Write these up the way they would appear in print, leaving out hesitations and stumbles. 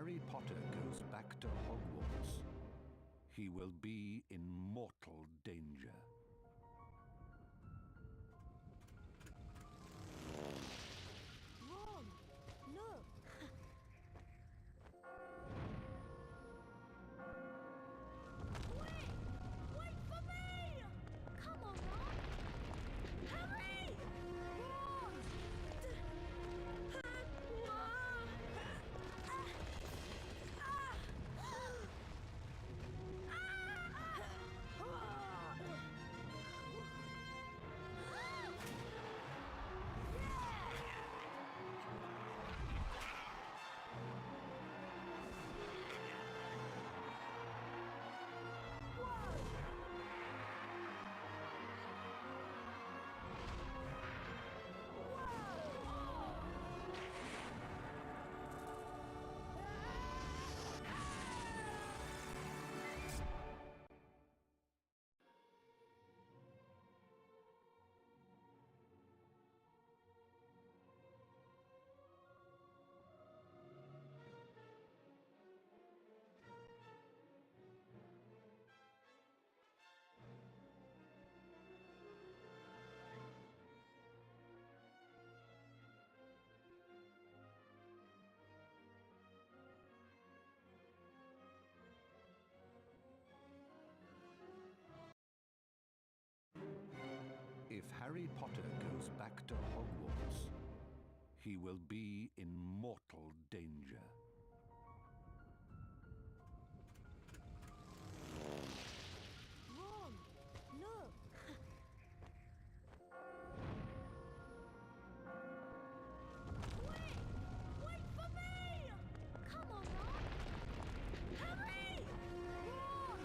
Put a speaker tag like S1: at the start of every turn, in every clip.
S1: Harry Potter goes back to Hogwarts, he will be in mortal danger.
S2: Ron, look! Wait! Wait for me! Come on, Ron! Harry! Ron!
S1: If Harry Potter goes back to Hogwarts, he will be in mortal danger.
S2: Ron, look! Wait! Wait for me! Come on, Ron! Harry! Ron!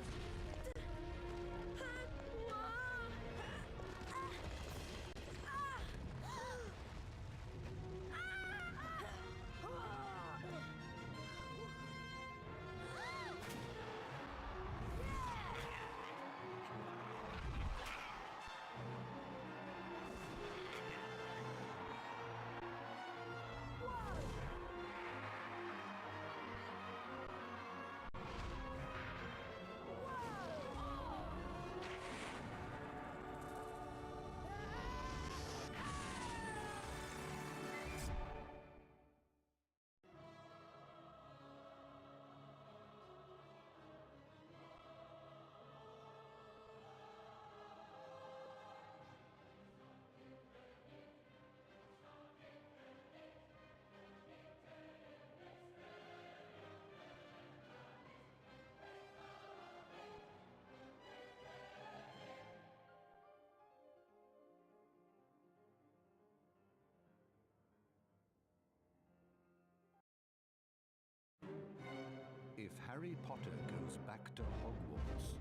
S1: If Harry Potter goes back to Hogwarts,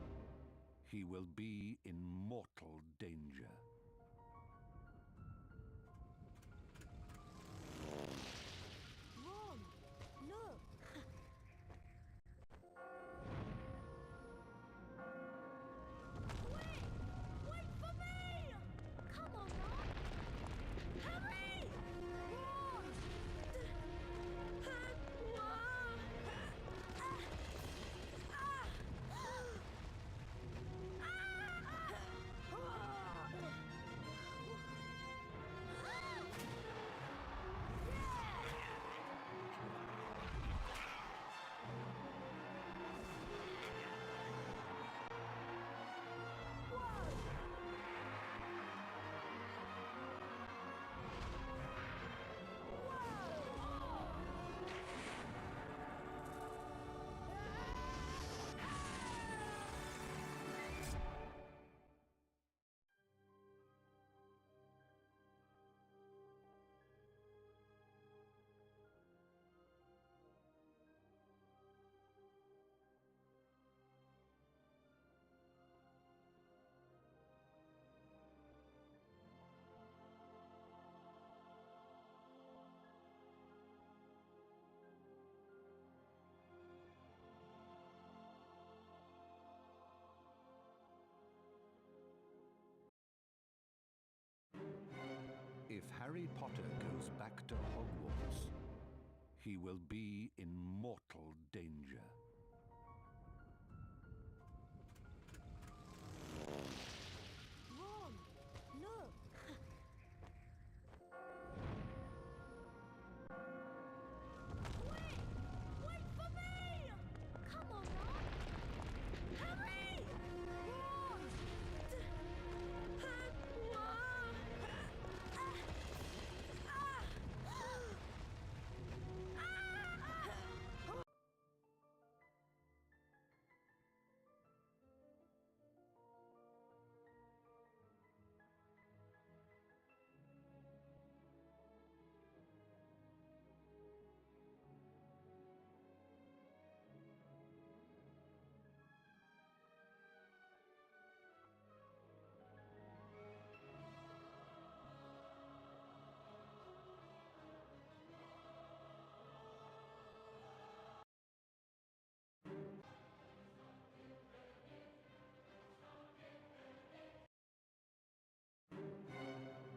S1: he will be in mortal danger.
S2: Ron, look! Wait! Wait for me! Come on, Ron! Harry! Ron!
S1: If Harry Potter goes back to Hogwarts, He will be in mortal danger.
S2: Ron, look. Wait for me! Come on, Ron. Hurry! Ron!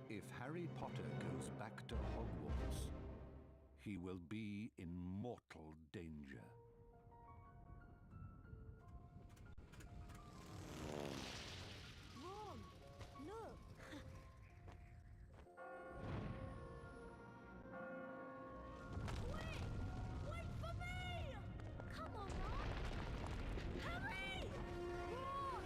S1: If Harry Potter goes back to Hogwarts, he will be in mortal danger.
S2: Ron, look. Wait for me! Come on, Ron. Hurry! Ron!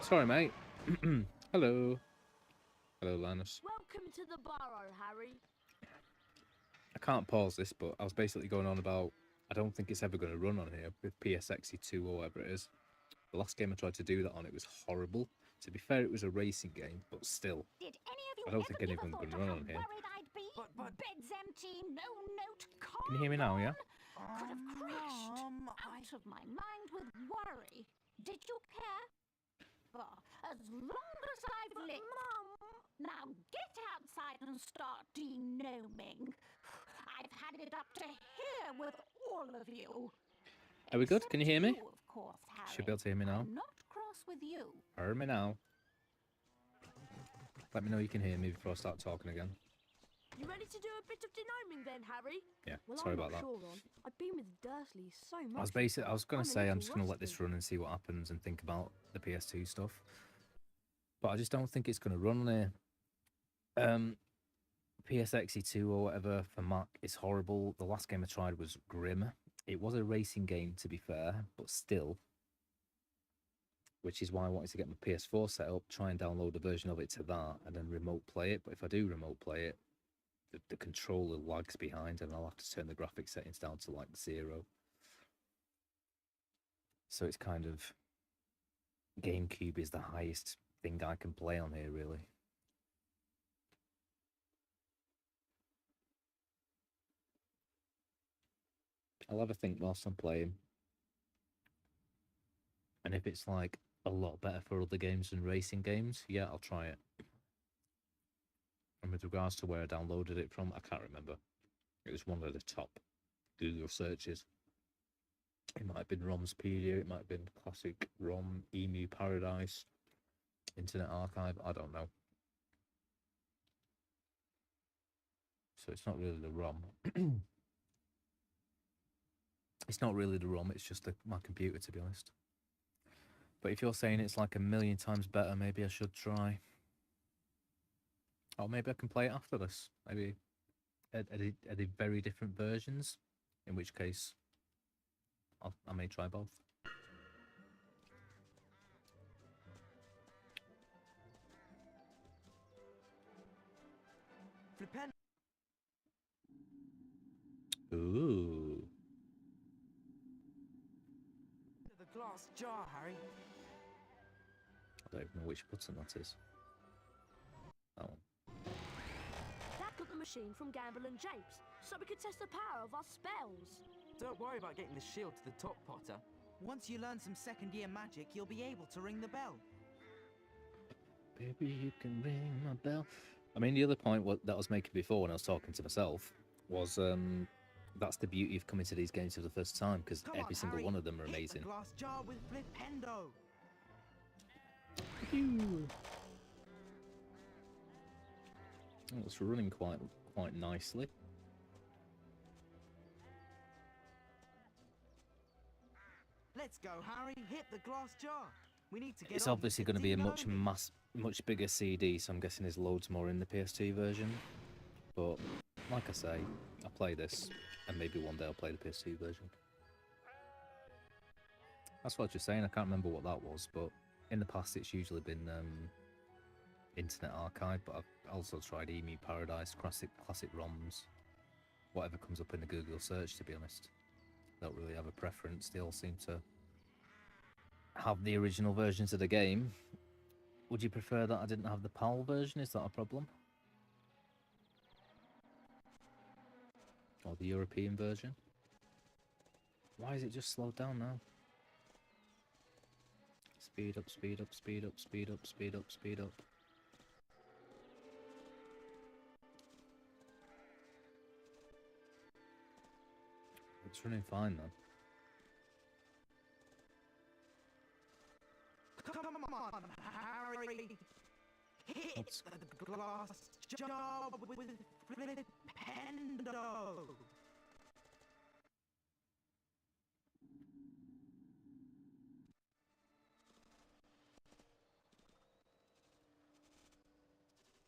S3: Sorry, mate. Hello. Hello, Linus.
S2: Welcome to the burrow, Harry.
S3: I can't pause this, but I was basically going on about I don't think it's ever going to run on here with PSXE2 or whatever it is. The last game I tried to do that on, it was horrible. To be fair, it was a racing game, but still.
S4: Did any of you
S3: I don't
S4: ever
S3: think
S4: give a
S3: anyone's
S4: thought
S3: gonna
S4: to
S3: run
S4: how
S3: on here.
S4: worried I'd be? Bed's empty, no note,
S3: Can you hear me now, yeah?
S4: Could have crashed.
S5: Mum,
S4: Out of my mind with worry. Did you care? Well, as long as I've lived. Now get outside and start de-gnoming. I've had it up to here with all of you.
S3: Are we good? Can you hear me?
S4: You, of course, Harry.
S3: Should be able to hear me now.
S4: I'm not cross with you.
S3: Hear me now. Let me know you can hear me before I start talking again.
S2: You ready to do a bit of de-gnoming then, Harry?
S3: Yeah,
S2: Well,
S3: sorry
S2: I'm
S3: about
S2: not
S3: that.
S2: sure, Ron. I've been with Dursleys so much.
S3: I was going
S2: I'm
S3: to
S2: a
S3: say I'm
S2: little
S3: just going to let this
S2: rusty.
S3: run and see what happens and think about the PS2 stuff. But I just don't think it's going to run on here. PSXE2 or whatever for Mac is horrible. The last game I tried was grim. It was a racing game, to be fair, but still. Which is why I wanted to get my PS4 set up, try and download a version of it to that, and then remote play it. But if I do remote play it, the controller lags behind, and I'll have to turn the graphics settings down to like 0. So it's kind of GameCube is the highest thing I can play on here, really. I'll have a think whilst I'm playing. And if it's like a lot better for other games than racing games, yeah, I'll try it. And with regards to where I downloaded it from, I can't remember. It was one of the top Google searches. It might have been Romspedia, it might have been Classic ROM, Emu Paradise, Internet Archive, I don't know. So it's not really the ROM. It's not really the ROM, it's just my computer, to be honest. But if you're saying it's like 1,000,000 times better, maybe I should try. Or maybe I can play it after this. Maybe are they very different versions? In which case, I may try both.
S5: Flippin'.
S3: Ooh.
S5: The glass jar, Harry.
S3: I don't even know which button that is. That one.
S2: That got the machine from Gamble and Japes, so we could test the power of our spells.
S5: Don't worry about getting the shield to the top, Potter.
S6: Once you learn some second-year magic, you'll be able to ring the bell.
S3: Baby, you can ring my bell. I mean, the other point that I was making before when I was talking to myself was that's the beauty of coming to these games for the first time, because
S6: Come
S3: every
S6: on,
S3: single
S6: Harry,
S3: one of them are
S6: hit
S3: amazing.
S6: The glass jar with Flipendo.
S3: Oh, it's running quite nicely.
S6: Let's go, Harry. Hit the glass jar. We need to get
S3: It's
S6: on with
S3: obviously
S6: the
S3: going to be a
S6: de-gnoming.
S3: much bigger CD, so I'm guessing there's loads more in the PS2 version. But like I say, I'll play this, and maybe one day I'll play the PS2 version. That's what I was just saying. I can't remember what that was, but in the past it's usually been Internet Archive. But I've also tried Emu Paradise, classic ROMs, whatever comes up in the Google search. To be honest, don't really have a preference. They all seem to have the original versions of the game. Would you prefer that I didn't have the PAL version? Is that a problem? Or the European version? Why is it just slowed down now? Speed up, speed up, speed up, speed up, speed up, speed up. It's running fine then.
S6: Come on, Harry. Hit
S3: What's-
S6: the glass jar with Flipendo.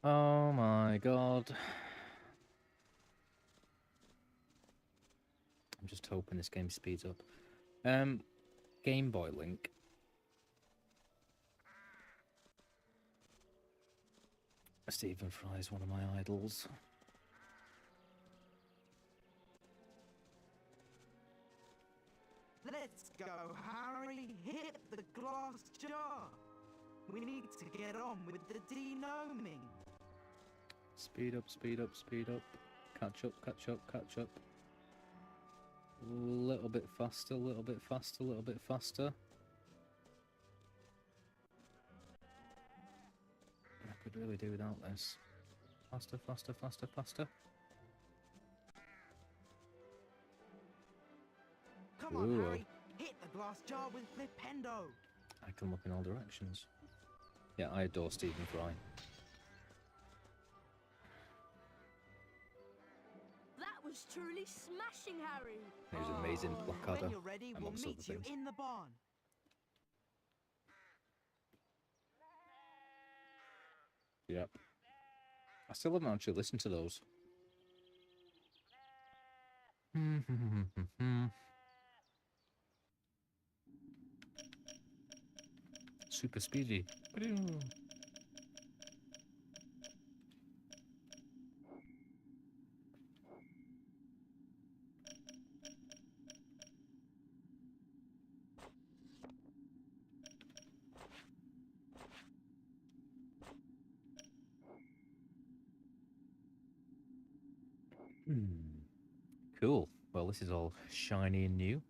S3: Oh my god. I'm just hoping this game speeds up. Game Boy Link. Stephen Fry is one of my idols.
S6: Let's go, Harry. Hit the glass jar. We need to get on with the de-gnoming.
S3: Speed up, speed up, speed up. Catch up, catch up, catch up. A little bit faster, a little bit faster, a little bit faster. I could really do without this. Faster, faster, faster, faster.
S6: Come on,
S3: Ooh.
S6: Harry. Hit the glass jar with Flipendo.
S3: I can look in all directions. Yeah, I adore Stephen Fry.
S2: That was truly smashing, Harry.
S3: He was an amazing
S6: When
S3: Blackadder,
S6: you're ready, we'll
S3: amongst other
S6: meet you
S3: things.
S6: in the barn.
S3: Yep. I still haven't actually listened to those. Super speedy. Cool. Well, this is all shiny and new.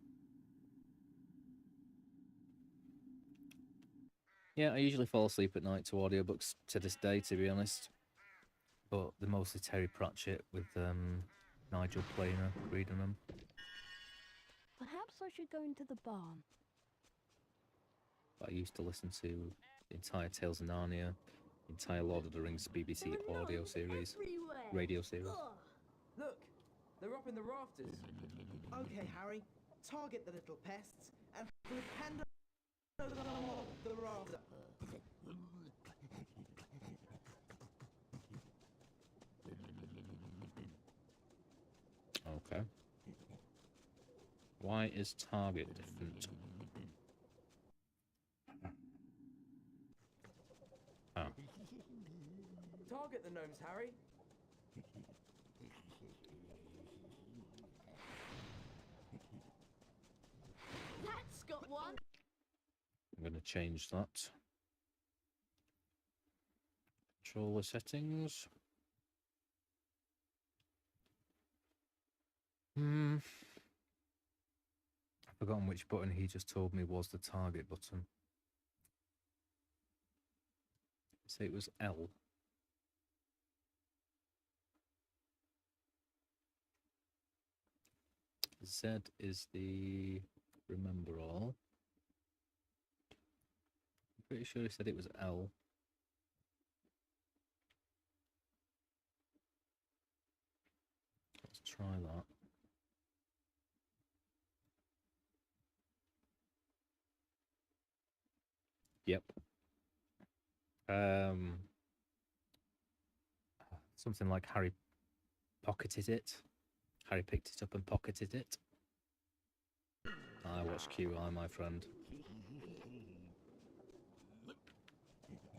S3: Yeah, I usually fall asleep at night to audiobooks to this day, to be honest. but they're mostly Terry Pratchett with Nigel Planer reading them.
S2: Perhaps I should go into the barn.
S3: But I used to listen to the entire Tales of Narnia, the entire Lord of the Rings BBC
S2: There are
S3: audio
S2: gnomes
S3: series,
S2: everywhere.
S3: radio series.
S2: Ugh.
S5: Look, they're up in the rafters.
S6: Okay, Harry, target the little pests and flipendo them off the rafter.
S3: Okay. Why is target different? Ah.
S5: Target the gnomes, Harry.
S2: That's got one.
S3: I'm going to change that. Controller settings. I've forgotten which button he just told me was the target button. Say it was L. Z is the remember all. I'm pretty sure he said it was L. Let's try that. Yep. Something like Harry pocketed it. Harry picked it up and pocketed it. I watch QI, my friend.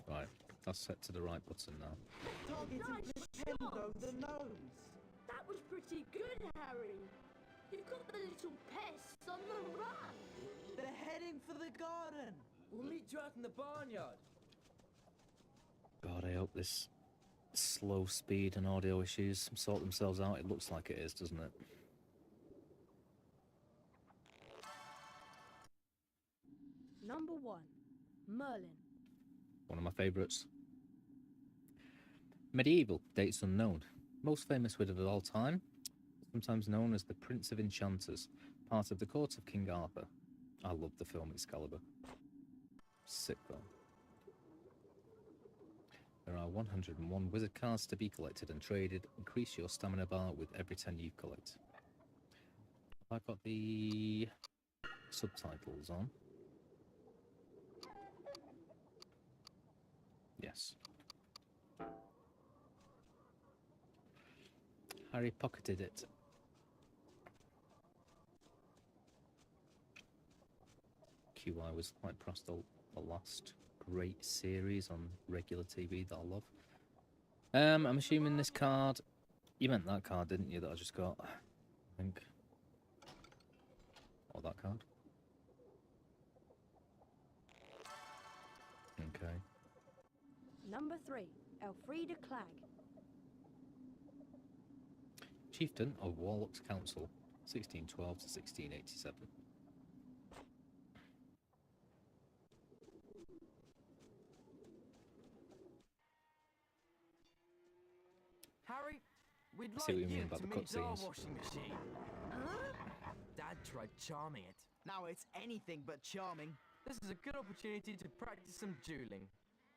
S3: Right, that's set to the right button now.
S6: Targeting flipendo the nose.
S2: That was pretty good, Harry. You've got the little pests on the run.
S6: They're heading for the garden.
S5: We'll meet you out in the barnyard.
S3: God, I hope this slow speed and audio issues sort themselves out. It looks like it is, doesn't it?
S2: Number 1, Merlin.
S3: One of my favourites. Medieval, dates unknown. Most famous wizard of all time, sometimes known as the Prince of Enchanters, part of the court of King Arthur. I love the film Excalibur. Sick film. There are 101 wizard cards to be collected and traded. Increase your stamina bar with every 10 you collect. Have I got the subtitles on? Yes. Harry pocketed it. QI was quite proud of the last great series on regular TV that I love. I'm assuming this card... You meant that card, didn't you, that I just got? I think. Or that card. Okay.
S2: Number 3, Elfrida Clegg.
S3: Chieftain of Warlock's Council, 1612 to 1687.
S5: Harry, we'd
S3: I see what
S5: like
S3: you mean
S5: you
S3: about
S5: to
S3: the
S5: meet our
S3: cutscenes.
S5: washing machine. Dad tried charming it.
S6: Now it's anything but charming.
S5: This is a good opportunity to practice some dueling.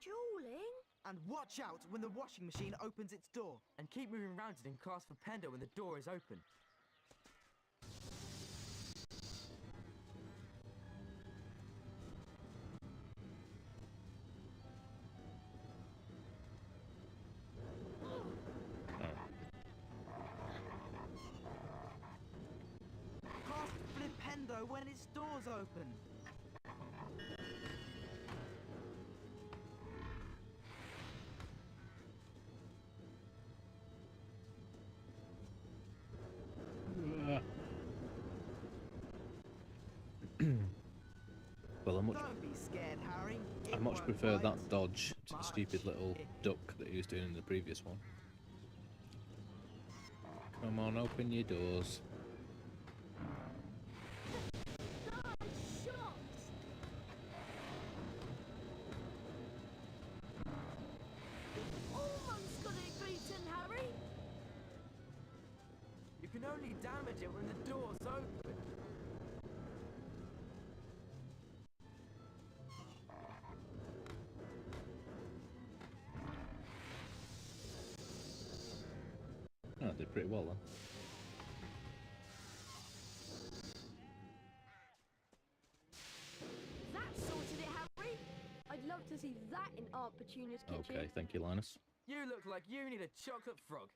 S2: Dueling?
S6: And watch out when the washing machine opens its door.
S5: And keep moving around it and cast for Pendo when the door is open.
S6: Cast flipendo when its door's open.
S3: Well,
S6: Don't be scared, Harry.
S3: I
S6: It
S3: much
S6: won't
S3: prefer
S6: bite.
S3: that dodge to the stupid little duck that he was doing in the previous one. Come on, open your doors.
S2: Nice shot! Almost got it beaten,
S5: only damage it when the door's open.
S3: Oh, I did pretty well then.
S2: That sorted it, Harry. I'd love to see that in Aunt Petunia's kitchen.
S3: Okay, thank you, Linus.
S5: You look like you need a chocolate frog.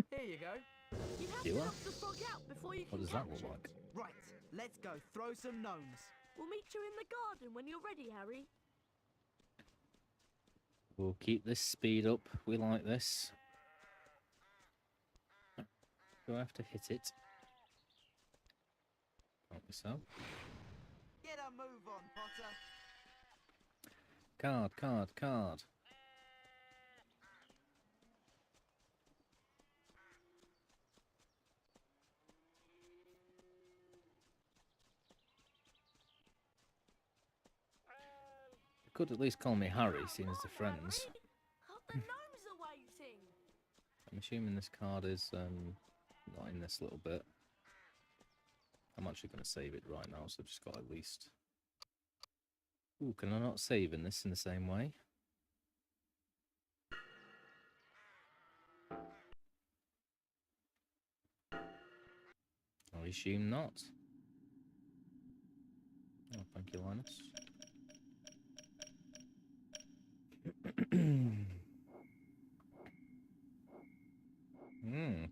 S5: Here you go.
S2: You'd have
S3: You
S2: to
S3: are?
S2: knock the frog out before you
S3: What
S2: can
S3: does that
S2: catch
S3: look
S2: it.
S3: like?
S6: Right, let's go throw some gnomes.
S2: We'll meet you in the garden when you're ready, Harry.
S3: We'll keep this speed up. We like this. Do I have to hit it? Help myself.
S6: Get a move on, Potter.
S3: Card, card, card. You could at least call me Harry, seeing as they're friends.
S2: Harry, up the gnomes are waiting.
S3: I'm assuming this card is not in this little bit. I'm actually going to save it right now, so I've just got at least... Ooh, can I not save in this in the same way? I assume not. Oh, thank you, Linus.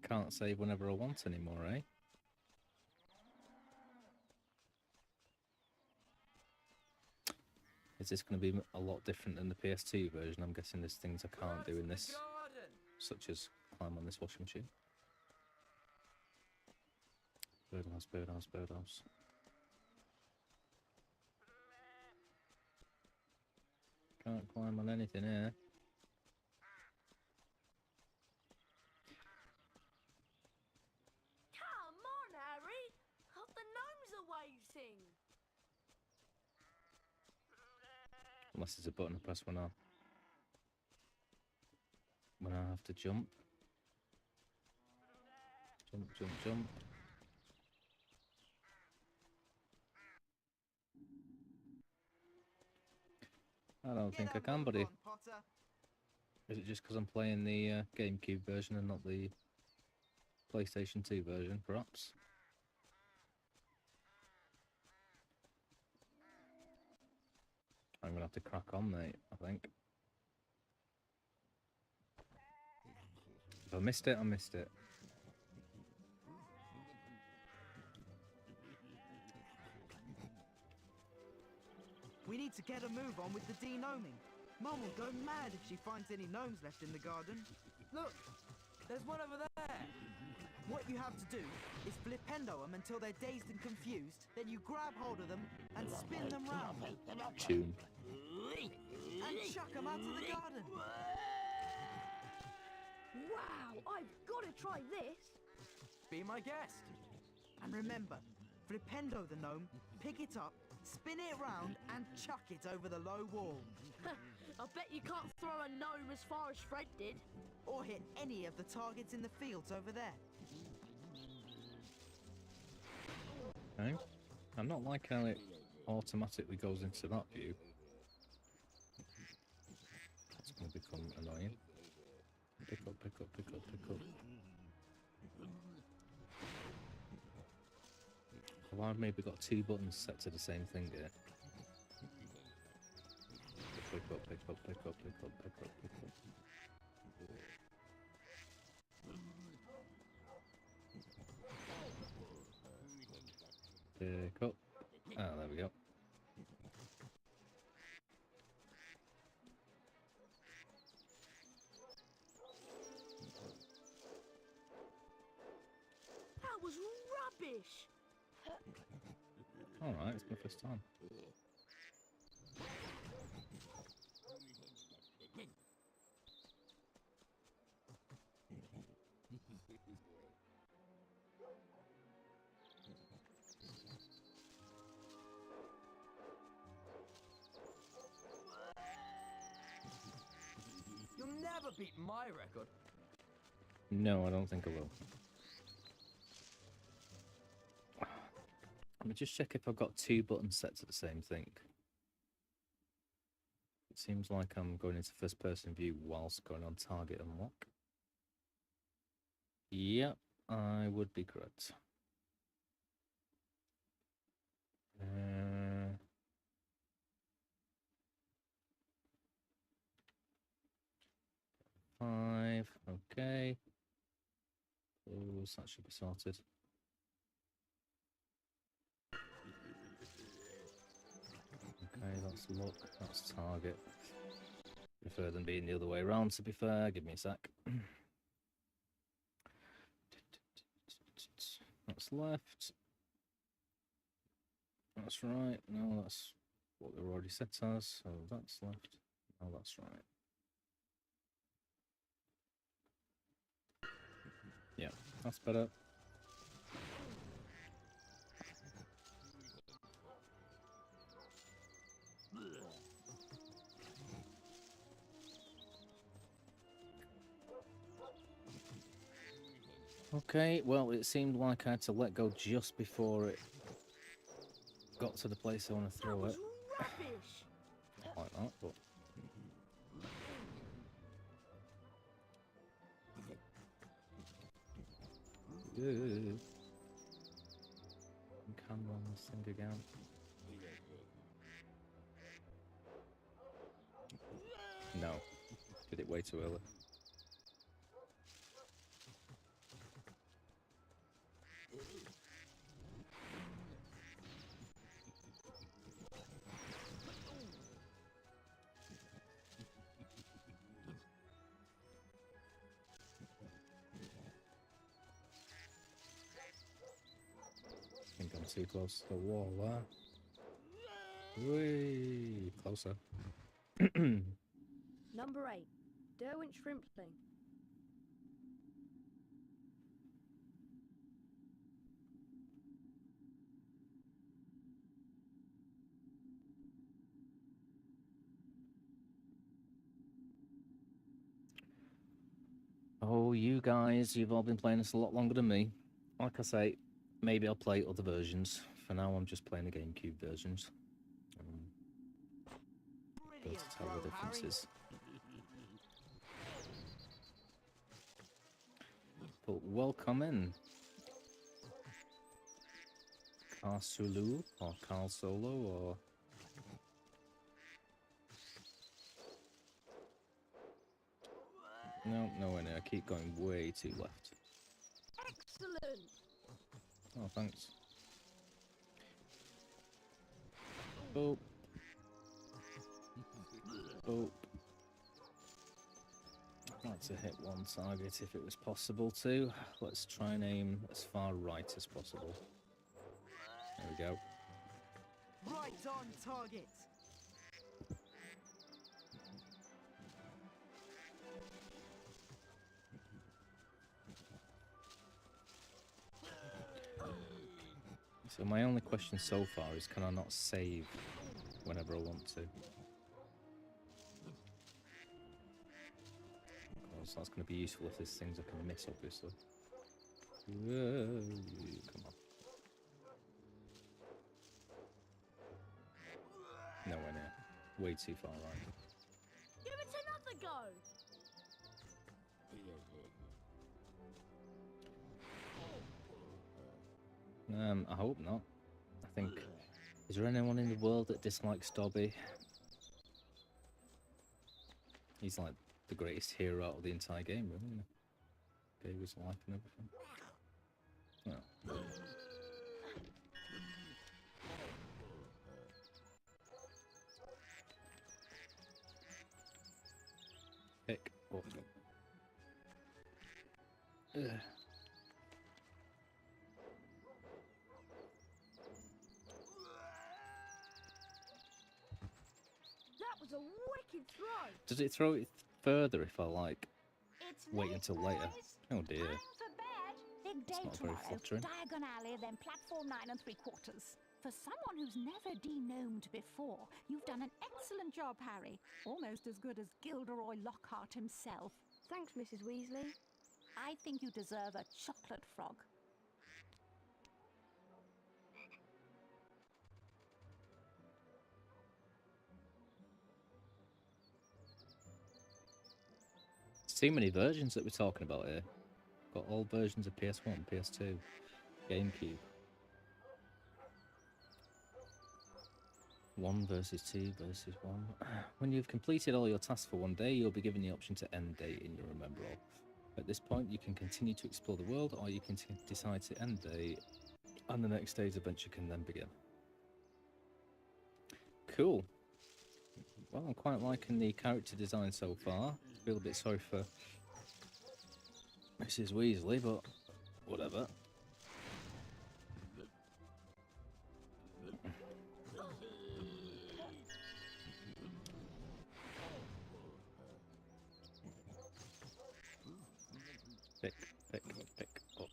S3: Can't save whenever I want anymore, eh? Is this going to be a lot different than the PS2 version? I'm guessing there's things I can't do in this,
S5: Garden.
S3: such as climb on this washing machine. Birdhouse, birdhouse, birdhouse. Can't climb on anything here.
S2: Come on, Harry. Up the gnomes are waiting.
S3: Unless there's a button I press when I have to jump. Jump, jump, jump. I don't think I can, buddy.
S6: Potter.
S3: Is it just because I'm playing the GameCube version and not the PlayStation 2 version, perhaps? I'm gonna have to crack on, mate, I think. If I missed it, I missed it.
S6: We need to get a move on with the de-gnoming. Mum will go mad if she finds any gnomes left in the garden.
S5: Look, there's one over there.
S6: What you have to do is flipendo them until they're dazed and confused, then you grab hold of them and spin them round.
S3: Tune.
S6: And chuck them out of the garden.
S2: Wow, I've got to try this.
S5: Be my guest.
S6: And remember, flipendo the gnome, pick it up, spin it round and chuck it over the low wall.
S2: I bet you can't throw a gnome as far as Fred did.
S6: Or hit any of the targets in the fields over there.
S3: Okay. I'm not liking how it automatically goes into that view. That's going to become annoying. Pick up, pick up, pick up, pick up. Well, I've maybe got two buttons set to the same thing here. Pick up, pick up, pick up, pick up, pick up, pick up. Pick up. Ah, there we go.
S2: That was rubbish.
S3: Alright, it's my first time.
S5: You'll never beat my record.
S3: No, I don't think I will. Let me just check if I've got 2 buttons set to the same thing. It seems like I'm going into first-person view whilst going on target unlock. Yep, I would be correct. 5, okay. Oh, that should be sorted. Okay, that's look, that's target. Prefer them being the other way around, to be fair. Give me a sec. That's left. That's right. No, that's what they're already set as. So that's left. No, that's right. Yeah, that's better. Okay, well, it seemed like I had to let go just before it got to the place I want to throw it.
S2: Rubbish!
S3: Not like that, but... Camera on this thing again. No. Did it way too early. I think I'm too close to the wall there. Way closer.
S2: Number 8. Derwent Shrimpling.
S3: Oh, you guys, you've all been playing this a lot longer than me. Like I say, maybe I'll play other versions. For now, I'm just playing the GameCube versions. Able to tell the differences. But welcome in. Carsulu or Carl Solo or... No, nowhere near. I keep going way too left.
S2: Excellent!
S3: Oh, thanks. Oh. Oh. I'd like to hit one target if it was possible to. Let's try and aim as far right as possible. There we go.
S6: Right on target.
S3: So my only question so far is, can I not save whenever I want to? Because that's going to be useful if there's things I can miss, obviously. Whoa, come on. Nowhere near. Way too far right.
S2: Give it another go!
S3: I hope not. I think... Is there anyone in the world that dislikes Dobby? He's like the greatest hero out of the entire game, really, isn't he? Gave his life and everything. Oh. Pick up. Ugh.
S2: That was a wicked throw!
S3: Does it throw it further if I like
S4: It's
S3: wait
S4: late,
S3: until later?
S4: boys.
S3: Oh dear.
S4: Time for bed. Big day
S3: not very
S4: tomorrow.
S3: flattering.
S4: Diagon Alley, then platform 9 3/4. For someone who's never de-gnomed before, you've done an excellent job, Harry. Almost as good as Gilderoy Lockhart himself.
S2: Thanks, Mrs. Weasley.
S4: I think you deserve a chocolate frog.
S3: too many versions that we're talking about here. Got all versions of PS1, PS2, GameCube. 1 versus 2 versus 1. When you've completed all your tasks for one day, you'll be given the option to end day in your Remember All. At this point, you can continue to explore the world, or you can decide to end day, and the next day's adventure can then begin. Cool. Well, I'm quite liking the character design so far. I feel a bit sorry for Mrs. Weasley, but whatever. Pick up.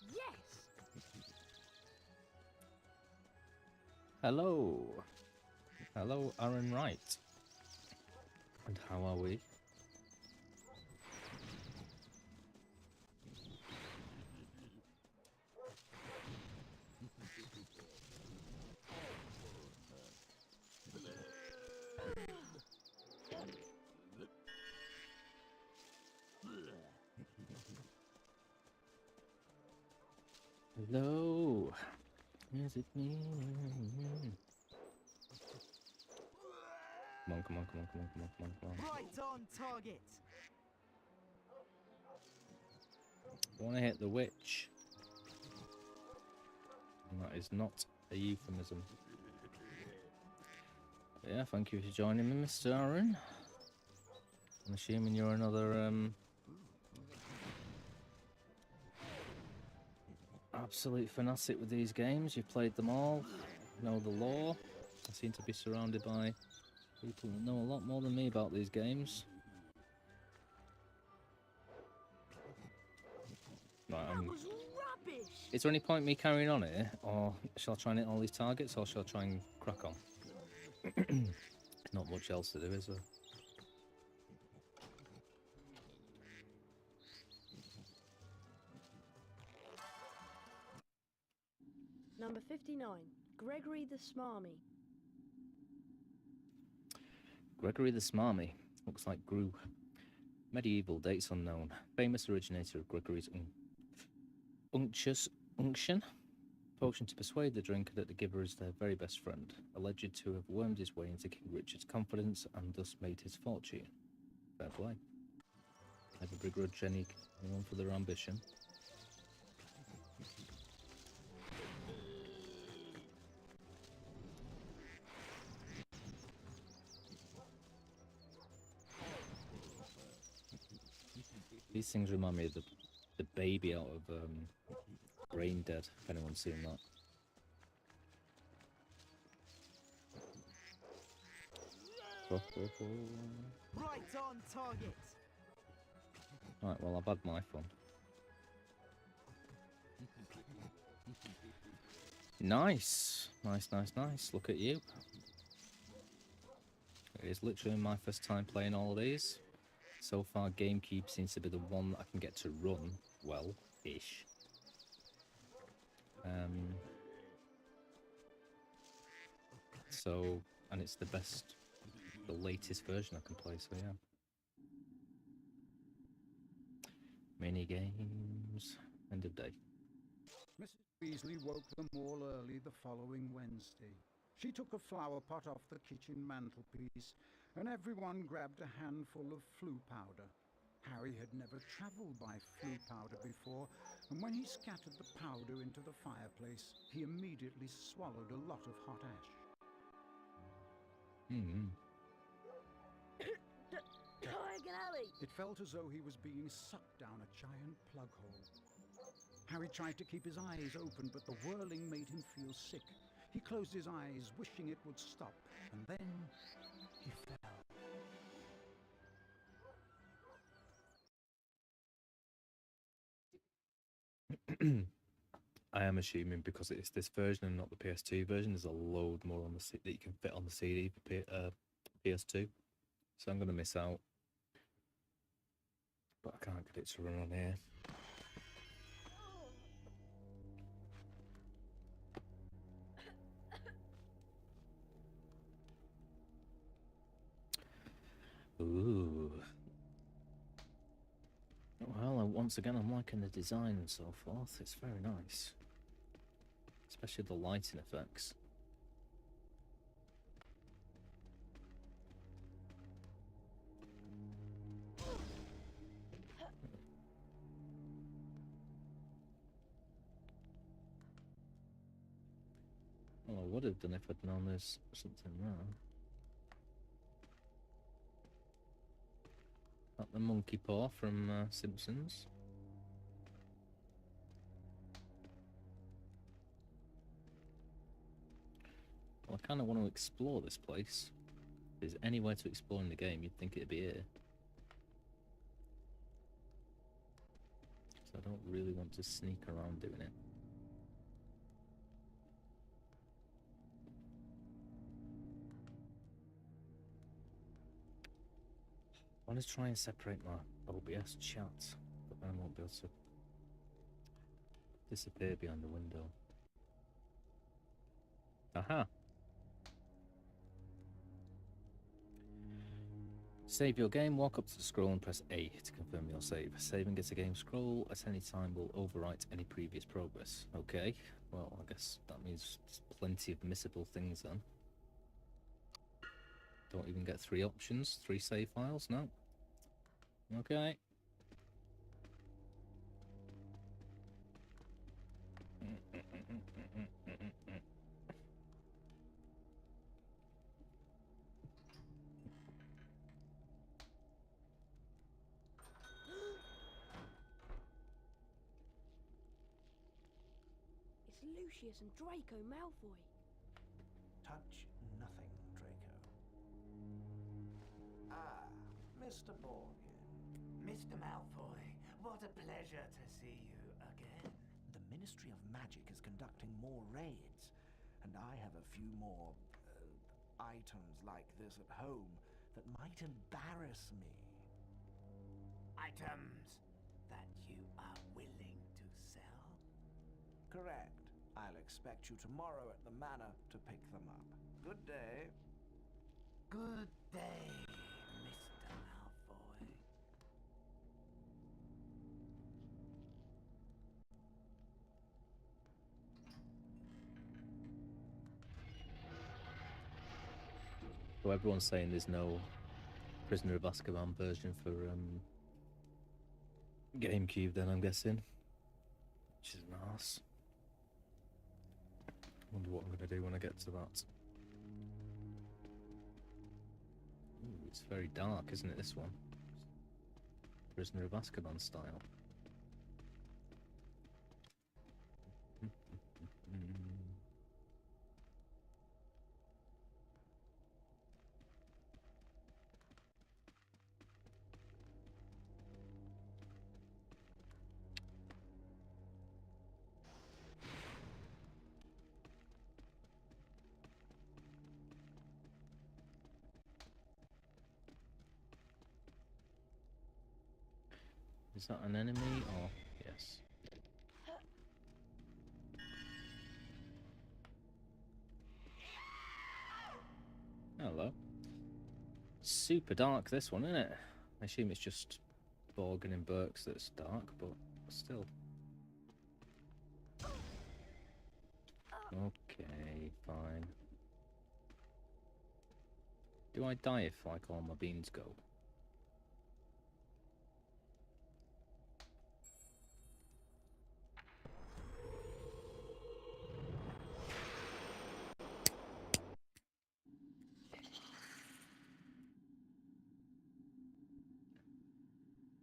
S2: Yes!
S3: Hello. Hello, Aaron Wright. And how are we? Hello. Is it me? Come on.
S6: Right on target.
S3: I want to hit the witch. And that is not a euphemism. Yeah, thank you for joining me, Mr. Aaron. I'm assuming you're another absolute fanatic with these games. You've played them all, know the lore. I seem to be surrounded by people that know a lot more than me about these games. Right,
S2: That was rubbish!
S3: is there any point me carrying on here, or shall I try and hit all these targets, or shall I try and crack on? Not much else to do, is there?
S2: Number 59, Gregory the Smarmy.
S3: Gregory the Smarmy. Looks like Gru. Medieval, dates unknown. Famous originator of Gregory's unctuous unction. Potion to persuade the drinker that the giver is their very best friend. Alleged to have wormed his way into King Richard's confidence and thus made his fortune. Fair play. Never begrudge anyone for their ambition. These things remind me of the baby out of Brain Dead, if anyone's seen that.
S6: Right on target.
S3: Right, well, I've had my fun. Nice. Nice. Look at you. It is literally my first time playing all of these. So far, GameCube seems to be the one that I can get to run well-ish. And it's the latest version I can play, so yeah. Mini games, end of day.
S7: Mrs. Weasley woke them all early the following Wednesday. She took a flower pot off the kitchen mantelpiece, and everyone grabbed a handful of floo powder. Harry had never travelled by floo powder before, and when he scattered the powder into the fireplace, he immediately swallowed a lot of hot ash.
S2: Diagon Alley!
S7: It felt as though he was being sucked down a giant plug hole. Harry tried to keep his eyes open, but the whirling made him feel sick. He closed his eyes, wishing it would stop, and then he fell.
S3: I am assuming because it's this version and not the PS2 version, there's a load more on the that you can fit on the CD for PS2. So I'm going to miss out. But I can't get it to run on here. once again, I'm liking the design and so forth. It's very nice. Especially the lighting effects. Well, I would have done if I'd known there's something there. That the monkey paw from Simpsons. Well, I kind of want to explore this place. If there's anywhere to explore in the game, you'd think it'd be here. So I don't really want to sneak around doing it. I want to try and separate my OBS chat, but then I won't be able to disappear behind the window. Aha! Save your game, walk up to the scroll and press A to confirm your save. Saving as a game scroll at any time will overwrite any previous progress. Okay, well I guess that means there's plenty of missable things then. Don't even get 3 options, 3 save files, no. Okay.
S2: It's Lucius and Draco Malfoy.
S8: Touch nothing, Draco. Ah, Mr. Borgin.
S9: Mr. Malfoy, what a pleasure to see you again.
S8: The Ministry of Magic is conducting more raids, and I have a few more items like this at home that might embarrass me.
S9: Items that you are willing to sell?
S8: Correct. I'll expect you tomorrow at the manor to pick them up. Good day.
S9: Good day, Mr. Malfoy.
S3: So everyone's saying there's no Prisoner of Azkaban version for GameCube then, I'm guessing. Which is an arse. Wonder what I'm going to do when I get to that. Ooh, it's very dark, isn't it, this one? Prisoner of Azkaban style. Is that an enemy or yes? Hello. Super dark this one, isn't it? I assume it's just Borgin and Burks that's dark, but still. Okay, fine. Do I die if like all my beans go?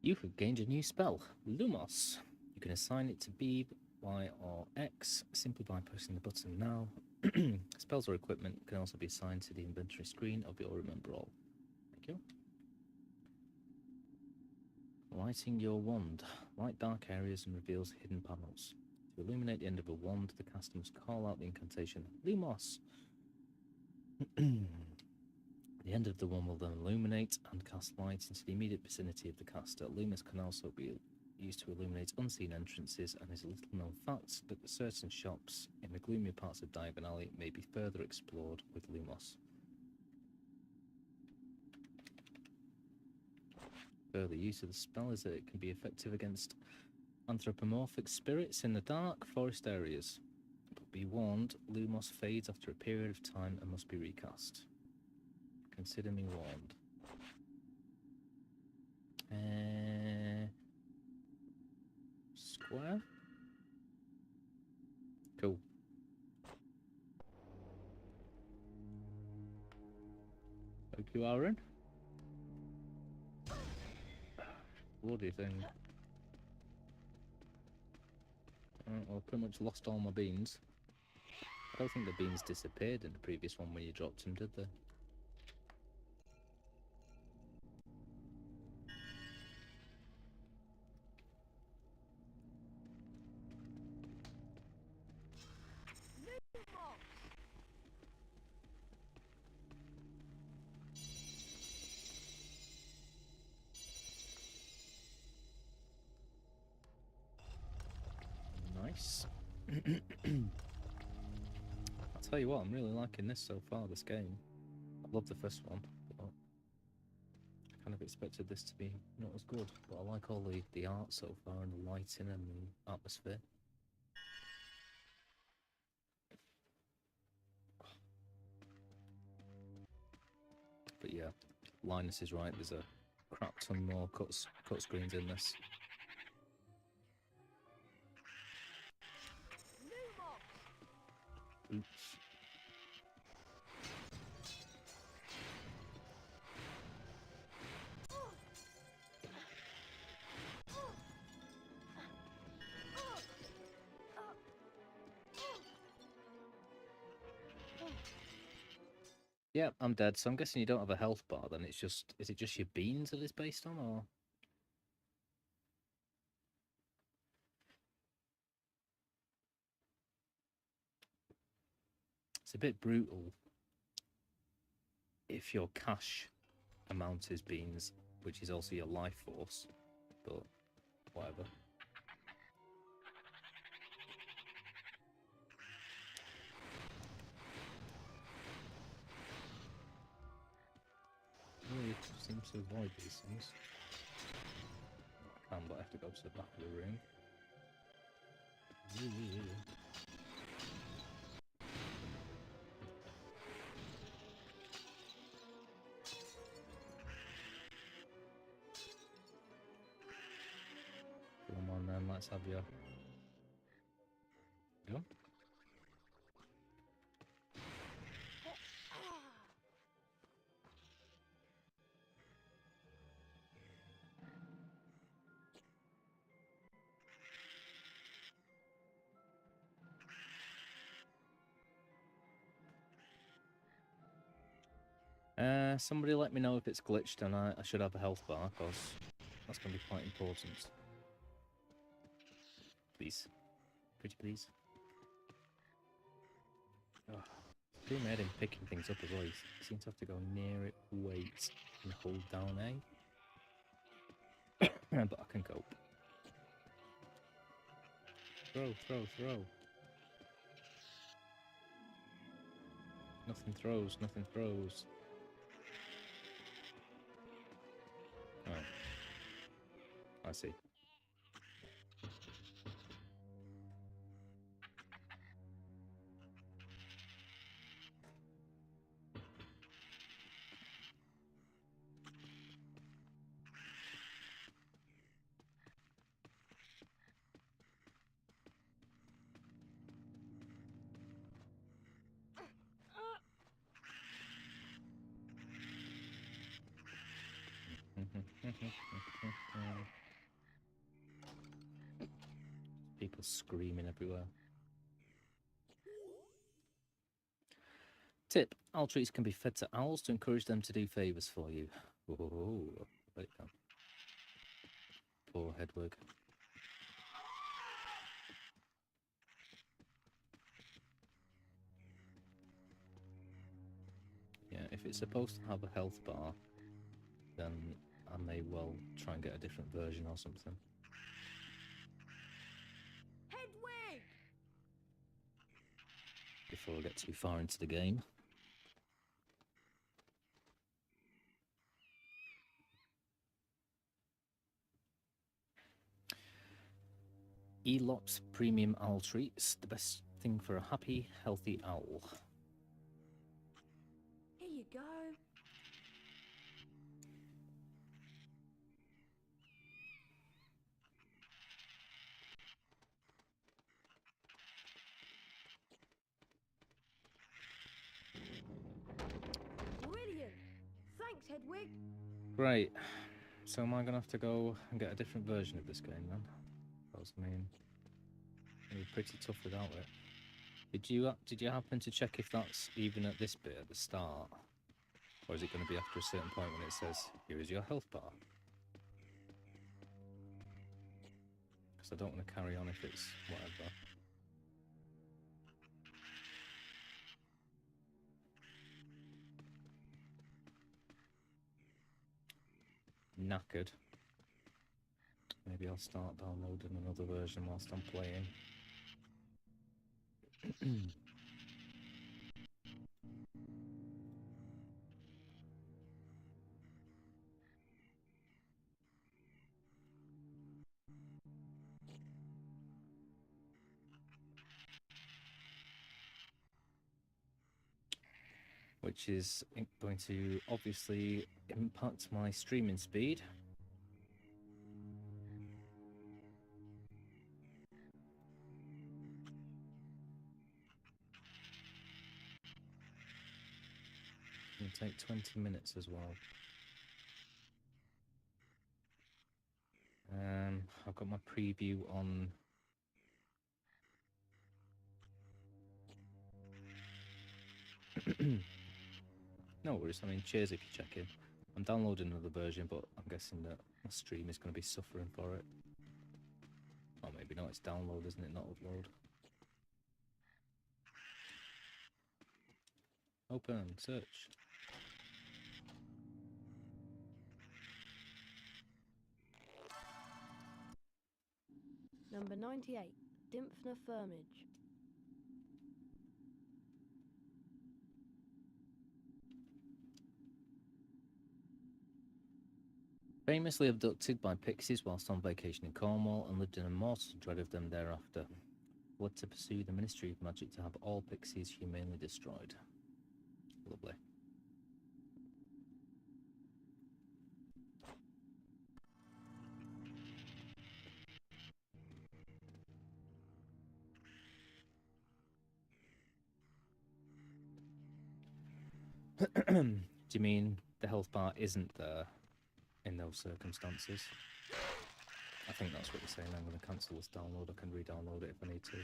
S3: You have gained a new spell, Lumos. You can assign it to B, Y, or X simply by pressing the button now. Spells or equipment can also be assigned to the inventory screen of your Remember All. Thank you. Lighting your wand. Light dark areas and reveals hidden panels. To illuminate the end of a wand, the caster must call out the incantation, Lumos. The end of the wand will then illuminate and cast light into the immediate vicinity of the caster. Lumos can also be used to illuminate unseen entrances, and is a little known fact that certain shops in the gloomier parts of Diagon Alley may be further explored with Lumos. Further use of the spell is that it can be effective against anthropomorphic spirits in the dark forest areas. But be warned, Lumos fades after a period of time and must be recast. Consider me warned. Square? Cool. Hope you are in. Bloody thing. Well, I pretty much lost all my beans. I don't think the beans disappeared in the previous one when you dropped them, did they? Nice. I'll tell you what, I'm really liking this so far, this game. I love the first one, but I kind of expected this to be not as good. But I like all the art so far and the lighting and the atmosphere. But yeah, Linus is right, there's a crap ton more cut screens in this. Oops. Yeah, I'm dead, so I'm guessing you don't have a health bar then. It's just, is it just your beans that it's based on, or? It's a bit brutal if your cash amount is beans, which is also your life force, but whatever. Really seems to avoid these things. I can, but I have to go to the back of the room. Come on then, let's have your... Go. Somebody let me know if it's glitched and I should have a health bar, because that's going to be quite important. Please. Pretty please. Oh, doing mad him picking things up as well. You seem to have to go near it, wait, and hold down A. But I can cope. Throw, throw, throw. Nothing throws, nothing throws. Oh. I see. People screaming everywhere. Tip: owl treats can be fed to owls to encourage them to do favours for you. Oh, there you go. Poor Hedwig. Yeah, if it's supposed to have a health bar, then I may well try and get a different version or something.
S2: Hedwig!
S3: Before I get too far into the game. Elop's Premium Owl Treats, the best thing for a happy, healthy owl.
S2: Here you go. Brilliant. Thanks, Hedwig.
S3: Great. So am I going to have to go and get a different version of this game then? Because, I mean, it'll be pretty tough without it. Did you happen to check if that's even at this bit at the start? Or is it going to be after a certain point when it says, here is your health bar? Because I don't want to carry on if it's whatever. Knackered. Maybe I'll start downloading another version whilst I'm playing. Which is going to obviously impact my streaming speed. It'll take 20 minutes as well. I've got my preview on. No worries, I mean, cheers if you check in. I'm downloading another version, but I'm guessing that my stream is going to be suffering for it. Or maybe not, it's download, isn't it, not upload. Open, search.
S2: Number 98, Dimphna Firmage.
S3: Famously abducted by pixies whilst on vacation in Cornwall and lived in a mortal dread of them thereafter. Fled to pursue the Ministry of Magic to have all pixies humanely destroyed. Lovely. Do you mean the health bar isn't there in those circumstances? I think that's what you're saying. I'm going to cancel this download. I can re-download it if I need to.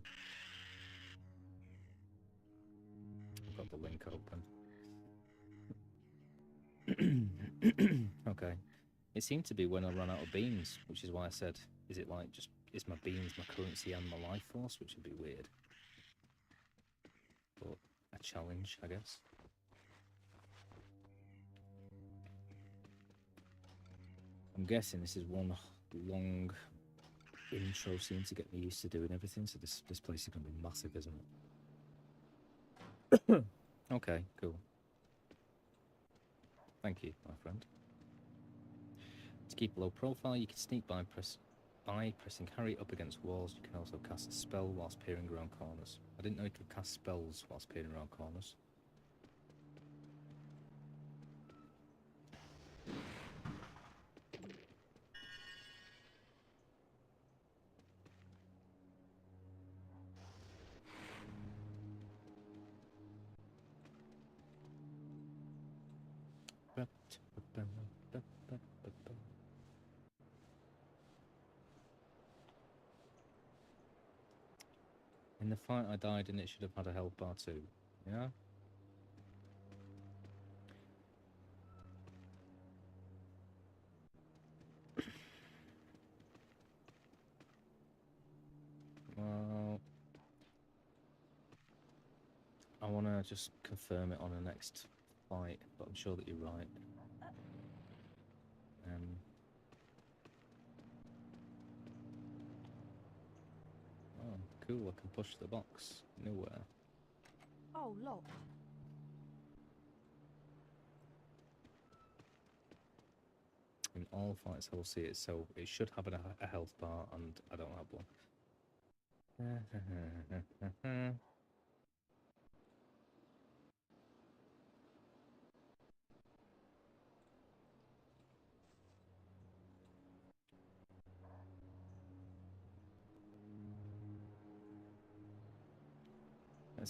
S3: I've got the link open. Okay. It seemed to be when I ran out of beans, which is why I said, is it like just, is my beans my currency and my life force, which would be weird. But a challenge, I guess. I'm guessing this is one long intro scene to get me used to doing everything, so this place is going to be massive, isn't it? Okay, cool. Thank you, my friend. To keep a low profile, you can sneak by pressing carry up against walls. You can also cast a spell whilst peering around corners. I didn't know you could cast spells whilst peering around corners. In the fight I died and it should have had a health bar too, yeah? Well, I want to just confirm it on the next fight, but I'm sure that you're right. Oh, cool, I can push the box. Nowhere.
S2: Oh, locked.
S3: In all fights I will see it, so it should have a health bar, and I don't have one. Let's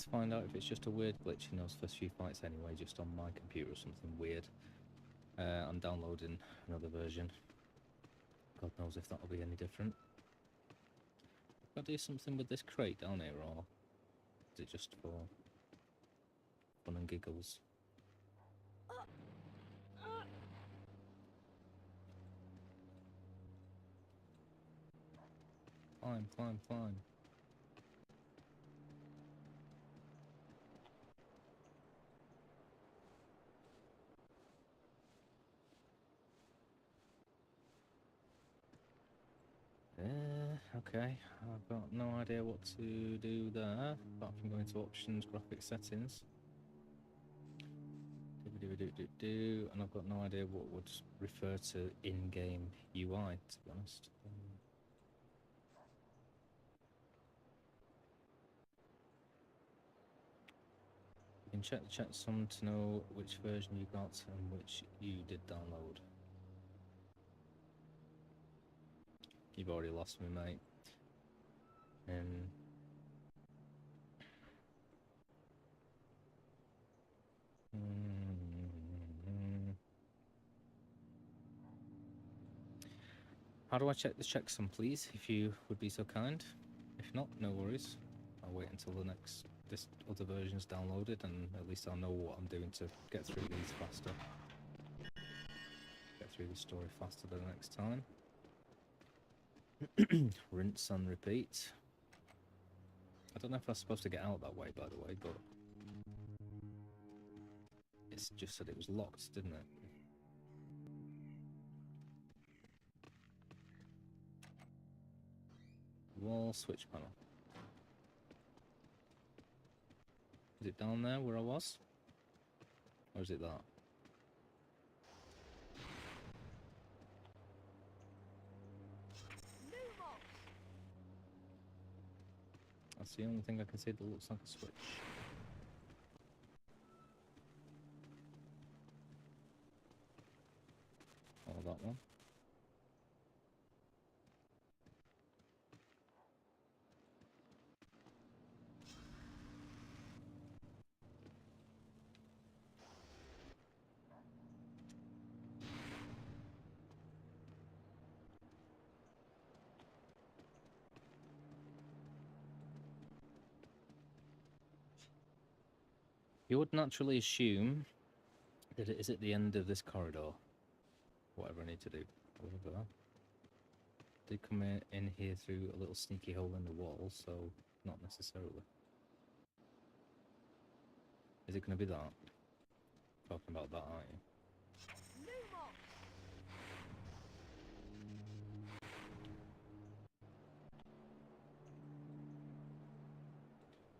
S3: find out if it's just a weird glitch in those first few fights anyway, just on my computer or something weird. I'm downloading another version. God knows if that'll be any different. Got to do something with this crate down here, or is it just for fun and giggles? Climb, climb, climb. Okay, I've got no idea what to do there, apart from going to options, graphic settings. And I've got no idea what would refer to in-game UI, to be honest. You can check the chat some to know which version you got and which you did download. You've already lost me, mate. How do I check the checksum, please, if you would be so kind? If not, no worries. I'll wait until this other version's downloaded, and at least I'll know what I'm doing to get through these faster. Get through the story faster the next time. Rinse and repeat. I don't know if I was supposed to get out that way, by the way, but it's just said it was locked, didn't it? Wall switch panel. Is it down there where I was? Or is it that? That's the only thing I can see that looks like a switch. Oh, that one. You would naturally assume that it is at the end of this corridor. Whatever I need to do. However, I did come in here through a little sneaky hole in the wall, so not necessarily. Is it going to be that? Talking about that, aren't you?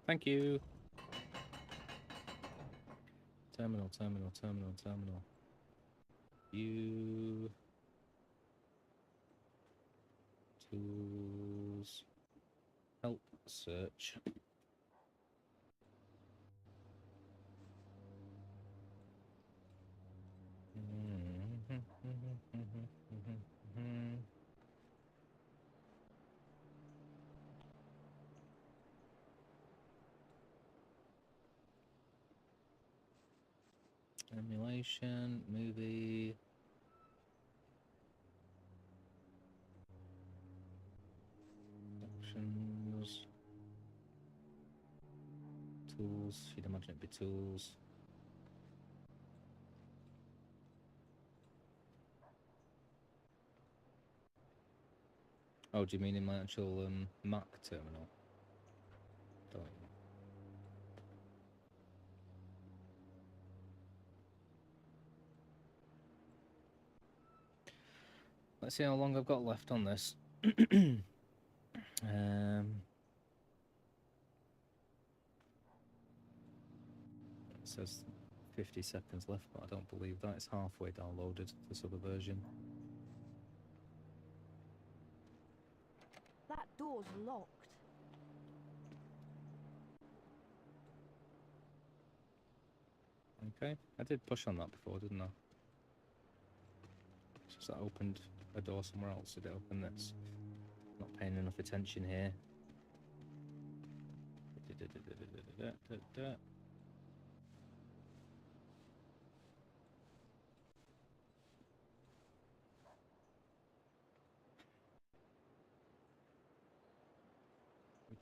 S3: Thank you. Terminal, terminal, terminal, terminal. View. Tools. Help search. Emulation, movie. Options. Tools. You'd imagine it'd be tools. Oh, do you mean in my actual Mac terminal? Don't you? Let's see how long I've got left on this. It says 50 seconds left, but I don't believe that. It's halfway downloaded, this other version.
S2: That door's locked.
S3: Okay, I did push on that before, didn't I? Just that opened a door somewhere else. Did it open this? Not paying enough attention here.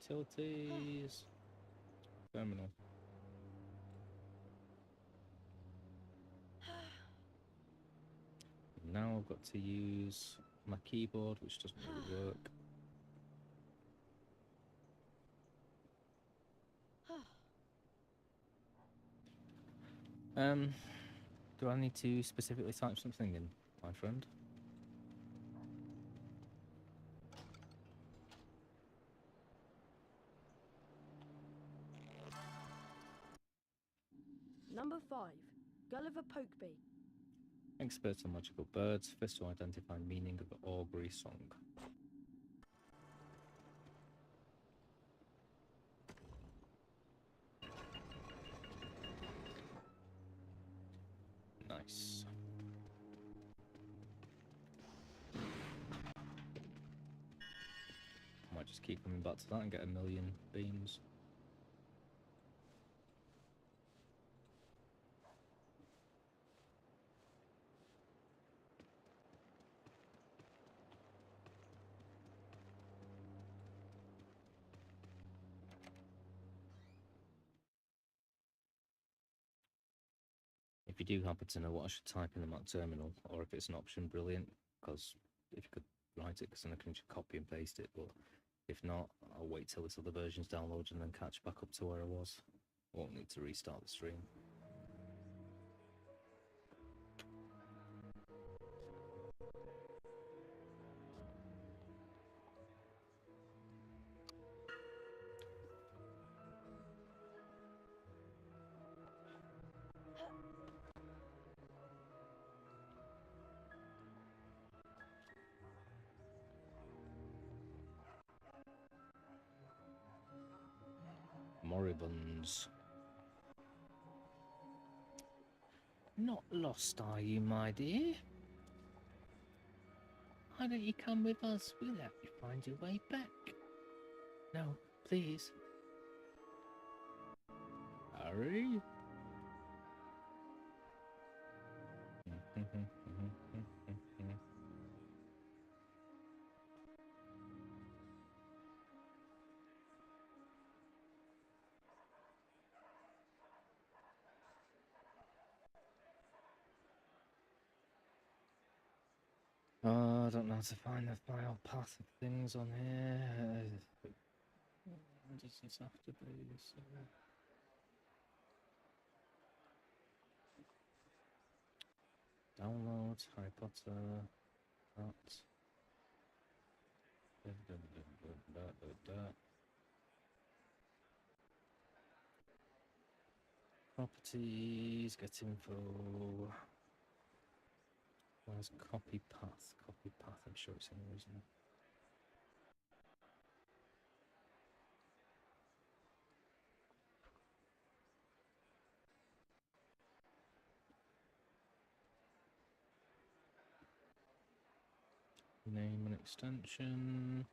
S3: Utilities. Terminal. Now I've got to use my keyboard, which doesn't really work. Do I need to specifically type something in, my friend?
S2: Number 5. Gulliver Pokeby.
S3: Expert on magical birds, first to identify meaning of augury song. Nice. Might just keep coming back to that and get a million beans. If you do happen to know what I should type in the Mac terminal, or if it's an option, brilliant, because if you could write it, because then I can just copy and paste it, but if not, I'll wait till this other version's downloaded and then catch back up to where I was. Won't need to restart the stream. Moribunds. Not lost, are you, my dear? Why don't you come with us? We'll help you find your way back. No, please. Hurry. Oh, I don't know how to find the file path of things on here. What does this have to be? So... Download Harry Potter. That. Properties. Get info. Where's copy path? Copy path. I'm sure it's in there, isn't it? Name and extension.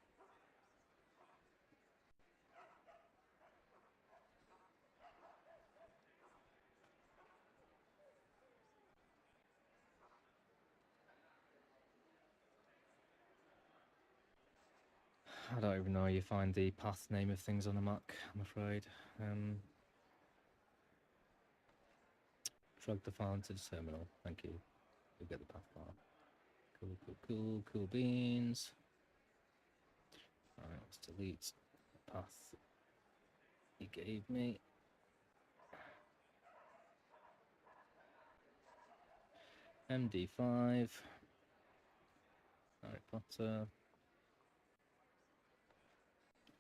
S3: I don't even know how you find the path name of things on a Mac, I'm afraid. Drag the file into the terminal. Thank you. You'll get the path bar. Cool beans. Alright, let's delete the path he gave me. MD5. Harry Potter.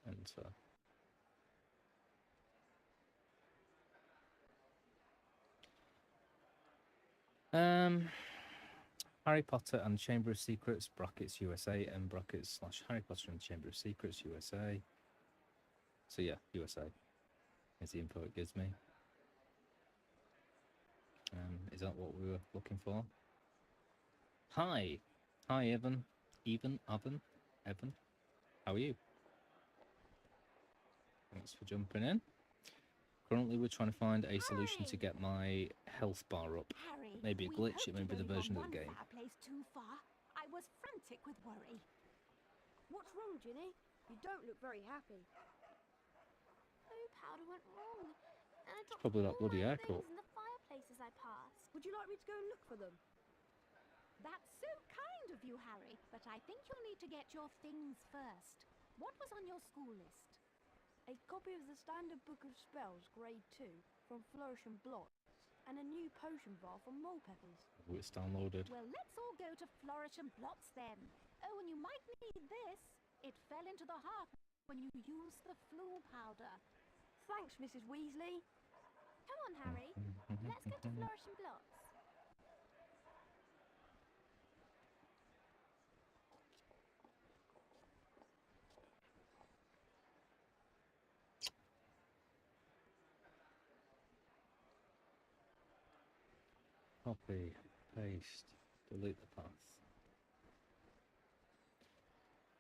S3: Enter. Harry Potter and Chamber of Secrets, brackets USA, and brackets / Harry Potter and Chamber of Secrets, USA. So yeah, USA is the info it gives me. Is that what we were looking for? Hi! Hi, Evan. Evan? How are you? Thanks for jumping in. Currently, we're trying to find a solution to get my health bar up.
S4: Harry,
S3: Maybe a
S4: we
S3: glitch, it
S4: hoped
S3: may be
S4: you'd
S3: the
S4: only
S3: version
S4: gone
S3: of the
S4: one
S3: game.
S4: fireplace too far. I was frantic with worry.
S2: What's wrong, Ginny? You don't look very happy. Floo powder went wrong, and I dropped
S3: Probably that
S2: all
S3: bloody
S2: my
S3: haircut.
S2: things in the fireplaces I passed. Would you like me to go and look for them?
S4: That's so kind of you, Harry, but I think you'll need to get your things first. What was on your school list?
S2: A copy of the Standard Book of Spells, Grade 2, from Flourish and Blotts, and a new potion bar from Molepeppers.
S3: Oh, it's downloaded.
S4: Well, let's all go to Flourish and Blotts then. Oh, and you might need this. It fell into the hearth when you used the floo powder.
S2: Thanks, Mrs. Weasley.
S4: Come on, Harry. Let's go to Flourish and Blotts.
S3: Copy, paste, delete the path.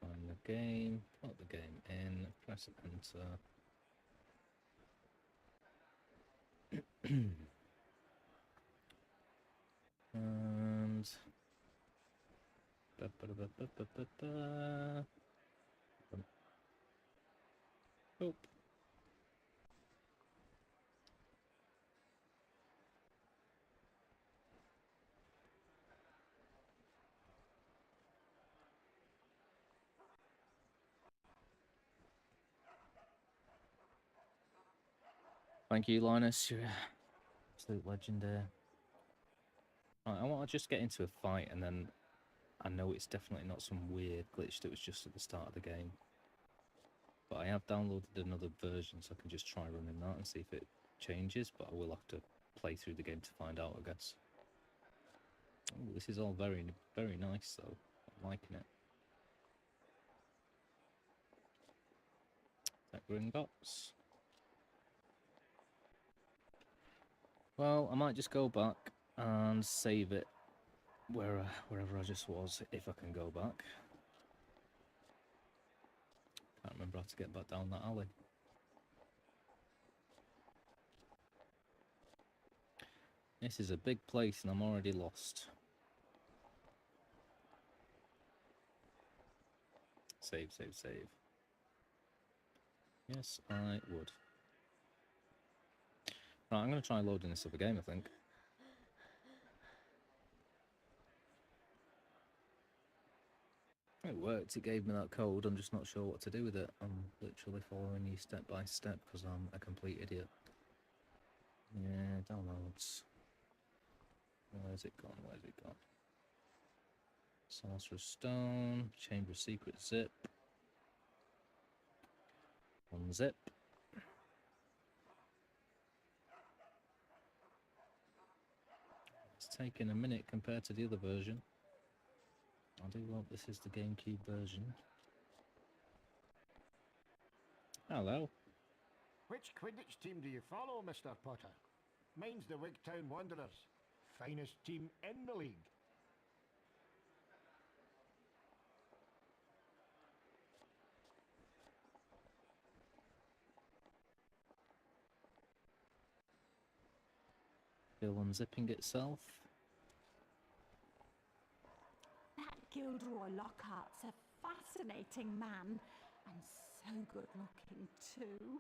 S3: Find the game, put the game in, press enter. And oh. Thank you, Linus. You're an absolute legend there. Right, I want to just get into a fight, and then I know it's definitely not some weird glitch that was just at the start of the game. But I have downloaded another version, so I can just try running that and see if it changes, but I will have to play through the game to find out, I guess. Oh, this is all very, very nice, though. I'm liking it. That Gringotts. Well, I might just go back and save it wherever I just was, if I can go back. Can't remember how to get back down that alley. This is a big place and I'm already lost. Save. Yes, I would. Right, I'm going to try loading this other game, I think. It worked, it gave me that code, I'm just not sure what to do with it. I'm literally following you step by step because I'm a complete idiot. Yeah, downloads. Where's it gone? Sorcerer's Stone, Chamber of Secret zip. Unzip. It's taking a minute compared to the other version. I do hope this is the GameCube version. Hello.
S10: Which Quidditch team do you follow, Mr. Potter? Mine's the Wigtown Wanderers. Finest team in the league.
S3: Still unzipping itself.
S4: That Gilderoy Lockhart's a fascinating man, and so good looking too.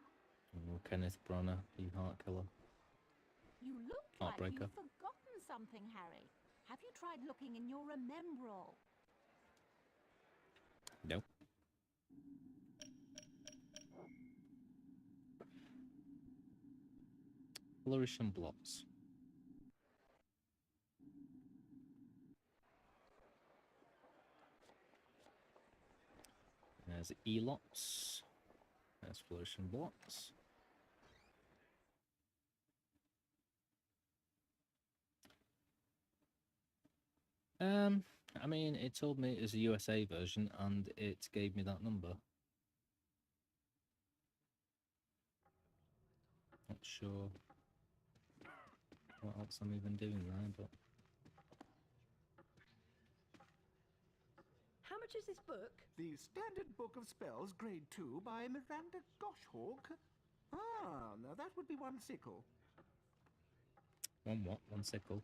S3: Oh, Kenneth Branagh, you heart killer.
S4: You look like you've forgotten something, Harry. Have you tried looking in your remembrall?
S3: No. Flourish and Blotts. There's Elots. There's Flourish and Blotts. I mean, it told me it was a USA version, and it gave me that number. Not sure what else I'm even doing there, but...
S2: How much is this book?
S8: The Standard Book of Spells, Grade 2, by Miranda Goshawk. Ah, now that would be 1 sickle.
S3: 1 what? 1 sickle?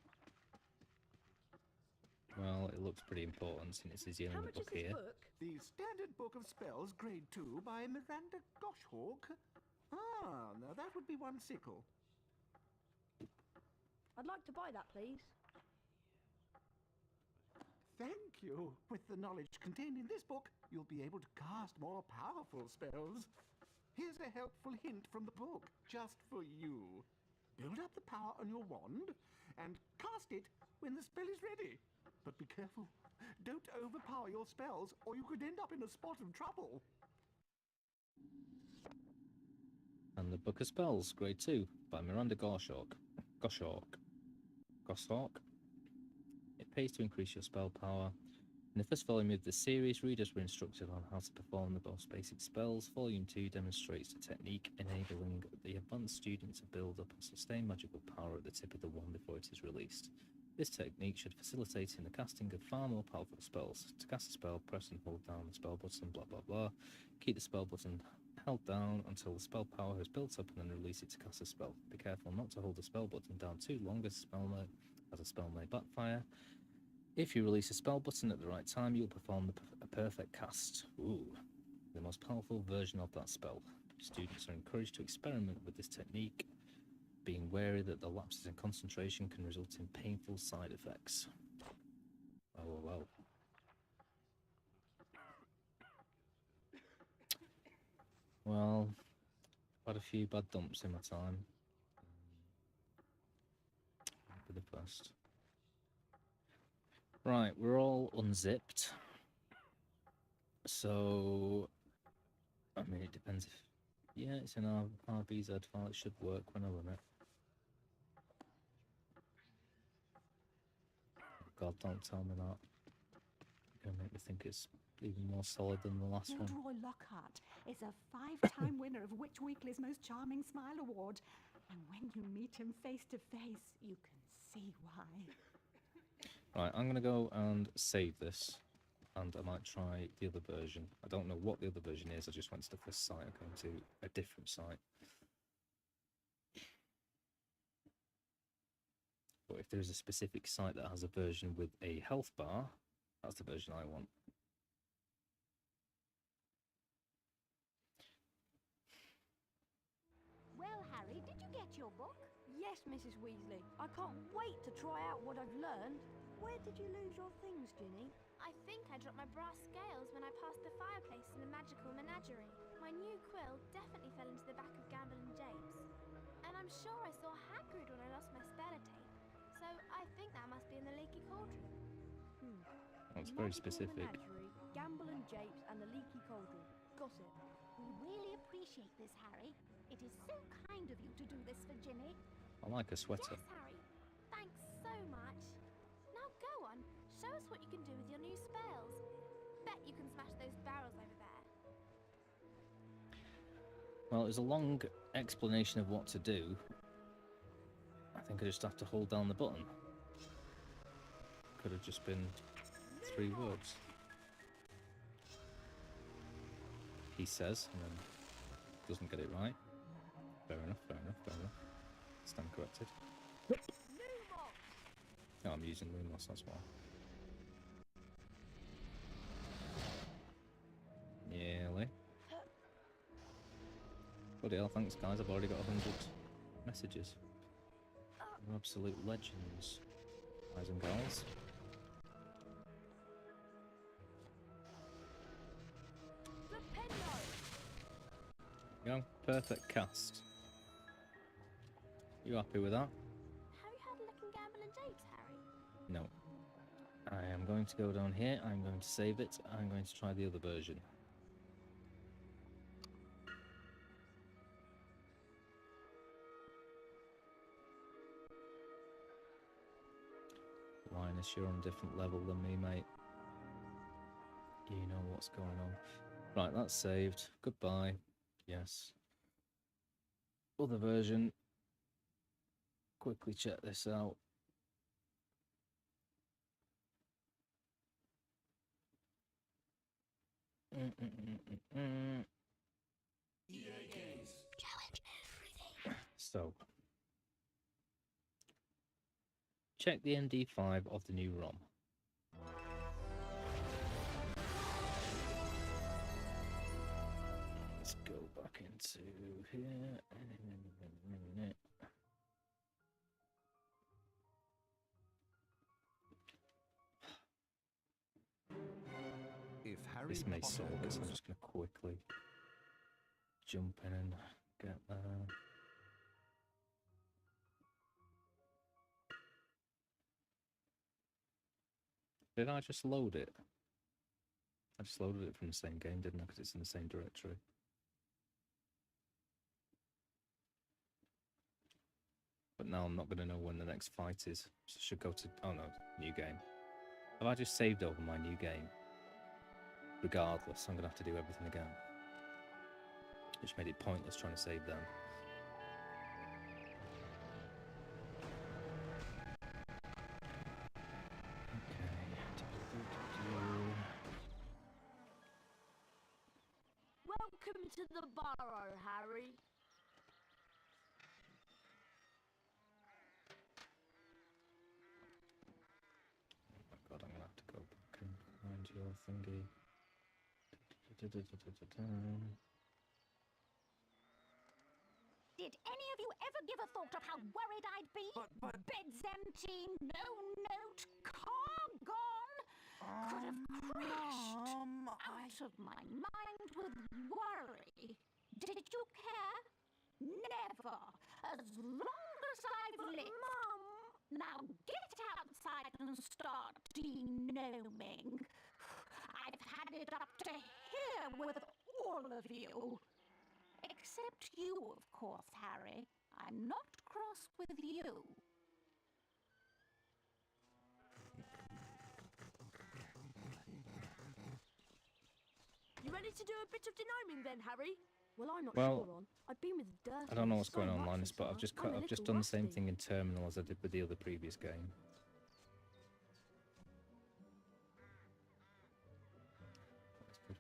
S3: Well, it looks pretty important since it's the only book here.
S2: Book?
S8: The Standard Book of Spells, Grade 2, by Miranda Goshawk. Ah, now that would be 1 sickle.
S2: I'd like to buy that, please.
S8: Thank you. With the knowledge contained in this book, you'll be able to cast more powerful spells. Here's a helpful hint from the book, just for you. Build up the power on your wand and cast it when the spell is ready. But be careful. Don't overpower your spells, or you could end up in a spot of trouble.
S3: And the Book of Spells, Grade 2, by Miranda Goshawk. It pays to increase your spell power. In the first volume of the series, readers were instructed on how to perform the most basic spells. Volume 2 demonstrates the technique enabling the advanced student to build up and sustain magical power at the tip of the wand before it is released. This technique should facilitate in the casting of far more powerful spells. To cast a spell, press and hold down the spell button, blah blah blah. Keep the spell button held down until the spell power has built up and then release it to cast a spell. Be careful not to hold the spell button down too long as a spell may backfire. If you release a spell button at the right time, you'll perform a perfect cast. Ooh, the most powerful version of that spell. Students are encouraged to experiment with this technique, being wary that the lapses in concentration can result in painful side effects. Well. Well, I've had a few bad dumps in my time. I'll be the first. Right, we're all unzipped. So, I mean, it depends if... Yeah, it's in our RBZ file. It should work when I run it. God, don't tell me that. You're gonna make me think it's even more solid than the last one.
S4: Gilderoy Lockhart is a 5-time winner of Witch Weekly's Most Charming Smile Award. And when you meet him face to face, you can see why.
S3: Right, I'm going to go and save this, and I might try the other version. I don't know what the other version is, I just went to the first site, I'm going to a different site. But if there's a specific site that has a version with a health bar, that's the version I want.
S4: Well, Harry, did you get your book?
S2: Yes, Mrs. Weasley. I can't wait to try out what I've learned. Where did you lose your things, Ginny?
S11: I think I dropped my brass scales when I passed the fireplace in the magical menagerie. My new quill definitely fell into the back of Gamble and James. And I'm sure I saw Hagrid when I lost my speller tape. So I think that must be in the leaky cauldron.
S3: That's very specific.
S2: Menagerie, Gamble and Japes, and the leaky cauldron. Got it.
S4: We really appreciate this, Harry. It is so kind of you to do this for Ginny.
S3: I like a sweater.
S11: Yes, Harry. Thanks so much. Now go on. Show us what you can do with your new spells. Bet you can smash those barrels over there.
S3: Well, it was a long explanation of what to do. I think I just have to hold down the button. Could have just been 3 words. He says, and then doesn't get it right. Fair enough. Stand corrected. No, I'm using Lumos, that's why. Nearly. Bloody hell, thanks guys, I've already got 100 messages. You're absolute legends, guys and girls. Go, perfect cast. You happy with that?
S11: Have you had a look in Gamble and Japes, Harry?
S3: No. I am going to go down here, I'm going to save it, I'm going to try the other version. Linus, you're on a different level than me, mate. You know what's going on. Right, that's saved. Goodbye. Yes. Other version. quickly check this out.
S4: Challenge everything.
S3: So, check the MD5 of the new ROM. Let's go back into here.
S1: If Harry
S3: This may
S1: Potter
S3: solve this. I'm
S1: goes
S3: just going to quickly jump in and get there. Did I just load it? I just loaded it from the same game, didn't I? Because it's in the same directory. But now I'm not going to know when the next fight is. So I should go to... Oh no, new game. Have I just saved over my new game? Regardless, I'm going to have to do everything again. Which made it pointless trying to save them.
S2: Welcome to the burrow, Harry.
S3: Oh my god, I'm going to have to go back and find your thingy.
S4: Did any of you ever give a thought of how worried I'd be?
S6: But...
S4: Bed's empty, no note, car gone. Could have crashed. Out of my mind with worry. Did you care? Never. As long as I've lived. Mum! Now get outside and start de-gnoming. I've had it up to here with all of you. Except you, of course, Harry. I'm not cross with you.
S2: You ready to do a bit of de-gnoming then, Harry? Well, I'm not
S3: Well,
S2: sure on. I've been with Dirty
S3: I don't know what's
S2: so
S3: going on,
S2: much
S3: Linus,
S2: this
S3: but
S2: summer, I'm a
S3: I've just
S2: little
S3: done the same
S2: rusty.
S3: thing in Terminal as I did with the other previous game.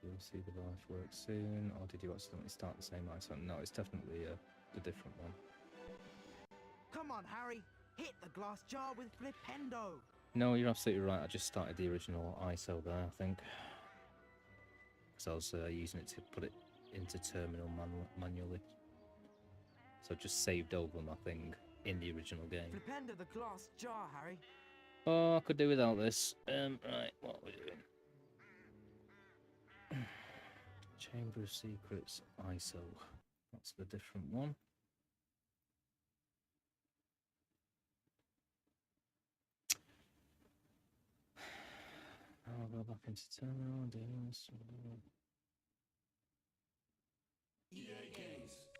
S3: We'll see the life work soon, or did you accidentally start the same item? No, it's definitely a different one.
S6: Come on, Harry. Hit the glass jar with Flipendo.
S3: No, you're absolutely right. I just started the original ISO there, I think. Because I was using it to put it into Terminal manually. So I just saved over my thing in the original game.
S6: Flipendo the glass jar, Harry.
S3: Oh, I could do without this. Right, what are we doing? Chamber of Secrets ISO. That's the different one. I'll go back into Terminal and do this.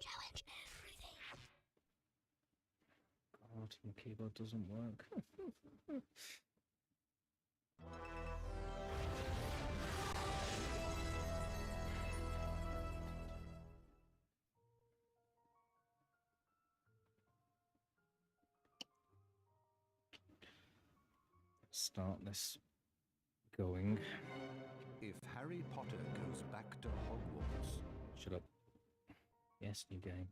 S4: Challenge everything.
S3: God, my keyboard doesn't work. Start this going.
S1: If Harry Potter goes back to Hogwarts...
S3: Shut up. Yes, new game.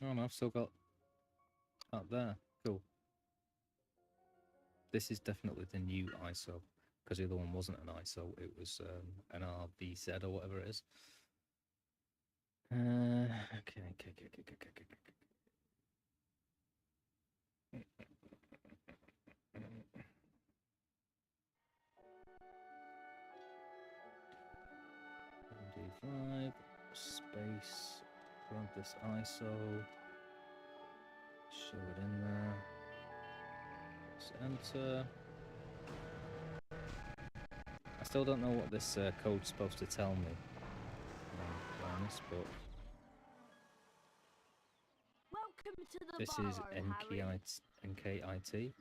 S3: Oh no, I've still got that there. Cool. This is definitely the new ISO, because the other one wasn't an ISO, it was an RVZ or whatever it is. Okay. MD5 space. Grab this ISO. Show it in there. Let's enter. I still don't know what this code's supposed to tell me. But
S2: Welcome to the
S3: this is
S2: burrow, Harry.
S3: NKIT.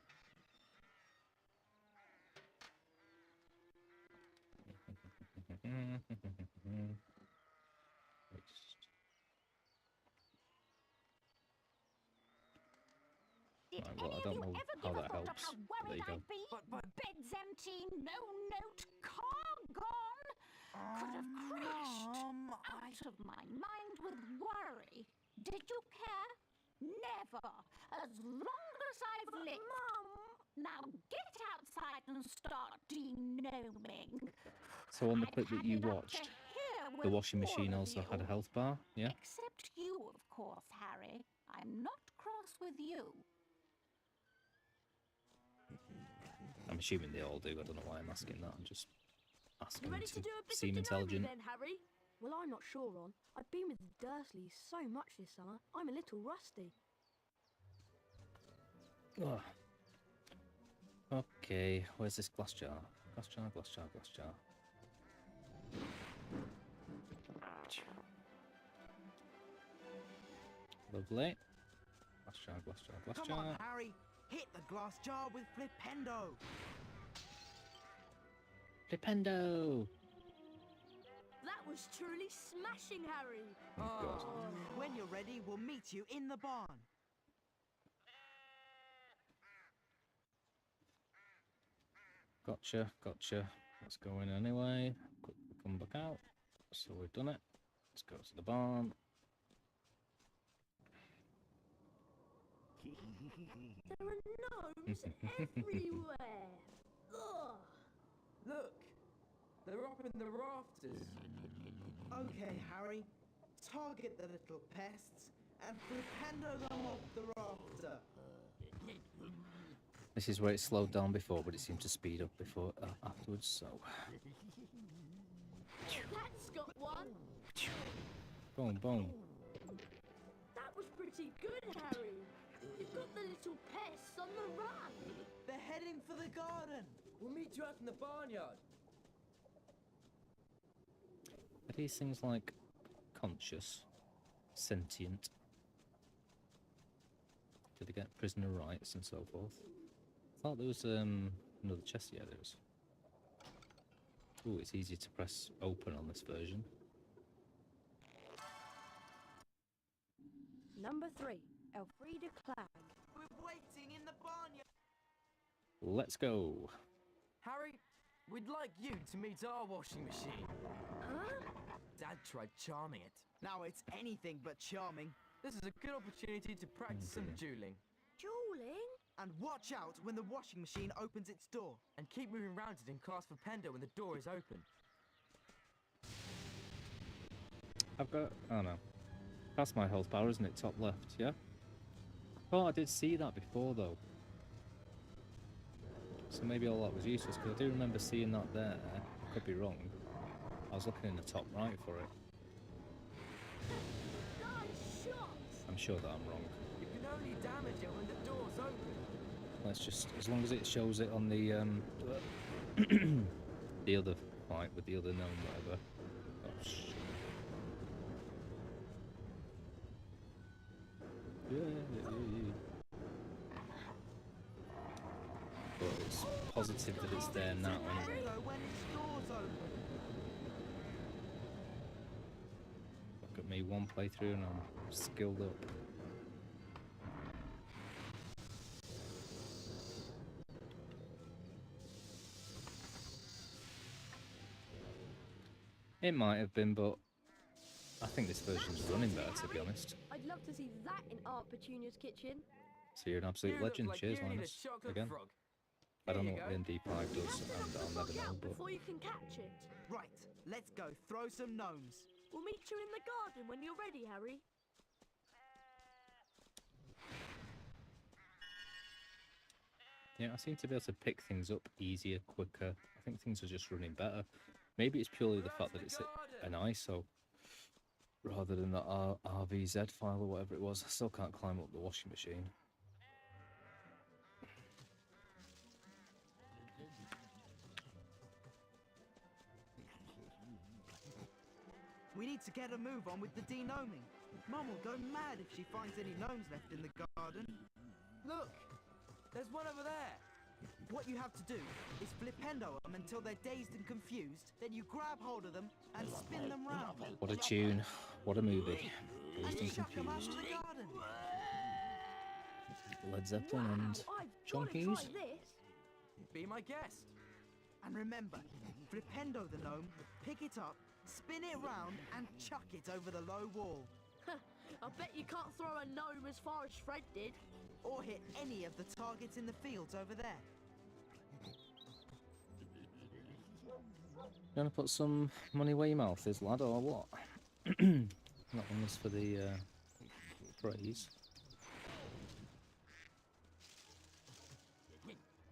S4: Did
S3: Right, well,
S4: any
S3: I don't
S4: of you
S3: know
S4: ever
S3: how
S4: give a
S3: that
S4: thought
S3: helps.
S4: of how
S3: There
S4: worried
S3: you go.
S4: I'd be?
S5: But
S4: Bed's empty, no note, car gone. Could have crashed. Out of my mind with worry. Did you care? Never. As long as I've lived. Now get outside and start de-gnoming.
S3: So on the
S4: I'd
S3: clip that
S4: had
S3: you
S4: it up to
S3: watched,
S4: here
S3: the
S4: with
S3: washing machine
S4: all of
S3: also had a
S4: you.
S3: health bar, yeah?
S4: Except you, of course, Harry. I'm not cross with you.
S3: I'm assuming they all do. I don't know why I'm asking that. I'm just
S2: You
S3: asking
S2: ready
S3: to
S2: to do a bit
S3: seem
S2: of de-gnoming
S3: intelligent.
S2: then, Harry? Well, I'm not sure, Ron. I've been with the Dursleys so much this summer, I'm a little rusty.
S3: Ugh. Okay, where's this glass jar? Glass jar, glass jar, glass jar. Lovely. Glass jar, glass jar, glass
S6: Come
S3: jar.
S6: on, Harry. Hit the glass jar with Flipendo.
S3: Flipendo!
S2: That was truly smashing, Harry.
S3: Oh, God.
S6: When you're ready, we'll meet you in the barn.
S3: Gotcha, gotcha. Let's go in anyway. Quickly come back out. So we've done it. Let's go to the barn.
S2: There are gnomes everywhere. Ugh.
S5: look, they're up in the rafters.
S6: Okay, Harry. Target the little pests and Flipendo them off the rafter.
S3: This is where it slowed down before, but it seemed to speed up before afterwards, so...
S2: That's got one.
S3: Boom, boom.
S2: That was pretty good, Harry. You've got the little pests on the run.
S6: They're heading for the garden.
S5: We'll meet you out in the barnyard.
S3: Are these things like conscious, sentient? Do they get prisoner rights and so forth? I thought there was another chest. Yeah, there is. Ooh, it's easier to press open on this version.
S2: Number 3, Elfrida Clag.
S6: We're waiting in the barnyard.
S3: Let's go.
S5: Harry, we'd like you to meet our washing machine.
S2: Huh?
S5: Dad tried charming it.
S6: Now it's anything but charming.
S5: This is a good opportunity to practice some dueling.
S2: Dueling?
S6: And watch out when the washing machine opens its door.
S5: And keep moving around it and cast for Pendo when the door is open.
S3: I've got... oh no. That's my health bar, isn't it? Top left, yeah? Oh, I did see that before, though. So maybe all that was useless, because I do remember seeing that there. Could be wrong. I was looking in the top right for it.
S2: Nice shot.
S3: I'm sure that I'm wrong.
S5: You can only damage it when the door's open.
S3: Let's just... as long as it shows it on the, the other fight with the other gnome, whatever. Oh, shit. But it's positive that it's there now anyway.
S6: When its door's open.
S3: Look at me, one playthrough and I'm skilled up. It might have been, but I think this version's running better, to be honest.
S2: I'd love to see that in Aunt Petunia's kitchen.
S3: So you're an absolute
S5: You look
S3: legend.
S5: like
S3: Cheers,
S5: you need a
S3: Linus.
S5: chocolate
S3: Again.
S5: frog.
S3: I don't
S5: Here
S3: know
S5: you
S3: what
S5: go.
S3: the ND5
S2: You have
S3: does,
S2: to knock
S3: and
S2: the
S3: I'll
S2: frog
S3: never know,
S2: out
S3: but...
S2: before you can catch it.
S6: Right, let's go throw some gnomes.
S2: We'll meet you in the garden when you're ready, Harry.
S3: Yeah, I seem to be able to pick things up easier, quicker. I think things are just running better. Maybe it's purely the fact that it's an ISO rather than the RVZ file or whatever it was. I still can't climb up the washing machine.
S6: We need to get a move on with the de-gnoming. Mum will go mad if she finds any gnomes left in the garden.
S5: Look, there's one over there.
S6: What you have to do is flipendo them until they're dazed and confused, then you grab hold of them and spin them round.
S3: What a tune. What a movie.
S6: And
S3: Dazed and
S6: chuck them out of
S3: confused.
S6: the garden.
S3: Led Zeppelin and
S2: I've
S3: John
S2: gotta
S3: Hughes.
S2: try this.
S5: Be my guest.
S6: And remember, Flipendo the gnome, pick it up, spin it round, and chuck it over the low wall.
S2: I bet you can't throw a gnome as far as Fred did.
S6: Or hit any of the targets in the fields over there.
S3: Gonna put some money where your mouth is, lad, or what? Not on this for the phrase.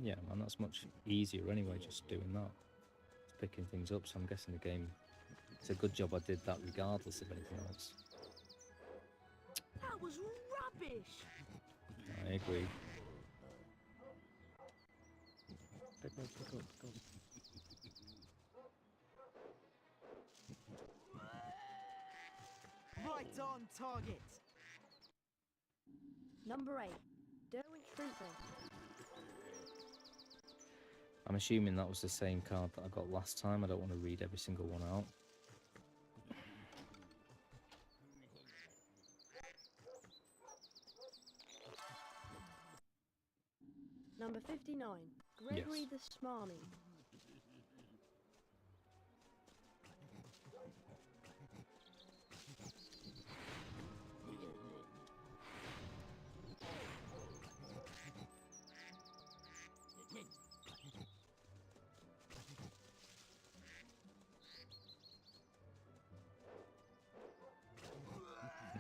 S3: Yeah, man, that's much easier anyway, just doing that. Just picking things up, so I'm guessing the game... It's a good job I did that regardless of anything else.
S2: That was rubbish.
S3: I agree.
S6: Right on target.
S2: Number 8. Dueling Malfoy.
S3: I'm assuming that was the same card that I got last time. I don't want to read every single one out.
S2: Number 59. Gregory
S3: Yes.
S2: the Smarmy.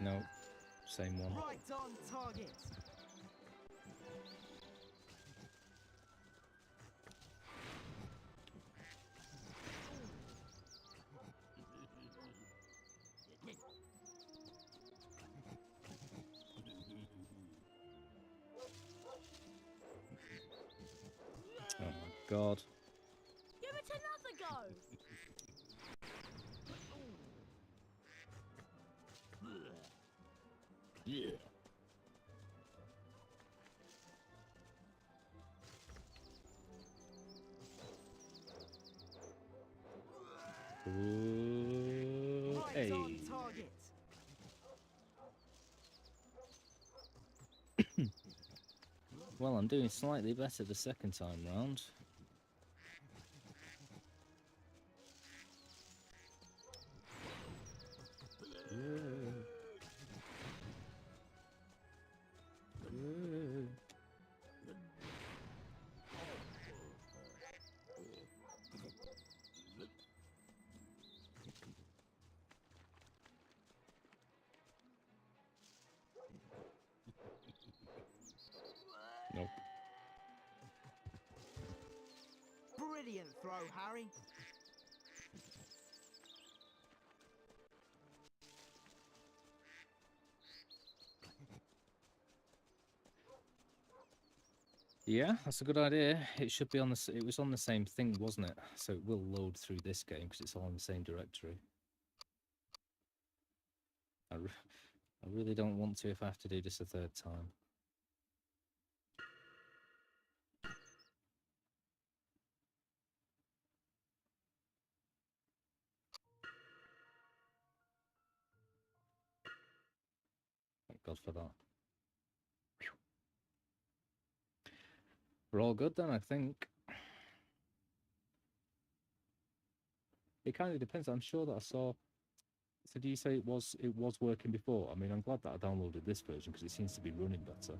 S3: No, same one.
S6: Right on target.
S3: Oh my god.
S2: Give it another go.
S3: Yeah. Ooh,
S6: Right
S3: hey.
S6: on target.
S3: Well, I'm doing slightly better the second time round. Nope.
S6: Brilliant throw, Harry.
S3: Yeah, that's a good idea. It should be on the. It was on the same thing, wasn't it? So it will load through this game because it's all in the same directory. I really don't want to if I have to do this a third time. Thank God for that. Phew. We're all good then, I think. It kind of depends. I'm sure that I saw. So do you say it was working before? I mean, I'm glad that I downloaded this version because it seems to be running better.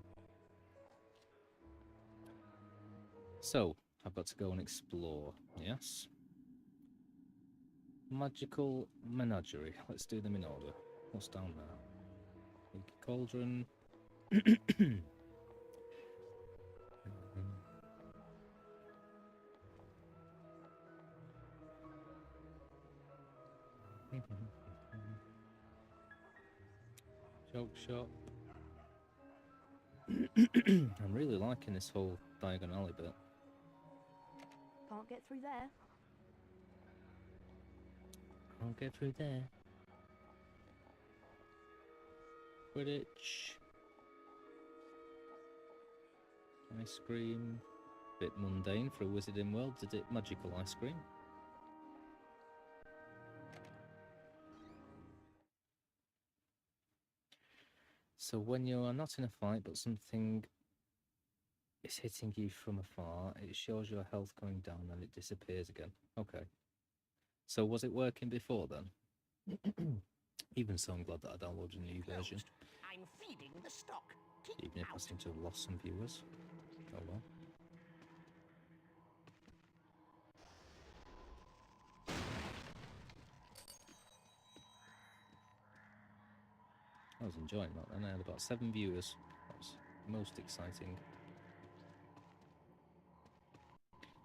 S3: So I've got to go and explore. Yes. Magical menagerie. Let's do them in order. What's down there? Inky Cauldron. Joke shop. I'm really liking this whole Diagon Alley bit.
S2: Can't get through there.
S3: Can't get through there. Quidditch. Ice cream. Bit mundane for a wizarding world. Did it magical ice cream? So when you are not in a fight, but something It's hitting you from afar. It shows your health going down, then it disappears again. Okay. So was it working before then? Even so, I'm glad that I downloaded a new version.
S10: I'm feeding the stock.
S3: Even if I seem to have lost some viewers. Oh well. I was enjoying that then. I had about 7 viewers. That was most exciting.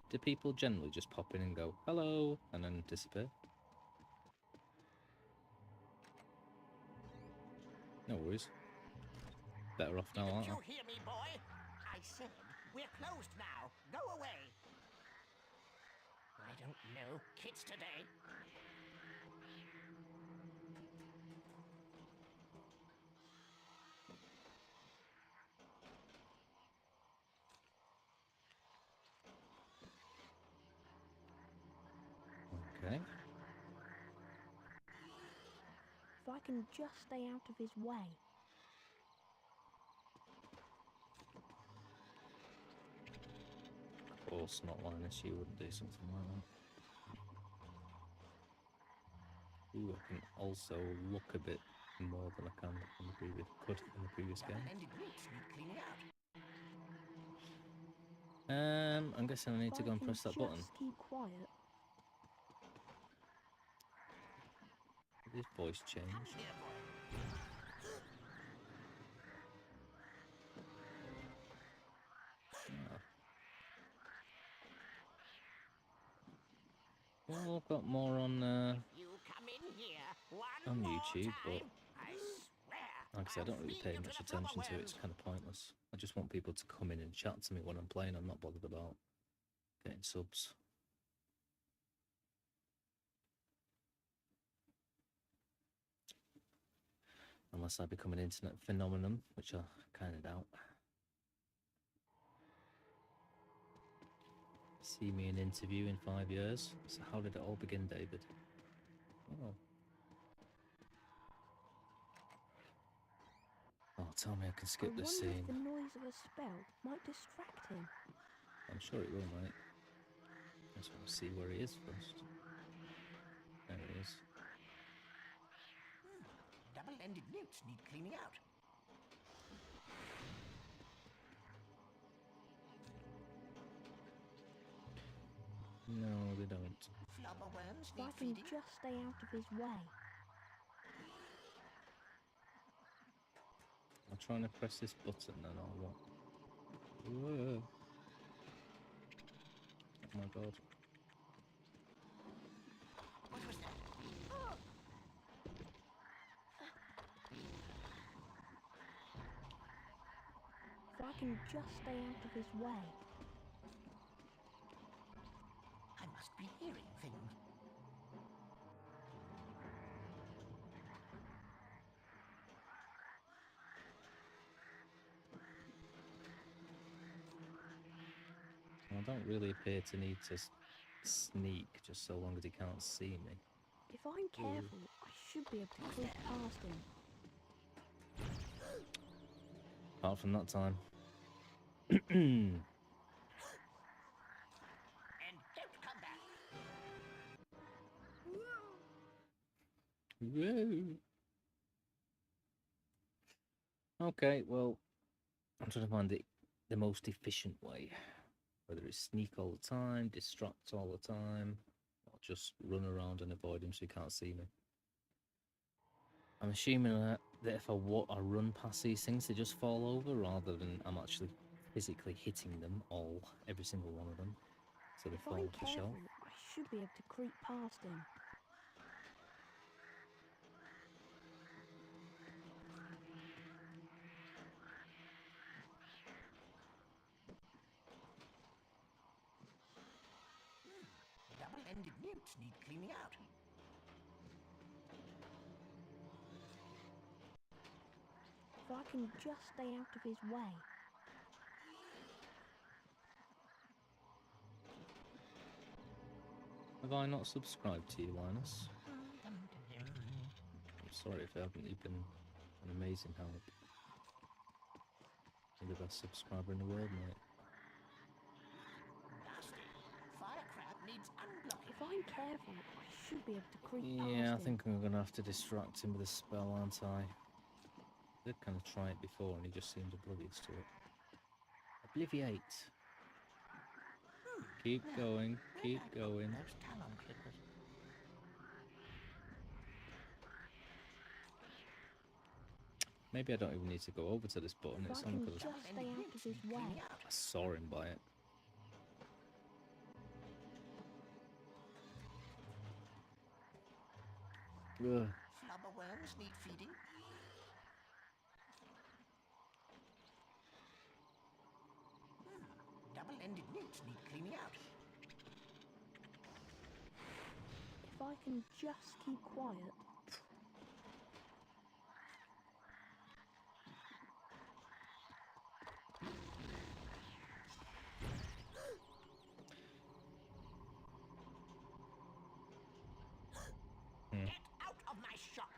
S3: Do people generally just pop in and go, hello, and then disappear? No worries. Better off now, aren't I?
S10: Didn't you hear me, boy? I said, we're closed now. Go away. I don't know kids today.
S3: Okay.
S2: If I can just stay out of his way.
S3: Of course not, Linus, you wouldn't do something like that. Ooh, I can also look a bit more than I can in the previous, could in the previous game. I'm guessing I need to go and press that button.
S2: Just keep quiet.
S3: Did his voice change? Oh. Well, I've got more on YouTube, but like I said, I don't really pay much attention to it. It's kind of pointless. I just want people to come in and chat to me when I'm playing. I'm not bothered about getting subs. Unless I become an internet phenomenon, which I kind of doubt. See me in interview in 5 years. So how did it all begin, David? Oh. Oh, tell me I can skip this scene.
S2: If the noise of a spell might distract him.
S3: I'm sure it will, mate. I just want to see where he is first. There he is.
S10: Double-ended newts need cleaning out.
S3: No, they don't.
S10: Flubberworms
S2: If I can just stay out of his way.
S3: I'm trying to press this button and I'll what? Whoa. Oh my god.
S10: What was that?
S2: If I can just stay out of his way.
S10: I must be hearing things.
S3: I don't really appear to need to sneak just so long as he can't see me.
S2: If I'm careful, I should be able to creep past him.
S3: Apart from that time.
S10: And don't come back.
S3: Whoa. Okay, well, I'm trying to find the most efficient way. Whether it's sneak all the time, distract all the time, or just run around and avoid him so he can't see me. I'm assuming that if I run past these things, they just fall over rather than I'm actually physically hitting them all, every single one of them, so they fall off the shelf.
S2: I should be able to creep past him.
S10: Double-ended newts need cleaning out.
S2: If I can just stay out of his way.
S3: Have I not subscribed to you, Linus? I'm sorry if I haven't. You've been an amazing help. You're the best subscriber in the world, mate.
S2: If I'm careful, I should be able to creep past
S3: Yeah, I
S2: him.
S3: think I'm gonna have to distract him with a spell, aren't I? I did kind of try it before, and he just seemed oblivious to it. Obliviate. Keep going, keep going.
S10: Those talon clippers.
S3: Maybe I don't even need to go over to this button.
S2: If
S3: It's
S2: I
S3: only
S2: can
S3: because
S2: just stay out of his way.
S3: I saw him by it. Ugh.
S10: Flubber worms need feeding. Double-ended newts need cleaning out.
S2: If I can just keep quiet.
S10: Get out of my shop!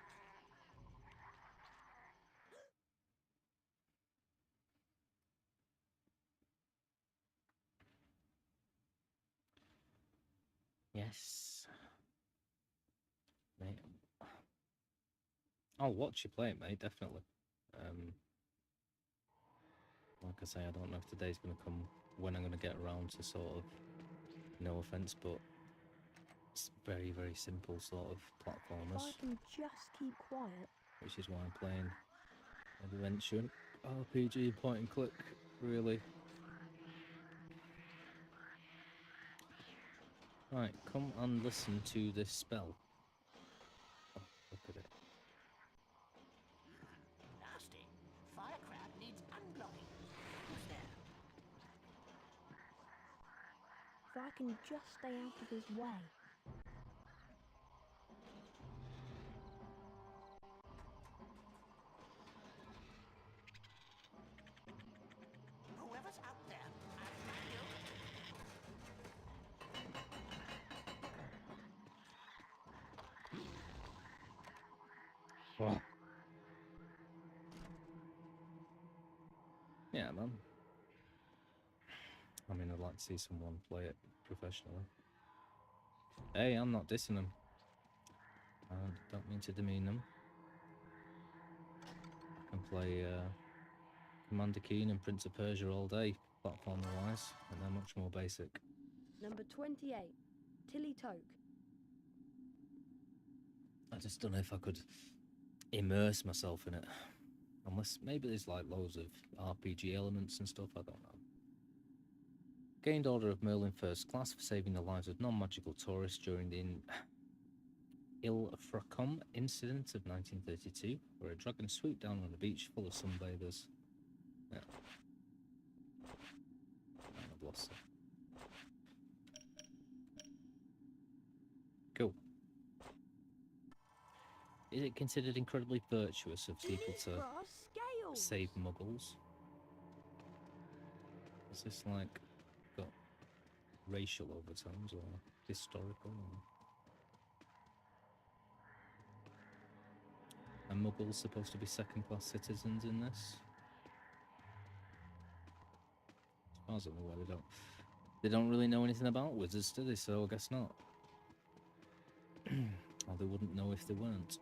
S3: Yes. Mate. I'll watch you play it, mate, definitely. Like I say, I don't know if today's going to come when I'm going to get around to sort of, no offence, but it's very, very simple sort of
S2: If
S3: platformers,
S2: I can just keep quiet.
S3: which is why I'm playing Adventure RPG point and click, really. Right, come and listen to this spell. Oh, look at it.
S10: Nasty. Firecrab needs unblocking. Who's there?
S2: If I can just stay out of his way.
S10: Whoever's out there, I'll find you.
S3: Oh. Yeah, man. I mean, I'd like to see someone play it professionally. Hey, I'm not dissing them. I don't mean to demean them. I can play Commander Keen and Prince of Persia all day, platformer-wise, and they're much more basic.
S2: Number 28, Tilly Toke.
S3: I just don't know if I could immerse myself in it. Unless, maybe there's like loads of RPG elements and stuff, I don't know. Gained Order of Merlin First Class for saving the lives of non-magical tourists during the Ilfracombe incident of 1932, where a dragon swooped down on a beach full of sunbathers. Yeah. I've lost it. Cool. Is it considered incredibly virtuous of people to save muggles? Is this like got racial overtones or historical? Are muggles supposed to be second-class citizens in this? As far as I'm aware, they don't really know anything about wizards, do they? So I guess not. Or they wouldn't know if they weren't.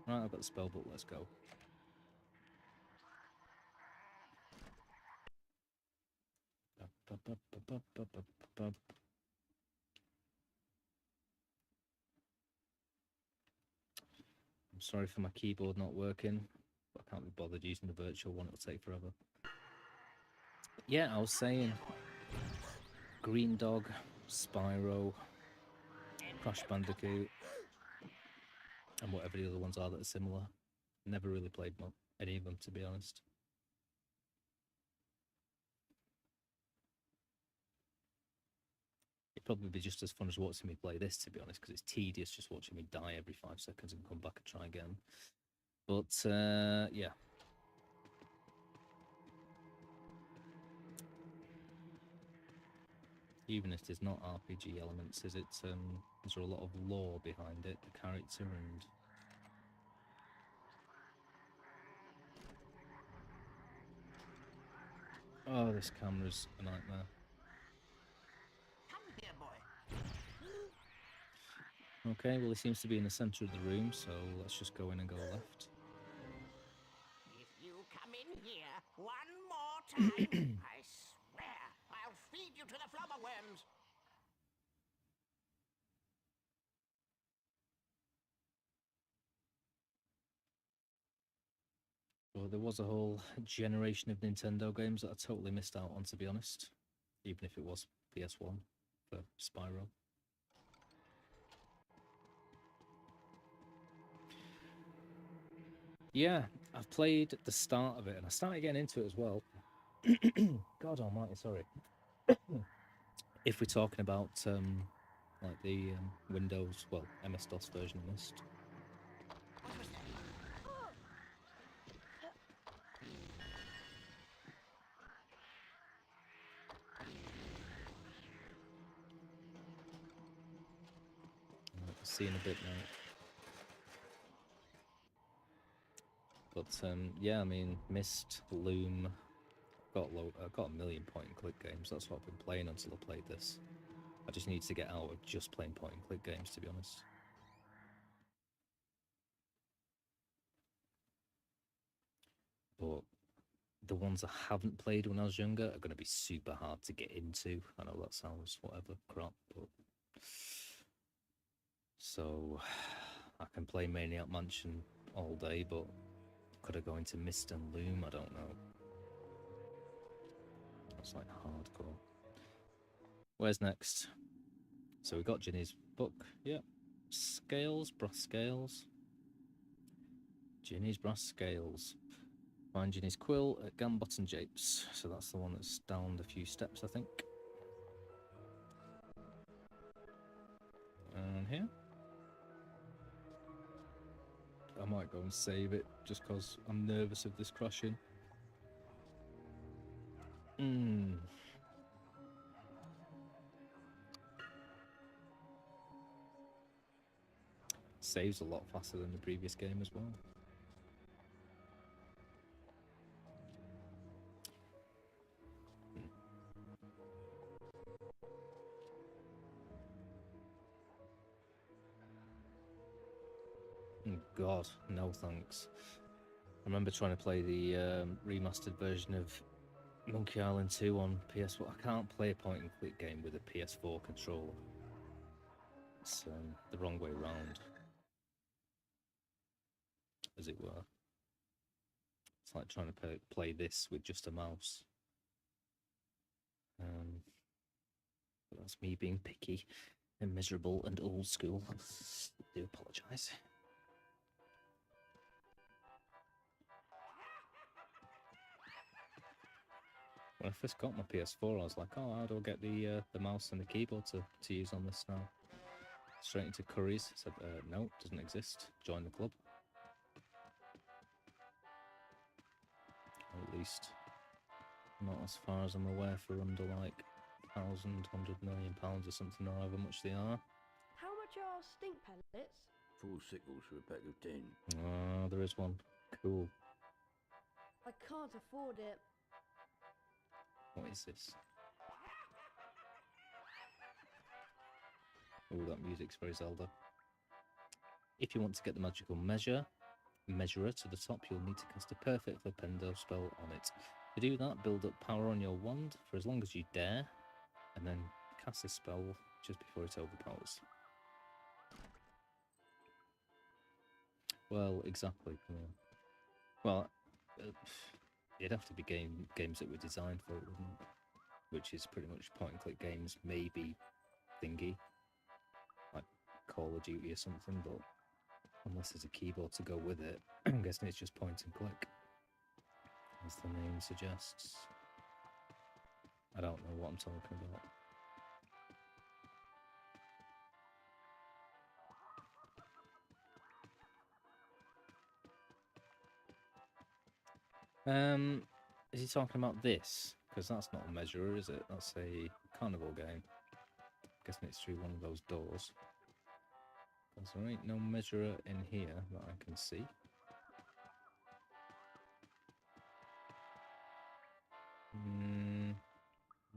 S3: Right, I've got the spell book, let's go. I'm sorry for my keyboard not working, but I can't be bothered using the virtual one, it'll take forever. Yeah, I was saying Green Dog, Spyro, Crash Bandicoot, and whatever the other ones are that are similar. Never really played any of them, to be honest. It'd probably be just as fun as watching me play this, to be honest, because it's tedious just watching me die every 5 seconds and come back and try again. But, yeah. Even if there's not RPG elements, is there a lot of lore behind it, the character and... Oh, this camera's a nightmare.
S10: Come here, boy.
S3: Okay, well, he seems to be in the centre of the room, so let's just go in and go left.
S10: If you come in here one more time, I swear I'll feed you to the flubber worms.
S3: Well, there was a whole generation of Nintendo games that I totally missed out on, to be honest. Even if it was PS1 for Spyro. Yeah, I've played the start of it, and I started getting into it as well. God almighty, sorry. If we're talking about like the Windows, well, MS-DOS version of Myst. See in a bit now. But yeah, I mean, Myst, Loom, I've got a million point-and-click games. That's what I've been playing until I played this. I just need to get out of just playing point-and-click games, to be honest. But the ones I haven't played when I was younger are going to be super hard to get into. I know that sounds whatever crap, but so I can play Maniac Mansion all day, but could I go into Myst and Loom? I don't know. That's like hardcore. Where's next? So we got Ginny's book. Yep. Scales, brass scales. Ginny's brass scales. Find Ginny's quill at Gambot and Japes. So that's the one that's down a few steps, I think. And here. I might go and save it just because I'm nervous of this crashing. Saves a lot faster than the previous game as well. God, no thanks. I remember trying to play the remastered version of Monkey Island 2 on PS4. I can't play a point-and-click game with a PS4 controller. It's the wrong way round, as it were. It's like trying to play this with just a mouse. But that's me being picky and miserable and old school. I do apologise. When I first got my PS4, I was like, oh, how do I get the mouse and the keyboard to use on this now? Straight into Curry's. Said, no, doesn't exist. Join the club. Or at least, not as far as I'm aware, for under like £1,100 million or something, or however much they are.
S2: How much are stink pellets?
S12: 4 sickles for a pack of 10.
S3: Oh, there is one. Cool.
S2: I can't afford it.
S3: What is this? Oh, that music's very Zelda. If you want to get the magical measurer to the top, you'll need to cast a perfect flipendo spell on it. To do that, build up power on your wand for as long as you dare, and then cast a spell just before it overpowers. Well, exactly. Yeah. Well, it'd have to be games that were designed for it, wouldn't it? Which is pretty much point-and-click games, maybe thingy, like Call of Duty or something, but unless there's a keyboard to go with it, I'm guessing it's just point-and-click, as the name suggests. I don't know what I'm talking about. Is he talking about this? Because that's not a measurer, is it? That's a carnival game. I'm guessing it's through one of those doors. Because there ain't no measurer in here that I can see.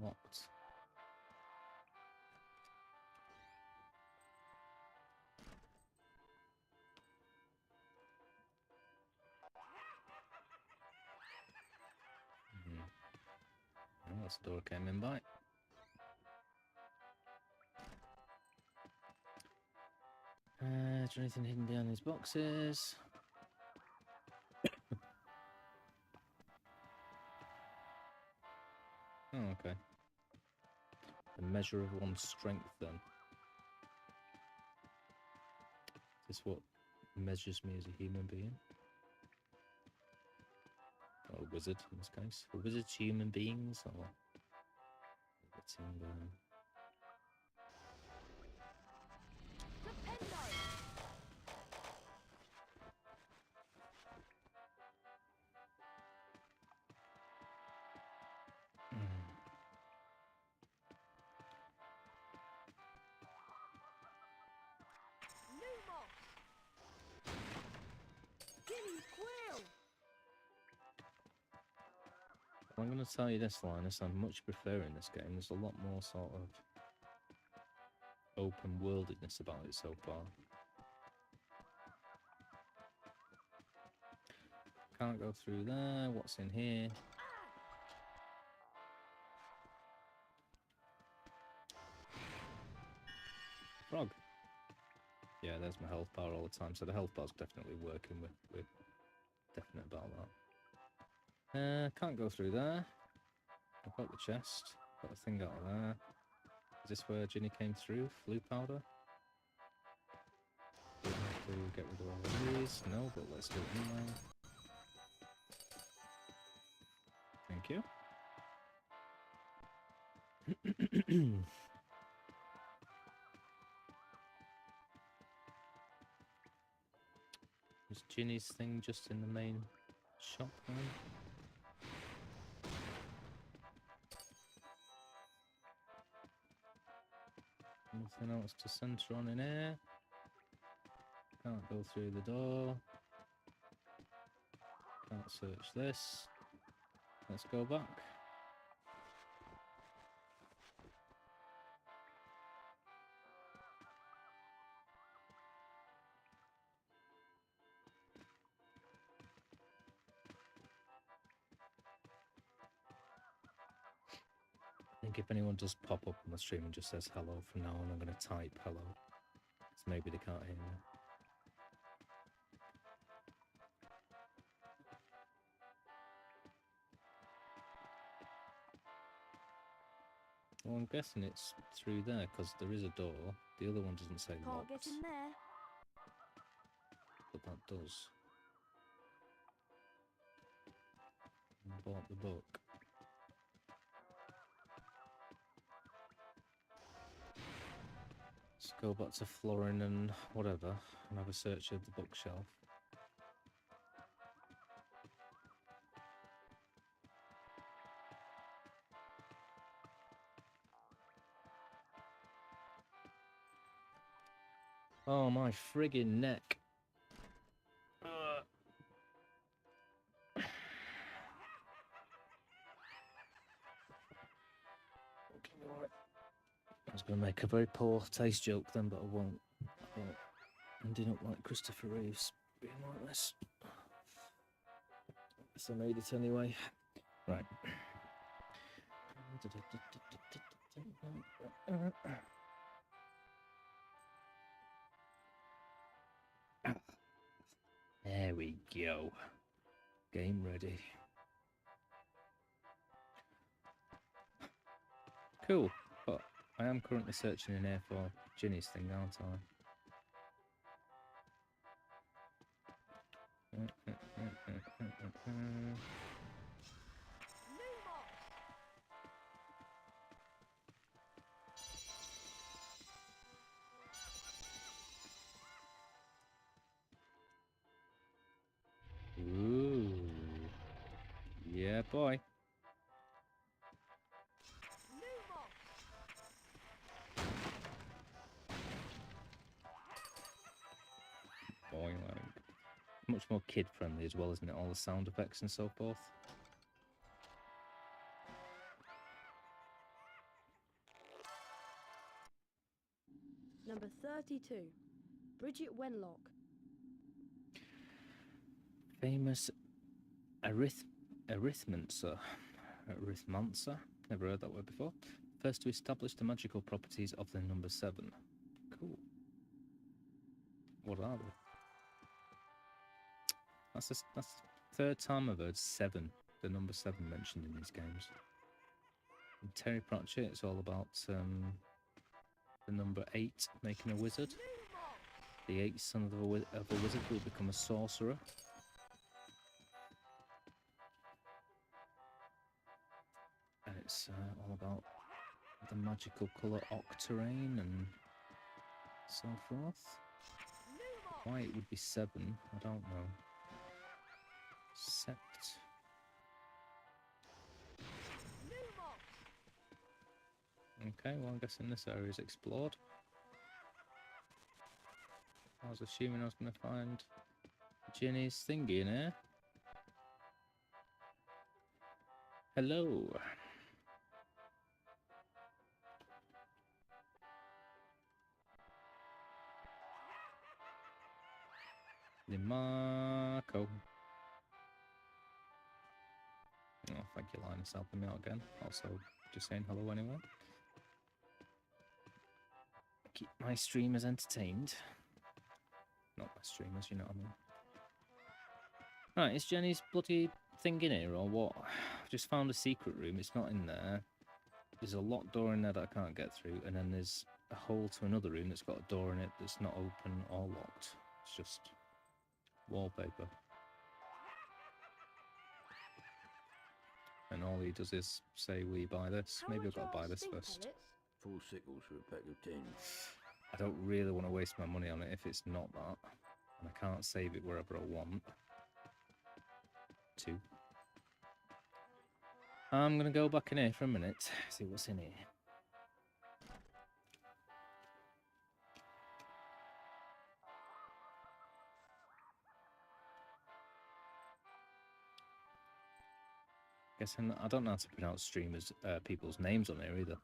S3: Locked. that's the door I came in by. Is there anything hidden behind these boxes? Oh, okay. The measure of one's strength, then. Is this what measures me as a human being? Or a wizard, in this case. Are wizards human beings, or... I'm going to tell you this, Linus, I'm much preferring this game. There's a lot more sort of open-worldedness about it so far. Can't go through there. What's in here? Frog. Yeah, there's my health bar all the time, so the health bar's definitely working. We're definite about that. Can't go through there. I've got the chest. Got a thing out of there. Is this where Ginny came through? Floo powder? We have to get rid of all of these. No, but let's do it anyway. Thank you. Is Ginny's thing just in the main shop then? Nothing else to centre on in here. Can't go through the door. Can't search this. Let's go back. I think if anyone does pop up on the stream and just says hello from now on, I'm going to type hello. So maybe they can't hear me. Well, I'm guessing it's through there because there is a door. The other one doesn't say locked.
S2: Can't get in there.
S3: But that does. I bought the book. Let's go back to Florin and whatever and have a search of the bookshelf. Oh, my friggin' neck. I was going to make a very poor taste joke then, but I won't. Ending up like Christopher Reeves, being like this. So I made it anyway. Right. There we go. Game ready. Cool, but I am currently searching in here for Ginny's thing, aren't I? Ooh. Yeah, boy. Boing, like. Much more kid friendly as well, isn't it? All the sound effects and so forth.
S2: Number 32. Bridget Wenlock.
S3: Famous arithmancer. Never heard that word before. First to establish the magical properties of the number 7. Cool. What are they? That's the third time I've heard 7, the number 7 mentioned in these games. In Terry Pratchett, it's all about the number 8 making a wizard. The 8th son of a wizard will become a sorcerer. And it's all about the magical colour octarine and so forth. Why it would be 7, I don't know. Sept. Okay, well I'm guessing this area is explored. I was assuming I was going to find Ginny's thingy in here. Hello. Marco. Oh, thank you, Linus, helping me out again. Also, just saying hello anyway. Keep my streamers entertained. Not my streamers, you know what I mean. Right, is Jenny's bloody thing in here or what? I've just found a secret room. It's not in there. There's a locked door in there that I can't get through, and then there's a hole to another room that's got a door in it that's not open or locked. It's just wallpaper. And all he does is say, "We buy this." Maybe I've got to buy this first.
S12: 4 sickles for a pack of 10.
S3: I don't really want to waste my money on it if it's not that. And I can't save it wherever I want. 2. I'm going to go back in here for a minute, see what's in here. I don't know how to pronounce streamers, people's names on here either.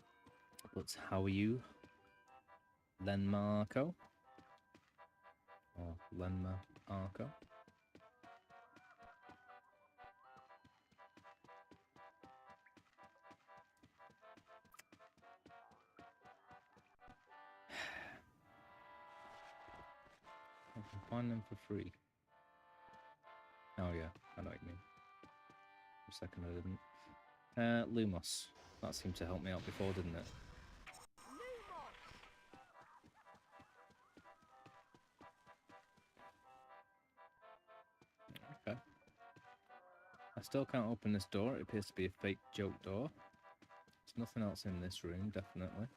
S3: But how are you? Lenmarco? Or Lenmarco? I can find them for free. Oh yeah, I know what you mean. For a second I didn't. Lumos. That seemed to help me out before, didn't it? Okay. I still can't open this door. It appears to be a fake joke door. There's nothing else in this room, definitely.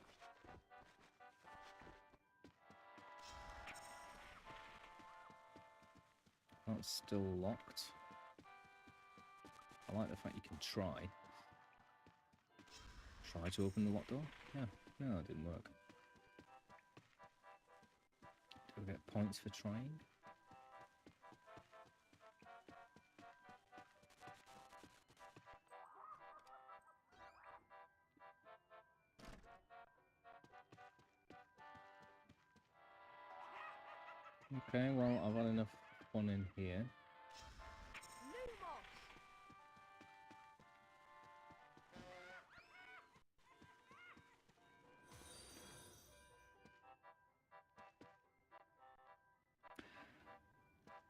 S3: That's still locked. I like the fact you can try. Try to open the locked door? Yeah, no, it didn't work. Do I get points for trying? Okay, well, I've had enough fun in here.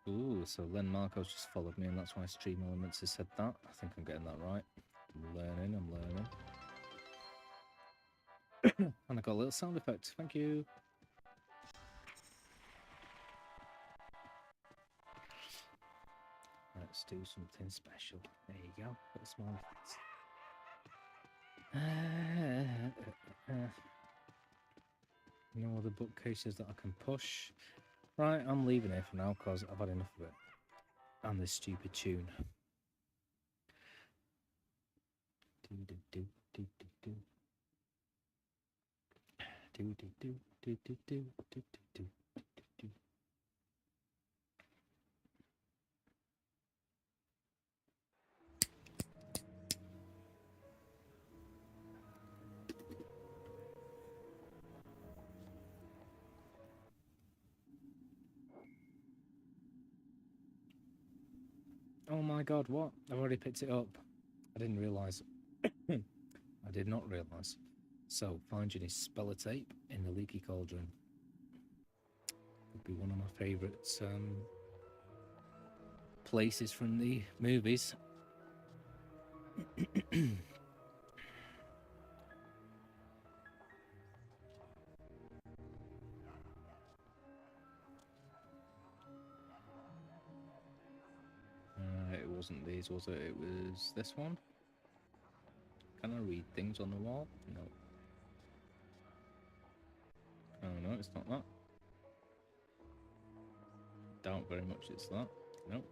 S3: Ooh, so Len Marco's just followed me, and that's why Stream Elements has said that. I think I'm getting that right. I'm learning. And I got a little sound effect. Thank you. Let's do something special. There you go. Got a small effect. No other bookcases that I can push. Right, I'm leaving here for now because I've had enough of it. And this stupid tune. Oh my god, what? I've already picked it up. I didn't realise. I I did not realise. So, finding his speller tape in the leaky cauldron would be one of my favourite places from the movies. It wasn't these, was it? It was this one. Can I read things on the wall? No. Oh no, it's not that. Doubt very much it's that. Nope.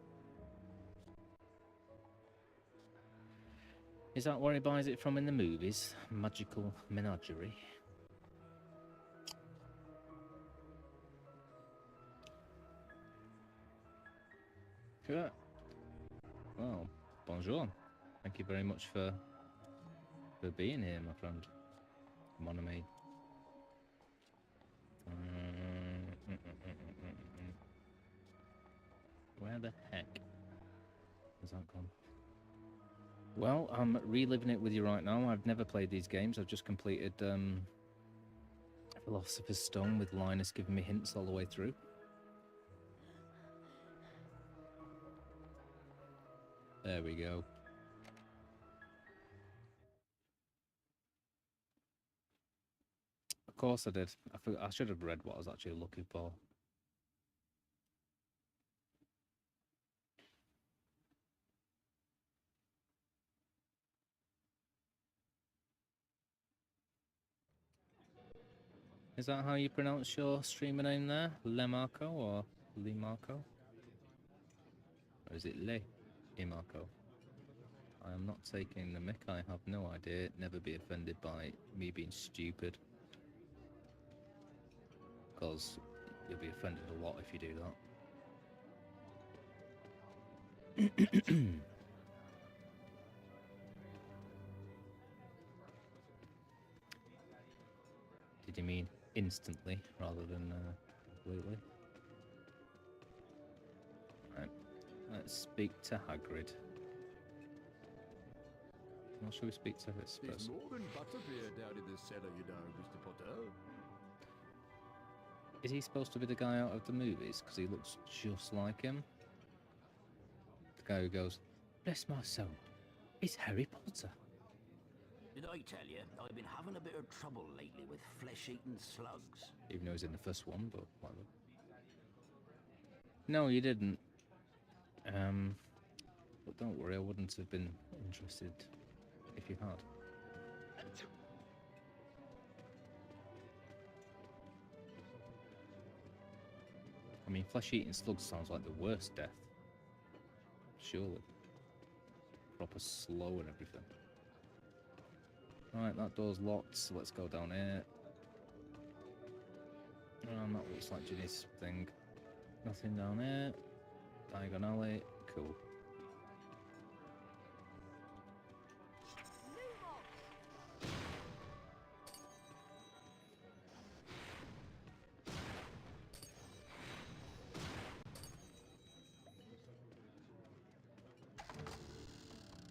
S3: Is that where he buys it from in the movies? Magical Menagerie. Yeah. Well, bonjour. Thank you very much for being here, my friend. Mon ami. Where the heck has that gone? Well, I'm reliving it with you right now. I've never played these games. I've just completed Philosopher's Stone with Linus giving me hints all the way through. There we go. Of course I did. I should have read what I was actually looking for. Is that how you pronounce your streamer name there? Lemarco or Limarco? Or is it Le Imarco? I am not taking the mick, I have no idea. Never be offended by me being stupid. Because you'll be offended a lot if you do that. Did you mean instantly rather than completely? Right, let's speak to Hagrid. Or shall we speak to this
S12: There's
S3: person?
S12: more than butterbeer down in the cellar, you know, Mr. Potter.
S3: Is he supposed to be the guy out of the movies? Because he looks just like him. The guy who goes, "Bless my soul, it's Harry Potter."
S13: Did I tell you, I've been having a bit of trouble lately with flesh-eating slugs.
S3: Even though he's in the first one, but whatever. No, you didn't. But don't worry, I wouldn't have been interested if you had. I mean, flesh-eating slugs sounds like the worst death. Surely. Proper slow and everything. Right, that door's locked, so let's go down here. That looks like Ginny's thing. Nothing down here. Diagon Alley. Cool.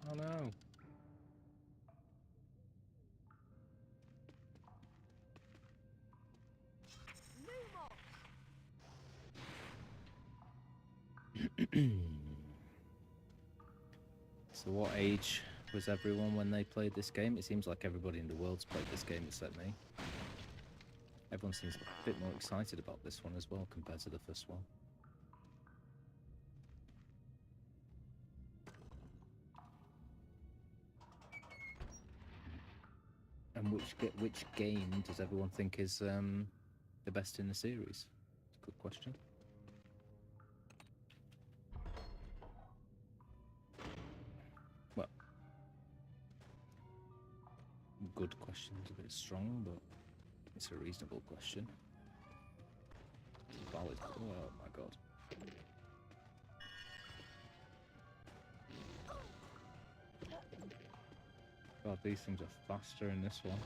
S3: Oh no. So what age was everyone when they played this game? It seems like everybody in the world's played this game except me. Everyone seems a bit more excited about this one as well compared to the first one. And which game does everyone think is the best in the series? It's a good question. Well, good question's a bit strong, but it's a reasonable question. It's valid. Oh my god. God, these things are faster in this one.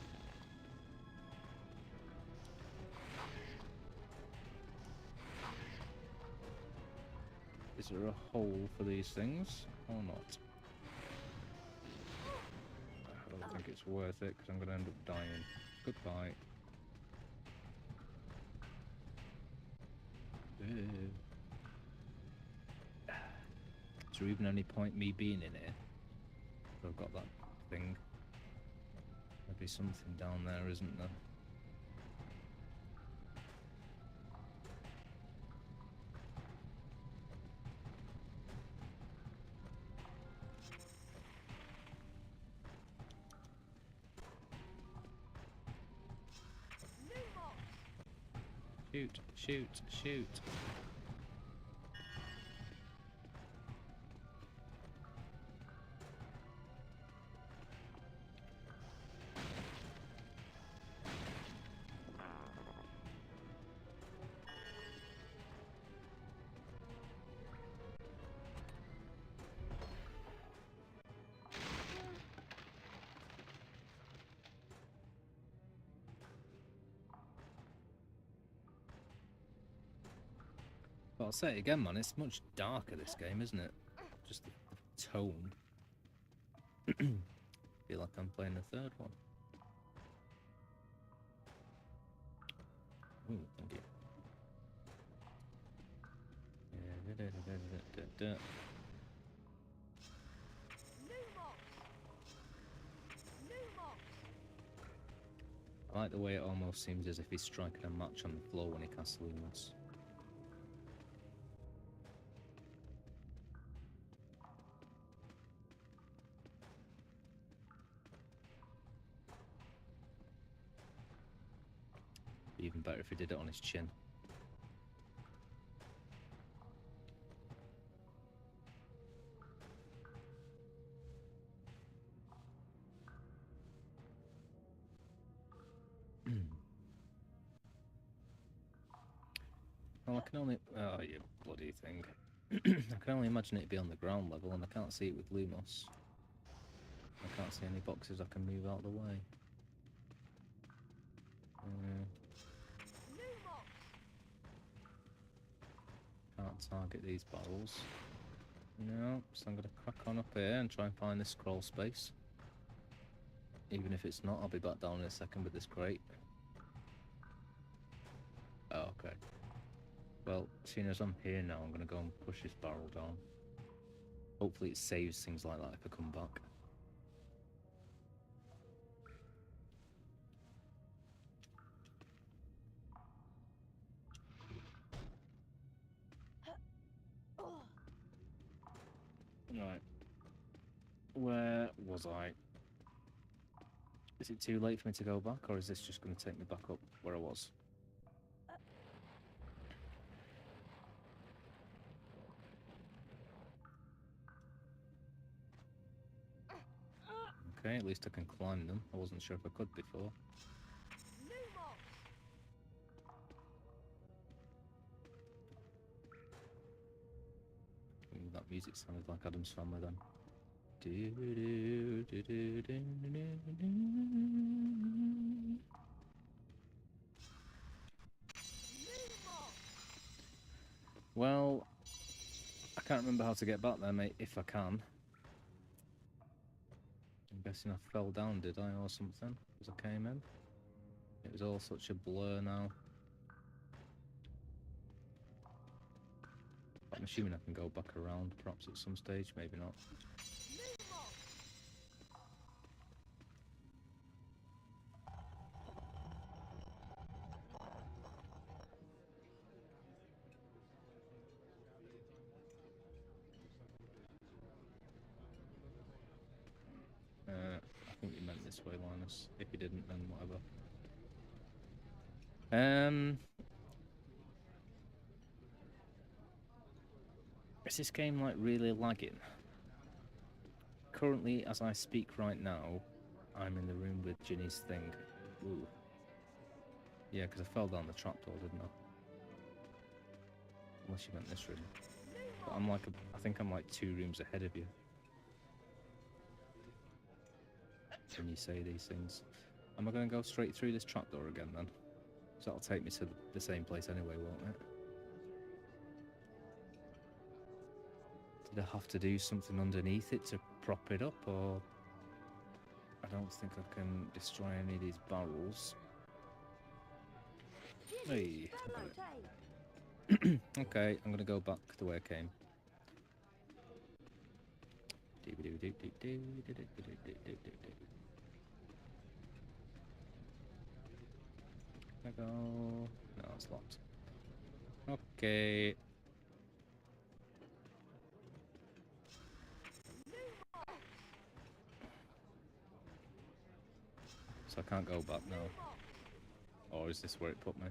S3: Is there a hole for these things or not? Oh, think it's worth it because I'm going to end up dying. Goodbye. Is there even any point me being in here? I've got that thing. Maybe something down there, isn't there? Shoot, shoot, shoot. But I'll say it again, man, it's much darker, this game, isn't it? Just the tone. Feel like I'm playing the third one. Ooh, thank you. I like the way it almost seems as if he's striking a match on the floor when he casts Lumos. Even better if he did it on his chin. Well, I can only... Oh, you bloody thing. I can only imagine it be on the ground level, and I can't see it with Lumos. I can't see any boxes I can move out of the way. Can't target these barrels. No, so I'm going to crack on up here and try and find this scroll space. Even if it's not, I'll be back down in a second with this crate. Oh, okay. Well, seeing as I'm here now, I'm going to go and push this barrel down. Hopefully it saves things like that if I come back. Right. Where was I? Is it too late for me to go back, or is this just going to take me back up where I was? Okay, at least I can climb them. I wasn't sure if I could before. Ooh, that music sounded like Adam's Family then. Well, I can't remember how to get back there, mate, if I can. I'm guessing I fell down, did I, or something, as I came in? It was all such a blur now. I'm assuming I can go back around, perhaps at some stage, maybe not. I think you meant this way, Linus. If you didn't, then whatever. Is this game like really lagging? Currently, as I speak right now, I'm in the room with Ginny's thing. Ooh. Yeah, because I fell down the trapdoor, didn't I? Unless you meant this room. But I'm like, I think I'm like 2 rooms ahead of you. When you say these things. Am I going to go straight through this trapdoor again then? So that'll take me to the same place anyway, won't it? Did I have to do something underneath it to prop it up, or... I don't think I can destroy any of these barrels. Hey, I got it. Okay, I'm gonna go back the way I came. Can I go? No, it's locked. Okay. So I can't go back now. Or is this where it put me?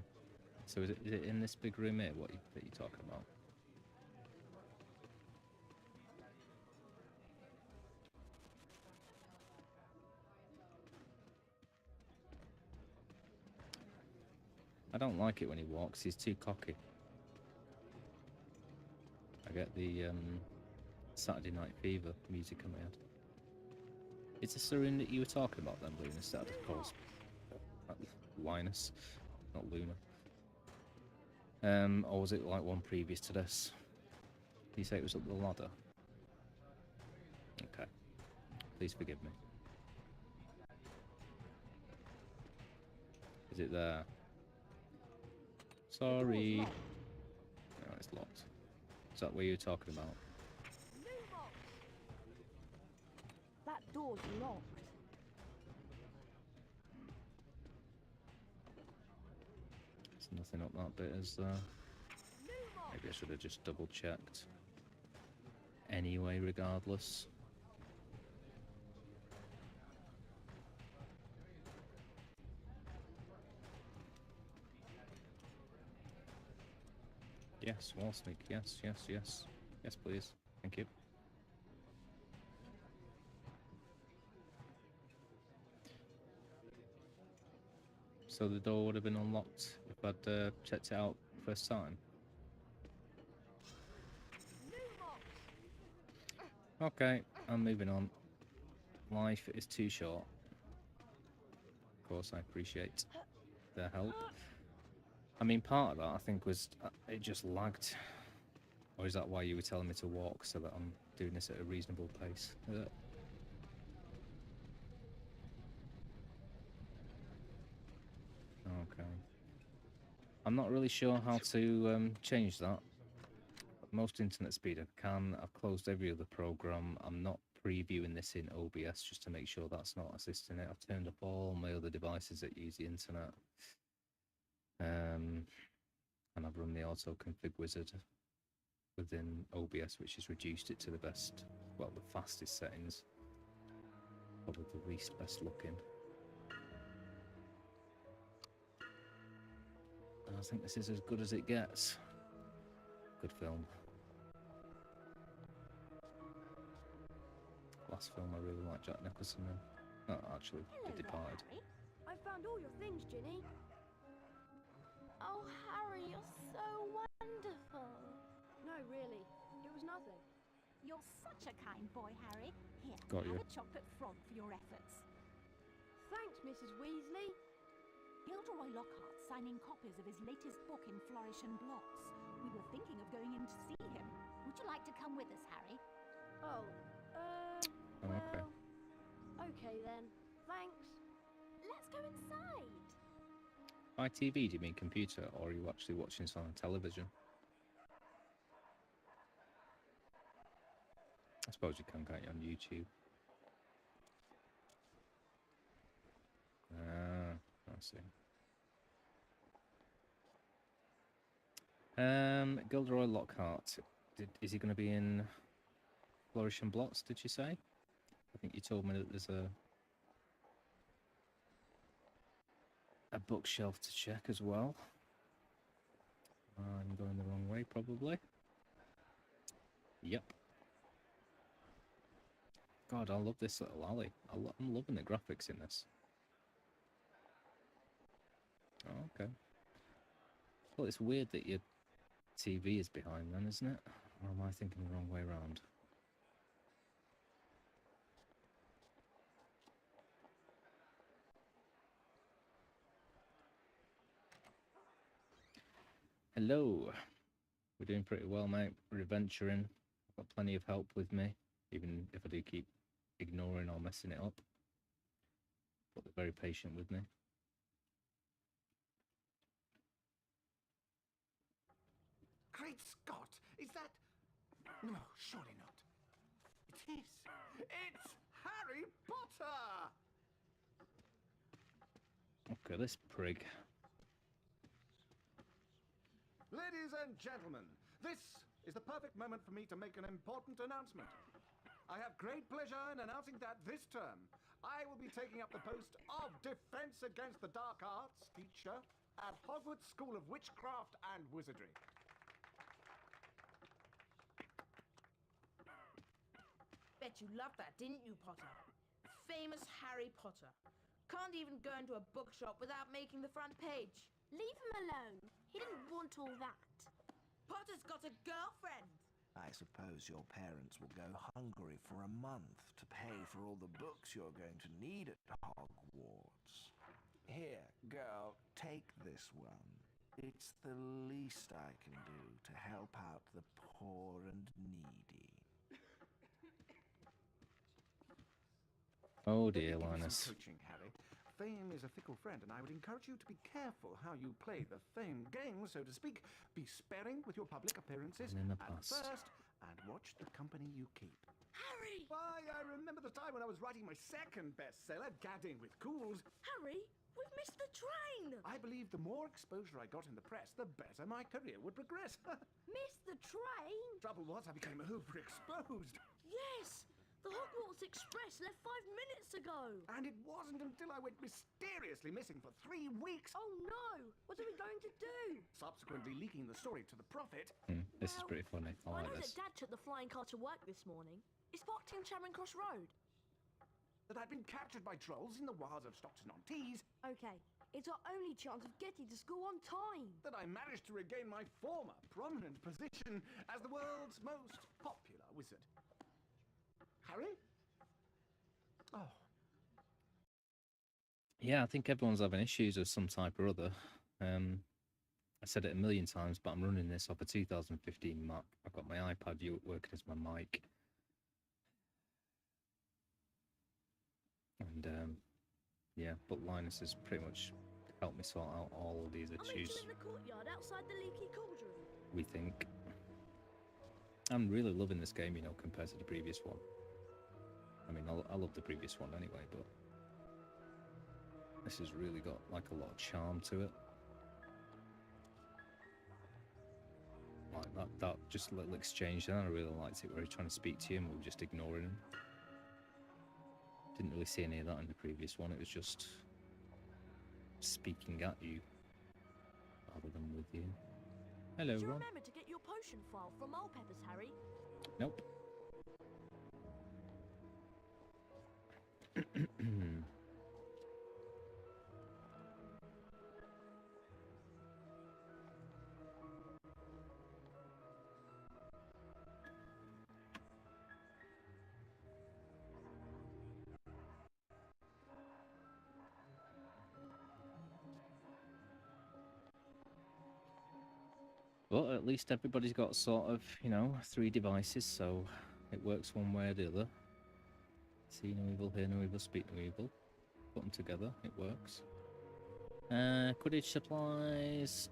S3: So is it in this big room here, that you're talking about? I don't like it when he walks, he's too cocky. I get the Saturday Night Fever music in my head. Is this the room that you were talking about then, Luna? Instead of course, Linus, not Luna. Or was it like one previous to this? Did you say it was up the ladder? Okay. Please forgive me. Is it there? Sorry. No, it's locked. Is that what you were talking about?
S2: That door's locked.
S3: There's nothing up that bit, is there? Maybe I should have just double checked. Anyway, regardless. Yes, wall sneak. Yes, yes, yes. Yes, please. Thank you. So the door would have been unlocked if I'd checked it out first time. Okay, I'm moving on. Life is too short. Of course, I appreciate their help. I mean, part of that, I think, was it just lagged. Or is that why you were telling me to walk, so that I'm doing this at a reasonable pace? Okay. I'm not really sure how to change that. Most internet speed I can. I've closed every other program. I'm not previewing this in OBS just to make sure that's not assisting it. I've turned up all my other devices that use the internet. And I've run the auto config wizard within OBS, which has reduced it to the best, well, the fastest settings. Probably the least best looking. And I think this is as good as it gets. Good film. Last film I really liked Jack Nicholson in. Oh, actually, The Departed.
S2: I found all your things, Ginny.
S11: Oh, Harry, you're so wonderful.
S2: No, really. It was nothing.
S4: You're such a kind boy, Harry. Here,
S3: Got you.
S4: have a chocolate frog for your efforts.
S2: Thanks, Mrs. Weasley.
S4: Gilderoy Lockhart signing copies of his latest book in Flourish and Blotts. We were thinking of going in to see him. Would you like to come with us, Harry?
S2: Oh,
S3: okay.
S2: Well, okay then. Thanks.
S11: Let's go inside.
S3: By TV, do you mean computer, or are you actually watching this on television? I suppose you can, can't you, on YouTube? Ah, I see. Gilderoy Lockhart. Is he going to be in Flourish and Blotts, did you say? I think you told me that there's a bookshelf to check as well. I'm going the wrong way, probably. Yep. God, I love this little alley. I'm loving the graphics in this. Oh, okay. Well, it's weird that your TV is behind then, isn't it? Or am I thinking the wrong way around? Hello. We're doing pretty well, mate. We're adventuring. I've got plenty of help with me, even if I do keep ignoring or messing it up. but they're very patient with me.
S8: Great Scott! Is that... No, surely not. It is. It's Harry Potter!
S3: Okay, this prig.
S8: Ladies and gentlemen, this is the perfect moment for me to make an important announcement. I have great pleasure in announcing that this term, I will be taking up the post of Defense Against the Dark Arts teacher at Hogwarts School of Witchcraft and Wizardry.
S14: Bet you loved that, didn't you, Potter? Famous Harry Potter. Can't even go into a bookshop without making the front page.
S2: Leave him alone. He didn't want all that.
S14: Potter's got a girlfriend.
S9: I suppose your parents will go hungry for a month to pay for all the books you're going to need at Hogwarts. Here, girl, take this one. It's the least I can do to help out the poor and needy.
S3: Oh dear,
S8: Give me some
S3: Linus.
S8: coaching, Harry. Fame is a fickle friend, and I would encourage you to be careful how you play the fame game, so to speak. Be sparing with your public appearances
S3: And in the
S8: at
S3: past.
S8: first, and watch the company you keep.
S14: Harry!
S8: Why, I remember the time when I was writing my second bestseller, Gadding with Cools.
S14: Harry, we've missed the train!
S8: I believe the more exposure I got in the press, the better my career would progress.
S2: Missed the train?
S8: Trouble was, I became overexposed.
S2: Yes! The Hogwarts Express left 5 minutes ago.
S8: And it wasn't until I went mysteriously missing for 3 weeks.
S2: Oh no! What are we going to do?
S8: Subsequently leaking the story to the Prophet.
S3: This is pretty funny. I
S2: I
S3: like
S2: know
S3: this.
S2: that Dad took the flying car to work this morning. It's parked in Charing Cross Road.
S8: That I'd been captured by trolls in the wilds of Stockton-on-Tees.
S2: Okay, it's our only chance of getting to school on time.
S8: That I managed to regain my former prominent position as the world's most popular wizard. Harry? Oh.
S3: Yeah, I think everyone's having issues of some type or other. I said it a million times, but I'm running this off a 2015 Mac. I've got my iPad working as my mic. And, yeah, but Linus has pretty much helped me sort out all of these
S2: I met
S3: issues,
S2: you in the courtyard outside the leaky cauldron.
S3: we think. I'm really loving this game, you know, compared to the previous one. I mean, I love the previous one anyway, but this has really got like a lot of charm to it. Like that just little exchange then, I really liked it, where he's trying to speak to you and we were just ignoring him. Didn't really see any of that in the previous one, it was just speaking at you rather than with you. Hello,
S2: Do you
S3: Ron.
S2: remember to get your potion file from Mulpeppers, Harry?
S3: Nope. Well, at least everybody's got sort of, you know, 3 devices, so it works one way or the other. See no evil, hear no evil, speak no evil. Put them together, it works. Quidditch supplies.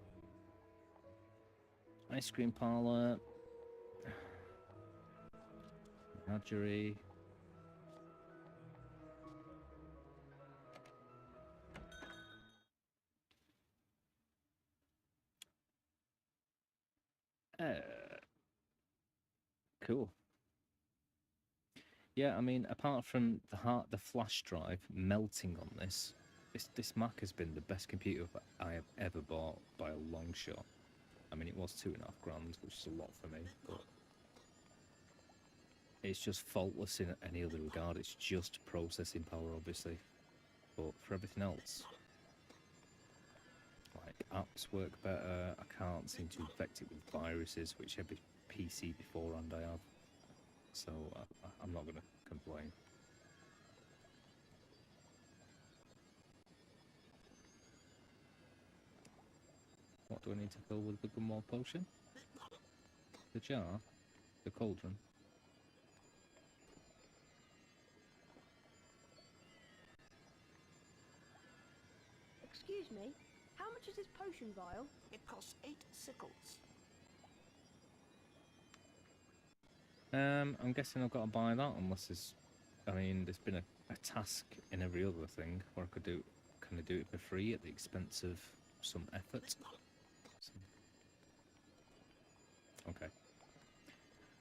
S3: Ice cream parlour. Menagerie. Cool. Yeah, I mean, apart from the flash drive melting on this this Mac has been the best computer I have ever bought by a long shot. I mean, it was $2.5 grand, which is a lot for me, but it's just faultless in any other regard. It's just processing power, obviously, but for everything else, like apps work better. I can't seem to infect it with viruses, which every PC beforehand I have. So I'm not going to complain. What do I need to fill with the Gilderoy potion? The jar? The cauldron?
S2: Excuse me, how much is this potion vial?
S9: It costs 8 sickles.
S3: I'm guessing I've got to buy that unless there's... I mean, there's been a task in every other thing where I could do... Can I do it for free at the expense of some effort? So, okay.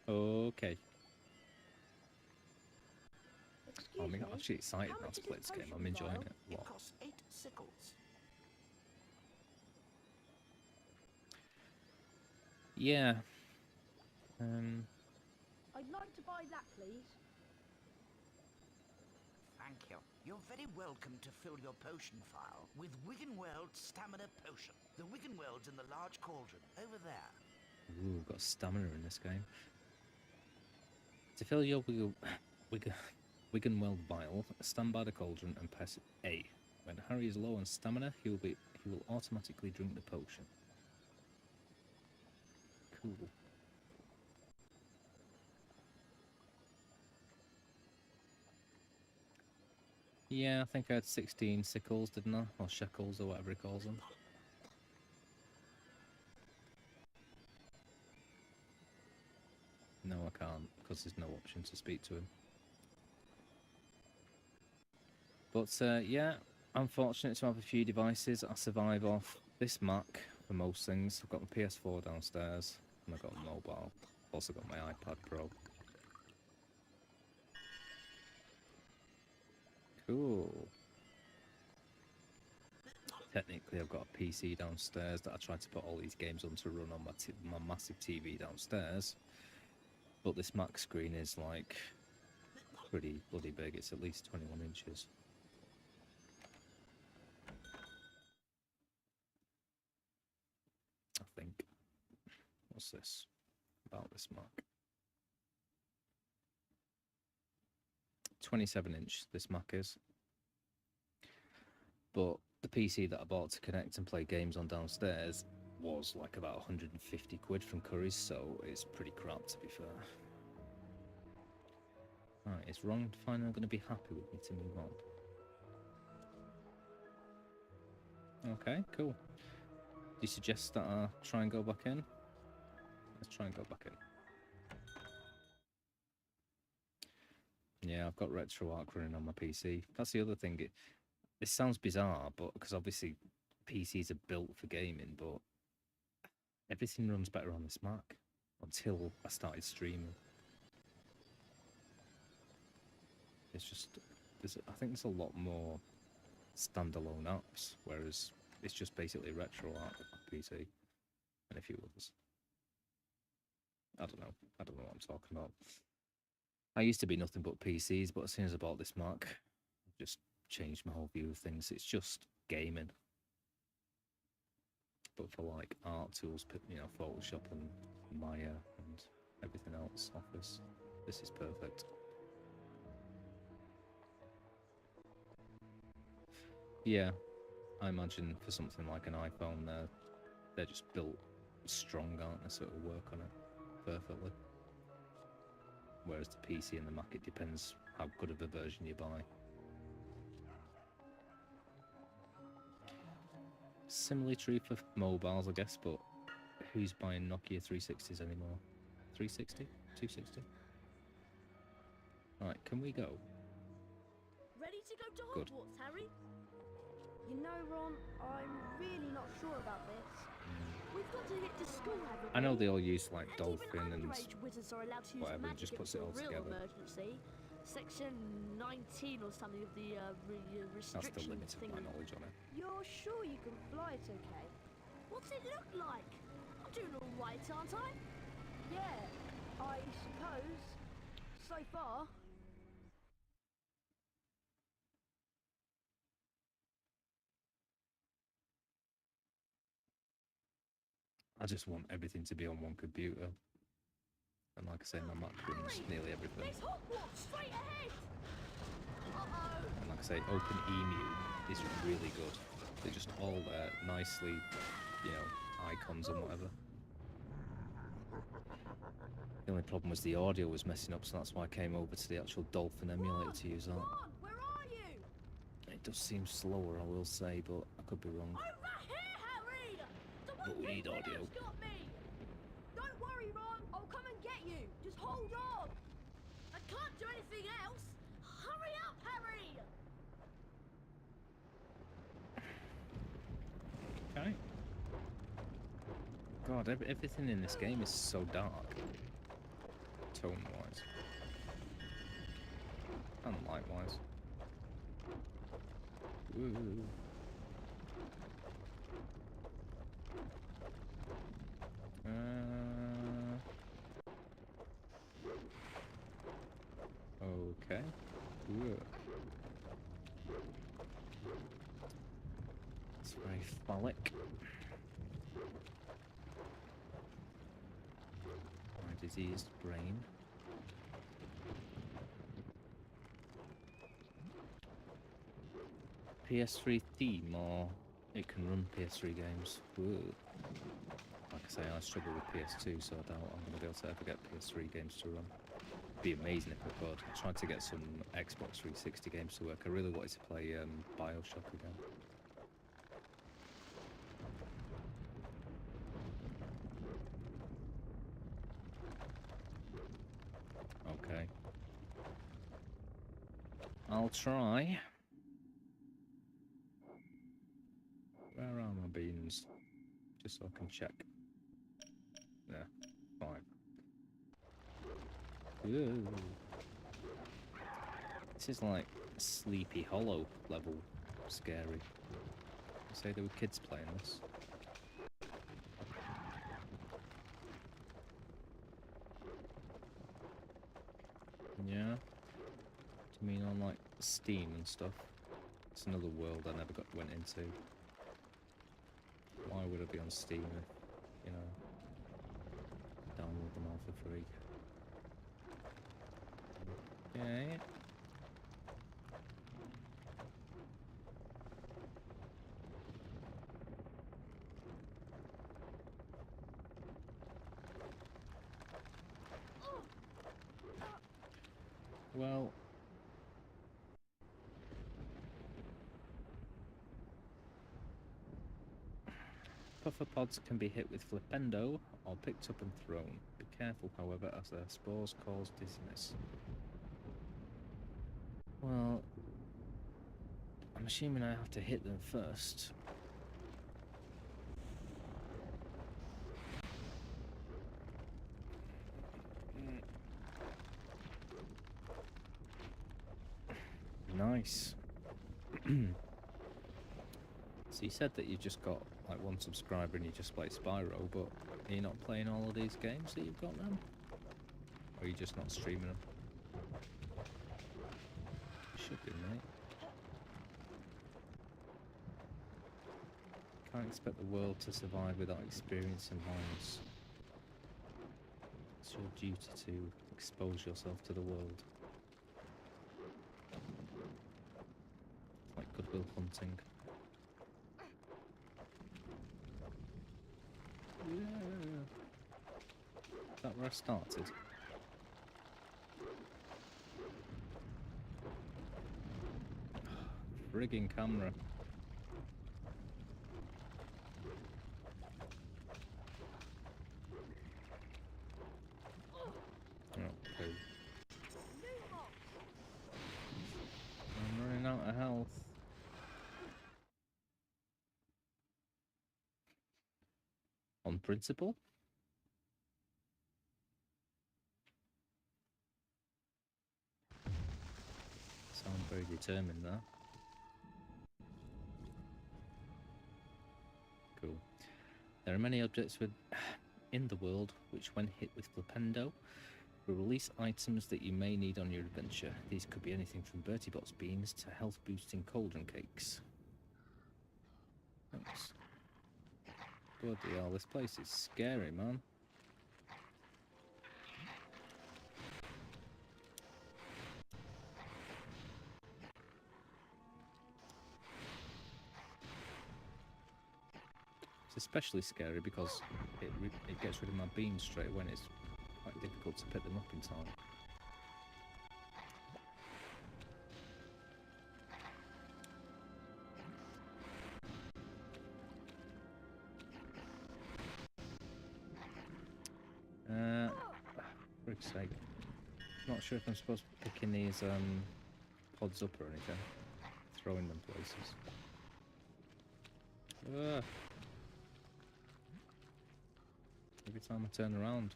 S3: Okay.
S2: Excuse
S3: I'm actually excited
S2: how
S3: now
S2: much
S3: to
S2: is
S3: play
S2: this
S3: this game. I'm
S2: potion
S3: enjoying
S2: vial?
S3: it a
S9: It
S3: lot.
S9: costs 8 sickles.
S3: Yeah.
S2: I'd like to buy that, please.
S9: Thank you. You're very welcome to fill your potion file with Wiggenweld's Stamina Potion. The Wiggenweld's in the large cauldron, over there.
S3: Ooh, got stamina in this game. To fill your Wiggenweld vial, stand by the cauldron and press A. When Harry is low on stamina, he will automatically drink the potion. Cool. Yeah, I think I had 16 sickles, didn't I? Or shekels, or whatever he calls them. No, I can't, because there's no option to speak to him. But, yeah, I'm fortunate to have a few devices I survive off. This Mac, for most things. I've got my PS4 downstairs, and I've got a mobile. Also got my iPad Pro. Cool. Technically, I've got a PC downstairs that I tried to put all these games on to run on my massive TV downstairs. But this Mac screen is like pretty bloody big. It's at least 21 inches. I think. What's this about this Mac? 27-inch this Mac is. But the PC that I bought to connect and play games on downstairs was like about 150 quid from Curry's, so it's pretty crap to be fair. Right, is Ron finally going to be happy with me to move on? Okay, cool. Do you suggest that I try and go back in? Let's try and go back in. Yeah, I've got RetroArch running on my PC. That's the other thing. It sounds bizarre, but because obviously PCs are built for gaming, but everything runs better on this Mac until I started streaming. It's just, I think there's a lot more standalone apps, whereas it's just basically RetroArch on PC and a few others. I don't know what I'm talking about. I used to be nothing but PCs, but as soon as I bought this Mac, I've just changed my whole view of things. It's just gaming. But for like art tools, you know, Photoshop and Maya and everything else, Office, this is perfect. Yeah, I imagine for something like an iPhone, they're just built strong, aren't they, so it'll work on it perfectly. Whereas the PC and the Mac, it depends how good of a version you buy. Similarly true for mobiles, I guess, but who's buying Nokia 360s anymore? 360? 260? Right, can we go?
S2: Ready to go to
S3: Good.
S2: Hogwarts, Harry? You know, Ron, I'm really not sure about this. We've got to get to school, haven't we?
S3: I know they all use like
S2: And
S3: dolphin
S2: even
S3: and
S2: underage wizards are allowed to use
S3: whatever,
S2: magic
S3: just puts
S2: in
S3: it all
S2: a real
S3: together.
S2: emergency. Section 19 or something of the
S3: That's the
S2: restriction
S3: limit of
S2: thing.
S3: my knowledge on it.
S2: You're sure you can fly it okay? What's it look like? I'm doing all right, aren't I? Yeah, I suppose. So far.
S3: I just want everything to be on one computer. And like I say, my Mac runs nearly everything.
S2: There's Hogwarts straight ahead! Uh-oh!
S3: And like I say, OpenEMU is really good. They're just all there, nicely, you know, icons and whatever. The only problem was the audio was messing up, so that's why I came over to the actual Dolphin emulator to use that.
S2: Ron, where are you?
S3: It does seem slower, I will say, but I could be wrong.
S2: Over here, Harry! The
S3: But we need audio.
S2: got me! Don't worry, Ron. I'll come and get you. Just hold on. I can't do anything else. Hurry up, Harry!
S3: Okay. God, everything in this game is so dark. Tone-wise. And light-wise. Woo. Okay. Whoa. It's very phallic. My diseased brain. PS3 theme, or it can run PS3 games. Whoa. Like I say, I struggle with PS2, so I doubt I'm going to be able to ever get PS3 games to run. It'd be amazing if I could. I tried to get some Xbox 360 games to work. I really wanted to play Bioshock again. Okay. I'll try. Where are my beans? Just so I can check. Yeah, fine. Ooh. This is like Sleepy Hollow level scary. You say there were kids playing this. Yeah? Do you mean on like Steam and stuff? It's another world I never went into. Why would it be on Steam if, you know, download them all for free? Okay. Well, pufferpods can be hit with flipendo or picked up and thrown. Be careful, however, as their spores cause dizziness. Well, I'm assuming I have to hit them first. Nice. So you said that you just got like one subscriber and you just play Spyro, but are you not playing all of these games that you've got now? Or are you just not streaming them? You should be, mate. Can't expect the world to survive without experiencing violence. It's your duty to expose yourself to the world. It's like Goodwill Hunting. Yeah. Is that where I started? Frigging camera. Okay. I'm running out of health. On principle? Sound very determined there. Cool. There are many objects in the world which, when hit with flipendo, will release items that you may need on your adventure. These could be anything from Bertie Bott's beans to health-boosting cauldron cakes. Thanks. Bloody hell, this place is scary, man. It's especially scary because it gets rid of my beans straight away and it's quite difficult to pick them up in time. frig's sake. Not sure if I'm supposed to be picking these pods up or anything. Throwing them places. Every time I turn around.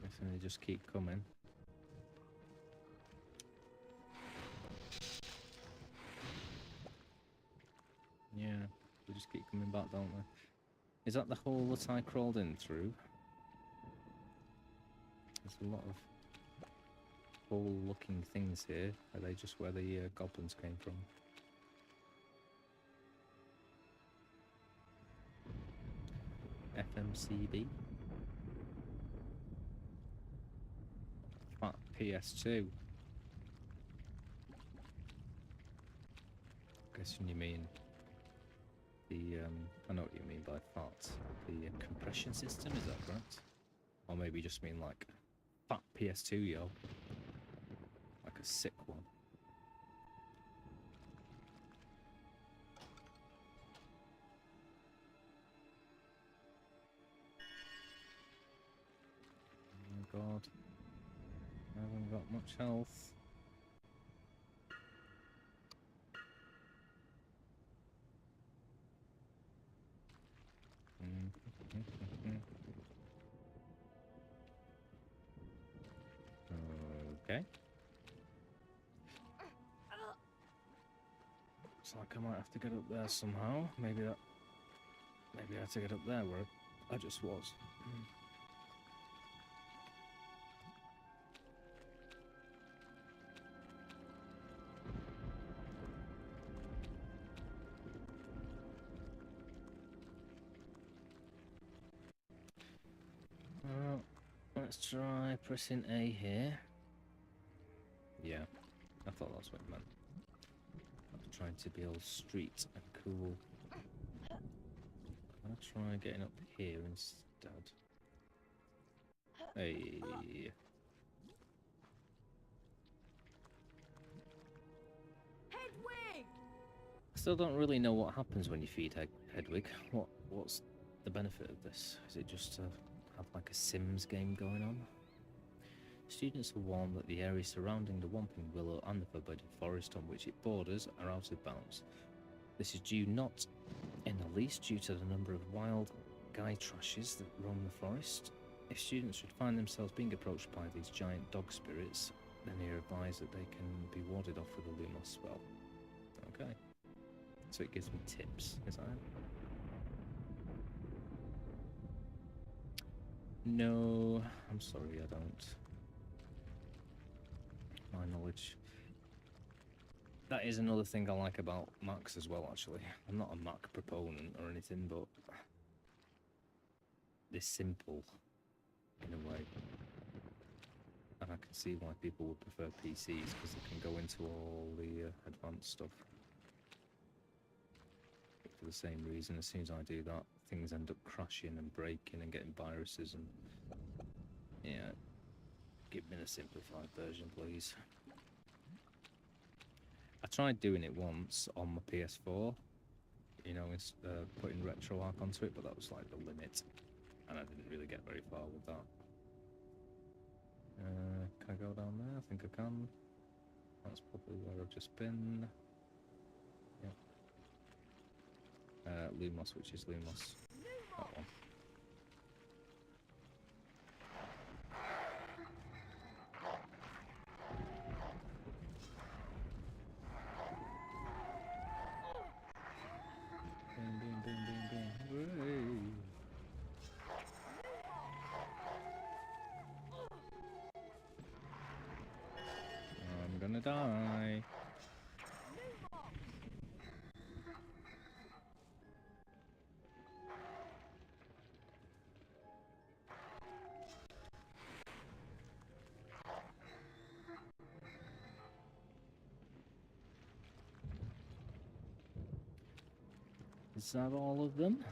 S3: Guessing they just keep coming. Yeah, they just keep coming back, don't they? Is that the hole that I crawled in through? There's a lot of hole-looking things here. Are they just where the goblins came from? FMCB? Fat PS2. Guessing you mean the, I know what you mean by fat. The compression system, is that correct? Or maybe just mean like fat PS2, yo. Like a sick one. Oh my god. I haven't got much health. Okay. Looks like I might have to get up there somehow. Maybe I have to get up there where I just was. Let's try pressing A here. Yeah, I thought that's what it meant. I was trying to be all street and cool. I'll try getting up here instead. Hey.
S2: Hedwig!
S3: I still don't really know what happens when you feed Hedwig. What's the benefit of this? Is it just to have like a Sims game going on? Students are warned that the areas surrounding the Whomping Willow and the Forbidden Forest on which it borders are out of bounds. This is due not in the least due to the number of wild guy trashes that roam the forest. If students should find themselves being approached by these giant dog spirits, then they are advised that they can be warded off with a Lumos spell. Okay. So it gives me tips, is that it? No, I'm sorry, I don't. My knowledge. That is another thing I like about Macs as well, actually. I'm not a Mac proponent or anything, but they're simple in a way. And I can see why people would prefer PCs, because they can go into all the advanced stuff. But for the same reason, as soon as I do that, things end up crashing and breaking and getting viruses and... yeah. Give me the simplified version, please. I tried doing it once on my PS4, you know, putting RetroArch onto it, but that was like the limit, and I didn't really get very far with that. Can I go down there? I think I can. That's probably where I've just been. Yeah. Lumos, which is Lumos. That one. I'm gonna die. Is that all of them?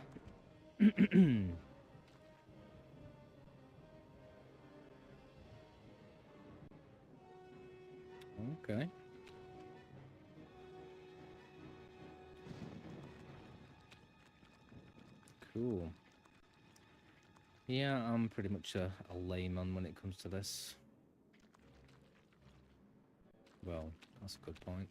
S3: Okay. Cool. Yeah, I'm pretty much a layman when it comes to this. Well, that's a good point.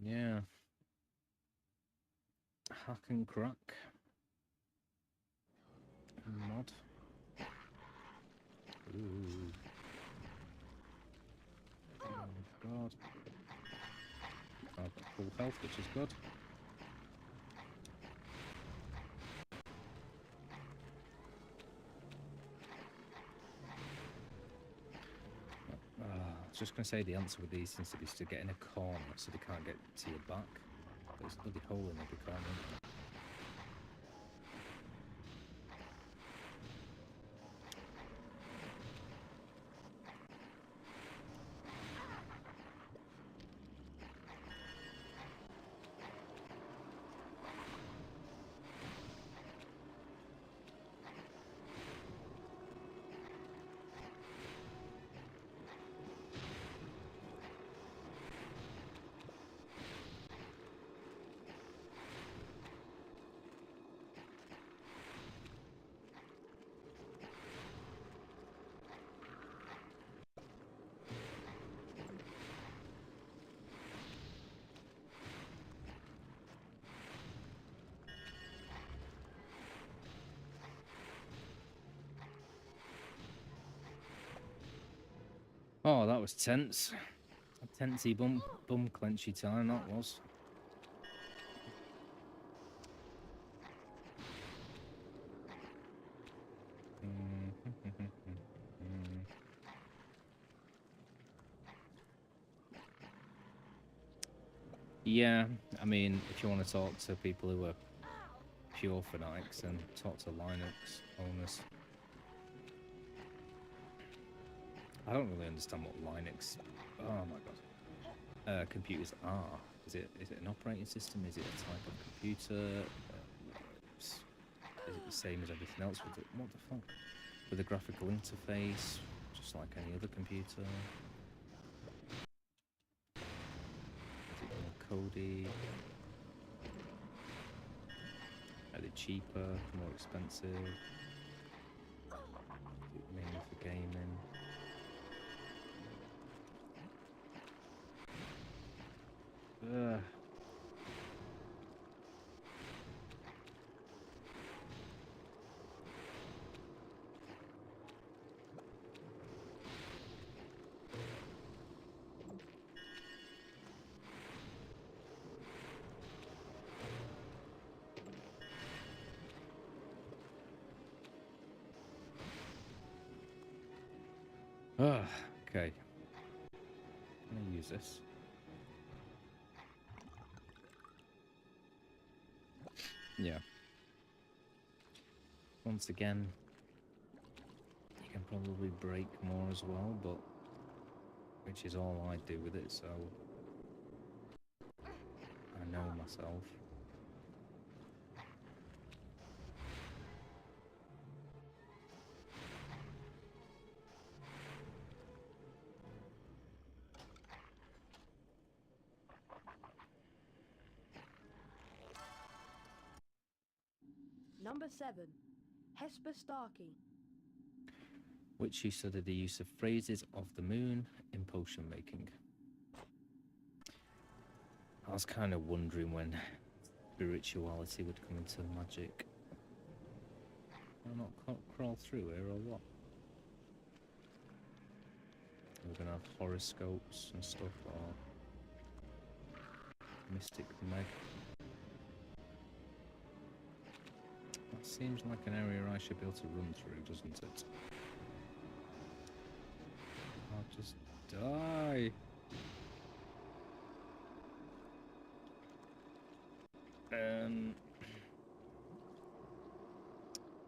S3: Yeah. Hack and crack. Mod. Ooh. Oh god. I've got full health, which is good. I was just going to say the answer with these seems to be to get in a corner so they can't get to your back. There's a bloody hole in every corner, isn't there? Oh, that was tense. A tensey bum clenchy time that was. Yeah, I mean, if you want to talk to people who are pure fanatics, then talk to Linux owners. I don't really understand what Linux. Oh my god. Computers are. Is it an operating system? Is it a type of computer? Is it the same as everything else? With what the fuck? With a graphical interface, just like any other computer. Is it more codey? Are they cheaper? More expensive? Is it mainly for gaming? Okay. I'm gonna use this. Yeah. Once again, you can probably break more as well, but which is all I do with it, so I know myself.
S2: Number 7. Hesper Starkey.
S3: Which you studied the use of phrases of the moon in potion making. I was kind of wondering when spirituality would come into magic. Will I not crawl through here or what? We're gonna have horoscopes and stuff, or Mystic Meg. That seems like an area I should be able to run through, doesn't it? I'll just die.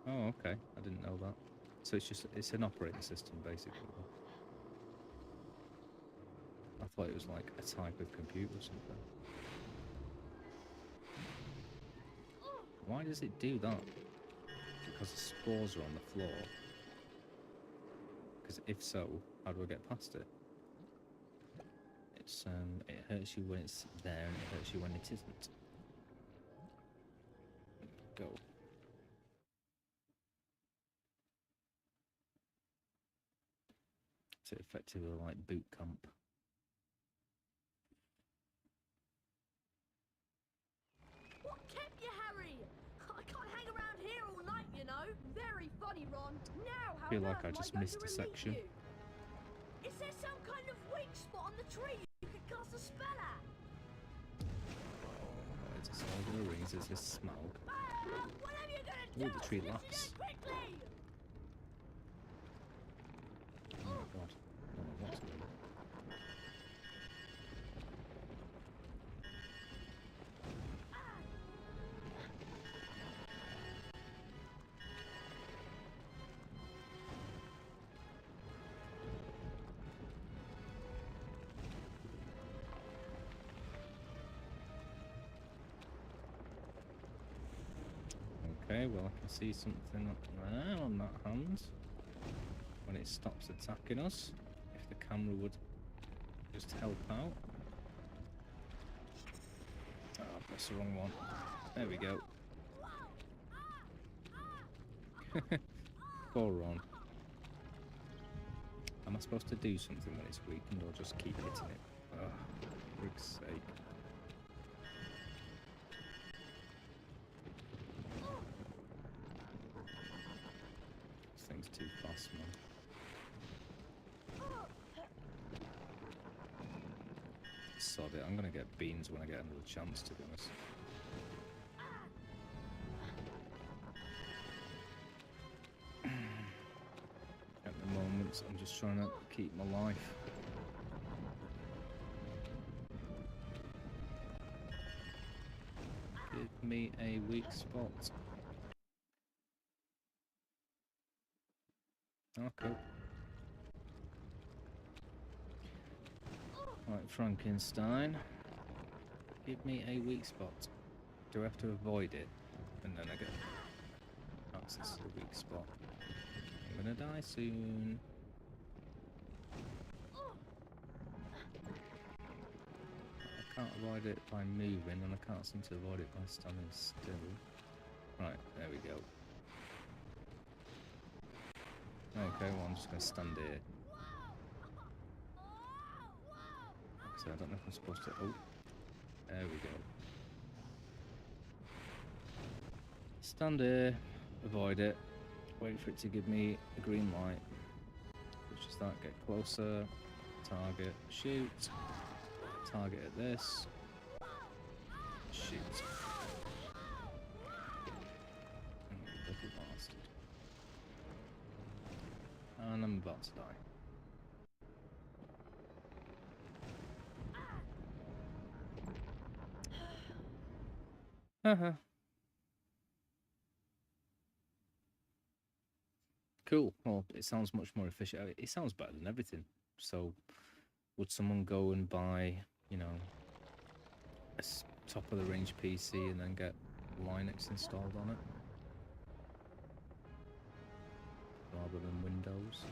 S3: Oh, okay. I didn't know that. So it's an operating system, basically. I thought it was like a type of computer or something. Why does it do that? Because the spores are on the floor. Because if so, how do I get past it? It's because it hurts you when it's there and it hurts you when it isn't. Go. So effectively like boot camp.
S2: What kept you, Harry? I can't hang around here all night, you know. Very funny, Ron. Now, how
S3: I feel
S2: on
S3: like
S2: earth
S3: I
S2: am
S3: just
S2: going
S3: missed
S2: to
S3: a
S2: relieve
S3: section.
S2: you? Is there some kind of weak spot on the tree you could cast a spell at?
S3: Oh, it's a Sword of the Rings, it's this Smaug.
S2: Whatever you're gonna do,
S3: Oh, the tree
S2: finish
S3: laughs.
S2: it quickly!
S3: Oh my god. I don't know what to do. Okay, well I can see something up there on that hand when it stops attacking us. If the camera would just help out. Oh, I pressed the wrong one. There we go. Poor Ron. Am I supposed to do something when it's weakened or just keep hitting it? Oh, for God's sake. This thing's too fast, man. Sod it, I'm gonna get beans when I get another chance, to be honest. At the moment, I'm just trying to keep my life. Give me a weak spot. Okay. Right, Frankenstein. Give me a weak spot. Do I have to avoid it? And then I get access to the weak spot. I'm gonna die soon. I can't avoid it by moving, and I can't seem to avoid it by standing still. Right, there we go. Okay, well I'm just gonna stand here. So I don't know if I'm supposed to... Oh, there we go. Stand here, avoid it, wait for it to give me a green light. Which is that, get closer, target, shoot, target at this, shoot. Oh, little bastard. And I'm about to die. Cool. Well, it sounds much more efficient. It sounds better than everything. So, would someone go and buy, you know, a top of the range PC and then get Linux installed on it? Rather than Windows?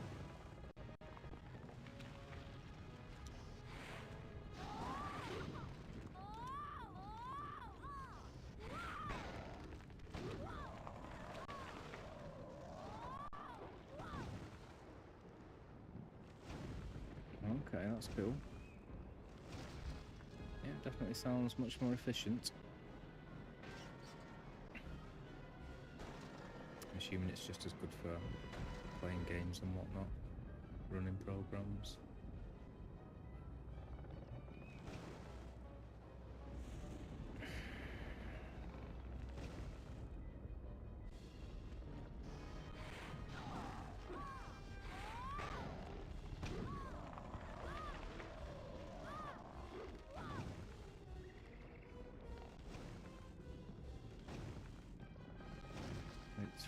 S3: Okay, that's cool. Yeah, definitely sounds much more efficient. I'm assuming it's just as good for playing games and whatnot, running programs.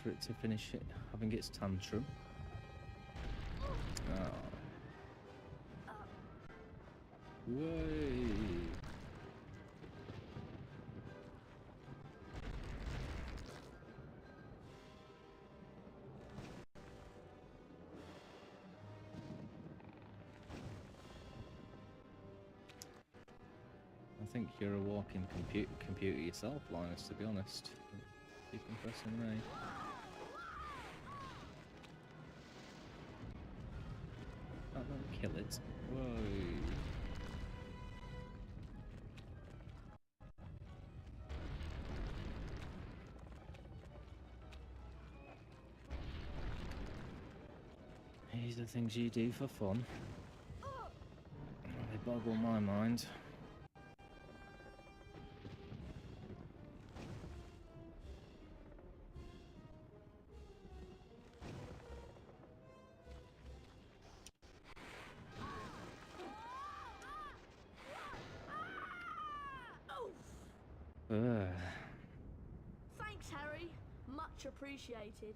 S3: For it to finish it having its tantrum. Oh. Way. think you're a walking computer yourself, Linus, to be honest. Keep impressing me. Can't let me kill it. Whoa. These are things you do for fun. They boggle my mind.
S2: Thanks, Harry. Much appreciated.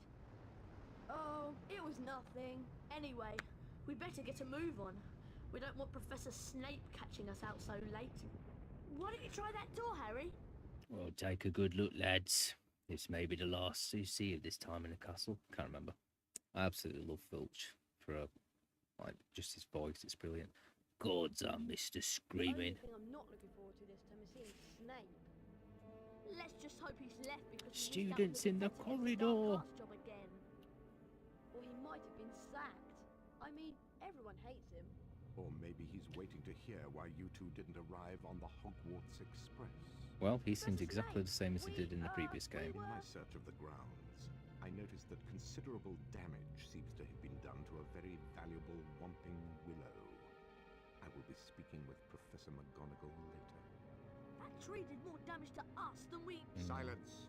S2: Oh, it was nothing. Anyway, we better get a move on. We don't want Professor Snape catching us out so late. Why don't you try that door, Harry?
S3: Well, take a good look, lads. This may be the last you see of this time in the castle. Can't remember. I absolutely love Filch for just his voice. It's brilliant. Gods, I Mr. Screaming.
S2: The only thing I'm not looking forward to this time is seeing Snape. Let's just hope he's left because
S3: Students in the corridor.
S2: Job again. Or he might have been sacked. I mean, everyone hates him.
S12: Or maybe he's waiting to hear why you two didn't arrive on the Hogwarts Express.
S3: Well, he seems exactly the same as he did in the previous game.
S12: In my search of the grounds, I noticed that considerable damage seems to have been done to a very valuable Whomping Willow. I will be speaking with Professor McGonagall later.
S2: That tree did more damage to us than we...
S12: Silence!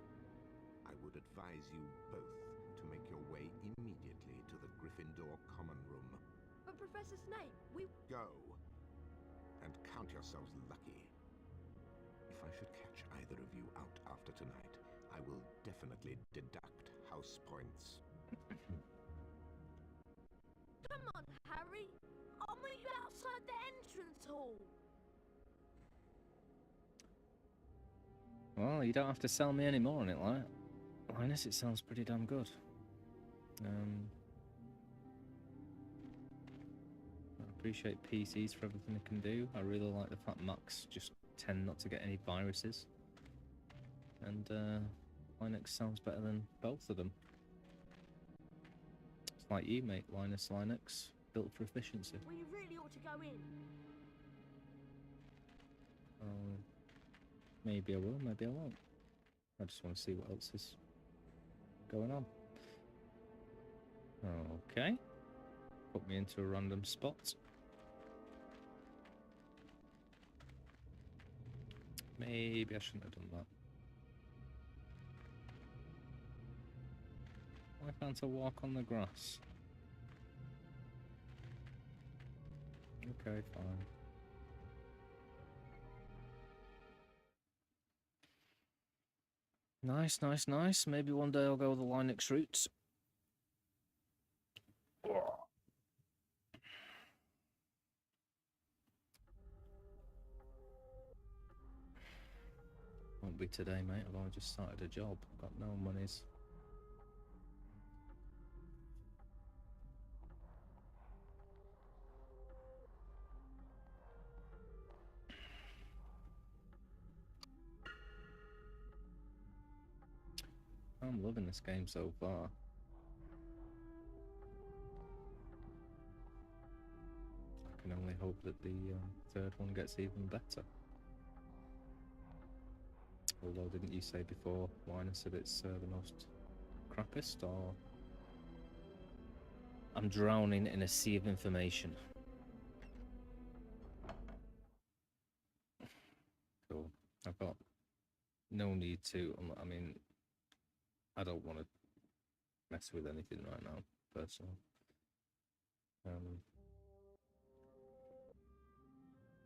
S12: I would advise you both to make your way immediately to the Gryffindor common room.
S2: But Professor Snape, we...
S12: Go! And count yourselves lucky. If I should catch either of you out after tonight, I will definitely deduct house points.
S2: Come on, Harry! I'll meet you outside the entrance hall!
S3: Well, you don't have to sell me any more on it, Linus. It sounds pretty damn good. I appreciate PCs for everything they can do. I really like the fact Macs just tend not to get any viruses. And Linux sounds better than both of them. It's like you, mate, Linus. Built for efficiency.
S2: Well, you really ought to go in.
S3: Maybe I will, maybe I won't. I just want to see what else is going on. Okay. Put me into a random spot. Maybe I shouldn't have done that. Why can't I walk on the grass? Okay, fine. Nice. Maybe one day I'll go the Linux route. Won't be today, mate. I've only just started a job. Got no monies. I'm loving this game so far. I can only hope that the third one gets even better. Although, didn't you say before, Linus, that it's the most crappiest, or... I'm drowning in a sea of information. Cool. I've got no need to, I mean... I don't want to mess with anything right now, personally.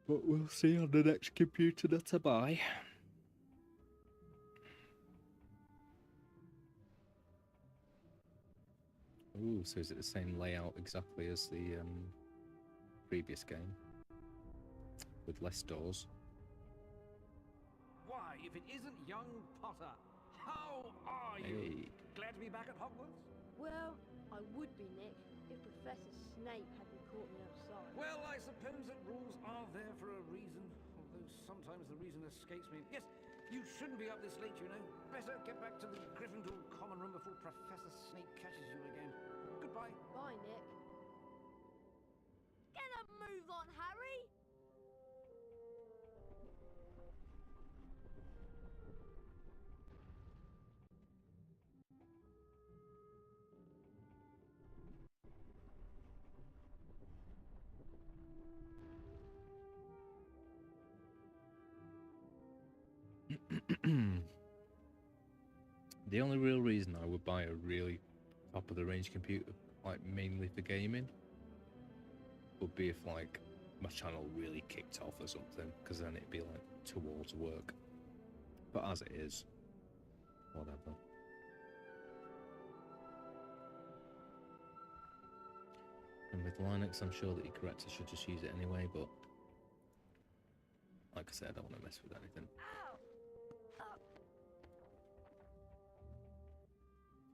S3: But we'll see on the next computer that I buy. Ooh, so is it the same layout exactly as the previous game? With less doors?
S15: Why, if it isn't young Potter, how are you?
S3: Hey.
S15: Glad to be back at Hogwarts?
S2: Well, I would be, Nick, if Professor Snape hadn't caught me outside.
S15: Well, I suppose that rules are there for a reason, although sometimes the reason escapes me. Yes, you shouldn't be up this late, you know. Better get back to the Gryffindor common room before Professor Snape catches you again. Goodbye.
S2: Bye, Nick. Get a move on, Harry!
S3: The only real reason I would buy a really top of the range computer, like mainly for gaming, would be if like my channel really kicked off or something, because then it'd be like towards work. But as it is, whatever. And with Linux, I'm sure that you're correct, I should just use it anyway, but like I said, I don't want to mess with anything.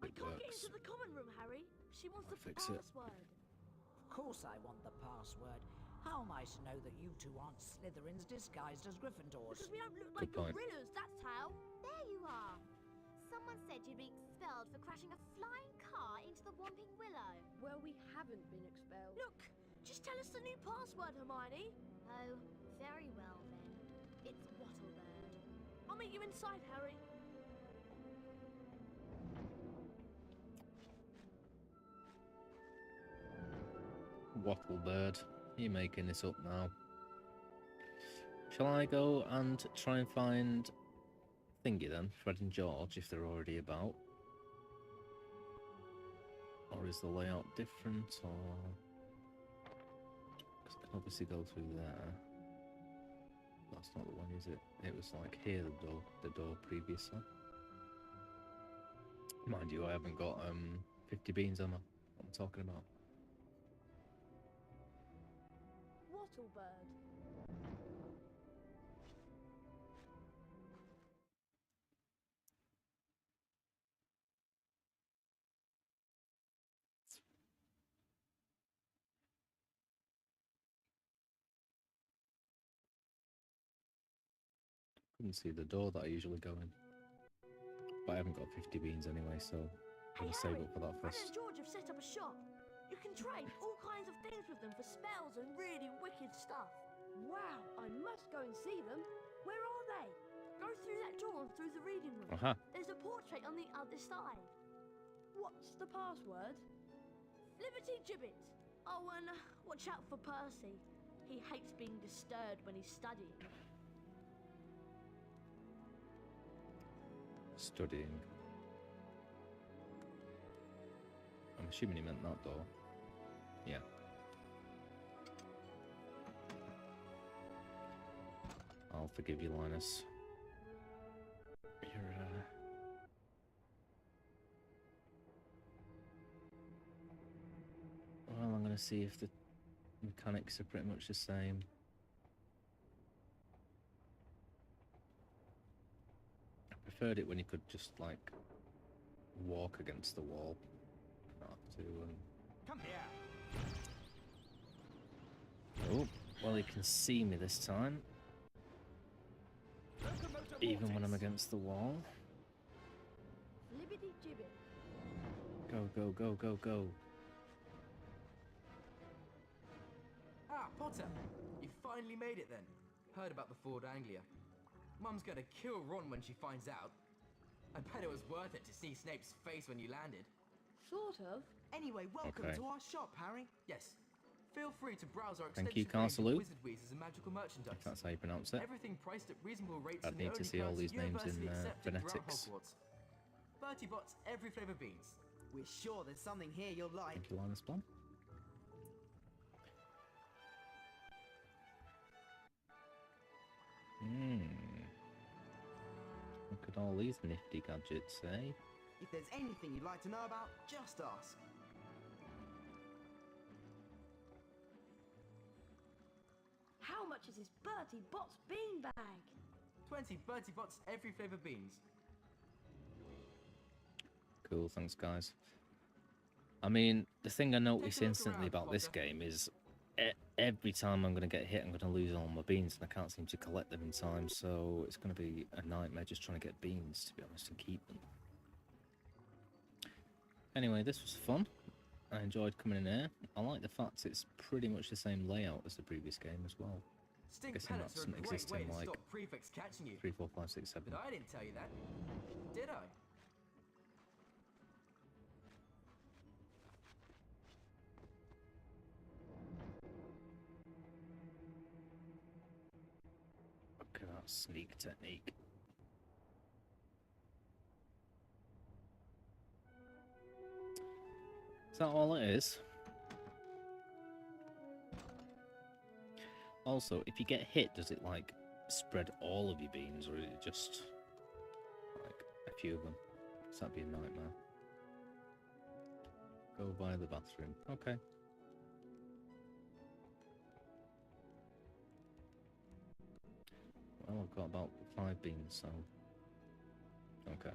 S2: I can't get into the common room, Harry. She wants the
S3: fix it.
S2: password.
S16: Of course I want the password. How am I to know that you two aren't Slytherins disguised as Gryffindors?
S2: Because we don't look like
S3: Good point.
S2: gorillas, that's how.
S11: There you are. Someone said you'd be expelled for crashing a flying car into the Whomping Willow.
S2: Well, we haven't been expelled. Look, just tell us the new password, Hermione.
S11: Oh, very well then. It's Wattlebird.
S2: I'll meet you inside, Harry.
S3: Wattlebird, you're making this up now. Shall I go and try and find Thingy then, Fred and George, if they're already about? Or is the layout different, or... 'cause I can obviously go through there. That's not the one, is it? It was like here, the door previously. Mind you, I haven't got 50 beans, am I? What I'm talking about.
S2: Wattlebird.
S3: Couldn't see the door that I usually go in. But I haven't got 50 beans anyway, so I'm gonna save up for that
S2: Fred and
S3: first.
S2: George have set up a shop. You can trade all kinds of things with them for spells and really wicked stuff. Wow, I must go and see them. Where are they? Go through that door and through the reading room.
S3: Aha.
S2: There's a portrait on the other side. What's the password? Liberty Gibbet. Oh, and watch out for Percy. He hates being disturbed when he's studying.
S3: Studying. I'm assuming he meant that door. Yeah. I'll forgive you, Linus. You're, well, I'm gonna see if the mechanics are pretty much the same. I preferred it when you could just, like, walk against the wall. Not have to,
S5: Come here.
S3: Oh, well, he can see me this time. Even when I'm against the wall.
S2: Liberty Gibbet.
S3: Go, go, go, go, go.
S5: Ah, Potter. You finally made it then. Heard about the Ford Anglia. Mum's gonna kill Ron when she finds out. I bet it was worth it to see Snape's face when you landed.
S2: Sort of.
S6: Anyway, welcome
S3: Okay.
S6: to our shop, Harry.
S5: Yes. Feel free to browse our
S3: Thank
S5: extensive
S3: you,
S5: range
S3: Castle
S5: of
S3: Luke.
S5: wizard weezes and magical merchandise.
S3: If that's how you pronounce it.
S5: Everything priced at reasonable rates
S3: I'd
S5: and
S3: need
S5: the
S3: to
S5: only
S3: see all
S5: price
S3: these names in
S5: university accepted throughout
S3: phonetics.
S5: Hogwarts. 30 bots, every flavour beans.
S6: We're sure there's something here you'll like.
S3: Thank you, Linus Blum. Look at all these nifty gadgets, eh?
S6: If there's anything you'd like to know about, just ask.
S2: How much is this Bertie Bott's beanbag?
S5: 20 Bertie bots, every flavour beans.
S3: Cool, thanks, guys. I mean, the thing I notice
S5: Take a look
S3: instantly
S5: around,
S3: about this
S5: Potter.
S3: game is every time I'm going to get hit, I'm going to lose all my beans, and I can't seem to collect them in time, so it's going to be a nightmare just trying to get beans, to be honest, and keep them. Anyway, this was fun. I enjoyed coming in here. I like the fact it's pretty much the same layout as the previous game as well.
S5: Stink
S3: Guessing
S5: pellets
S3: that
S5: are a
S3: doesn't
S5: great
S3: exist
S5: way
S3: in
S5: to
S3: like
S5: stop prefects catching you.
S3: 3, 4, 5, 6, 7.
S5: But I didn't tell you that, did I?
S3: Look at that sneak technique. Is that all it is? Also, if you get hit, does it like spread all of your beans, or is it just like a few of them? Does that be a nightmare? Go by the bathroom. Okay. Well, I've got about 5 beans, so okay.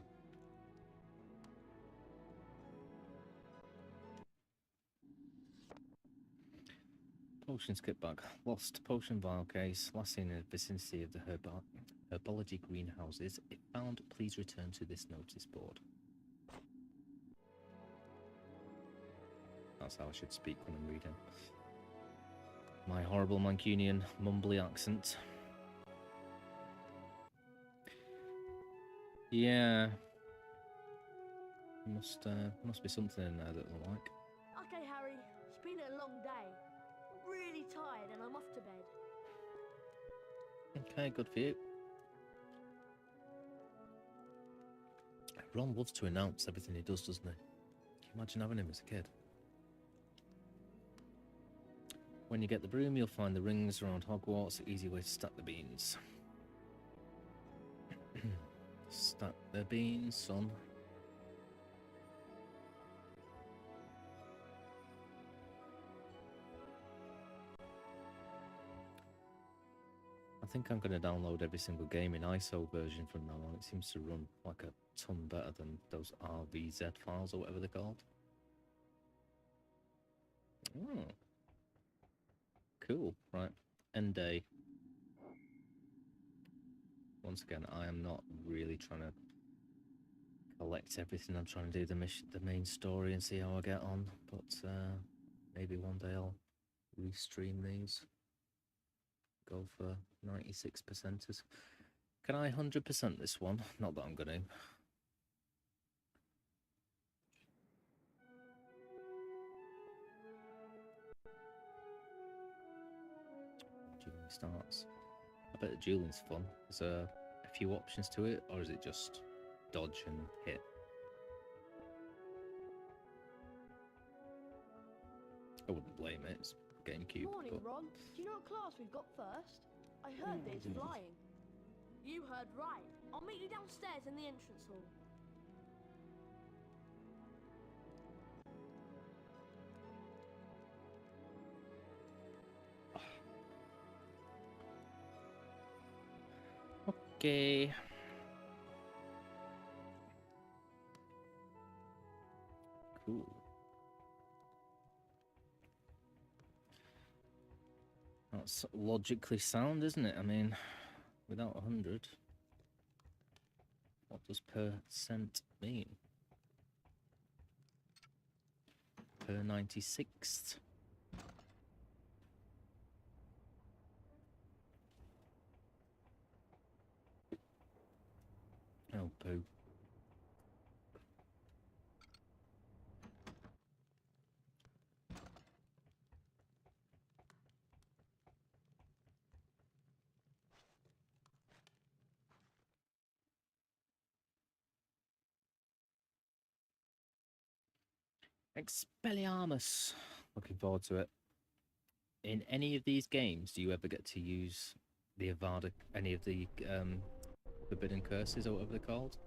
S3: Potion skip bag. Lost potion vial case. Last seen in the vicinity of the herbology greenhouses. If found, please return to this notice board. That's how I should speak when I'm reading. My horrible Mancunian mumbly accent. Yeah. Must be something in there that I like.
S2: Okay, Harry, it's been a long day. I'm really tired and I'm off to bed.
S3: Okay, good for you. Ron loves to announce everything he does, doesn't he? Can you imagine having him as a kid? When you get the broom, you'll find the rings around Hogwarts. Easy way to stack the beans. Stack the beans, son. I think I'm going to download every single game in ISO version from now on. It seems to run like a ton better than those RVZ files or whatever they're called. Oh. Cool. Right. End day. Once again, I am not really trying to collect everything. I'm trying to do the main story and see how I get on. But maybe one day I'll restream these. Go for 96%ers. Can I 100% this one? Not that I'm going to. Dueling starts. I bet the dueling's fun. Is there a few options to it, or is it just dodge and hit? I wouldn't blame it. It's GameCube.
S2: Morning,
S3: but...
S2: Ron. Do you know what class we've got first? I heard there's flying. You heard right. I'll meet you downstairs in the entrance hall.
S3: Okay. Cool. That's logically sound, isn't it? I mean, without 100, what does percent mean? Per 96th. Oh, boo. Expelliarmus. Looking forward to it. In any of these games, do you ever get to use the Avada, any of the forbidden curses or whatever they're called?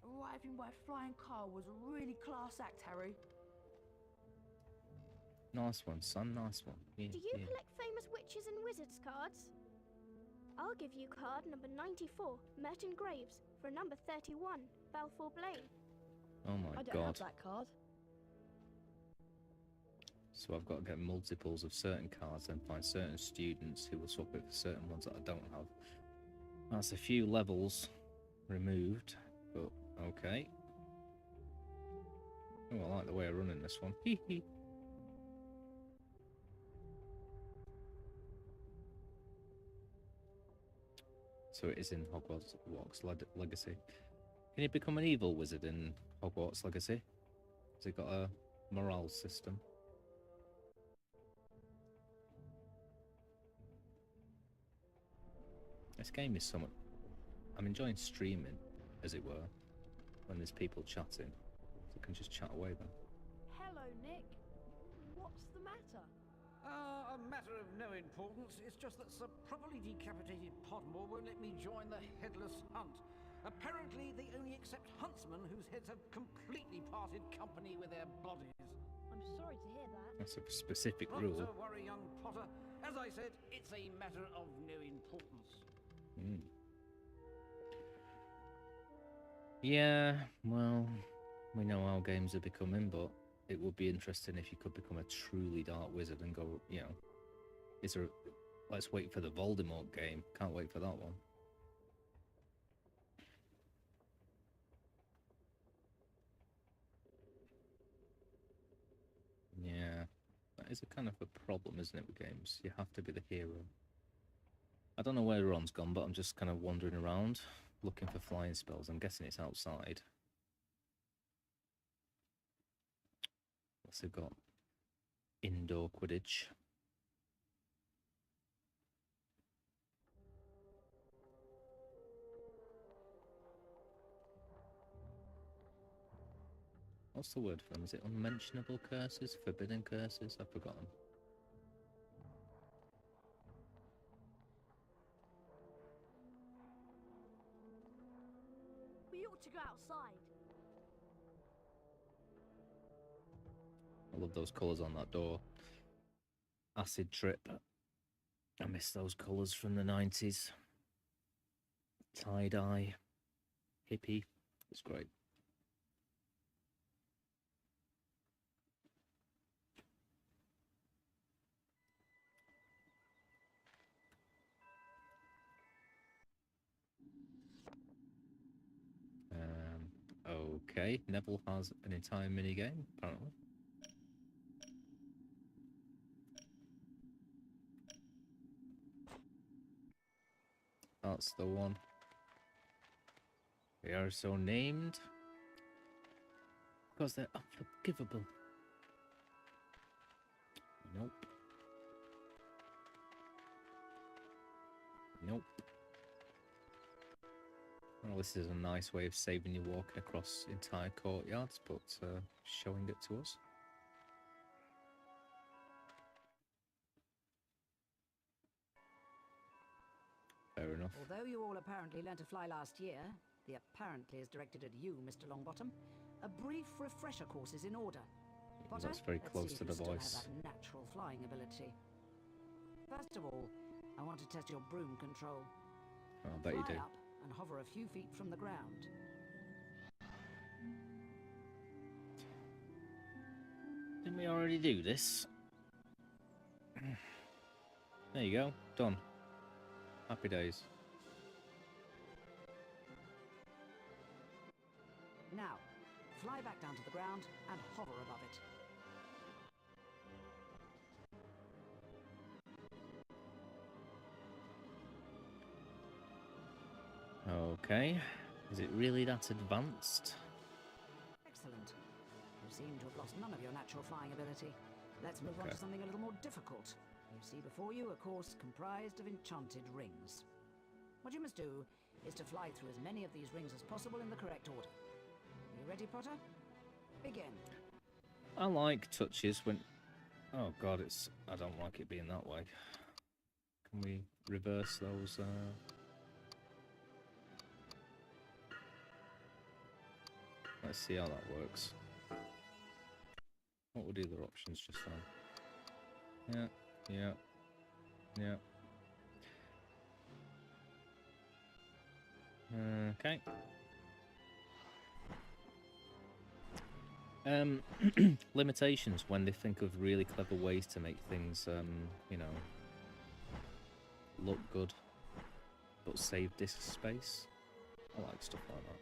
S14: Arriving by flying car was a really class act, Harry.
S3: Nice one, son. Nice one. Yeah,
S11: Do you
S3: yeah.
S11: collect famous witches and wizards cards? I'll give you card number 94, Merton Graves, for number 31, Balfour Blaine.
S3: Oh my
S2: I don't
S3: god.
S2: have that card.
S3: So I've got to get multiples of certain cards and find certain students who will swap it for certain ones that I don't have. That's a few levels removed, but okay. Oh, I like the way I'm running this one. So it is in Hogwarts Legacy. Can you become an evil wizard in Hogwarts Legacy? Has it got a morale system? This game is so much... I'm enjoying streaming, as it were, when there's people chatting. So I can just chat away then.
S2: Hello, Nick. What's the matter?
S15: A matter of no importance. It's just that Sir Properly Decapitated Podmore won't let me join the headless hunt. Apparently, they only accept huntsmen whose heads have completely parted company with their bodies.
S2: I'm sorry to hear that.
S3: That's a specific
S15: Not
S3: rule.
S15: to worry, young Potter. As I said, it's a matter of no importance.
S3: Yeah, well, we know how games are becoming, but it would be interesting if you could become a truly dark wizard and go, you know, is there... Let's wait for the Voldemort game. Can't wait for that one. Yeah, that is a kind of a problem, isn't it, with games? You have to be the hero. I don't know where Ron's gone, but I'm just kind of wandering around, looking for flying spells. I'm guessing it's outside. What's it got? Indoor Quidditch. What's the word for them? Is it unmentionable curses? Forbidden curses? I've forgotten.
S2: We ought to go outside.
S3: I love those colours on that door. Acid Trip. I miss those colours from the 90s. Tie-dye. Hippie. It's great. Okay, Neville has an entire minigame, apparently. That's the one. They are so named because they're unforgivable. Nope. Nope. Well, this is a nice way of saving you walking across entire courtyards, but showing it to us. Fair enough.
S16: Although you all apparently learnt to fly last year, the apparently is directed at you, Mr. Longbottom. A brief refresher course is in order. Potter,
S3: That's very close to the
S16: still
S3: voice.
S16: have that natural flying ability. First of all, I want to test your broom control.
S3: Oh, I bet you
S16: Fly
S3: do.
S16: up and hover a few feet from the ground.
S3: Didn't we already do this? There you go. Done. Happy days.
S16: Now, fly back down to the ground and hover above it.
S3: Okay. Is it really that advanced?
S16: Excellent. You seem to have lost none of your natural flying ability. Let's move on to something a little more difficult. You see before you a course comprised of enchanted rings. What you must do is to fly through as many of these rings as possible in the correct order. You ready, Potter? Begin.
S3: I like touches when... Oh god, it's... I don't like it being that way. Can we reverse those? Let's see how that works. What were the other options just then? Yeah. Okay. Limitations when they think of really clever ways to make things, you know, look good, but save disk space. I like stuff like that.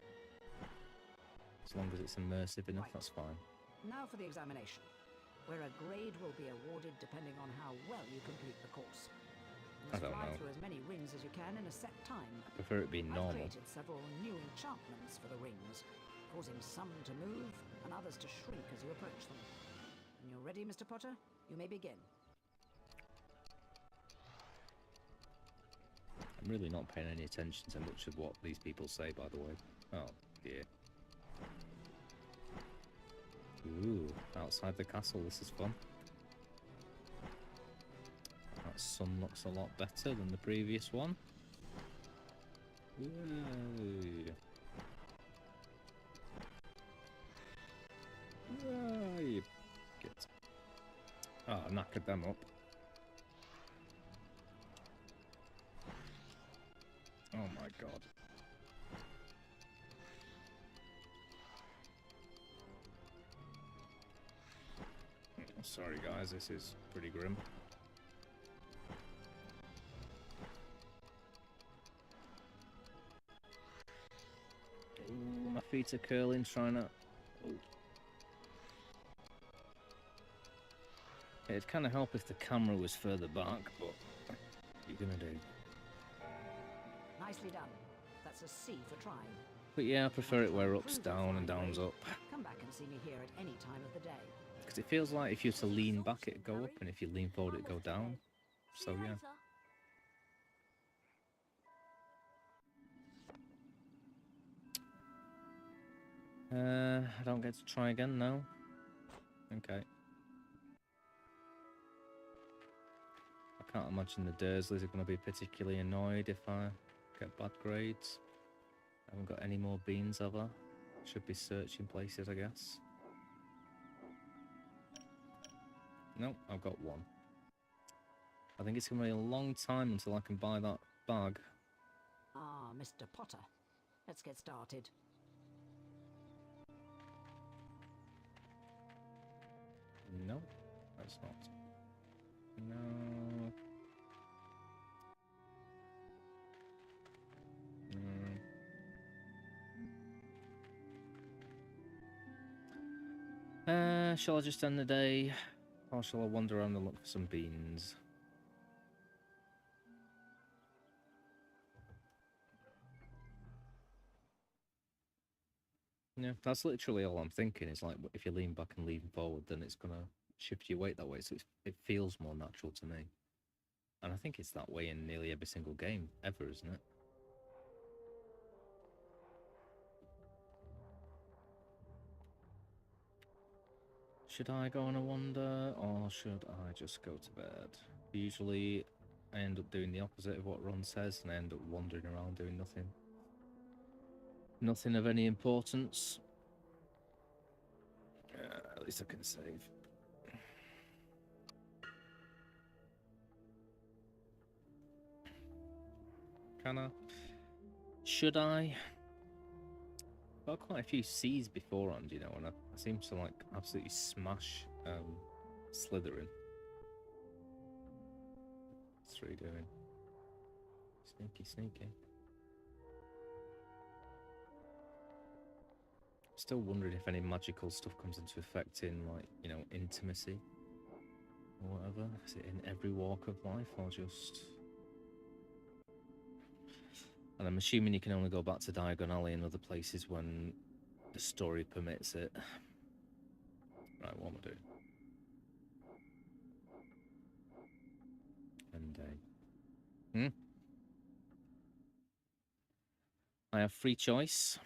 S3: As long as it's immersive enough, that's fine.
S16: Now for the examination, where a grade will be awarded depending on how well you complete the course. You
S3: I
S16: must
S3: don't
S16: fly
S3: know.
S16: through as many rings as you can in a set time.
S3: I prefer it being
S16: I've
S3: normal.
S16: created several new enchantments for the rings, causing some to move and others to shrink as you approach them. When you're ready, Mr. Potter, you may begin.
S3: I'm really not paying any attention to much of what these people say, by the way. Oh, dear. Ooh, outside the castle, this is fun. That sun looks a lot better than the previous one. Yay. Yay. Get. Oh, I knackered them up. Oh my god. Sorry guys, this is pretty grim. Ooh, my feet are curling trying to... Ooh. It'd kind of help if the camera was further back, but what are you gonna do?
S16: Nicely done. That's a C for trying.
S3: But yeah, I prefer it where up's down and down's up.
S16: Come back and see me here at any time of the day.
S3: Because it feels like if you were to lean back, it'd go up, and if you lean forward, it'd go down. So yeah. I don't get to try again now. Okay. I can't imagine the Dursleys are going to be particularly annoyed if I get bad grades. I haven't got any more beans, have I? Should be searching places, I guess. Nope, I've got one. I think it's going to be a long time until I can buy that bag.
S16: Ah, Mr. Potter. Let's get started.
S3: No, that's not. No. Shall I just end the day? Or shall I wander around and look for some beans? Yeah, that's literally all I'm thinking. Is like, if you lean back and lean forward, then it's gonna shift your weight that way, so it feels more natural to me. And I think it's that way in nearly every single game ever, isn't it? Should I go on a wander, or should I just go to bed? Usually, I end up doing the opposite of what Ron says, and I end up wandering around doing nothing. Nothing of any importance. At least I can save. Can I? Should I? Got quite a few C's beforehand, you know, and I seem to like absolutely smash Slytherin. What's 3 doing? Sneaky, sneaky. Still wondering if any magical stuff comes into effect in, like, you know, intimacy or whatever. Is it in every walk of life or just... And I'm assuming you can only go back to Diagon Alley and other places when the story permits it. Right, what am I doing? End day. I have free choice.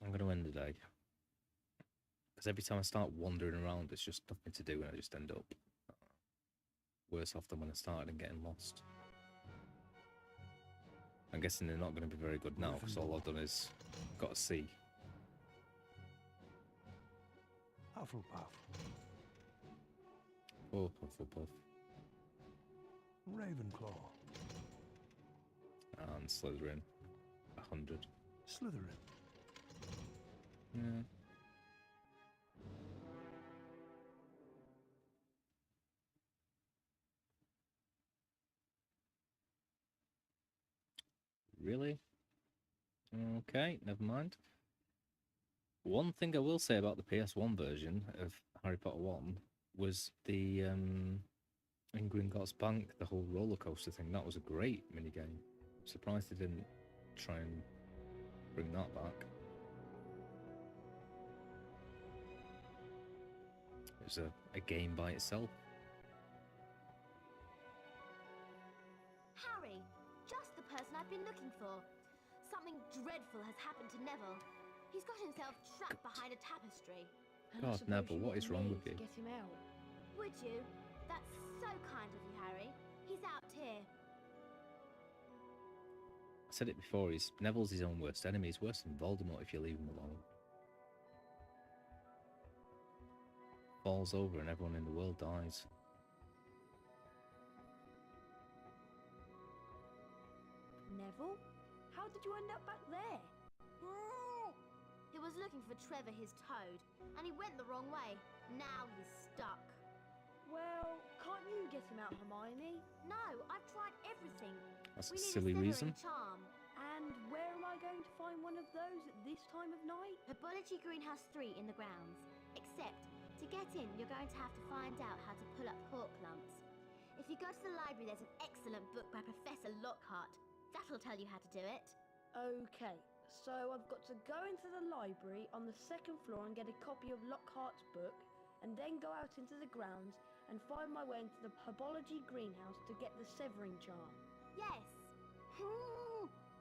S3: I'm going to end the day. Because every time I start wandering around, it's just nothing to do and I just end up worse off than when I started and getting lost. I'm guessing they're not going to be very good now, because all I've done is got a C.
S9: Hufflepuff.
S3: Oh, Hufflepuff.
S9: Ravenclaw.
S3: And Slytherin. 100.
S9: Slytherin.
S3: Yeah. really? Okay, never mind. One thing I will say about the PS1 version of Harry Potter 1 was the in Gringotts Bank, the whole roller coaster thing. That was a great minigame. Surprised they didn't try and bring that back. It was a game by itself.
S17: Harry, just the person I've been looking for. Something dreadful has happened to Neville. He's got himself trapped behind a tapestry.
S3: God, Neville, what is wrong with you?
S2: Get him out.
S17: Would you? That's so kind of you, Harry. He's out here.
S3: I said it before, Neville's his own worst enemy. He's worse than Voldemort if you leave him alone. Falls over and everyone in the world dies.
S2: Neville? How did you end up back there?
S17: He was looking for Trevor, his toad, and he went the wrong way. Now he's stuck.
S2: Well, can't you get him out, Hermione?
S17: No, I've tried everything.
S3: That's
S17: We
S3: a
S17: need
S3: silly
S17: a
S3: reason.
S17: charm.
S2: And where am I going to find one of those at this time of night?
S17: Herbology Greenhouse 3 in the grounds. Except, to get in, you're going to have to find out how to pull up cork lumps. If you go to the library, there's an excellent book by Professor Lockhart. That'll tell you how to do it.
S2: Okay, so I've got to go into the library on the second floor and get a copy of Lockhart's book, and then go out into the grounds and find my way into the Herbology Greenhouse to get the Severing charm.
S17: Yes.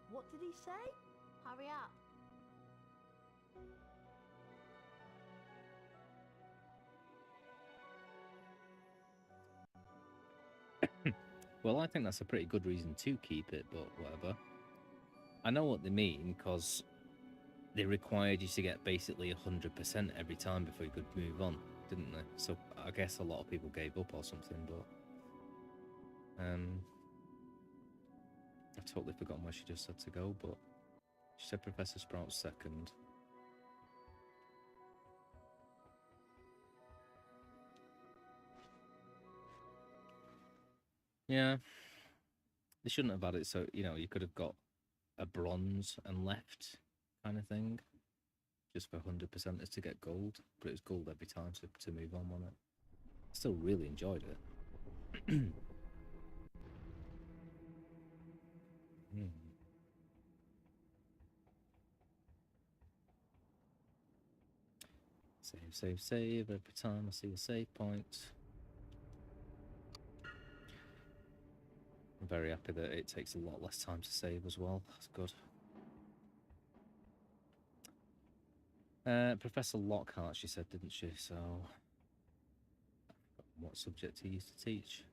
S2: What did he say?
S17: Hurry up.
S3: Well, I think that's a pretty good reason to keep it, but whatever. I know what they mean, because they required you to get basically 100% every time before you could move on, didn't they? So I guess a lot of people gave up or something, but... I've totally forgotten where she just said to go, but... She said Professor Sprout's second. Yeah. They shouldn't have had it so, you know, you could have got a bronze and left kind of thing. Just for 100%ers to get gold. But it was gold every time to move on it. Still really enjoyed it. Save, save, save every time I see a save point. I'm very happy that it takes a lot less time to save as well. That's good. Professor Lockhart, she said, didn't she? So, what subject he used to teach?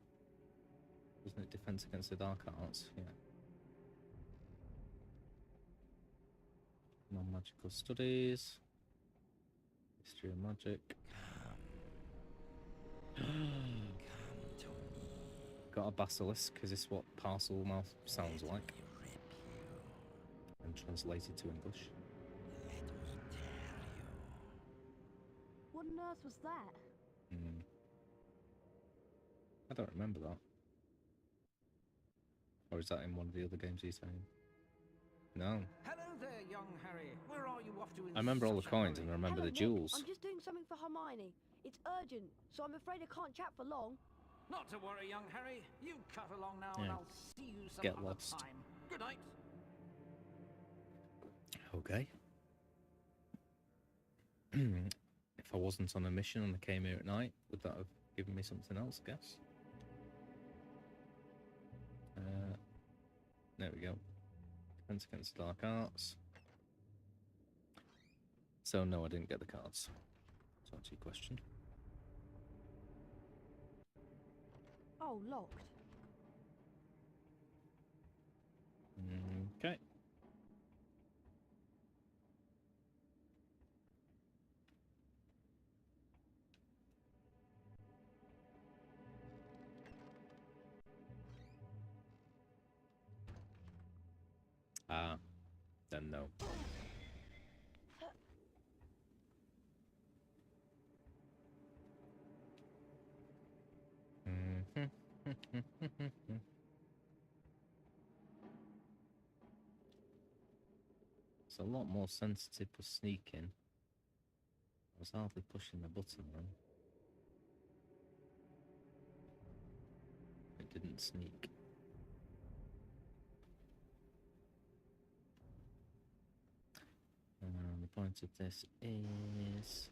S3: Wasn't it Defense Against the Dark Arts? Yeah. Non-magical studies. History of magic. Got a basilisk. Is this what parcel mouth sounds like? And translated to English.
S2: What on earth was that?
S3: I don't remember that. Or is that in one of the other games he's saying? No.
S15: Hello there, young Harry. Where are you off to?
S3: I remember all the coins and I remember
S2: Hello,
S3: the
S2: Nick.
S3: jewels.
S2: I'm just doing something for Hermione. It's urgent, so I'm afraid I can't chat for long.
S15: Not to worry, young Harry. You cut along now,
S3: Yeah.
S15: and I'll see you some
S3: Get
S15: other
S3: lost.
S15: time. Good night.
S3: Okay. If I wasn't on a mission and I came here at night, would that have given me something else, I guess? There we go. Defense Against Dark Arts. So no, I didn't get the cards. To answer your question.
S2: Oh, locked.
S3: Okay. Then no. It's a lot more sensitive for sneaking. I was hardly pushing the button then. It didn't sneak. And the point of this is...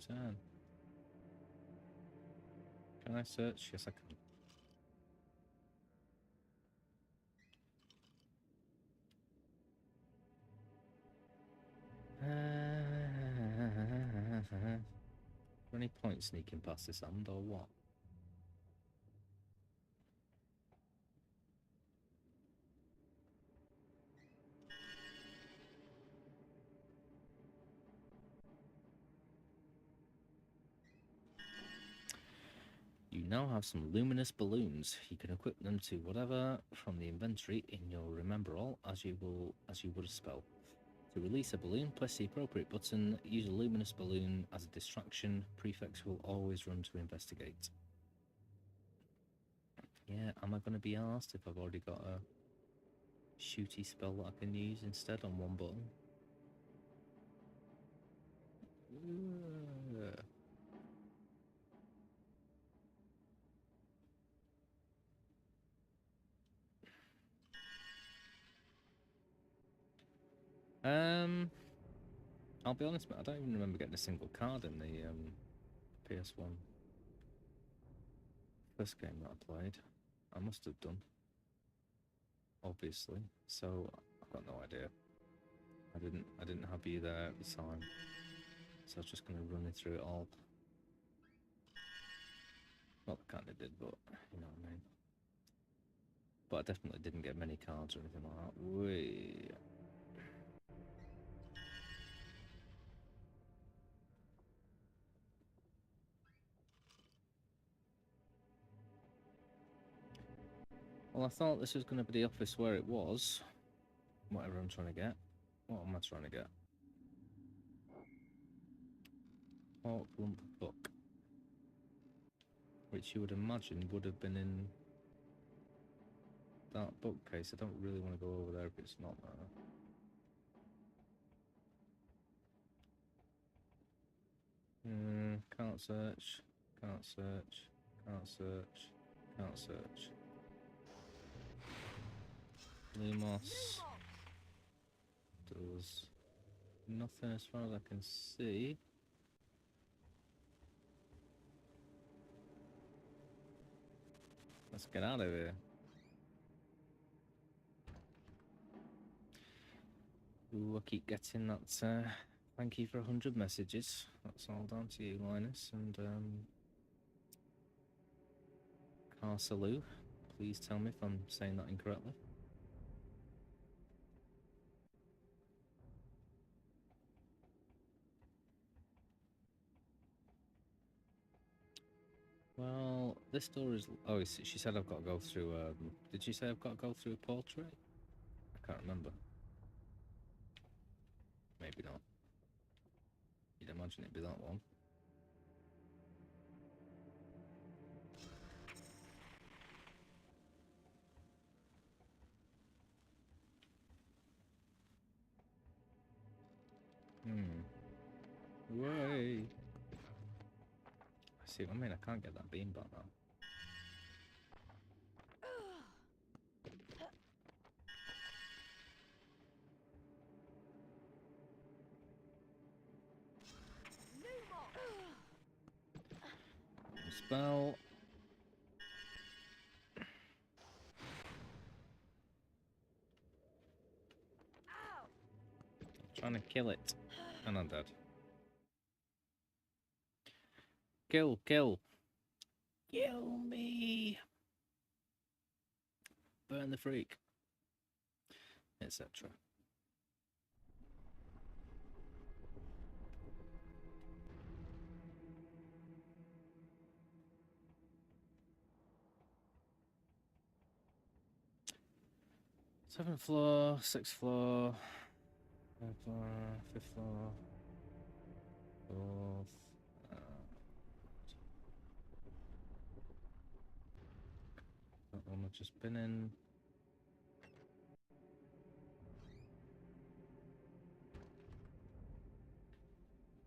S3: Turn. Can I search? Yes, I can. Any point sneaking past this hand or what? You now have some luminous balloons. You can equip them to whatever from the inventory in your remember all as you would a spell. To release a balloon, press the appropriate button. Use a luminous balloon as a distraction. Prefects will always run to investigate. Yeah, am I going to be asked if I've already got a shooty spell that I can use instead on one button? I'll be honest, but I don't even remember getting a single card in the PS1 first game that I played. I must have done, obviously. So I've got no idea. I didn't have you there at the time, so I was just going to run through it all. Well, I kind of did, but you know what I mean. But I definitely didn't get many cards or anything like that. Well, I thought this was going to be the office where it was. Whatever I'm trying to get. What am I trying to get? Hawk Lump Book. Which you would imagine would have been in that bookcase. I don't really want to go over there if it's not there. Can't search. Can't search. Can't search. Can't search. Lumos does nothing as far as I can see. Let's get out of here. Ooh, I keep getting that. Thank you for 100 messages. That's all down to you, Linus. And Carsaloo, please tell me if I'm saying that incorrectly. Well, this door is... Oh, she said I've got to go through... Did she say I've got to go through a portrait? I can't remember. Maybe not. You'd imagine it'd be that one. Way. I see what I mean. I can't get that beam back now. Spell. Trying to kill it. And I'm dead. Kill. Kill me. Burn the freak. Etc. Seventh floor, 6th floor. Third floor, fifth floor, fourth. That one I've just been in.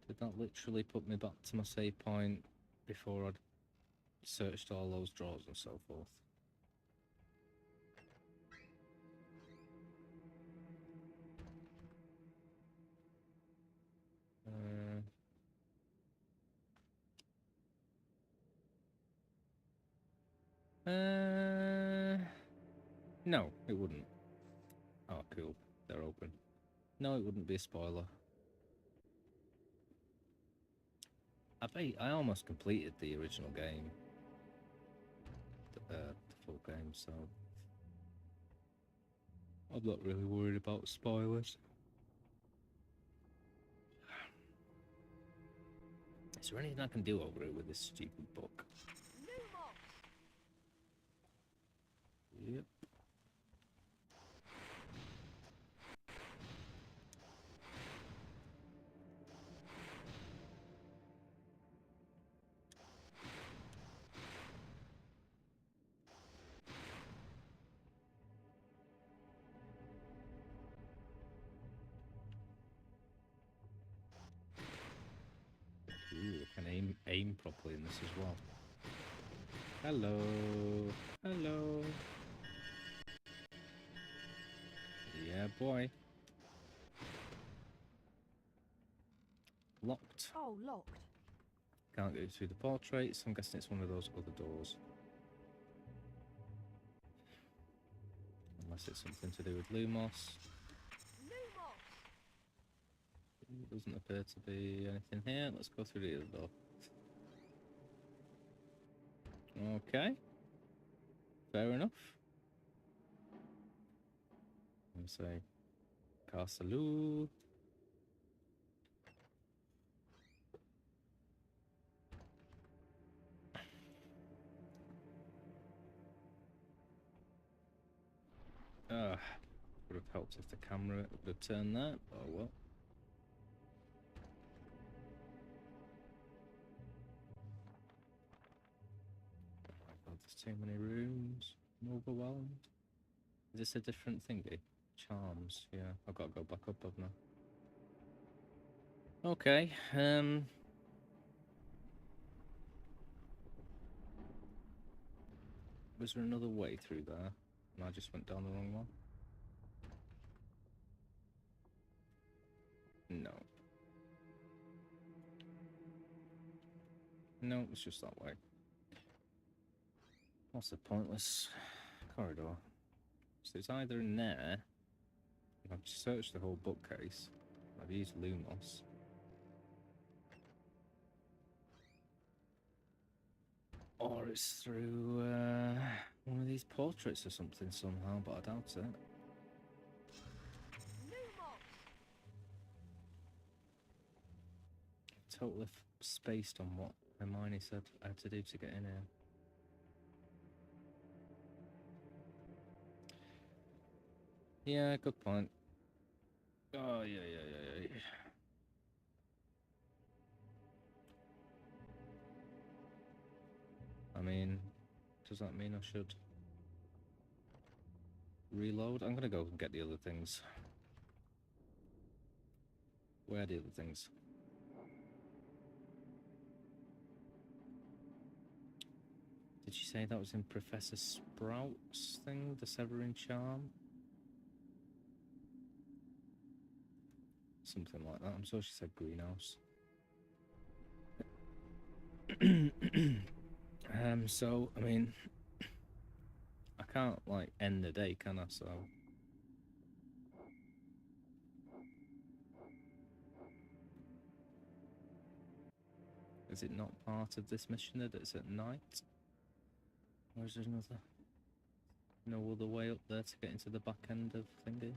S3: Did that literally put me back to my save point before I'd searched all those drawers and so forth? No, it wouldn't. Oh, cool. They're open. No, it wouldn't be a spoiler. I almost completed the original game. The full game, so I'm not really worried about spoilers. Is there anything I can do over it with this stupid book? Yep. Ooh, I can aim properly in this as well. Hello. Hello. Yeah, boy. Locked.
S2: Oh, locked.
S3: Can't go through the portraits. I'm guessing it's one of those other doors. Unless it's something to do with Lumos. Doesn't appear to be anything here. Let's go through the other door. Okay. Fair enough. Let's say Castle. Would have helped if the camera would have turned that. Oh well. Oh my god, there's too many rooms. I'm overwhelmed. Is this a different thingy? Charms, yeah. I've got to go back up, haven't I? Okay, was there another way through there? And I just went down the wrong one? No. No, it's just that way. What's the pointless corridor? So it's either in there. I've searched the whole bookcase. I've used Lumos. Or it's through one of these portraits or something somehow, but I doubt it. Totally spaced on what Hermione said I had to do to get in here. Yeah, good point. Oh, yeah. I mean, does that mean I should reload? I'm gonna go and get the other things. Where are the other things? Did you say that was in Professor Sprout's thing? The Severin Charm? Something like that. I'm sure she said greenhouse. So, I mean, I can't, like, end the day, can I? So... Is it not part of this mission that it's at night? Or is there no other way up there to get into the back end of thingy?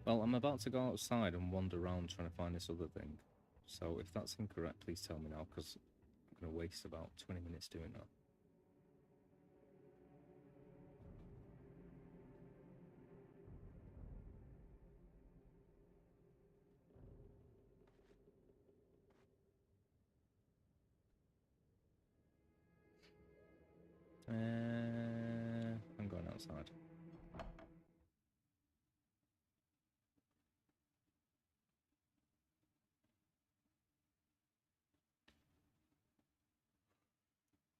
S3: Well, I'm about to go outside and wander around trying to find this other thing. So if that's incorrect, please tell me now, because I'm going to waste about 20 minutes doing that. outside.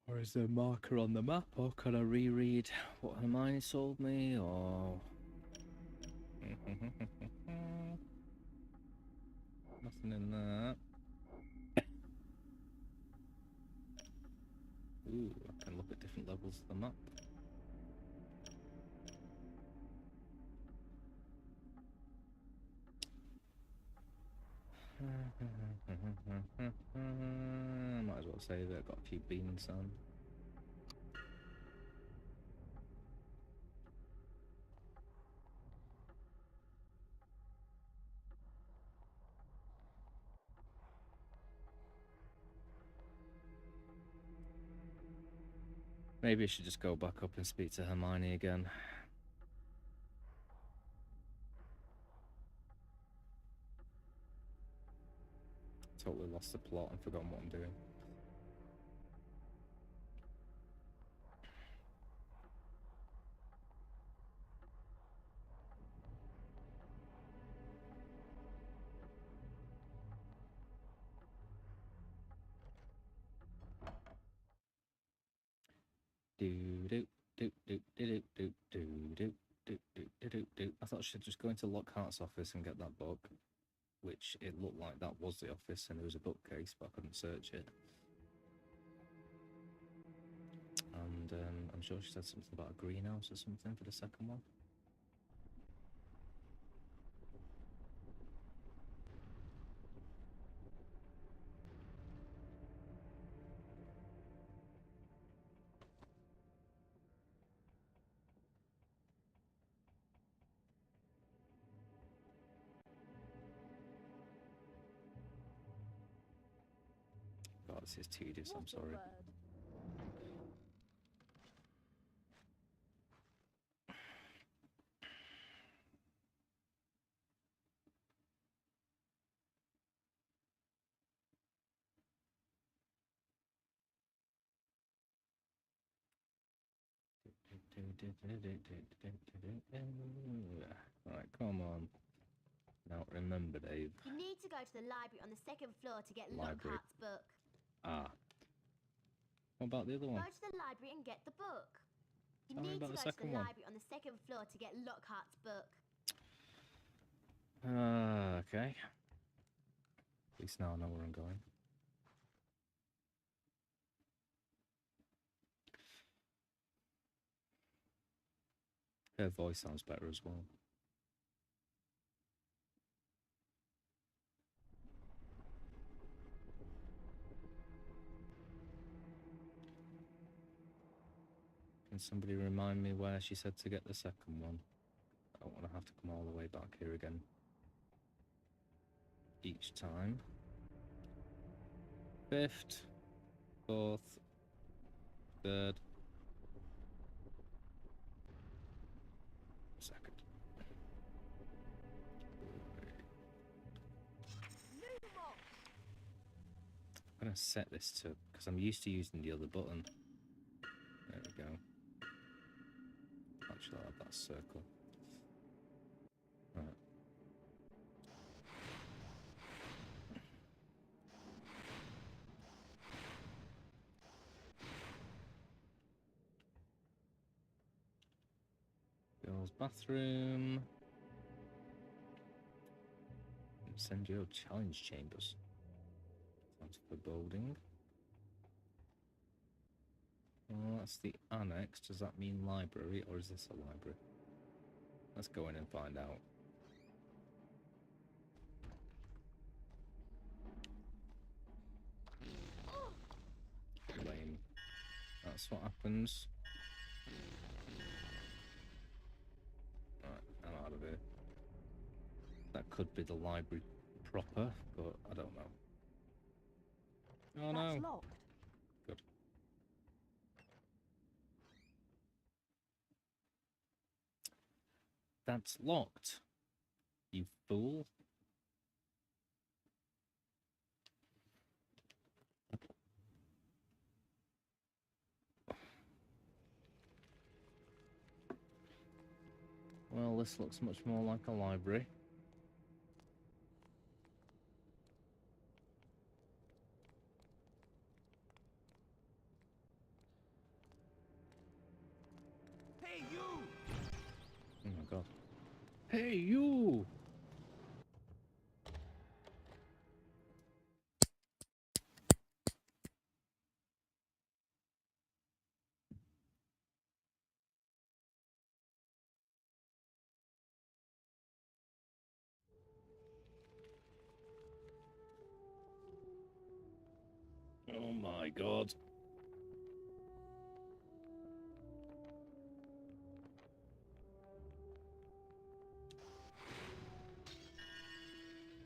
S3: Or is there a marker on the map, or can I reread what Hermione told me, or... Nothing in there. Ooh, I can look at different levels of the map. Might as well say that I've got a few beans on. Maybe I should just go back up and speak to Hermione again. Totally lost the plot and forgotten what I'm doing. I thought I should just go into Lockhart's office and get that book, which it looked like that was the office and there was a bookcase, but I couldn't search it. And I'm sure she said something about a greenhouse or something for the second one. God, this is tedious, I'm sorry. Alright, come on. Now remember, Dave.
S17: You need to go to the library on the second floor to get
S3: Library.
S17: Lockhart's book.
S3: Ah. What about the other one?
S17: Go to the library and get the book. You
S3: Tell me
S17: need to
S3: about
S17: go
S3: the
S17: to the
S3: second one.
S17: library on the second floor to get Lockhart's book.
S3: Okay. At least now I know where I'm going. Her voice sounds better as well. Can somebody remind me where she said to get the second one? I don't want to have to come all the way back here again. Each time. 5th, 4th, 3rd, 2nd. I'm going to set this to, because I'm used to using the other button. There we go. Actually, I'll have that circle. Right. Girls' bathroom. Incendio challenge chambers. Sounds foreboding. Oh, that's the annex. Does that mean library, or is this a library? Let's go in and find out. Lame. That's what happens. Right, I'm out of here. That could be the library proper, but I don't know. Oh no.
S16: That's locked.
S3: Good. That's locked. You fool. Well, this looks much more like a library.
S9: Hey, you!
S3: Oh my god. Hey, you! Oh my god.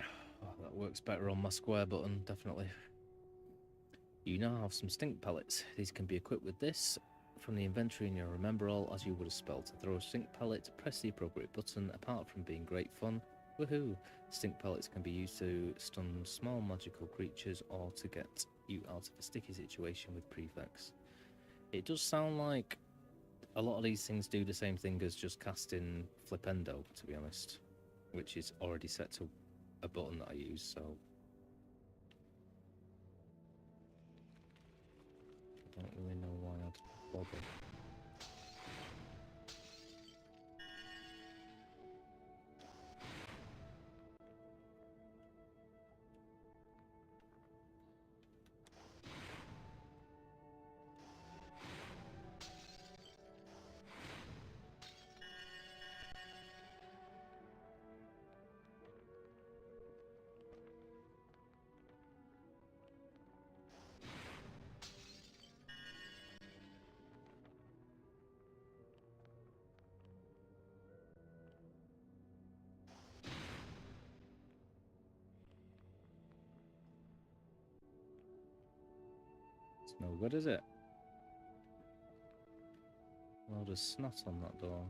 S3: Oh, that works better on my square button, definitely. You now have some stink pellets. These can be equipped with this from the inventory in your remember all as you would a spell. To throw a stink pellet, press the appropriate button. Apart from being great fun, woohoo! Stink pellets can be used to stun small magical creatures or to get you out of a sticky situation with prefects. It does sound like a lot of these things do the same thing as just casting Flipendo, to be honest, which is already set to a button that I use, so I don't really know why I'd bother. It's no good, is it? Well, there's snot on that door.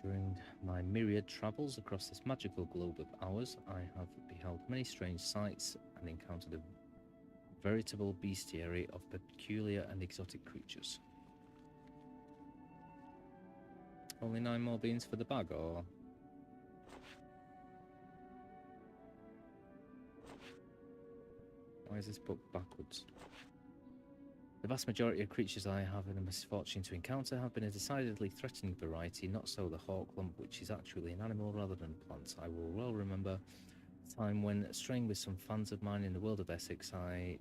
S3: During my myriad travels across this magical globe of ours, I have beheld many strange sights and encountered a veritable bestiary of peculiar and exotic creatures. Only 9 more beans for the bag, or...? Why is this book backwards? The vast majority of creatures I have the misfortune to encounter have been a decidedly threatening variety, not so the hawklump, which is actually an animal rather than a plant. I will well remember the time when, straying with some fans of mine in the wilds of Essex, I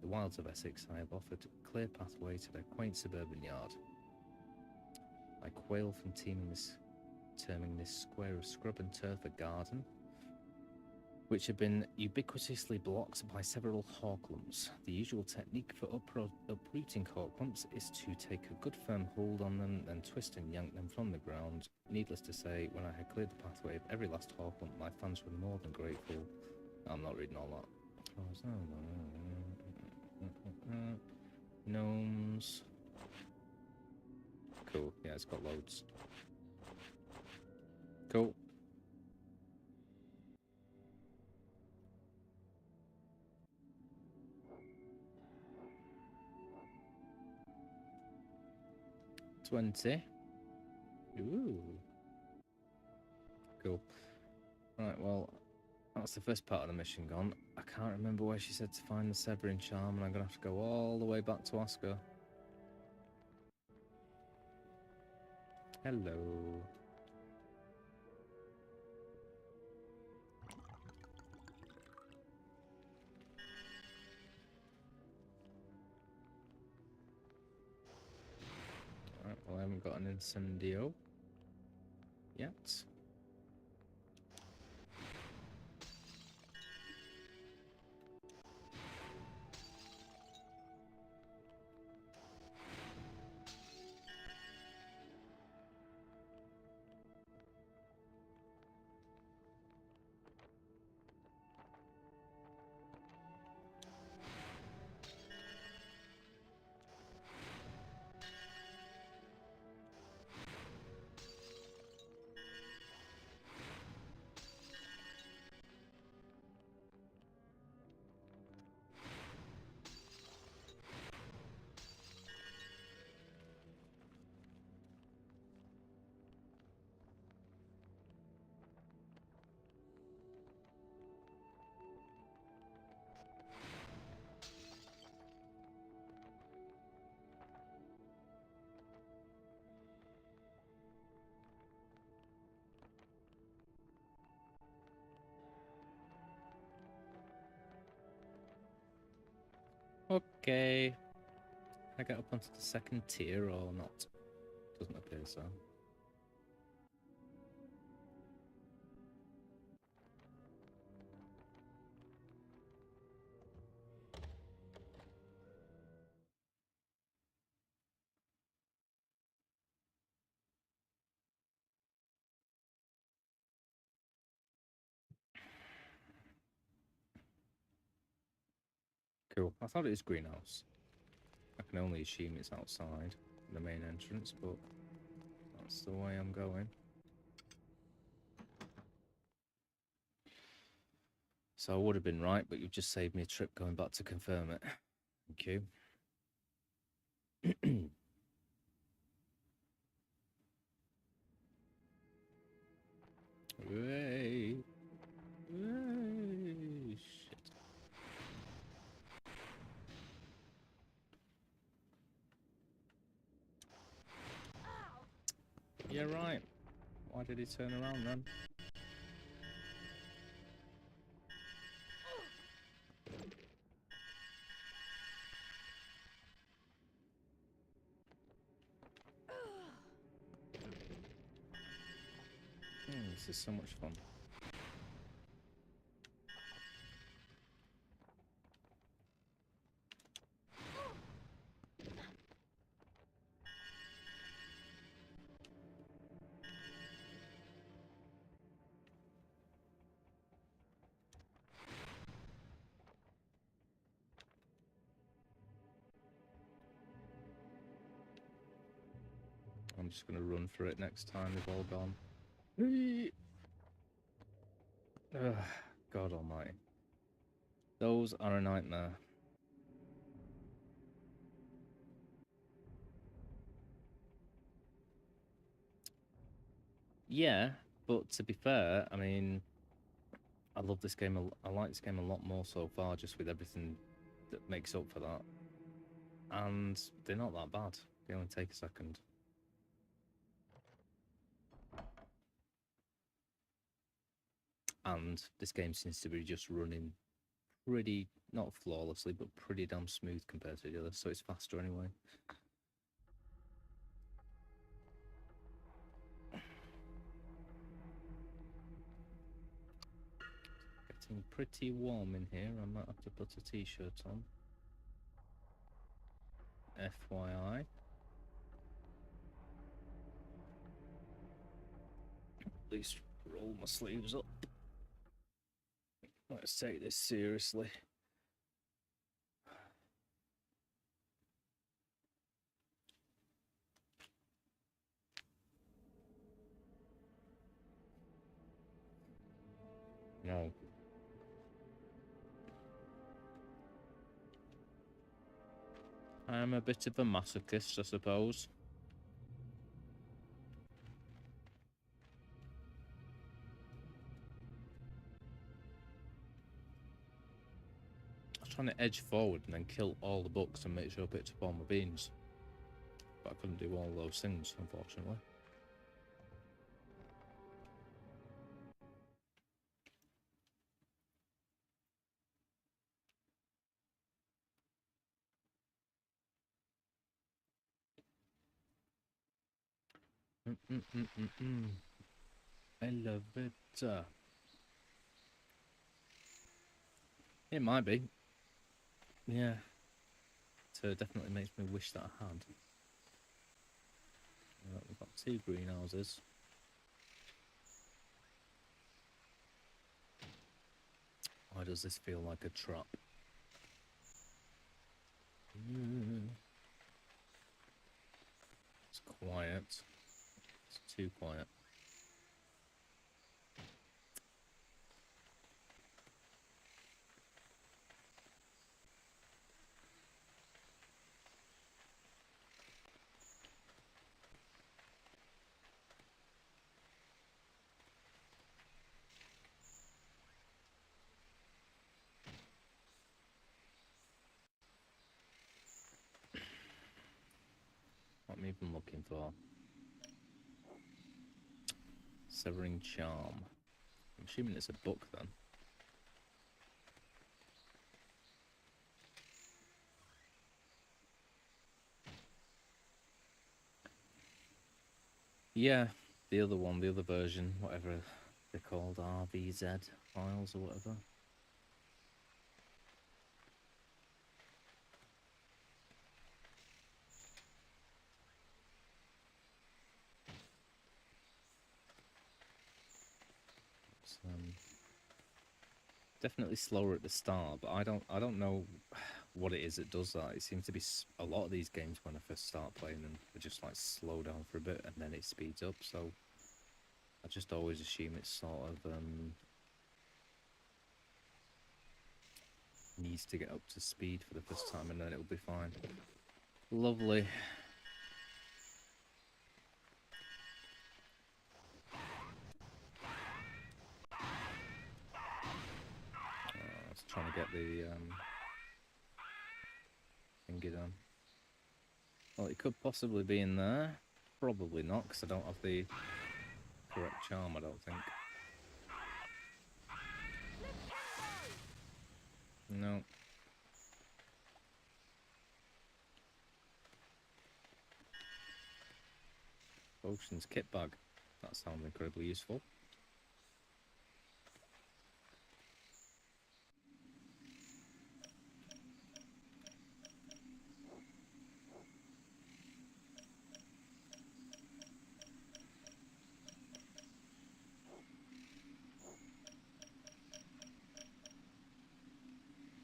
S3: have offered a clear pathway to their quaint suburban yard. I quail from terming this square of scrub and turf a garden, which have been ubiquitously blocked by several hawklumps. The usual technique for uprooting hawklumps is to take a good firm hold on them, then twist and yank them from the ground. Needless to say, when I had cleared the pathway of every last hawklump, my fans were more than grateful. I'm not reading all that. Gnomes. Cool, yeah, it's got loads. Cool. $20. Ooh. Cool. Right, well, that's the first part of the mission gone. I can't remember where she said to find the Severing Charm, and I'm going to have to go all the way back to ask her. Hello. Alright, well, I haven't got an incendio yet. Okay. Can I get up onto the second tier or not? Doesn't appear so. Cool. I thought it was greenhouse. I can only assume it's outside the main entrance, but that's the way I'm going. So I would have been right, but you've just saved me a trip going back to confirm it. Thank you. Hey. Hey. Shit. Yeah, right. Why did he turn around then? This is so much fun. I'm just going to run for it next time they've all gone. Ugh, God almighty. Those are a nightmare. Yeah, but to be fair, I mean, I love this game. I like this game a lot more so far, just with everything that makes up for that. And they're not that bad. They only take a second. And this game seems to be just running pretty, not flawlessly, but pretty damn smooth compared to the others, so it's faster anyway. Getting pretty warm in here. I might have to put a t-shirt on. FYI. At least roll my sleeves up. Let's take this seriously. No. I'm a bit of a masochist, I suppose. I was trying to edge forward and then kill all the books and make sure I picked up all my beans. But I couldn't do all those things, unfortunately. I love it. It might be. Yeah. So it definitely makes me wish that I had. We've got 2 greenhouses. Why does this feel like a trap? It's quiet. It's too quiet. What am I even looking for? Severing Charm. I'm assuming it's a book then. Yeah, the other one, the other version, whatever they're called, RVZ files or whatever. It's, definitely slower at the start, but I don't know what it is that does that. It seems to be a lot of these games when I first start playing them, they just like slow down for a bit and then it speeds up. So I just always assume it's sort of needs to get up to speed for the first time and then it'll be fine. Lovely. I was trying to get the thingy done. Well, it could possibly be in there. Probably not, because I don't have the correct charm, I don't think. No. Potions kit bag. That sounds incredibly useful.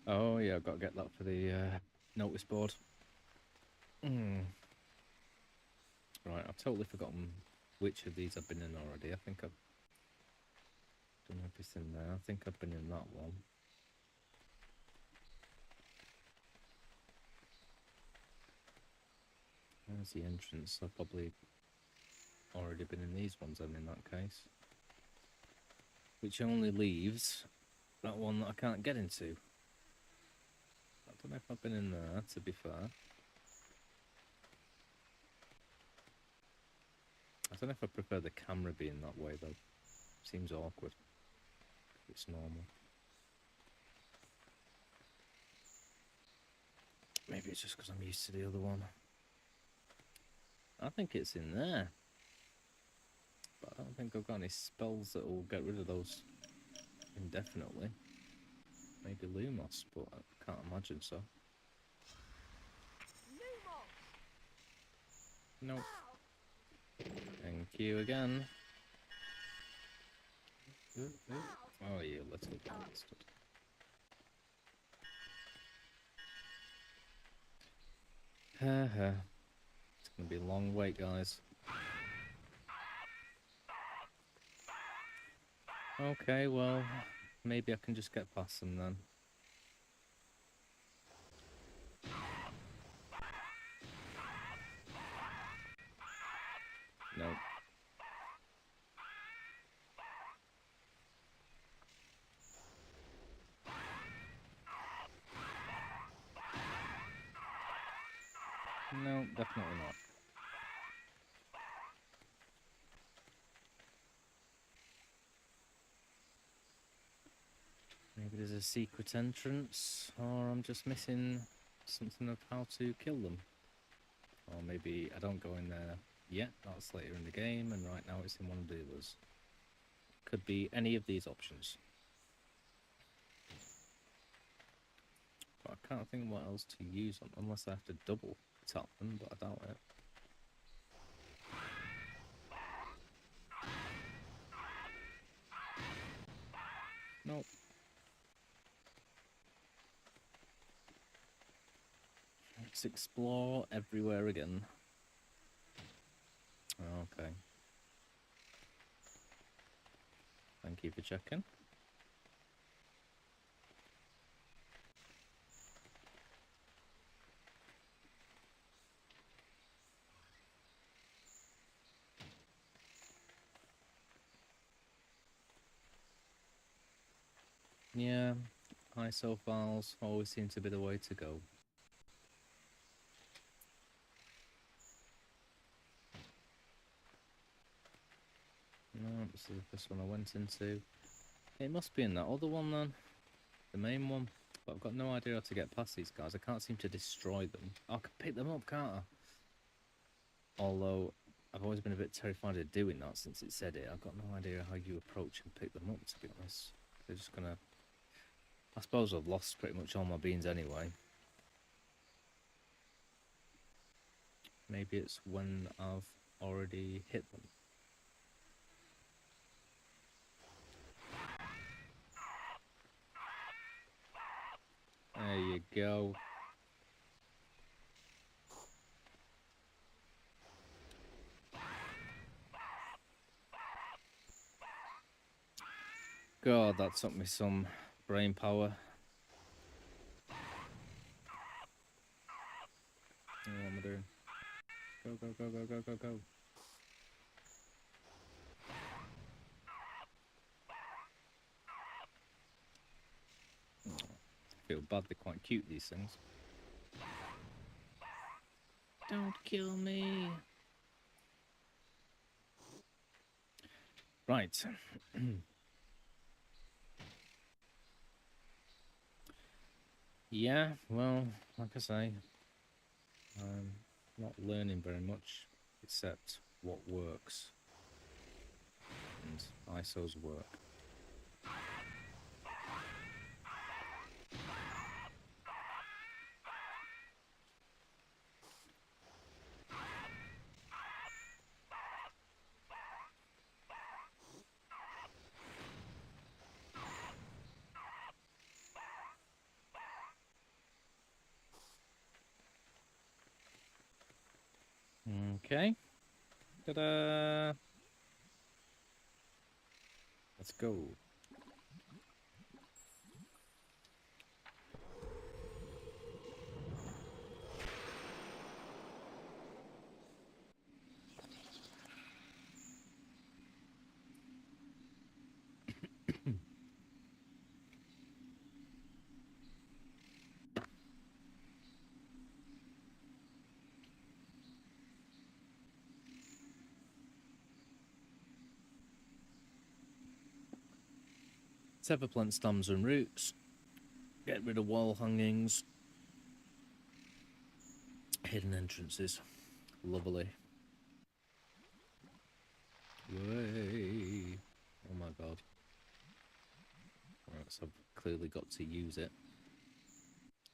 S3: Oh yeah, I've got to get that for the notice board. Right, I've totally forgotten which of these I've been in already. I think I've done everything there. I think I've been in that one. There's the entrance. I've probably already been in these ones then in that case. Which only leaves that one that I can't get into. I don't know if I've been in there, to be fair. I don't know if I prefer the camera being that way though. Seems awkward. It's normal. Maybe it's just because I'm used to the other one. I think it's in there. But I don't think I've got any spells that will get rid of those indefinitely. Maybe Lumos, but I can't imagine so. Nope. Thank you again. Oh, you little bastard. It's gonna be a long wait, guys. Okay, well, maybe I can just get past them then. Nope. No, definitely not. Maybe there's a secret entrance, or I'm just missing something of how to kill them. Or maybe I don't go in there yet, that's later in the game, and right now it's in one of the others. Could be any of these options. But I can't think what else to use on, unless I have to double tap them, but I doubt it. Nope. Let's explore everywhere again. Okay. Thank you for checking. Yeah, ISO files always seem to be the way to go. No, this is the first one I went into. It must be in that other one then. The main one. But I've got no idea how to get past these guys. I can't seem to destroy them. I can pick them up, can't I? Although, I've always been a bit terrified of doing that since it said it. I've got no idea how you approach and pick them up, to be honest. They're just gonna... I suppose I've lost pretty much all my beans anyway. Maybe it's when I've already hit them. There you go. God, that took me some brain power. What am I doing? Go, go, go, go, go, go, go. I feel bad, they're quite cute, these things. Don't kill me. Right. Yeah, well, like I say, I'm not learning very much except what works. And ISOs work. Okay. Ta-da! Let's go. Sever plant stems and roots. Get rid of wall hangings. Hidden entrances. Lovely. Way. Oh my god. Alright, so I've clearly got to use it.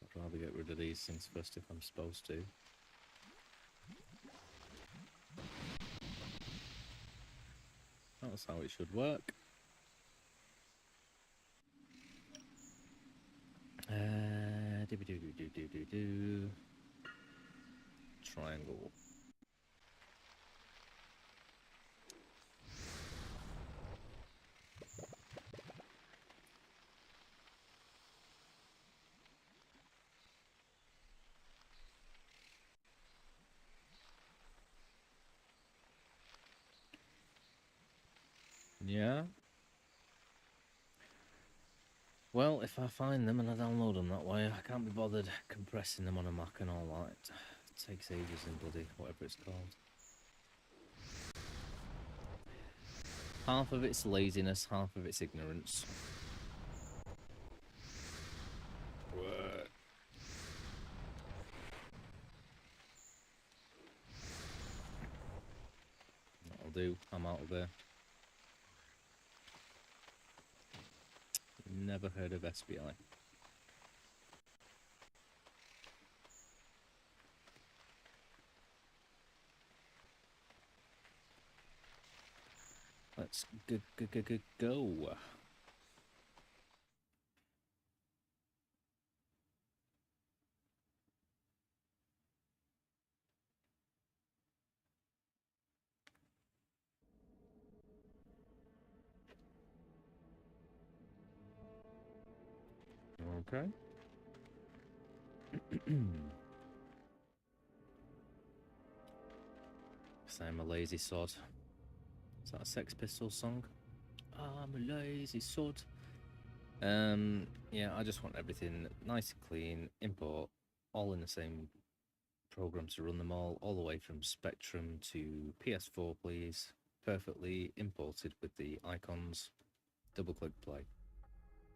S3: I'd rather get rid of these things first if I'm supposed to. That's how it should work. Do. Triangle. Yeah. Well, if I find them and I download them that way, I can't be bothered compressing them on a Mac and all that. It takes ages in bloody whatever it's called. Half of it's laziness, half of it's ignorance. What? That'll do. I'm out of there. Never heard of SBI. Let's go. Okay. So I'm a lazy sod. Is that a Sex Pistols song? I'm a lazy sod. Yeah, I just want everything nice and clean, import, all in the same program to run them all the way from Spectrum to PS4, please. Perfectly imported with the icons. Double click play.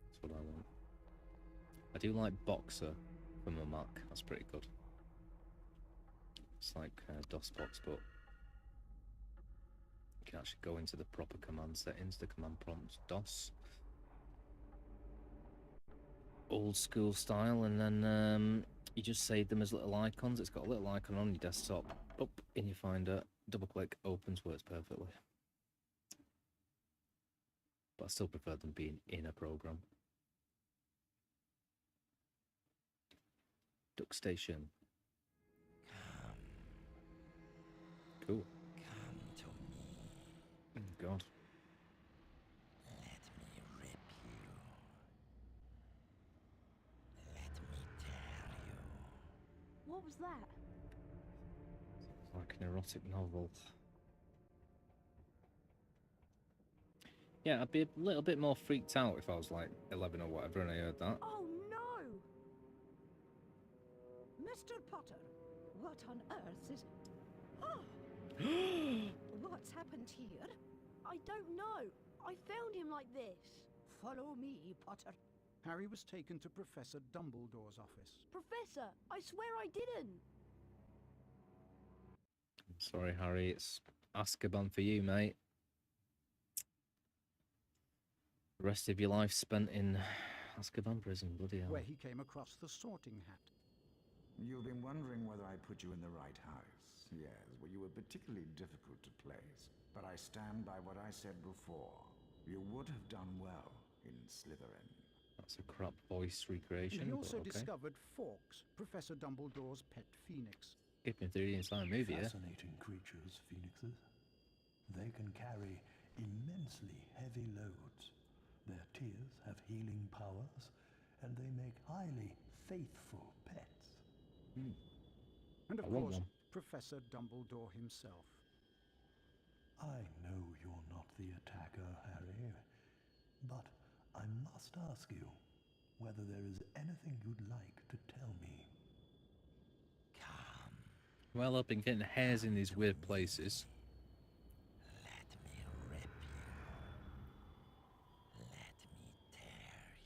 S3: That's what I want. I do like Boxer from a Mac. That's pretty good. It's like DOSBox, but can actually go into the proper command settings, the command prompt DOS. Old school style, and then you just save them as little icons. It's got a little icon on your desktop, up in your Finder, double click, opens, works perfectly. But I still prefer them being in a program. Duck Station. Cool.
S9: Come to me.
S3: Oh, God.
S9: Let me rip you. Let me tear you.
S2: What was that?
S3: It's like an erotic novel. Yeah, I'd be a little bit more freaked out if I was like 11 or whatever and I heard that.
S4: Oh no! Mr. Potter, what on earth is... Oh! What's happened here?
S2: I don't know. I found him like this.
S4: Follow me, Potter.
S7: Harry was taken to Professor Dumbledore's office.
S2: Professor, I swear I didn't.
S3: Sorry, Harry, it's Azkaban for you, mate. The rest of your life spent in Azkaban prison, bloody hell.
S7: Where he came across the sorting hat.
S18: You've been wondering whether I put you in the right house. Yes, well, you were particularly difficult to place. But I stand by what I said before. You would have done well in Slytherin.
S3: That's a crap voice recreation.
S7: And he also
S3: but okay.
S7: discovered Fawkes, Professor Dumbledore's pet phoenix.
S3: Give me theory inside a movie, yeah?
S19: Fascinating creatures, phoenixes. They can carry immensely heavy loads. Their tears have healing powers, and they make highly faithful pets.
S7: And of
S3: I want
S7: course,
S3: one.
S7: Professor Dumbledore himself.
S19: I know you're not the attacker, Harry, but I must ask you whether there is anything you'd like to tell me.
S3: Well, I've been getting hairs in these weird places.
S9: Let me rip you. Let me tear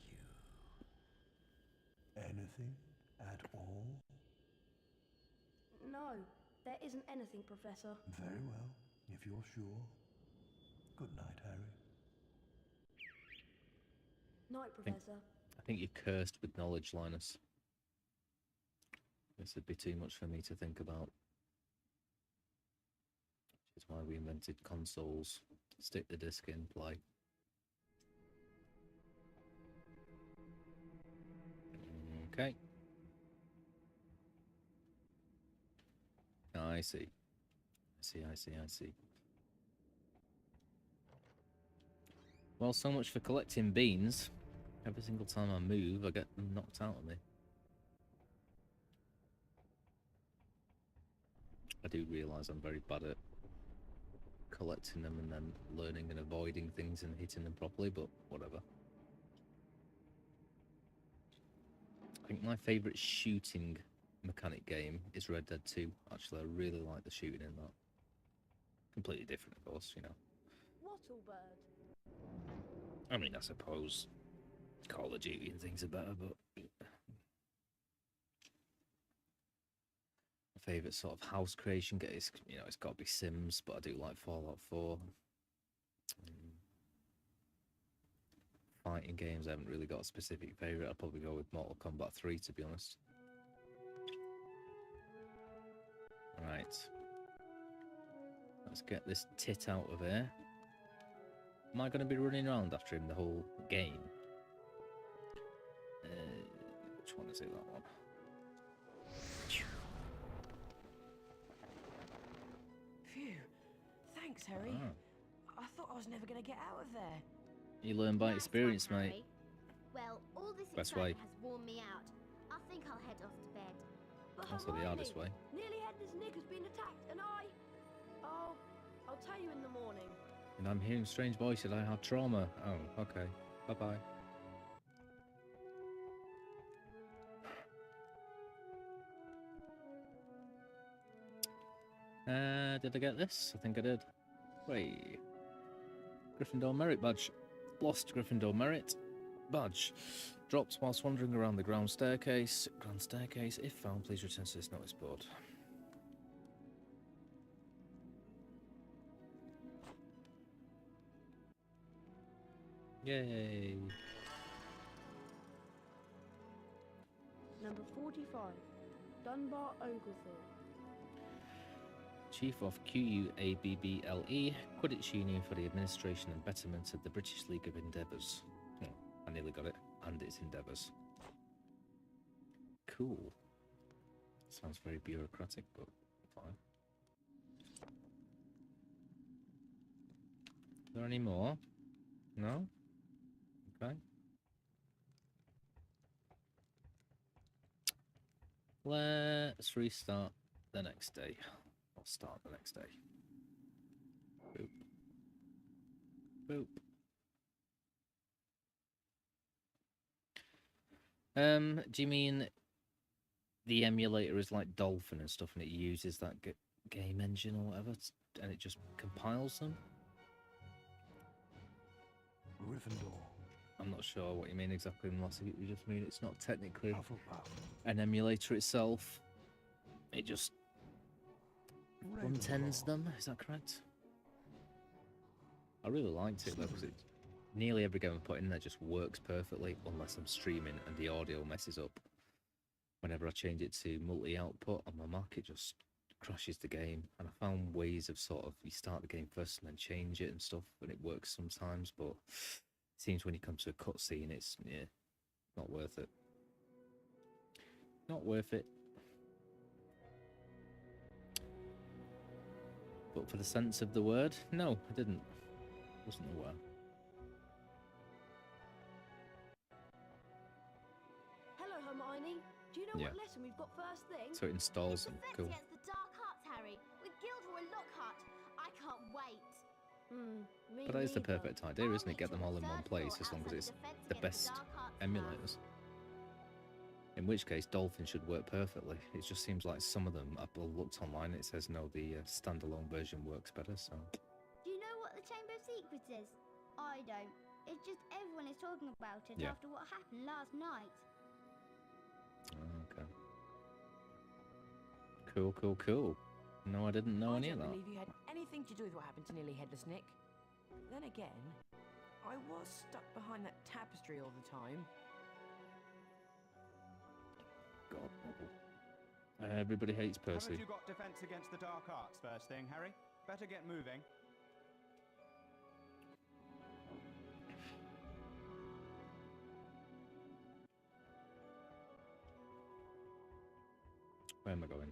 S9: you.
S19: Anything at all?
S2: No, there isn't anything, Professor.
S19: Very well, if you're sure. Good night, Harry.
S2: Night, Professor.
S3: I think you're cursed with knowledge, Linus. This would be too much for me to think about. Which is why we invented consoles. Stick the disc in, play. Okay. I see. I see. Well, so much for collecting beans. Every single time I move, I get them knocked out of me. I do realise I'm very bad at collecting them and then learning and avoiding things and hitting them properly, but whatever. I think my favourite shooting mechanic game is Red Dead 2. Actually, I really like the shooting in that. Completely different, of course, you know.
S2: Wattlebird.
S3: I mean, I suppose Call of Duty and things are better, but my favourite sort of house creation game is, you know, it's got to be Sims, but I do like Fallout 4. Fighting games, I haven't really got a specific favourite. I'd probably go with Mortal Kombat 3, to be honest. Right. Let's get this tit out of here. Am I going to be running around after him the whole game? Which one is it, that one?
S14: Phew. Thanks, Harry. I thought I was never going to get out of there.
S3: You learn by experience, mate.
S17: Harry. Well, all this
S3: Best
S17: excitement
S3: way.
S17: has worn me out. I think I'll head off to bed.
S2: But
S3: Also the hardest way.
S2: Nearly Headless Nick has been attacked, and Oh, I'll tell you in the morning.
S3: And I'm hearing strange voices. I have trauma. Oh, okay. Bye-bye. Did I get this? I think I did. Wait. Gryffindor merit badge. Lost Gryffindor merit badge. Dropped whilst wandering around the grand staircase. Grand staircase. If found, please return to this notice board. Yay!
S2: Number 45, Dunbar Oglethorpe.
S3: Chief of QUABBLE, Quidditch Union for the Administration and Betterment of the British League of Endeavours. Oh, I nearly got it. And its endeavours. Cool. Sounds very bureaucratic, but fine. Are there any more? No? Okay. Let's restart the next day. I'll start the next day. Boop. Boop. Do you mean the emulator is like Dolphin and stuff and it uses that game engine or whatever and it just compiles them?
S9: Gryffindor.
S3: I'm not sure what you mean exactly unless you just mean it's not technically an emulator itself. It just front-ends them, is that correct? I really liked it though because nearly every game I put in there just works perfectly unless I'm streaming and the audio messes up. Whenever I change it to multi-output on my Mac, it just crashes the game. And I found ways of sort of, you start the game first and then change it and stuff, and it works sometimes, but it seems when you come to a cutscene, it's, yeah, not worth it. Not worth it. But for the sense of the word, no, I didn't. Wasn't aware.
S2: Hello, Hermione. Do you know what lesson we've got first thing?
S3: So it installs them. Cool.
S17: Against the dark arts, Harry, with Gilderoy and Lockhart. I can't wait.
S3: But that is the perfect idea, isn't it? Get them all in one place as long as it's the best emulators. In which case, Dolphin should work perfectly. It just seems like some of them, I've looked online, it says no, the standalone version works better, so...
S17: Do you know what the Chamber of Secrets is? I don't. It's just everyone is talking about it after what happened last night.
S3: Okay. Cool, cool, cool. No, I didn't know any of that.
S20: I don't believe you had anything to do with what happened to Nearly Headless Nick. Then again, I was stuck behind that tapestry all the time.
S3: God. Everybody hates Percy.
S21: Haven't you got defense against the dark arts first thing, Harry? Better get moving.
S3: Where am I going?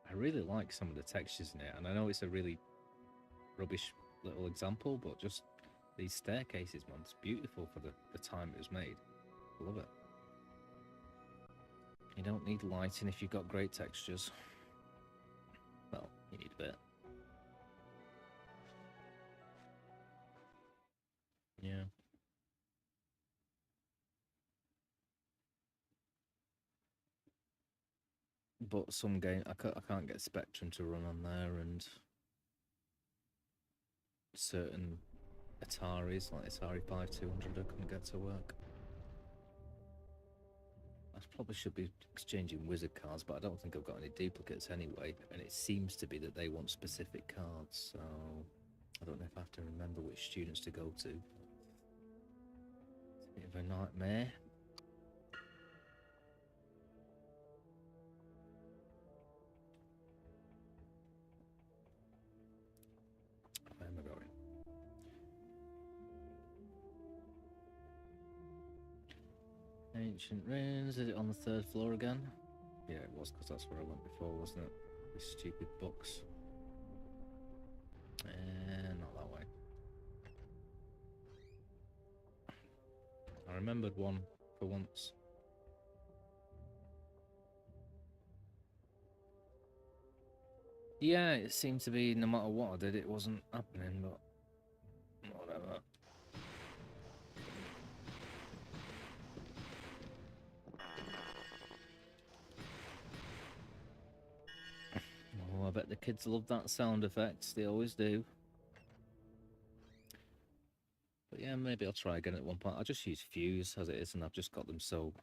S3: I really like some of the textures in it, and I know it's a really rubbish little example, but just these staircases, man, it's beautiful for the time it was made. Love it. You don't need lighting if you've got great textures. Well, you need a bit. Yeah. But some game, I can't get Spectrum to run on there, and certain Ataris, like Atari 5200, I couldn't get to work. I probably should be exchanging wizard cards, but I don't think I've got any duplicates anyway, and it seems to be that they want specific cards, so I don't know if I have to remember which students to go to. It's a bit of a nightmare. Where am I going? Ancient Ruins, is it on the 3rd floor again? Yeah, it was, because that's where I went before, wasn't it? These stupid books. Not that way. I remembered one for once. Yeah, it seemed to be no matter what I did, it wasn't happening, but whatever. Oh, I bet the kids love that sound effect. They always do. But yeah, maybe I'll try again at one point. I'll just use Fuse as it is, and I've just got them so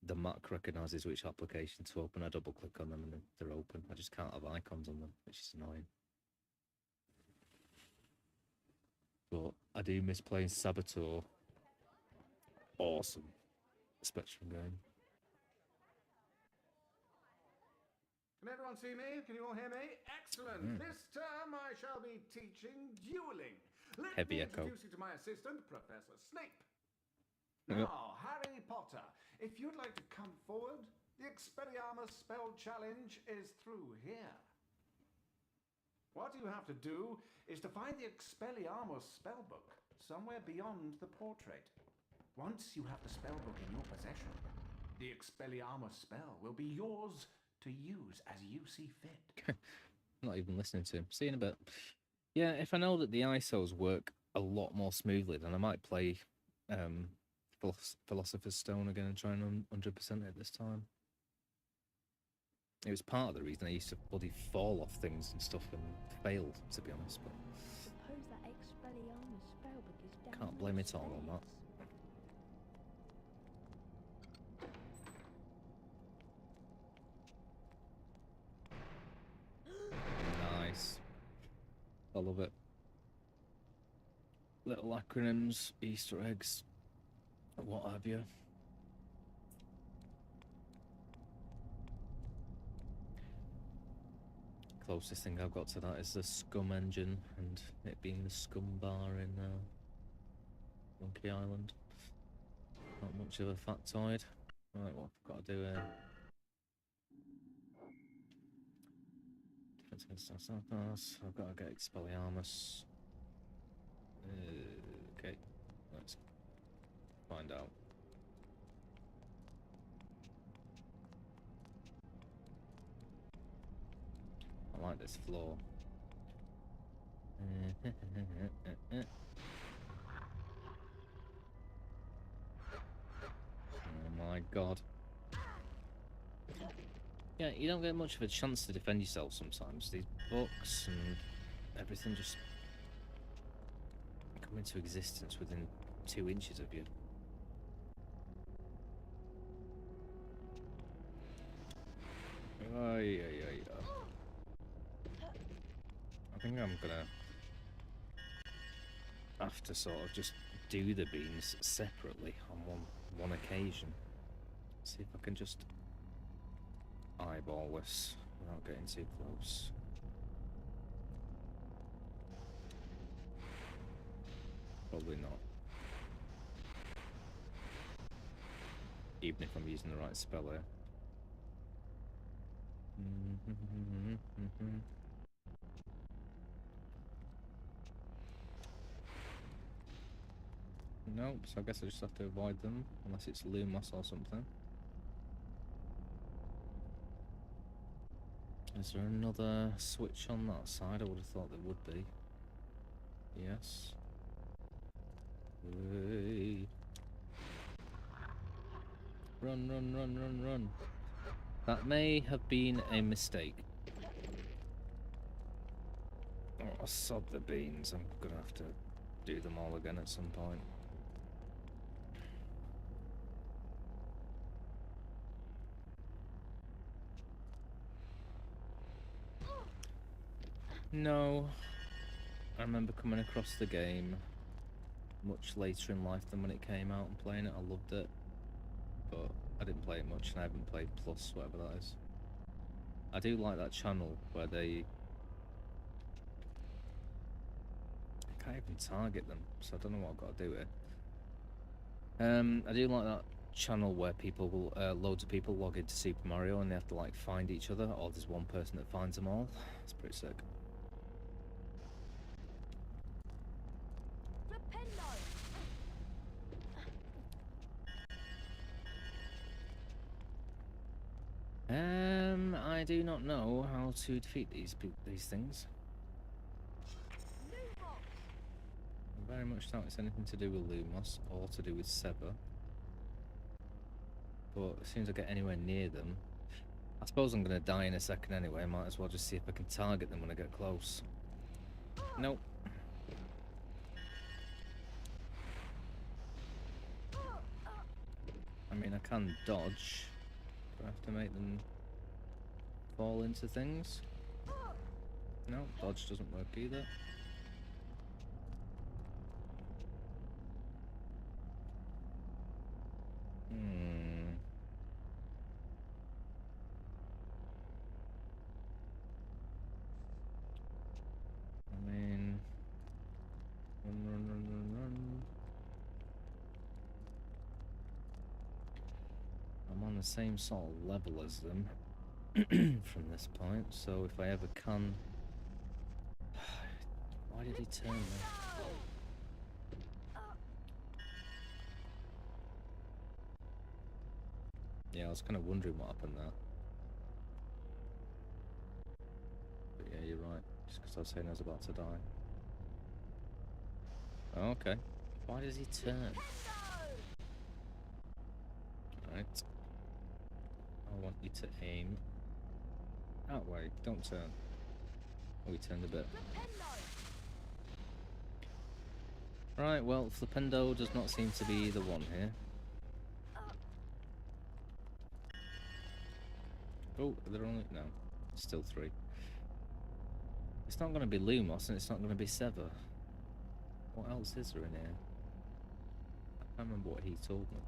S3: the Mac recognises which application to open. I double click on them and they're open. I just can't have icons on them, which is annoying. but I do miss playing Saboteur. Awesome Spectrum game.
S8: Can everyone see me? Can you all hear me? Excellent. This term I shall be teaching dueling. Let
S3: Heavy
S8: me
S3: echo.
S8: introduce you to my assistant, Professor Snape.
S3: Yep.
S8: Now, Harry Potter, if you'd like to come forward, the Expelliarmus spell challenge is through here. What you have to do is to find the Expelliarmus spellbook somewhere beyond the portrait. Once you have the spellbook in your possession, the Expelliarmus spell will be yours to use as you see fit.
S3: I'm not even listening to him. See you in a bit. Yeah, if I know that the ISOs work a lot more smoothly, then I might play Philosopher's Stone again and try and 100% it this time. It was part of the reason I used to bloody fall off things and stuff and fail, to be honest. But
S2: Suppose that Expelliarmus spellbook is down.
S3: can't blame it all on that. Nice. I love it. Little acronyms, Easter eggs, what have you. Closest thing I've got to that is the Scum engine and it being the Scum bar in Monkey Island. Not much of a factoid. Right, what I've got to do here. I've got to get Expelliarmus. Okay, let's find out. I like this floor. Oh my god. Yeah, you don't get much of a chance to defend yourself sometimes. These books and everything just come into existence within 2 inches of you. I think I'm gonna have to sort of just do the beans separately on one occasion. See if I can just eyeball this without getting too close. Probably not. Even if I'm using the right spell here. Nope, so I guess I just have to avoid them, unless it's Lumos or something. Is there another switch on that side? I would have thought there would be. Yes. Hey. Run, run, run, run, run. That may have been a mistake. Oh, sod the beans. I'm gonna have to do them all again at some point. No. I remember coming across the game much later in life than when it came out and playing it. I loved it. But I didn't play it much and I haven't played Plus, whatever that is. I do like that channel where they... I can't even target them, so I don't know what I've got to do here. I do like that channel where people will, loads of people log into Super Mario and they have to like find each other, or there's one person that finds them all. It's pretty sick. I do not know how to defeat these things. I very much doubt it's anything to do with Lumos or to do with Sever. But as soon as I get anywhere near them, I suppose I'm going to die in a second anyway. I might as well just see if I can target them when I get close. Nope. I mean, I can dodge, but I have to make them fall into things. No, dodge doesn't work either. Hmm. I mean, run. I'm on the same sort of level as them from this point, so if I ever can... Why did he turn there? Yeah, I was kind of wondering what happened there. But yeah, you're right. Just because I was saying I was about to die. Oh, okay. Why does he turn? Right. I want you to aim that way. Don't turn. Oh, he turned a bit. Right, well, Flipendo does not seem to be the one here. Oh, are there only... No, still 3. It's not going to be Lumos, and it's not going to be Sever. What else is there in here? I can't remember what he told me.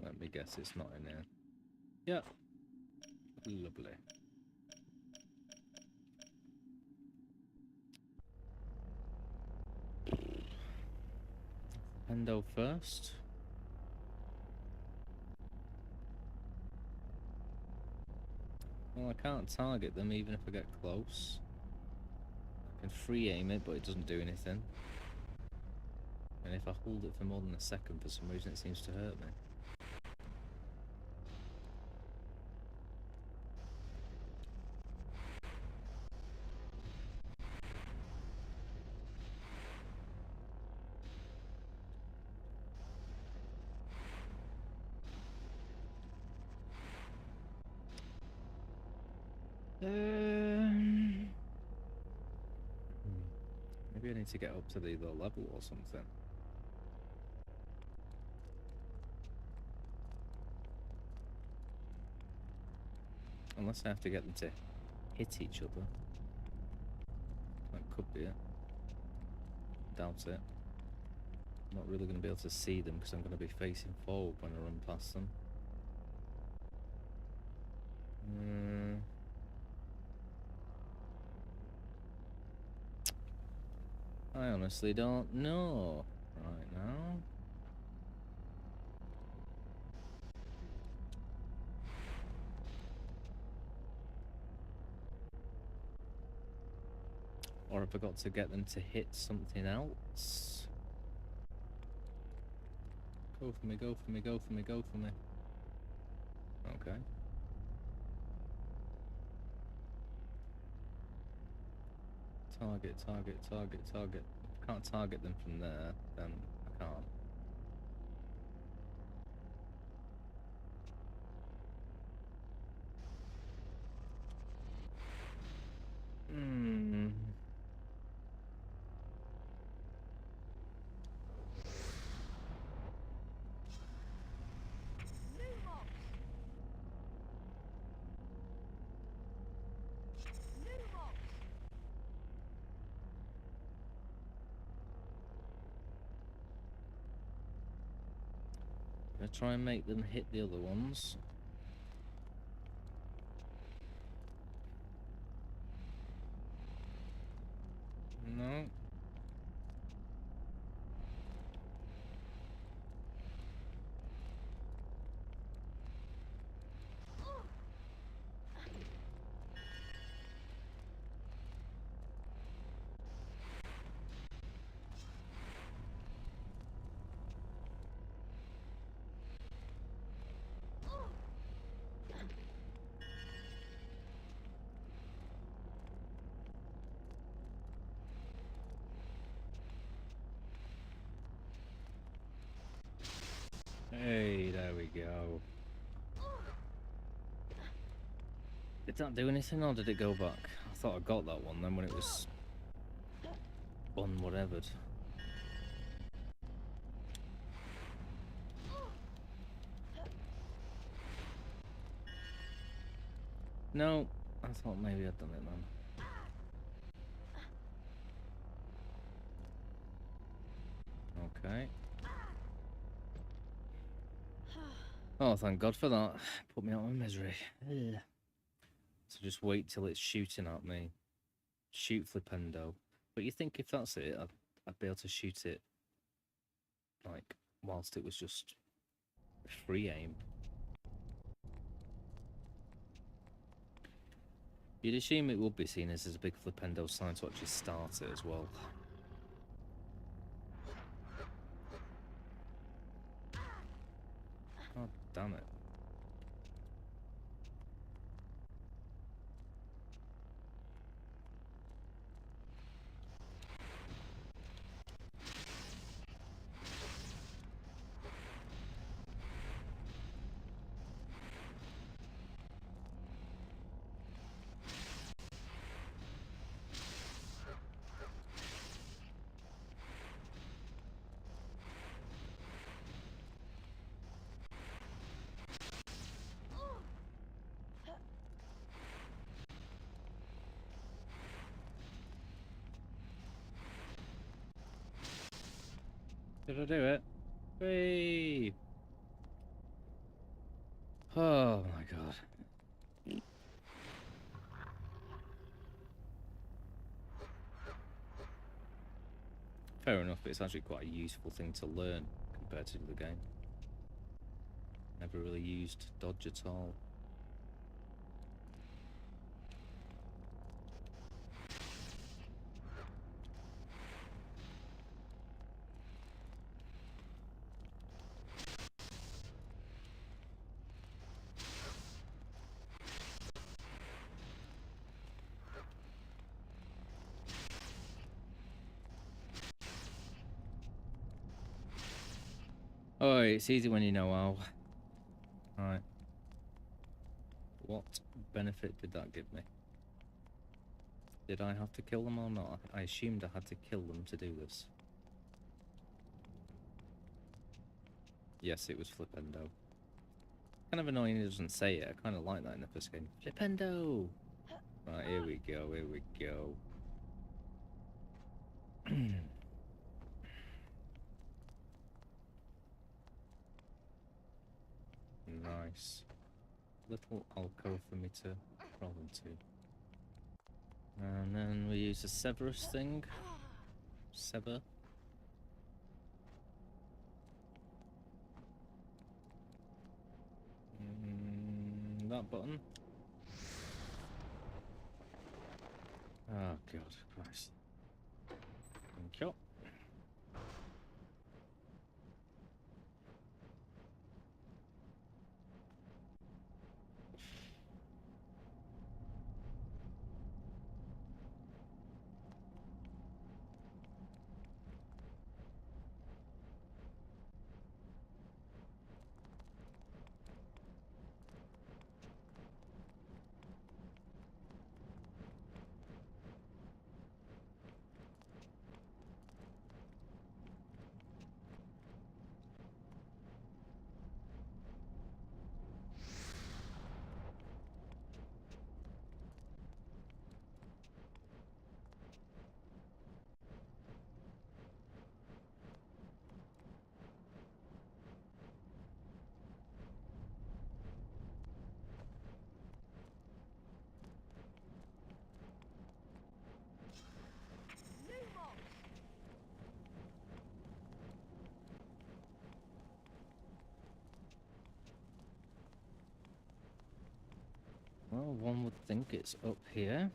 S3: Let me guess it's not in there. Yep. Lovely. Endo first. Well, I can't target them even if I get close. I can free aim it, but it doesn't do anything. And if I hold it for more than a second, for some reason it seems to hurt me. Maybe I need to get up to the other level or something. Unless I have to get them to hit each other. That could be it. Doubt it. I'm not really going to be able to see them because I'm going to be facing forward when I run past them. I honestly don't know right now. Or have I got to get them to hit something else? Go for me, go for me, go for me, go for me. Okay. Target, target, target, target. If I can't target them from there, then I can't. I'm gonna try and make them hit the other ones. No. Hey, there we go. Did that do anything or did it go back? I thought I got that one then when it was un-whatevered. No, I thought maybe I'd done it then. Okay. Oh, thank God for that. Put me out of my misery. Ugh. So just wait till it's shooting at me. Shoot Flipendo. But you think if that's it, I'd be able to shoot it, like, whilst it was just free aim. You'd assume it would be seen as a big Flipendo sign to actually start it as well. Oh, damn it. Did I do it? Whee! Oh my God. Fair enough, but it's actually quite a useful thing to learn compared to the game. Never really used dodge at all. Oh, it's easy when you know how. Alright. What benefit did that give me? Did I have to kill them or not? I assumed I had to kill them to do this. Yes, it was Flipendo. Kind of annoying it doesn't say it. I kind of like that in the first game. Flipendo! Right, here we go, here we go. Nice. Little alcove for me to crawl into. And then we use the Severus thing. Sever. That button. Oh, God, Christ. Thank you. Well, one would think it's up here.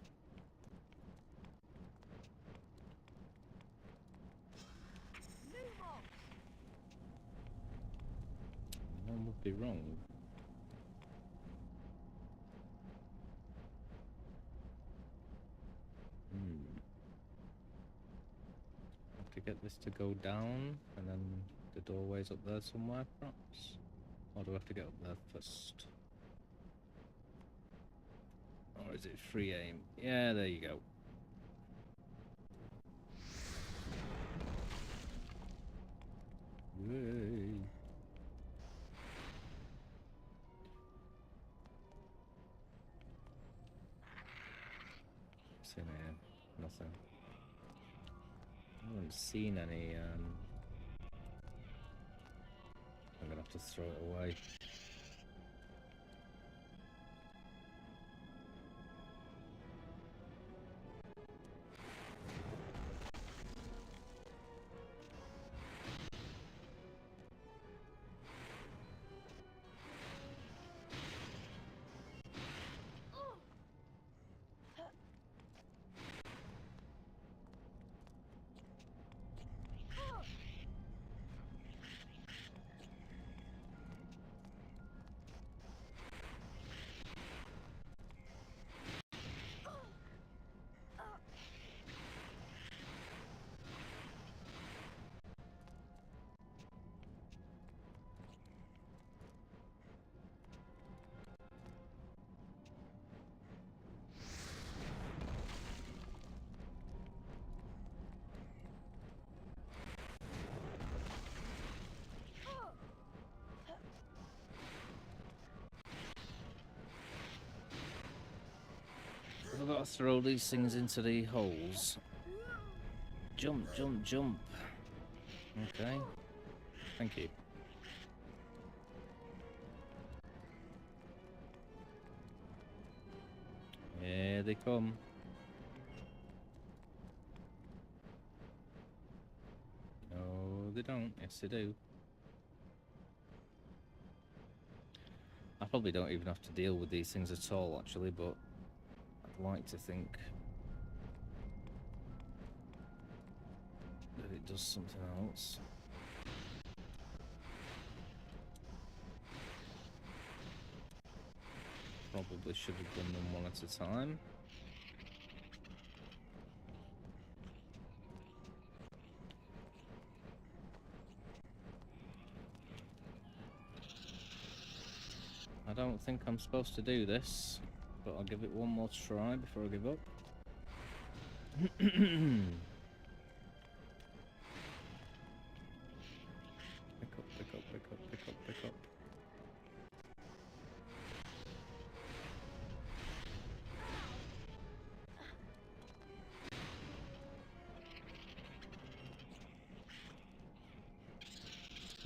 S3: One would be wrong. Have to get this to go down, and then the doorway's up there somewhere, perhaps? Or do I have to get up there first? Or is it free aim? Yeah, there you go. Yay. in here? Nothing. I haven't seen any. I'm gonna have to throw it away. I've got to throw these things into the holes. Jump, jump, jump. Okay. Thank you. Here they come. No, they don't. Yes, they do. I probably don't even have to deal with these things at all, actually, but I'd like to think that it does something else. Probably should have done them one at a time. I don't think I'm supposed to do this, but I'll give it one more try before I give up. Pick up, pick up, pick up, pick up, pick up.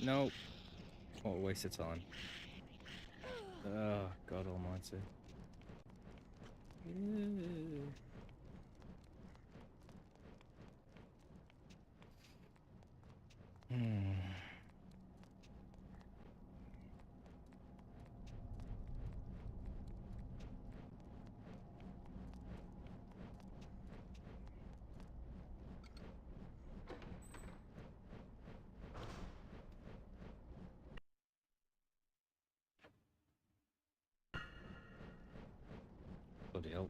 S3: No. What a waste of time. Oh, God almighty. Bloody hell.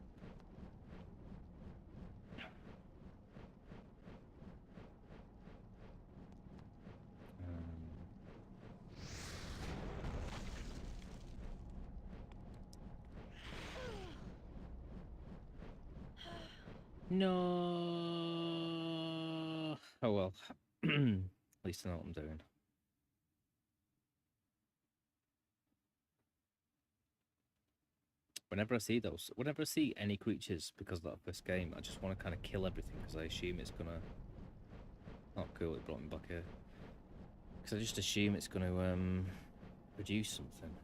S3: No. Oh well. At least I know what I'm doing. Whenever I see any creatures because of that first game, I just want to kind of kill everything because I assume it's gonna. Oh, cool! It brought me back here. Because I just assume it's gonna produce something.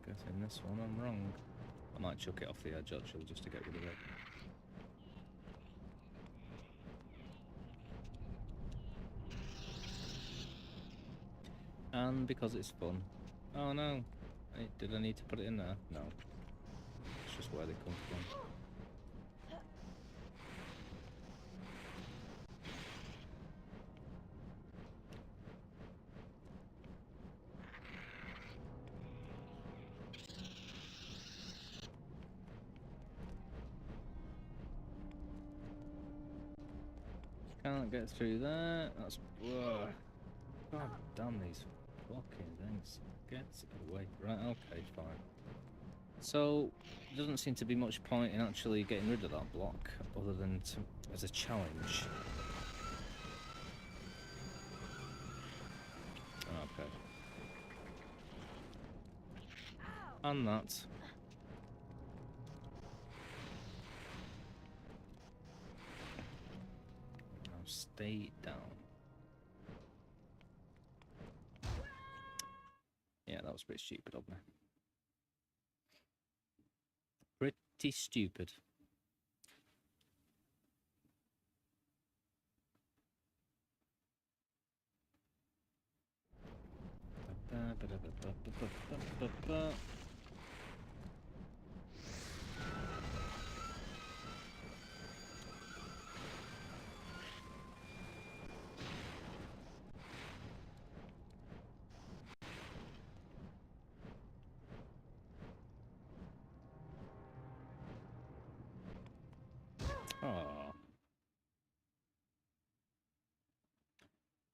S3: Guess in this one I'm wrong. I might chuck it off the edge actually just to get rid of it. And because it's fun. Oh no. Did I need to put it in there? No. It's just where they come from. Can't get through that. That's... Whoa. God damn these fucking things. Get away. Right, okay, fine. So, there doesn't seem to be much point in actually getting rid of that block, other than as a challenge. And that. Now stay down. Yeah, that was pretty stupid of me. Pretty stupid. Oh,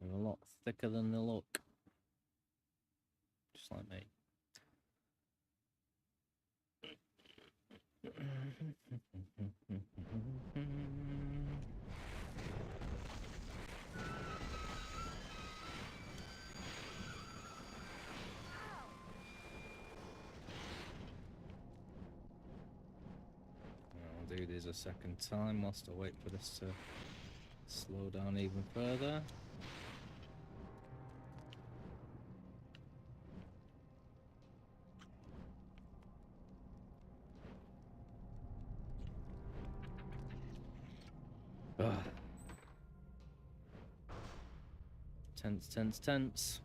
S3: they're a lot thicker than they look. Just like me. I'll do this a second time whilst I wait for this to slow down even further. Ugh. Tense, tense, tense.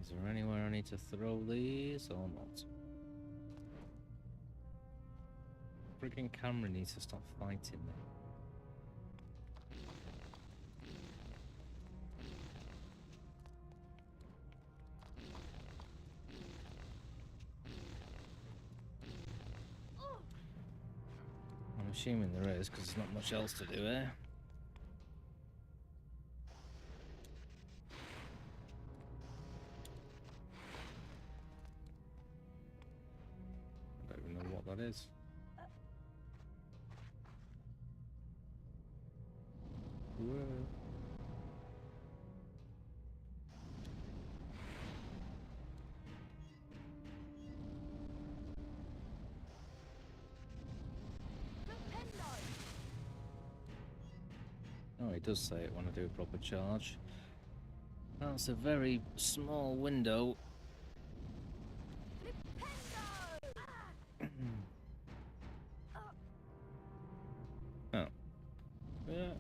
S3: Is there anywhere I need to throw these or not? Freaking camera needs to stop fighting me. I'm assuming there is, because there's not much else to do here. I don't even know what that is. Whoa. Oh, he does say it when I do a proper charge. That's a very small window. Oh. Yeah.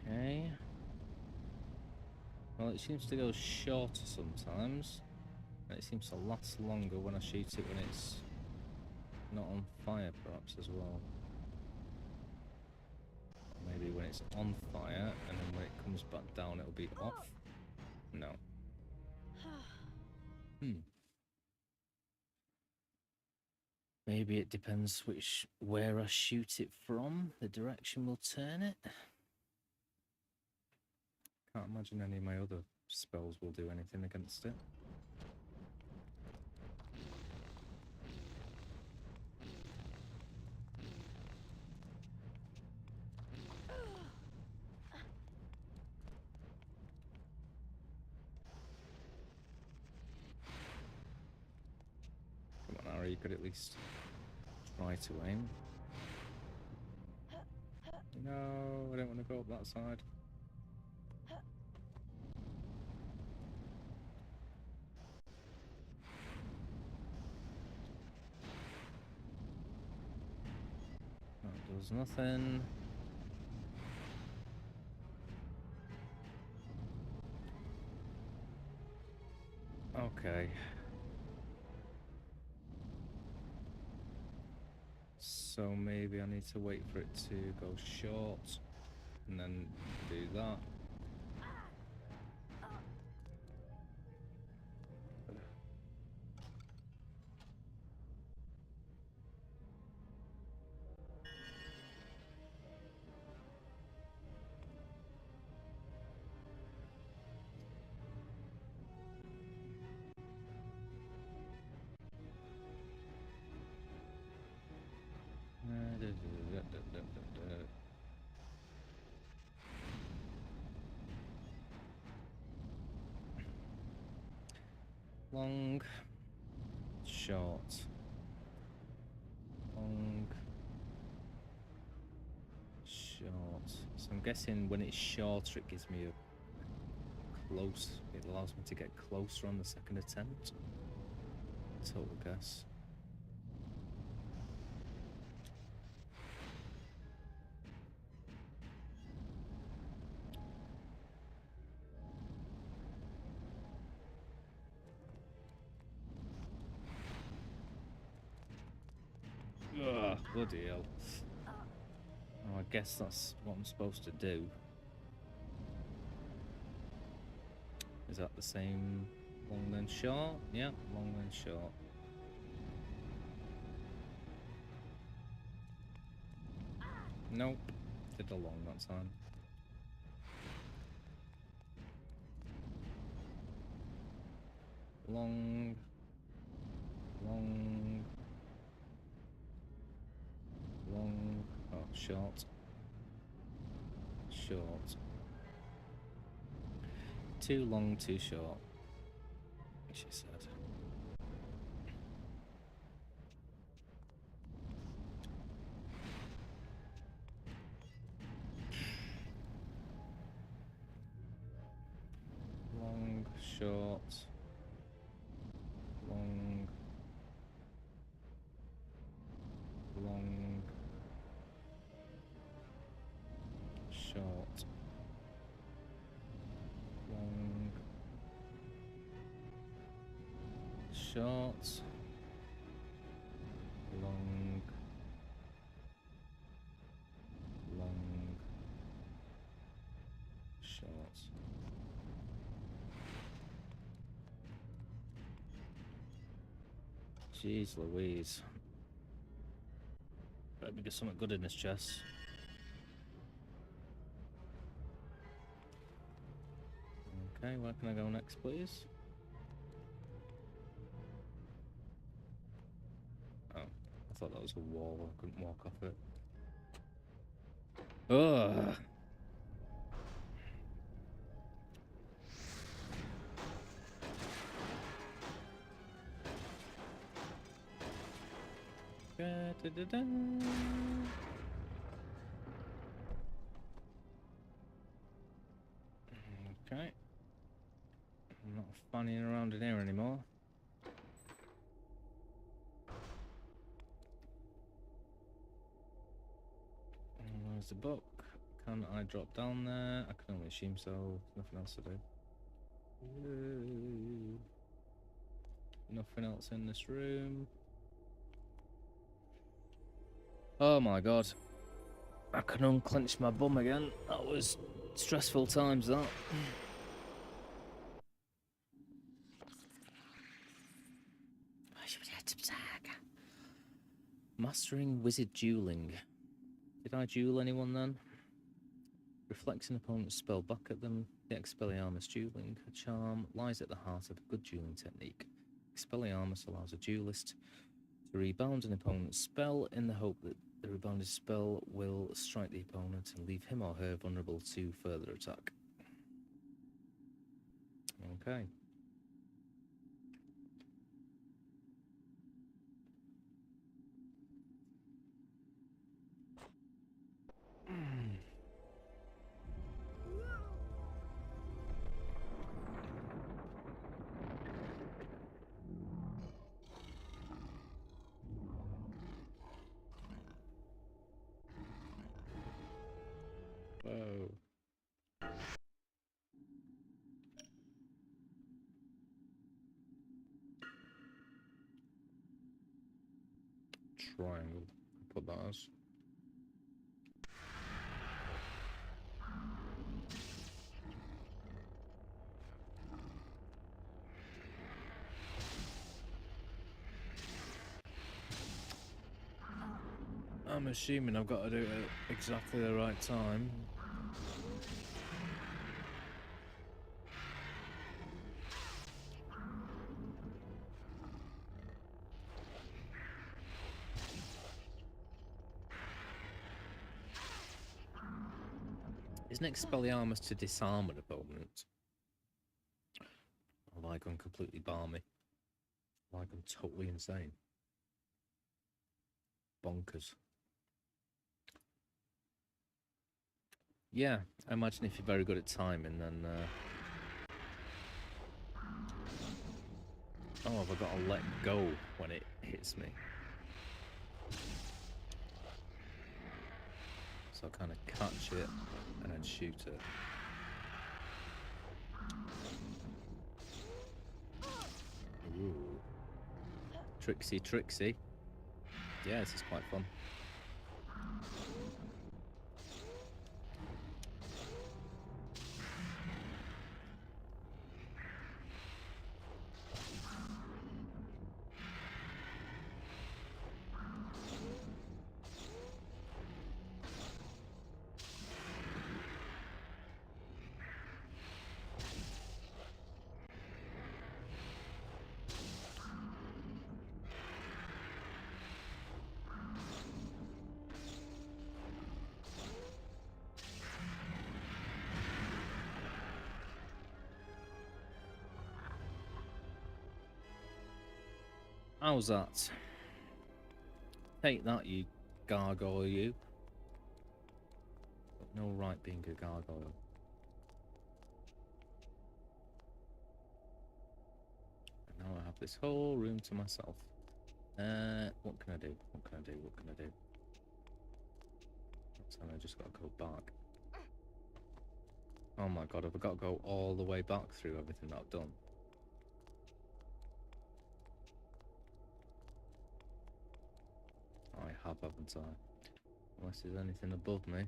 S3: Okay. Well, it seems to go shorter sometimes, and it seems to last longer when I shoot it when it's not on fire, perhaps, as well. Or maybe when it's on fire, and then when it comes back down, it'll be off. No. Maybe it depends where I shoot it from, the direction will turn it. Can't imagine any of my other spells will do anything against it. Come on, Harry, you could at least try to aim. No, I don't want to go up that side. Does nothing. Okay. So maybe I need to wait for it to go short and then do that. Long, short, long, short. So I'm guessing when it's shorter, it gives me a close. It allows me to get closer on the second attempt. Total guess. Ugh, bloody hell. Oh, I guess that's what I'm supposed to do. Is that the same long then short? Yeah, long then short. Nope, did a long that time. Long, long, long, oh, short, short. Too long, too short, she said. Long, short, long, long, short, long, short, long, long, short. Jeez Louise. Let me get something good in this chest. Okay, where can I go next, please? Oh, I thought that was a wall. I couldn't walk off it. Ugh. Da-da-da-da. Okay. I'm not fanning around in here anymore. Where's the book? Can I drop down there? I can only assume so. Nothing else to do. Nothing else in this room. Oh my god. I can unclench my bum again. That was stressful times, that. Mastering Wizard Dueling. Did I duel anyone then? Reflects an opponent's spell back at them. The Expelliarmus Dueling. A charm lies at the heart of a good dueling technique. Expelliarmus allows a duelist to rebound an opponent's spell in the hope that the rebounded spell will strike the opponent and leave him or her vulnerable to further attack. Okay. triangle. Put that as. I'm assuming I've got to do it at exactly the right time. Isn't Expelliarmus to disarm an opponent? Or like I'm completely balmy. Like I'm totally insane. Bonkers. Yeah, I imagine if you're very good at timing, then... Oh, have I got to let go when it hits me? So I kind of catch it and then shoot it. Ooh. Tricksy, tricksy. Yeah, this is quite fun. How's that? Take that, you gargoyle, you. Got no right being a gargoyle. And now I have this whole room to myself. What can I do? What can I do? What can I do? So I just got to go back. Oh my god, have I got to go all the way back through everything that I've done? I have, haven't I? Unless there's anything above me.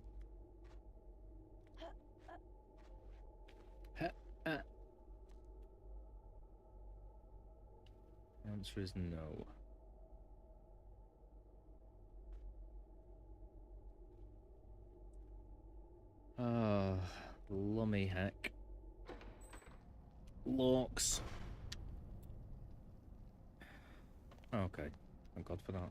S3: The answer is no. Ah, lummy heck. Locks. Okay, thank God for that.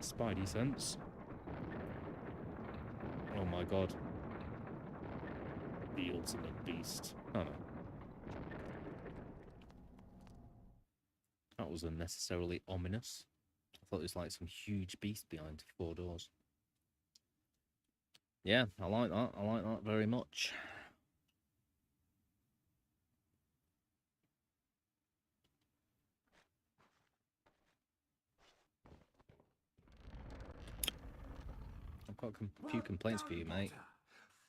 S3: Spidey sense. Oh my god. The ultimate beast. Oh no. That was unnecessarily ominous. I thought it was like some huge beast behind 4 doors. Yeah, I like that. I like that very much. I've got a few complaints for you, mate.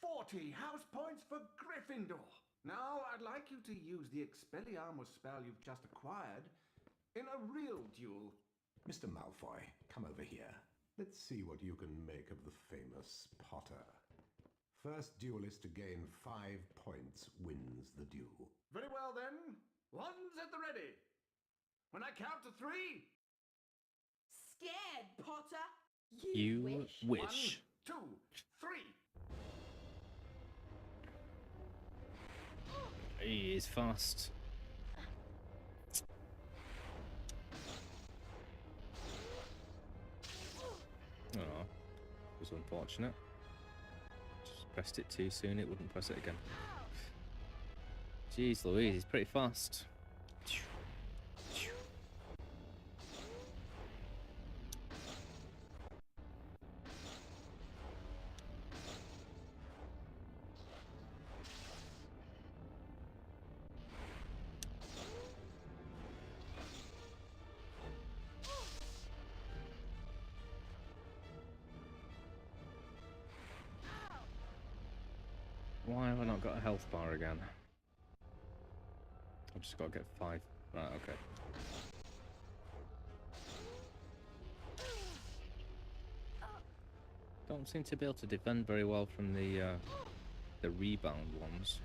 S8: 40 house points for Gryffindor. Now, I'd like you to use the Expelliarmus spell you've just acquired in a real duel.
S12: Mr. Malfoy, come over here. Let's see what you can make of the famous Potter. First duelist to gain 5 points wins the duel.
S8: Very well, then. One's at the ready. When I count to 3...
S14: Scared, Potter?
S3: You wish.
S8: 1, 2, 3.
S3: He is fast. Oh, it was unfortunate. Just pressed it too soon, it wouldn't press it again. Jeez Louise, he's pretty fast. Why have I not got a health bar again? I've just got to get 5. Right, okay. Don't seem to be able to defend very well from the rebound ones.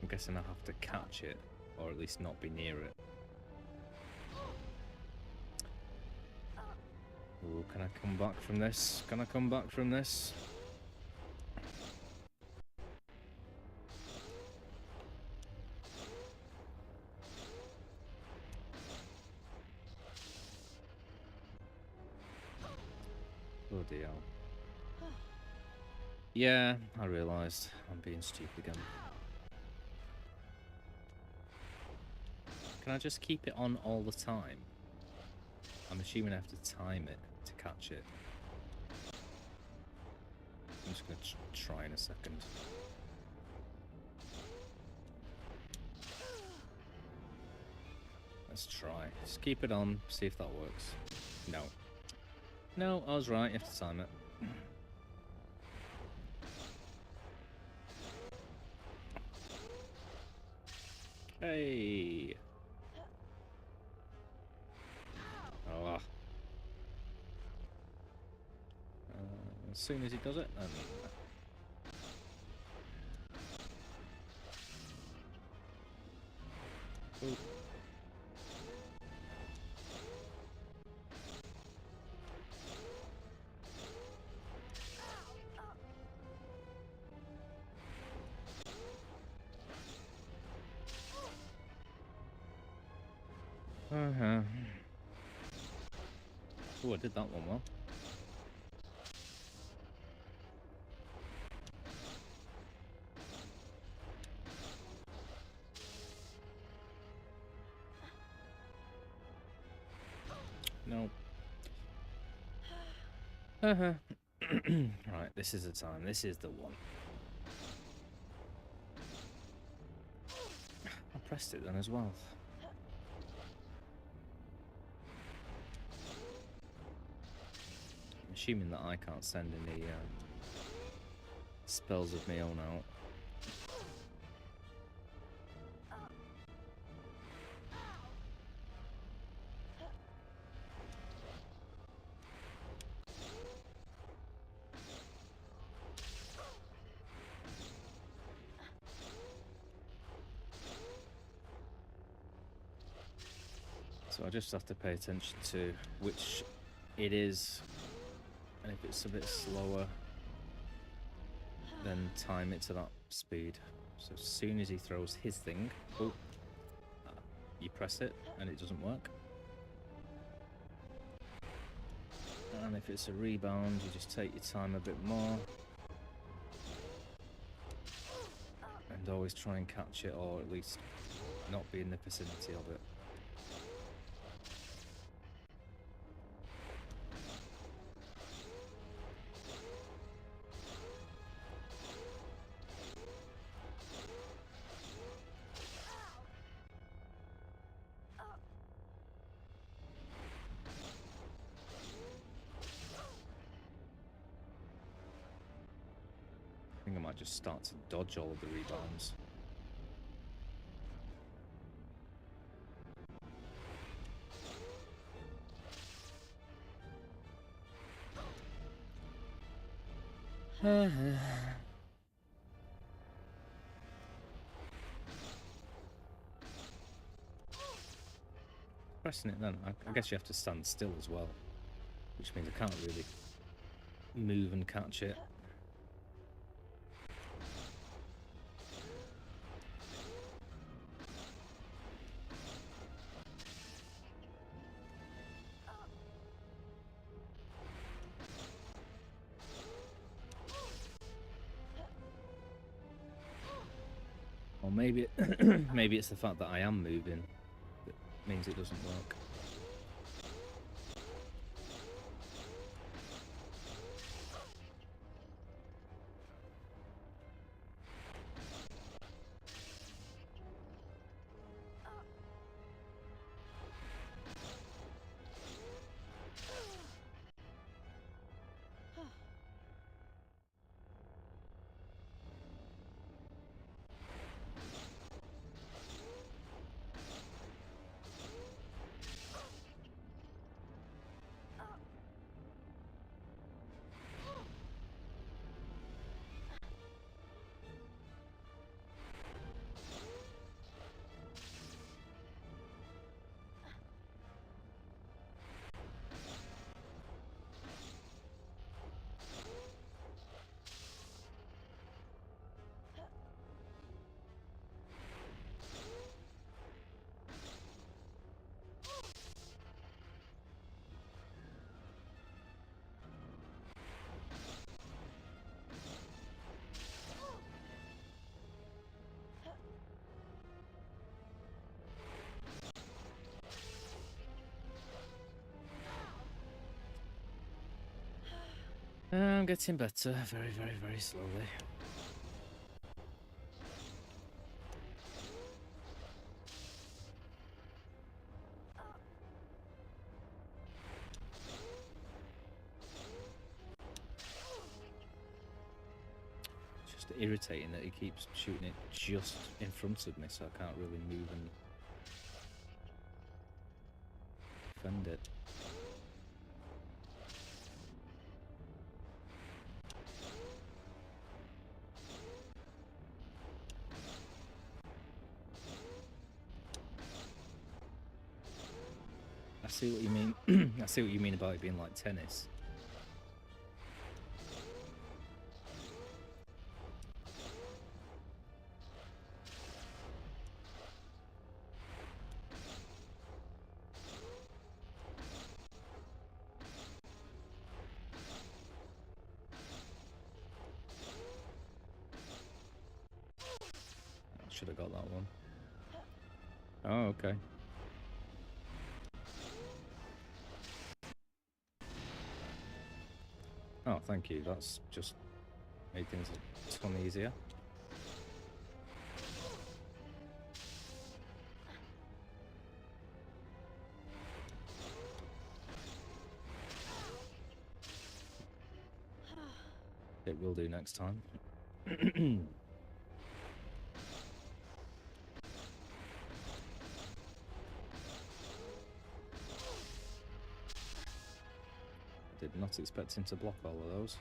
S3: I'm guessing I have to catch it, or at least not be near it. Ooh, can I come back from this? Can I come back from this? Bloody hell. Yeah, I realised I'm being stupid again. Can I just keep it on all the time? I'm assuming I have to time it to catch it. I'm just going to try in a second. Let's try. Just keep it on, see if that works. No. No, I was right, you have to time it. Hey. Oh. As soon as he does it, then... Ooh. Oh, I did that one well. No. Right, this is the time. This is the one. I pressed it then as well. Assuming that I can't send any spells of my own out. So I just have to pay attention to which it is. And if it's a bit slower, then time it to that speed. So as soon as he throws his thing, oh, you press it and it doesn't work. And if it's a rebound, you just take your time a bit more. And always try and catch it, or at least not be in the vicinity of it. I think I might just start to dodge all of the rebounds. Pressing it then, I guess you have to stand still as well, which means I can't really move and catch it. Or maybe, maybe it's the fact that I am moving that means it doesn't work. I'm getting better, very, very, very slowly. It's just irritating that he keeps shooting it just in front of me, so I can't really move and defend it. I see what you mean. I see what you mean about it being like tennis. I should have got that one. Oh, okay. Oh, thank you. That's just made things a ton easier. It will do next time. Did not expect him to block all of those.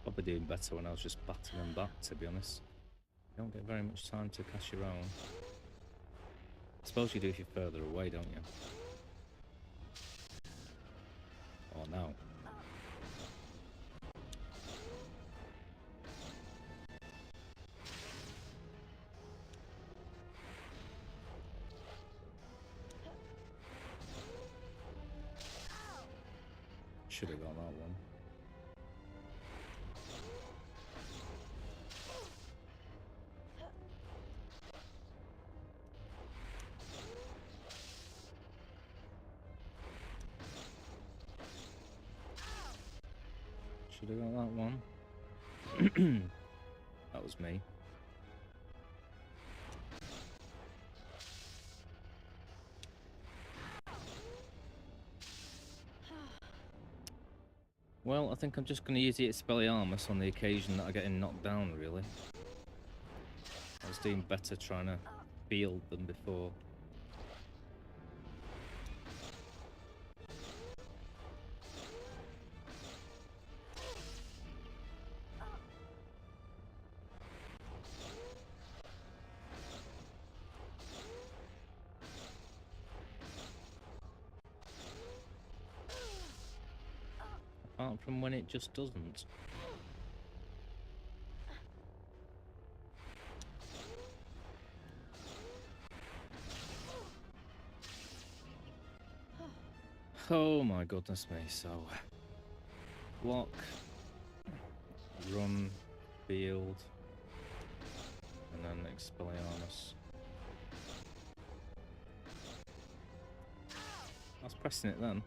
S3: Probably doing better when I was just batting them back, to be honest. You don't get very much time to cast your own. I suppose you do if you're further away, don't you? Or no? Should have got that one. Should have got that one. That was me. Well, I think I'm just going to use the Expelliarmus on the occasion that I get him knocked down, really. I was doing better trying to field them before. Apart from when it just doesn't. Oh my goodness me, so block, run, field, and then Expelliarmus. I was pressing it then.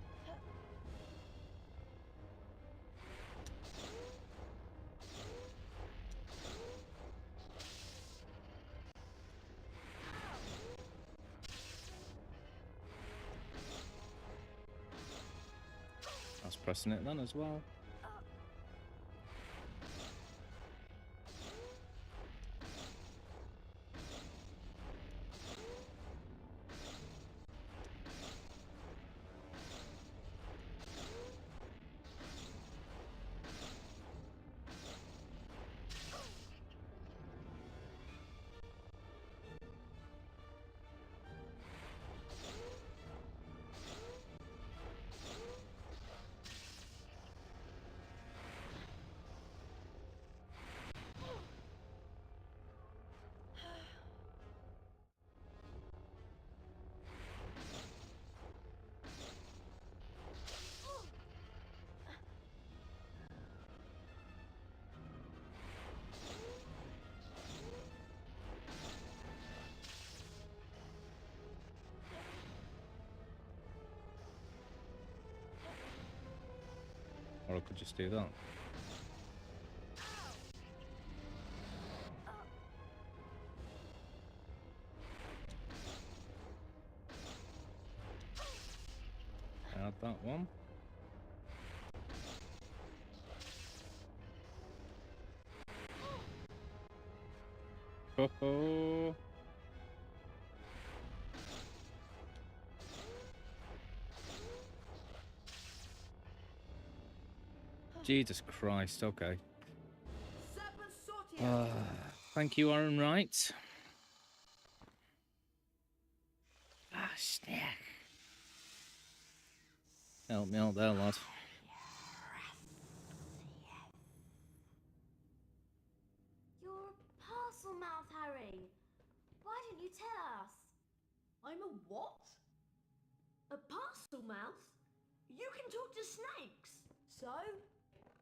S3: I was pressing it then as well. could just do that. Add that one. Ho-ho. Jesus Christ, okay. Thank you, Aaron Wright. Ah, snack. Help me out there, lad.
S2: You're a parcel mouth, Harry. Why didn't you tell us? I'm a what? A parcel mouth? You can talk to snakes. So,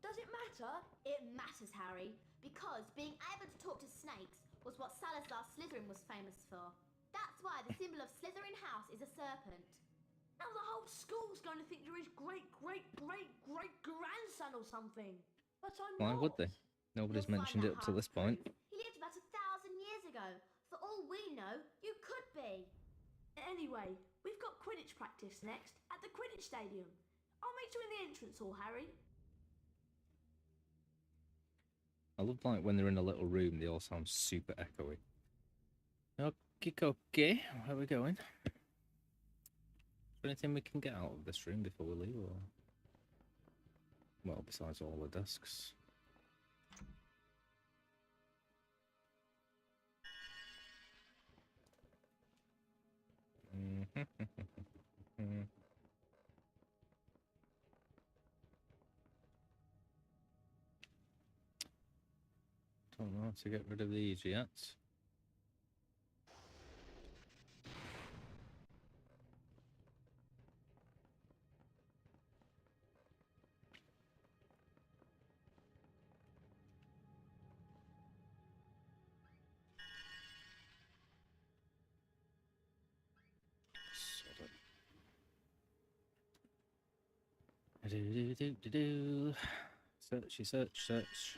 S2: does it matter?
S17: It matters, Harry, because being able to talk to snakes was what Salazar Slytherin was famous for. That's why the symbol of Slytherin House is a serpent.
S2: Now the whole school's going to think you're his great-great-great-great-grandson or something. But I'm
S3: Why
S2: not.
S3: would they? Nobody's mentioned it up to this point.
S17: He lived about 1,000 years ago. For all we know, you could be.
S2: Anyway, we've got Quidditch practice next at the Quidditch Stadium. I'll meet you in the entrance hall, Harry.
S3: I love like when they're in a little room, they all sound super echoey. Okay, where are we going? Is there anything we can get out of this room before we leave? Or... well, besides all the desks. Don't know how to get rid of these yet. Searchy, search.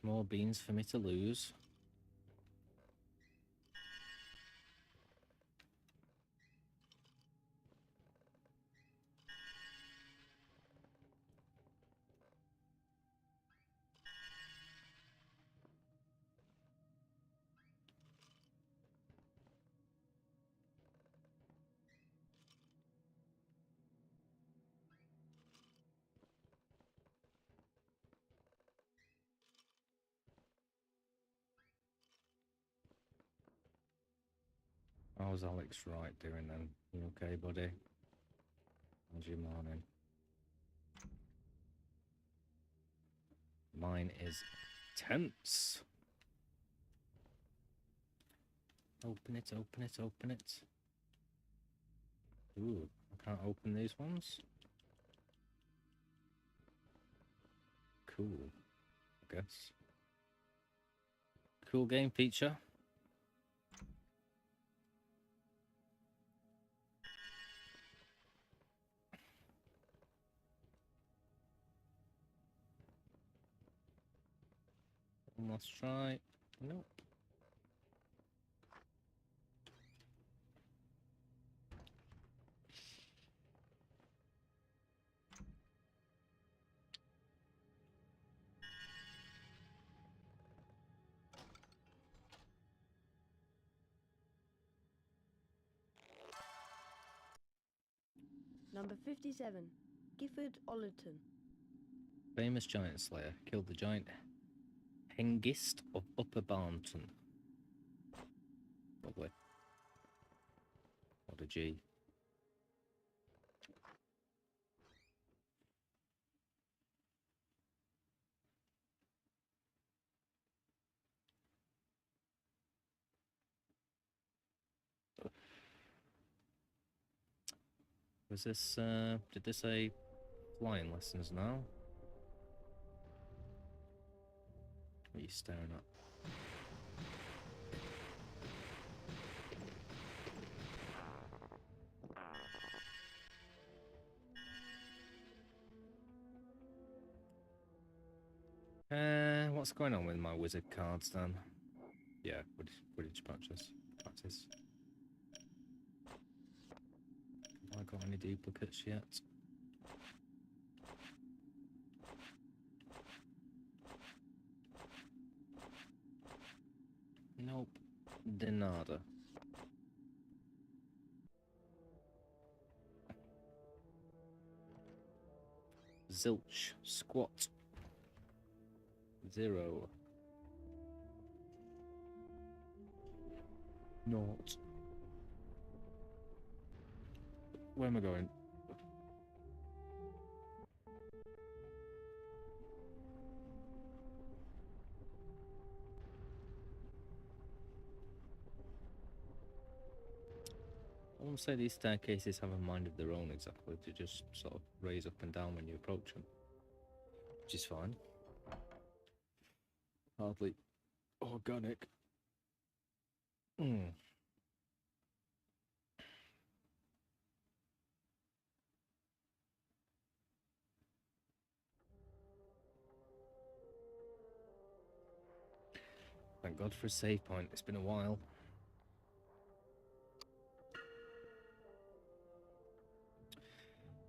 S3: More beans for me to lose. How's Alex Wright doing then? You okay, buddy? How's your morning? Mine is tense. Open it. Ooh, I can't open these ones. Cool, I guess. Cool game feature. Let's try. Nope.
S2: Number 57, Gifford Ollerton.
S3: Famous giant slayer killed the giant Hengist of Upper Barnton. Lovely. What a G. Was this, did this say flying lessons now. What are you staring at? What's going on with my wizard cards then? Yeah, Quidditch practice. Have I got any duplicates yet? Nope. De nada. Zilch. Squat. 0. Naught. Where am I going? I won't say these staircases have a mind of their own exactly, to just sort of raise up and down when you approach them. Which is fine. Hardly organic. Thank God for a save point. It's been a while.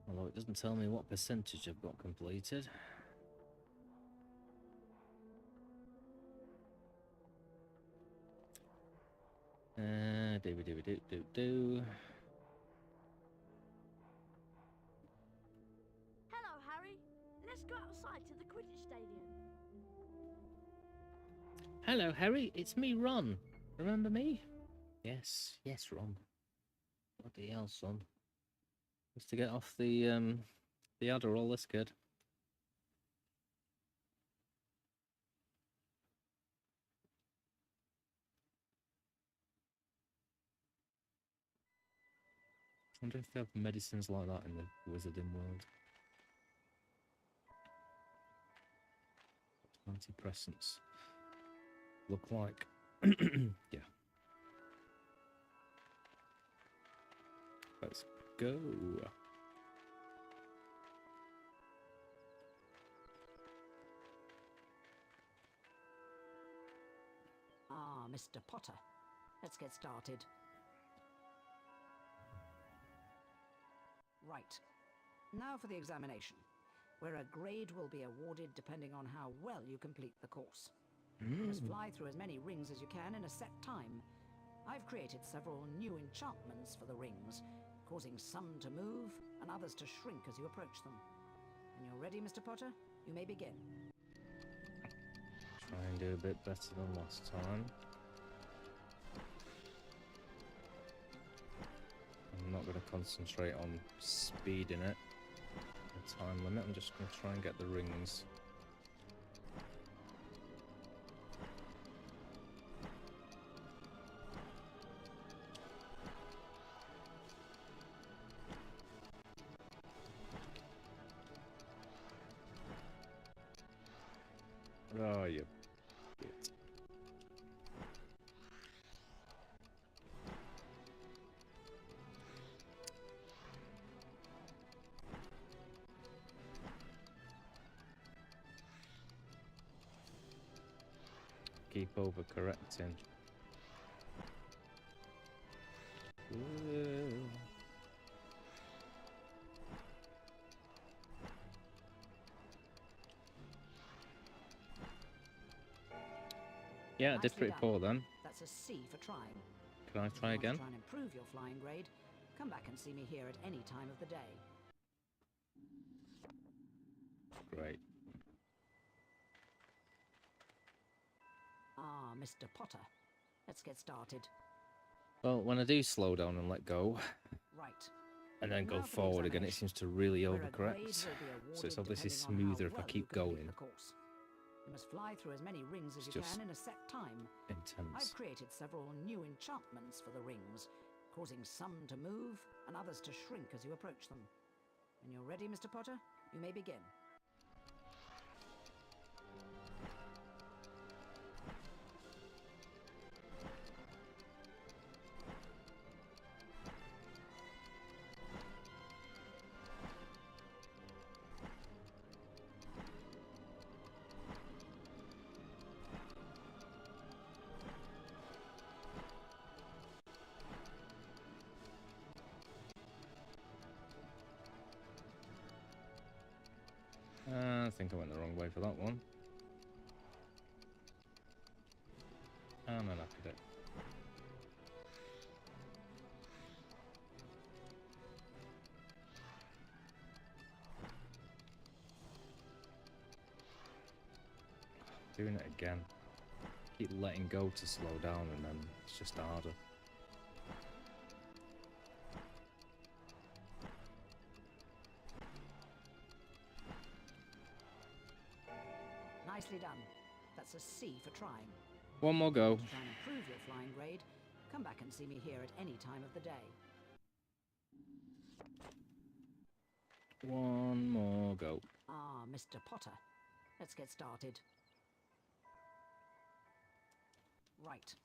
S3: Although it doesn't tell me what percentage I've got completed. Do.
S2: Hello, Harry. Let's go outside to the Quidditch stadium.
S3: Hello, Harry. It's me, Ron. Remember me? Yes, Ron. Bloody hell, son. Just to get off the Adderall, that's good. I wonder if they have medicines like that in the wizarding world. Antidepressants. Look like. Yeah. Let's go.
S16: Ah, Mr. Potter. Let's get started. Right. Now for the examination, where a grade will be awarded depending on how well you complete the course. You must fly through as many rings as you can in a set time. I've created several new enchantments for the rings, causing some to move and others to shrink as you approach them. When you're ready, Mr. Potter, you may begin.
S3: Try and do a bit better than last time. I'm not going to concentrate on speeding it. The time limit. I'm just going to try and get the rings. Oh, you git. Keep overcorrecting. Yeah, I did pretty poor then.
S16: That's a C for trying.
S3: Can I try again?
S16: Try and improve your flying grade. Come back and see me here at any time of the day.
S3: Great.
S16: Ah, Mr. Potter. Let's get started.
S3: Well, when I do slow down and let go,
S16: Right.
S3: and then go forward again, it seems to really overcorrect. So it's obviously smoother if I keep going.
S16: You must fly through as many rings as you
S3: Just
S16: can in a set time.
S3: intense.
S16: I've created several new enchantments for the rings, causing some to move and others to shrink as you approach them. When you're ready, Mr. Potter, You may begin.
S3: I think I went the wrong way for that one. And then I could it. Doing it again. Keep letting go to slow down and then it's just harder.
S16: Nicely done. That's a C for trying.
S3: One more go.
S16: To try and improve your flying grade, come back and see me here at any time of the day.
S3: One more go.
S16: Ah, Mr. Potter. Let's get started. Right.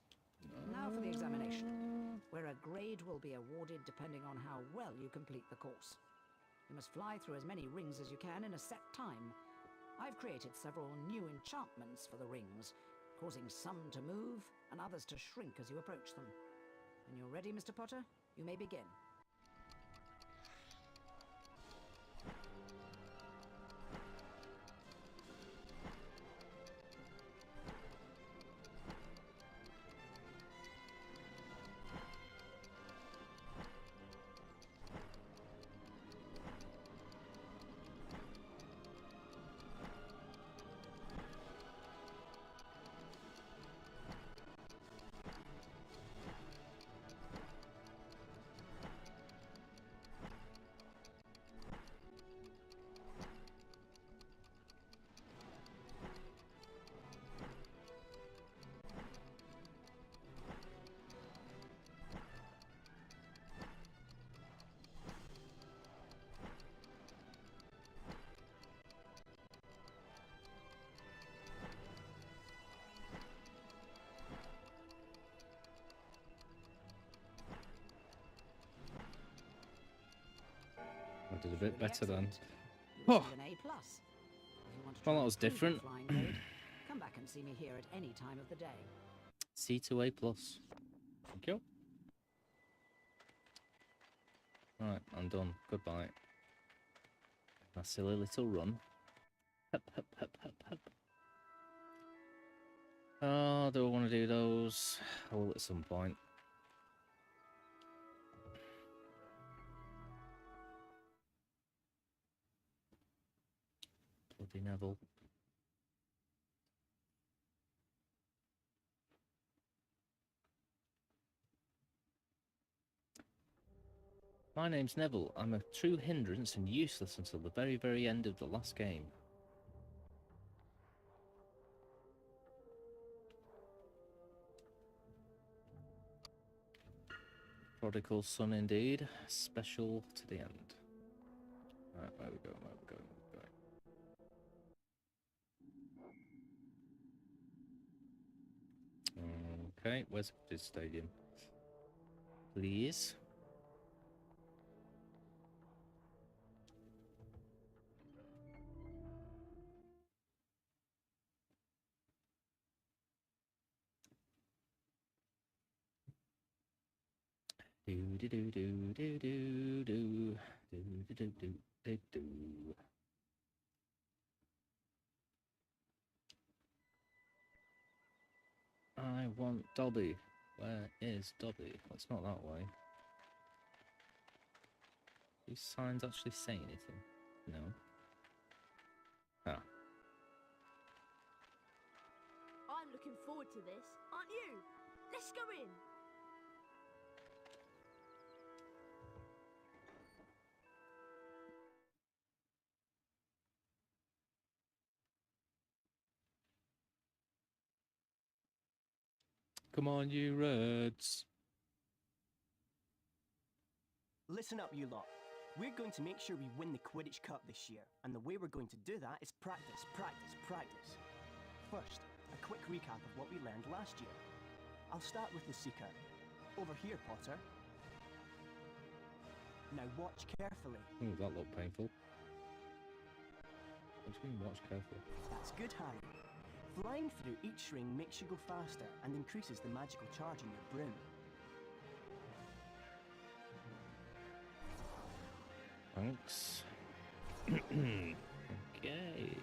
S16: Now for the examination, where a grade will be awarded depending on how well you complete the course. You must fly through as many rings as you can in a set time. I've created several new enchantments for the rings, causing some to move and others to shrink as you approach them. When you're ready, Mr. Potter, you may begin.
S3: I did a bit better then.
S16: Oh. An A+. If you want to
S3: Well, that was different.
S16: Grade, come back and see me here at any time of the day.
S3: C to A+. Thank you. Right, I'm done. Goodbye. My silly little run. Hup, hup, hup, hup, hup. Oh, do I want to do those? I will at some point. Bloody Neville. My name's Neville. I'm a true hindrance and useless until the very, very end of the last game. Prodigal son indeed. Special to the end. Right, where we go, where we go, where we go. Okay, where's the stadium? Please. Do do do do do do do do do do do do. I want Dobby. Where is Dobby? Well, it's not that way. These signs actually say anything? No. Ah.
S2: I'm looking forward to this, aren't you? Let's go in.
S3: Come on, you Reds.
S1: Listen up, you lot. We're going to make sure we win the Quidditch Cup this year, and the way we're going to do that is practice, practice, practice. First, a quick recap of what we learned last year. I'll start with the Seeker. Over here, Potter. Now watch carefully.
S3: Oh, that looked painful. What do you mean, watch carefully?
S1: That's good, Harry. Flying through each ring makes you go faster and increases the magical charge in your broom.
S3: Thanks. Okay.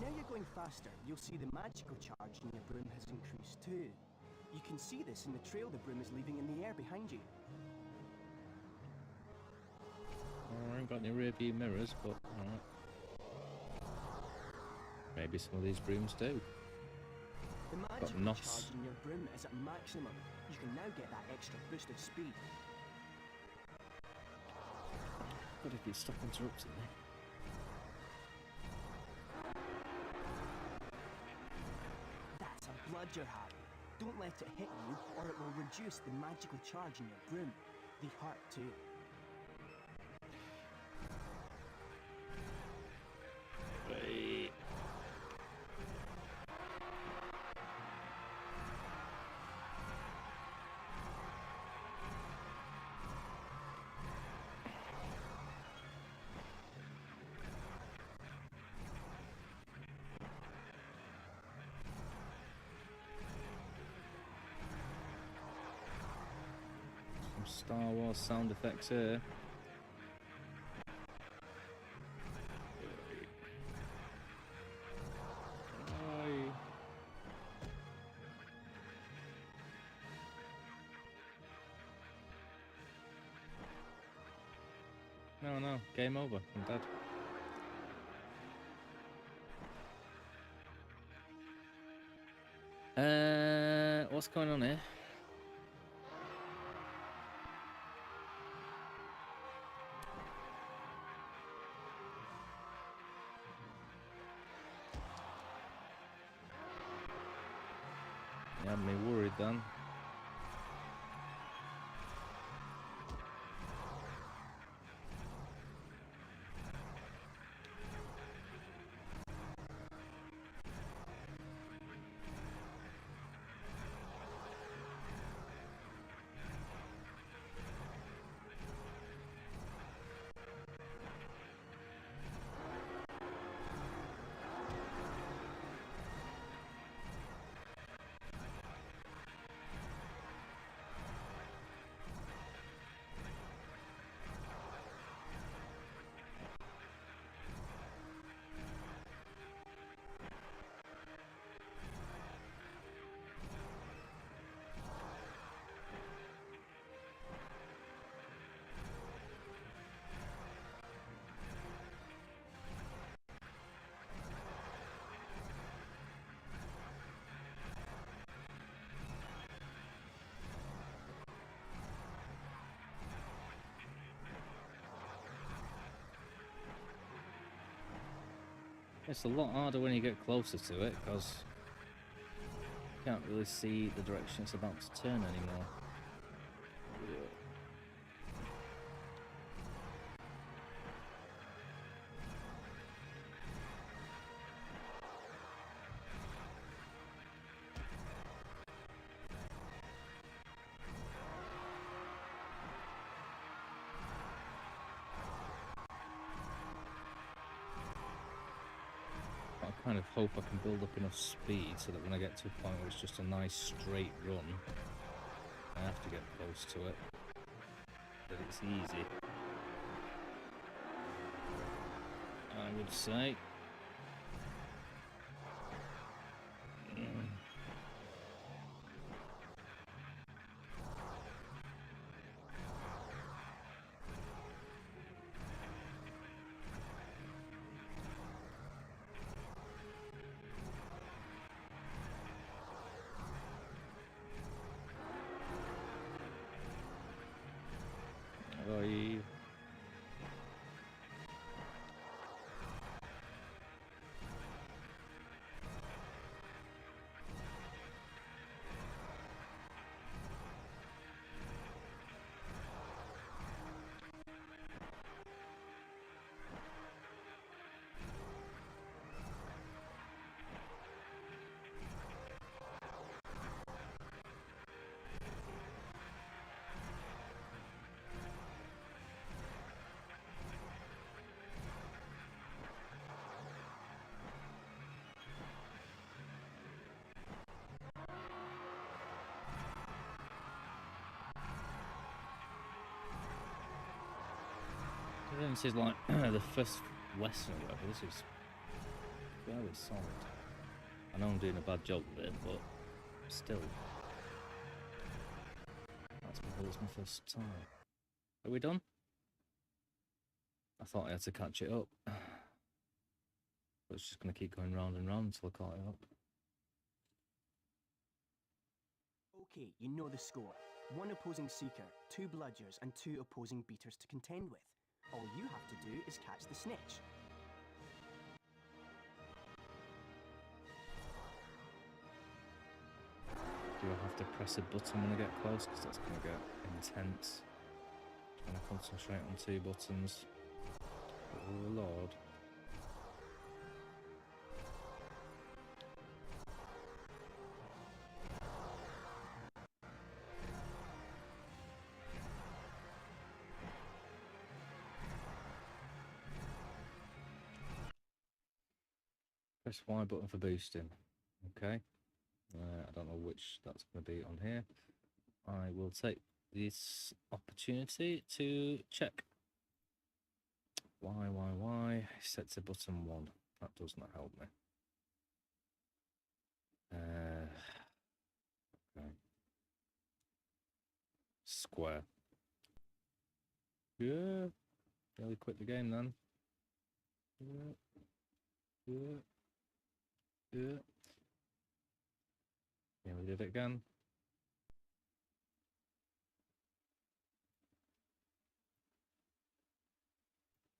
S1: Now you're going faster, you'll see the magical charge in your broom has increased too. You can see this in the trail the broom is leaving in the air behind you.
S3: I ain't got any rear view mirrors, but alright. Maybe some of these brooms do.
S1: The magical charge in your broom is at maximum. You can now get that extra boost of speed.
S3: But if you stop interrupting me.
S1: That's a bludger, Harry. Don't let it hit you, or it will reduce the magical charge in your broom. They hurt too.
S3: Wait. Some Star Wars sound effects here. No, game over. I'm dead. What's going on here? You had me worried then. It's a lot harder when you get closer to it, because you can't really see the direction it's about to turn anymore. I kind of hope I can build up enough speed so that when I get to a point where it's just a nice straight run, I have to get close to it, that it's easy. I would say. This is like the first lesson we have. This is very solid. I know I'm doing a bad job of it, but still. That's because it's my first time. Are we done? I thought I had to catch it up. But it's just going to keep going round and round until I caught it up.
S1: Okay, you know the score. 1 opposing seeker, 2 bludgers, and 2 opposing beaters to contend with. All you have to do is catch the snitch.
S3: Do I have to press a button when I get close? Because that's going to get intense. Trying to concentrate on 2 buttons. Oh lord. Press Y button for boosting. Okay. I don't know which that's going to be on here. I will take this opportunity to check. Y. Set to button 1. That does not help me. Okay. Square. Yeah. Really quit the game then. Yeah. Yeah, we did it again.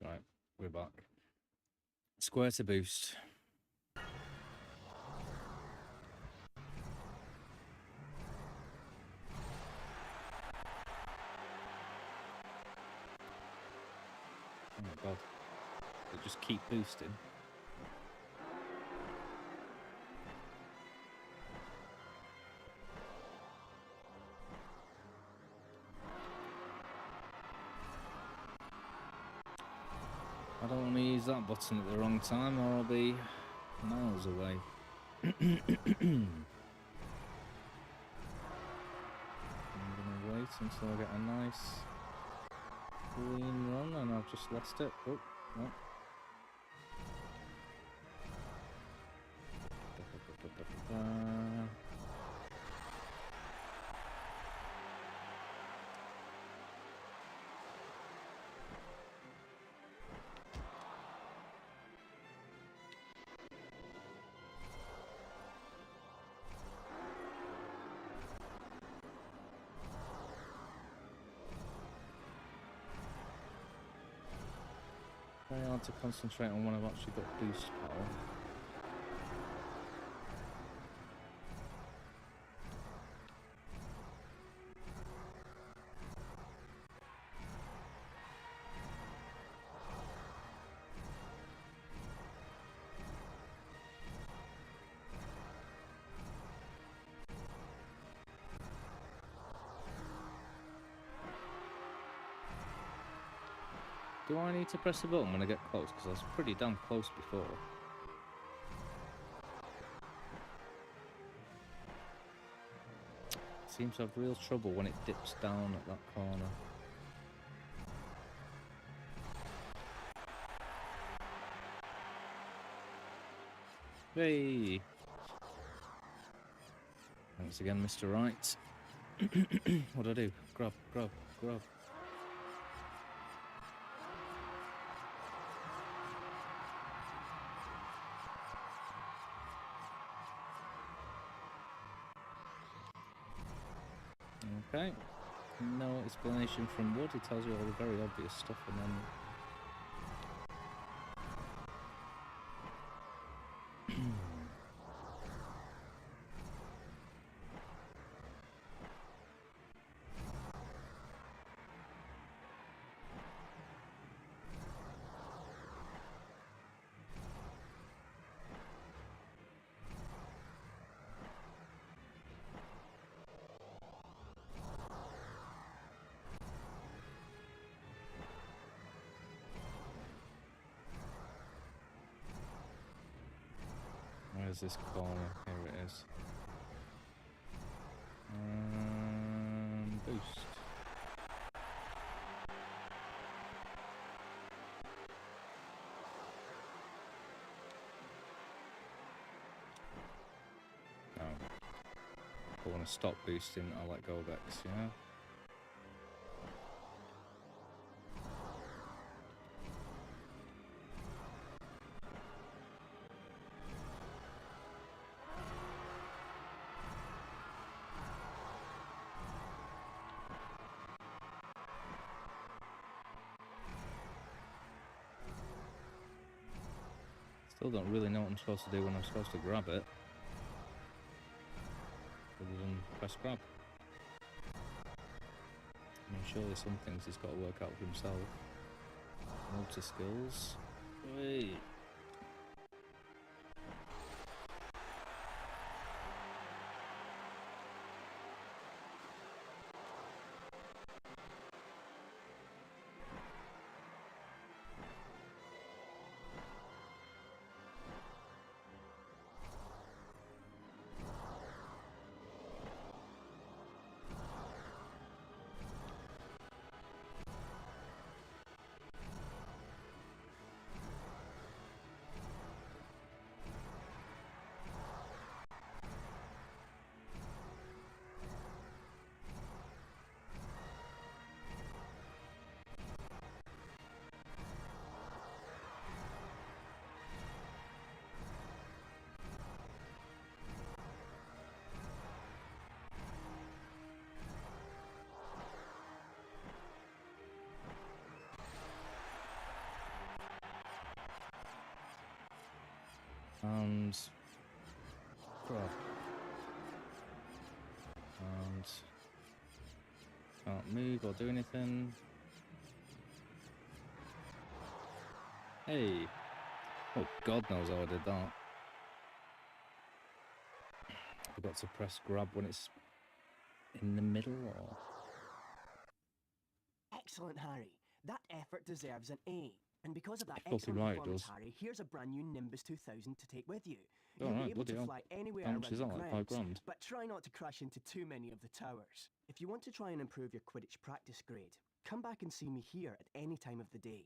S3: Right, we're back. Square to boost. Oh my god. They just keep boosting. I don't want to use that button at the wrong time or I'll be miles away. I'm going to wait until I get a nice clean run and I've just lost it. Oh, no. Very hard to concentrate on when I've actually got boost power. Do I need to press the button when I get close? Because I was pretty damn close before. Seems to have real trouble when it dips down at that corner. Hey! Thanks again, Mr. Right. What do I do? Grab. Okay, no explanation from Wood. He tells you all the very obvious stuff and then... Where's this corner? Here it is. Boost. I want to stop boosting, I'll let go of X, yeah? Still don't really know what I'm supposed to do when I'm supposed to grab it. Other than press grab. I mean, surely some things he's got to work out for himself. Multi-skills. Wait. And grab. And can't move or do anything. Hey. Oh, God knows how I did that. Forgot to press grab when it's in the middle, or...
S1: Excellent, Harry. That effort deserves an A. And because of that
S3: Fucking
S1: excellent
S3: right it
S1: performance,
S3: does.
S1: Harry, here's a brand new Nimbus 2000 to take with you.
S3: Oh,
S1: You'll
S3: right,
S1: be able
S3: bloody
S1: to
S3: hell.
S1: fly anywhere
S3: How
S1: around
S3: much is
S1: the
S3: that, like
S1: grounds,
S3: £5 grand?
S1: but try not to crash into too many of the towers. If you want to try and improve your Quidditch practice grade, come back and see me here at any time of the day.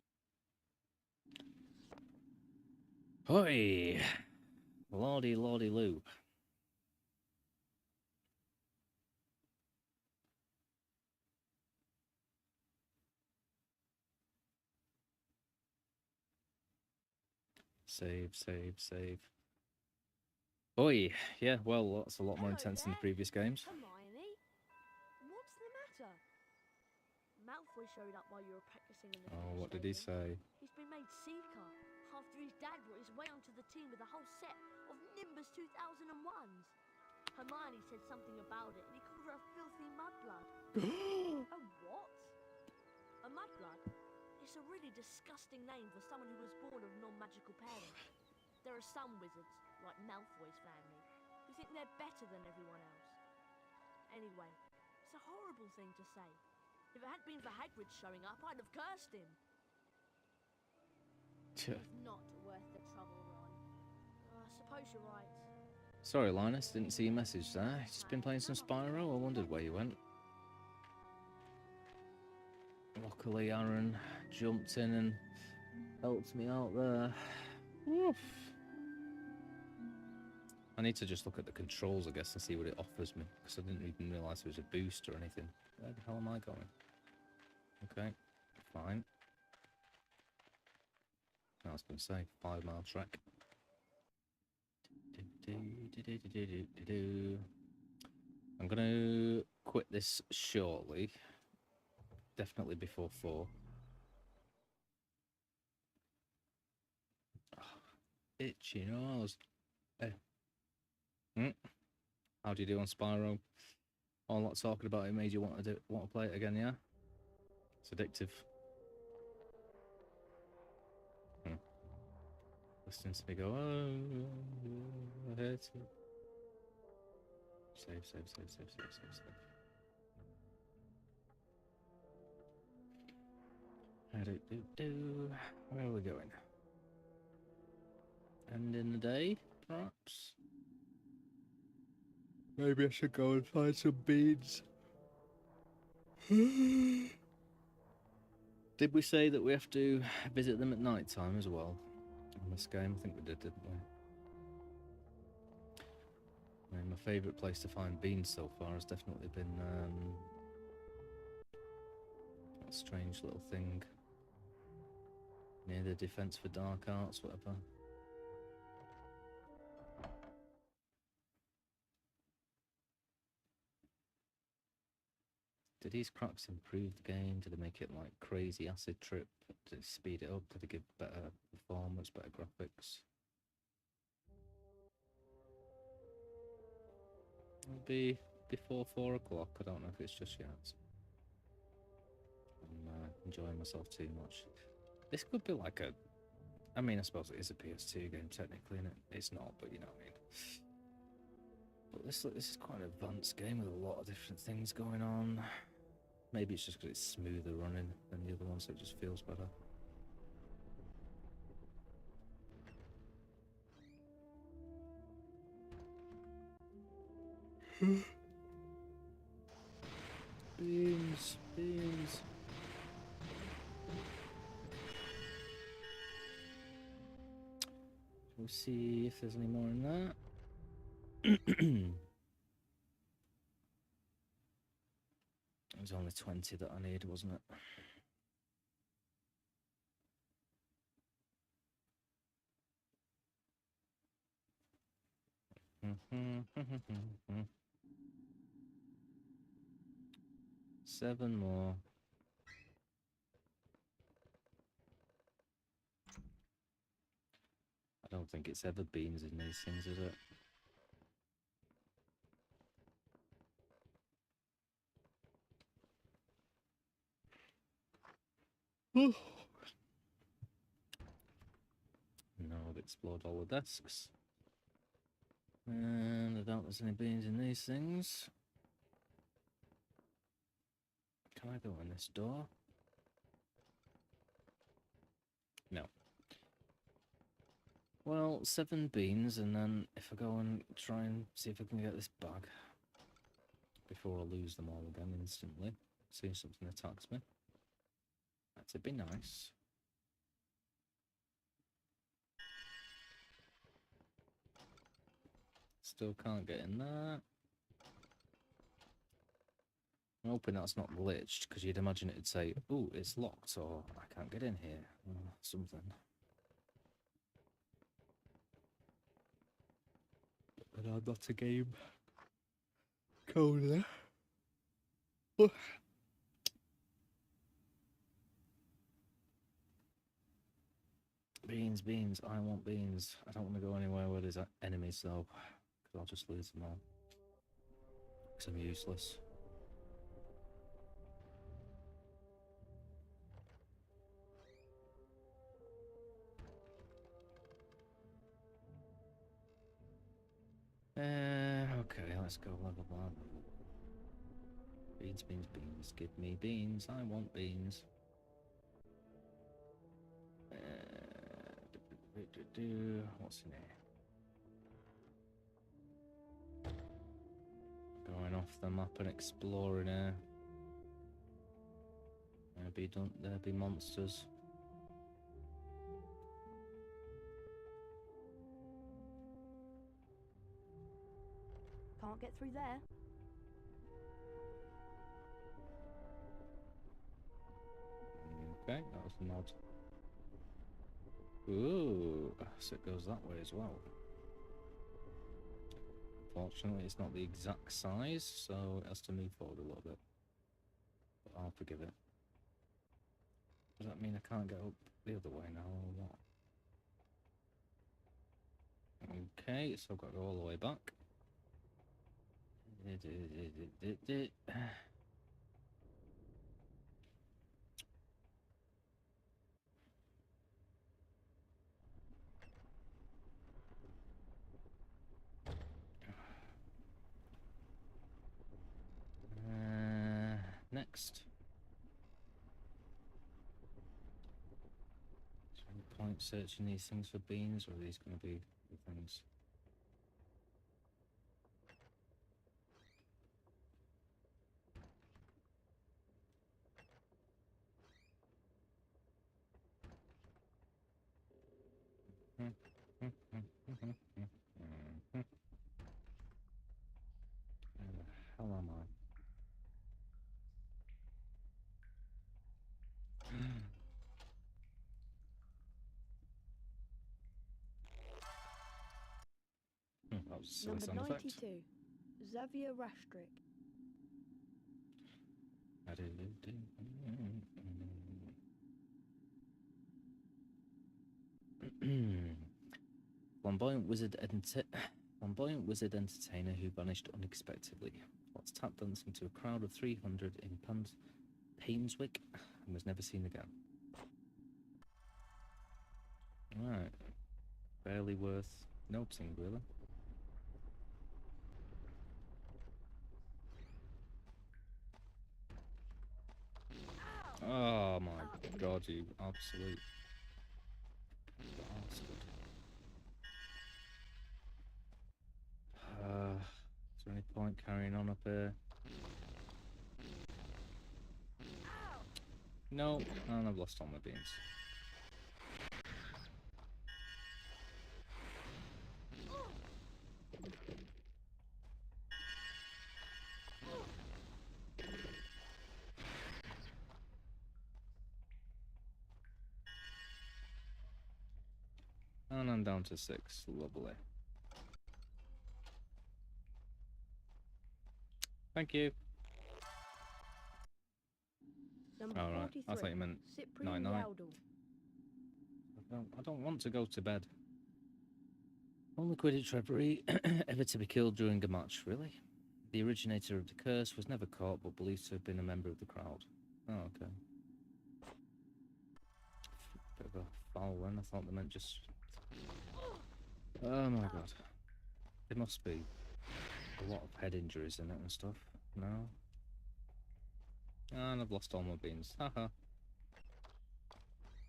S3: Hoi! Lordy, lordy, loo. Save, save, save. Oi! Yeah, well, that's a lot more intense than the previous games.
S2: Hermione, what's the matter? Malfoy showed up while you were practicing in the
S3: Oh,
S2: Quidditch
S3: what did he
S2: stadium.
S3: say?
S2: He's been made Seeker after his dad brought his way onto the team with a whole set of Nimbus 2001s. Hermione said something about it and he called her a filthy mudblood. A what? A mudblood? It's a really disgusting name for someone who was born of non-magical parents. There are some wizards, like Malfoy's family, who think they're better than everyone else. Anyway, it's a horrible thing to say. If it hadn't been for Hagrid showing up, I'd have cursed him. It's not worth the trouble, Ron. I suppose you're right.
S3: Sorry, Linus, didn't see your message there. Just been playing some Spyro. I wondered where you went. Luckily, Aaron jumped in and helped me out there. Woof. I need to just look at the controls, I guess, and see what it offers me, because I didn't even realise there was a boost or anything. Where the hell am I going? Okay, fine. I was going to say, 5 mile trek. I'm going to quit this shortly. Definitely before 4. Oh, itchy nose. Hey. How do you do on Spyro? All that talking about it made you want to play it again, yeah? It's addictive. Listening to me go, oh, I hate it. Save, save, save, save, save, save, save. Where are we going? End in the day, perhaps? Maybe I should go and find some beads. Did we say that we have to visit them at night time as well? In this game, I think we did, didn't we? My my favourite place to find beans so far has definitely been that strange little thing near the Defence for Dark Arts, whatever. Did these cracks improve the game? Did they make it like crazy acid trip? Did they speed it up? Did they give better performance, better graphics? It'll be before 4 o'clock. I don't know if it's just yet. I'm enjoying myself too much. This could be like a... I mean, I suppose it is a PS2 game technically, and it's not, but you know what I mean. But this is quite an advanced game with a lot of different things going on. Maybe it's just because it's smoother running than the other ones, so it just feels better. Beans, beans. We'll see if there's any more in that. It was only 20 that I need, wasn't it? 7 more. I don't think it's ever beans in these things, is it? No, I've explored all the desks. And I doubt there's any beans in these things. Can I go in this door? No. Well, 7 beans, and then if I go and try and see if I can get this bag before I lose them all again instantly, see if something attacks me. That'd be nice. Still can't get in there. I'm hoping that's not glitched, because you'd imagine it'd say, "Ooh, it's locked," or "I can't get in here," or something. But I'm not a game coder. Beans, beans, I want beans. I don't want to go anywhere where there's enemies though, because I'll just lose them all. Because I'm useless. Okay, let's go level 1. Beans, beans, beans. Give me beans. I want beans. What's in here? Going off the map and exploring here. Maybe don't there be monsters?
S2: Can't get through there.
S3: Okay, that was an odd. Ooh, so it goes that way as well. Fortunately, it's not the exact size, so it has to move forward a little bit. But I'll forgive it. Does that mean I can't get up the other way now, or what? Okay, so I've got to go all the way back. Next. Is there any point searching these things for beans, or are these going to be the things? Silly
S2: Number
S3: sound effect.
S2: 92. Xavier Rastrick.
S3: Flamboyant wizard entertainer who vanished unexpectedly. What's tap dancing to a crowd of 300 in Painswick and was never seen again. Right. Barely worth noticing, really. Oh my god, you absolute bastard. Is there any point carrying on up here? No, and I've lost all my beans. And I'm down to 6. Lovely. Thank you.
S2: Number
S3: All right.
S2: 43.
S3: I thought you meant
S2: Cyprian
S3: night-night.
S2: Yowdle.
S3: I don't want to go to bed. Only Quidditch referee ever to be killed during a match, really? The originator of the curse was never caught, but believed to have been a member of the crowd. Oh, okay. Bit of a foul then. I thought they meant just... Oh my god. There must be a lot of head injuries in it and stuff. No? And I've lost all my beans. Haha.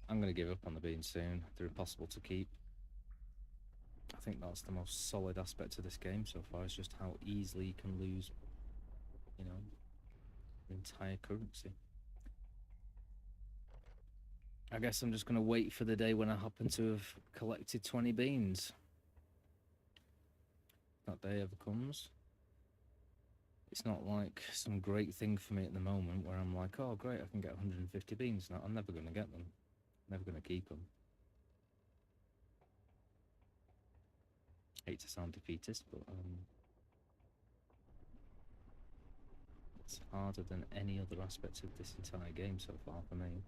S3: I'm going to give up on the beans soon. They're impossible to keep. I think that's the most solid aspect of this game so far, is just how easily you can lose, you know, your entire currency. I guess I'm just going to wait for the day when I happen to have collected 20 beans. That day ever comes. It's not like some great thing for me at the moment where I'm like, oh great, I can get 150 beans. No, I'm never going to get them. Never going to keep them. Hate to sound defeatist, but it's harder than any other aspect of this entire game so far for me.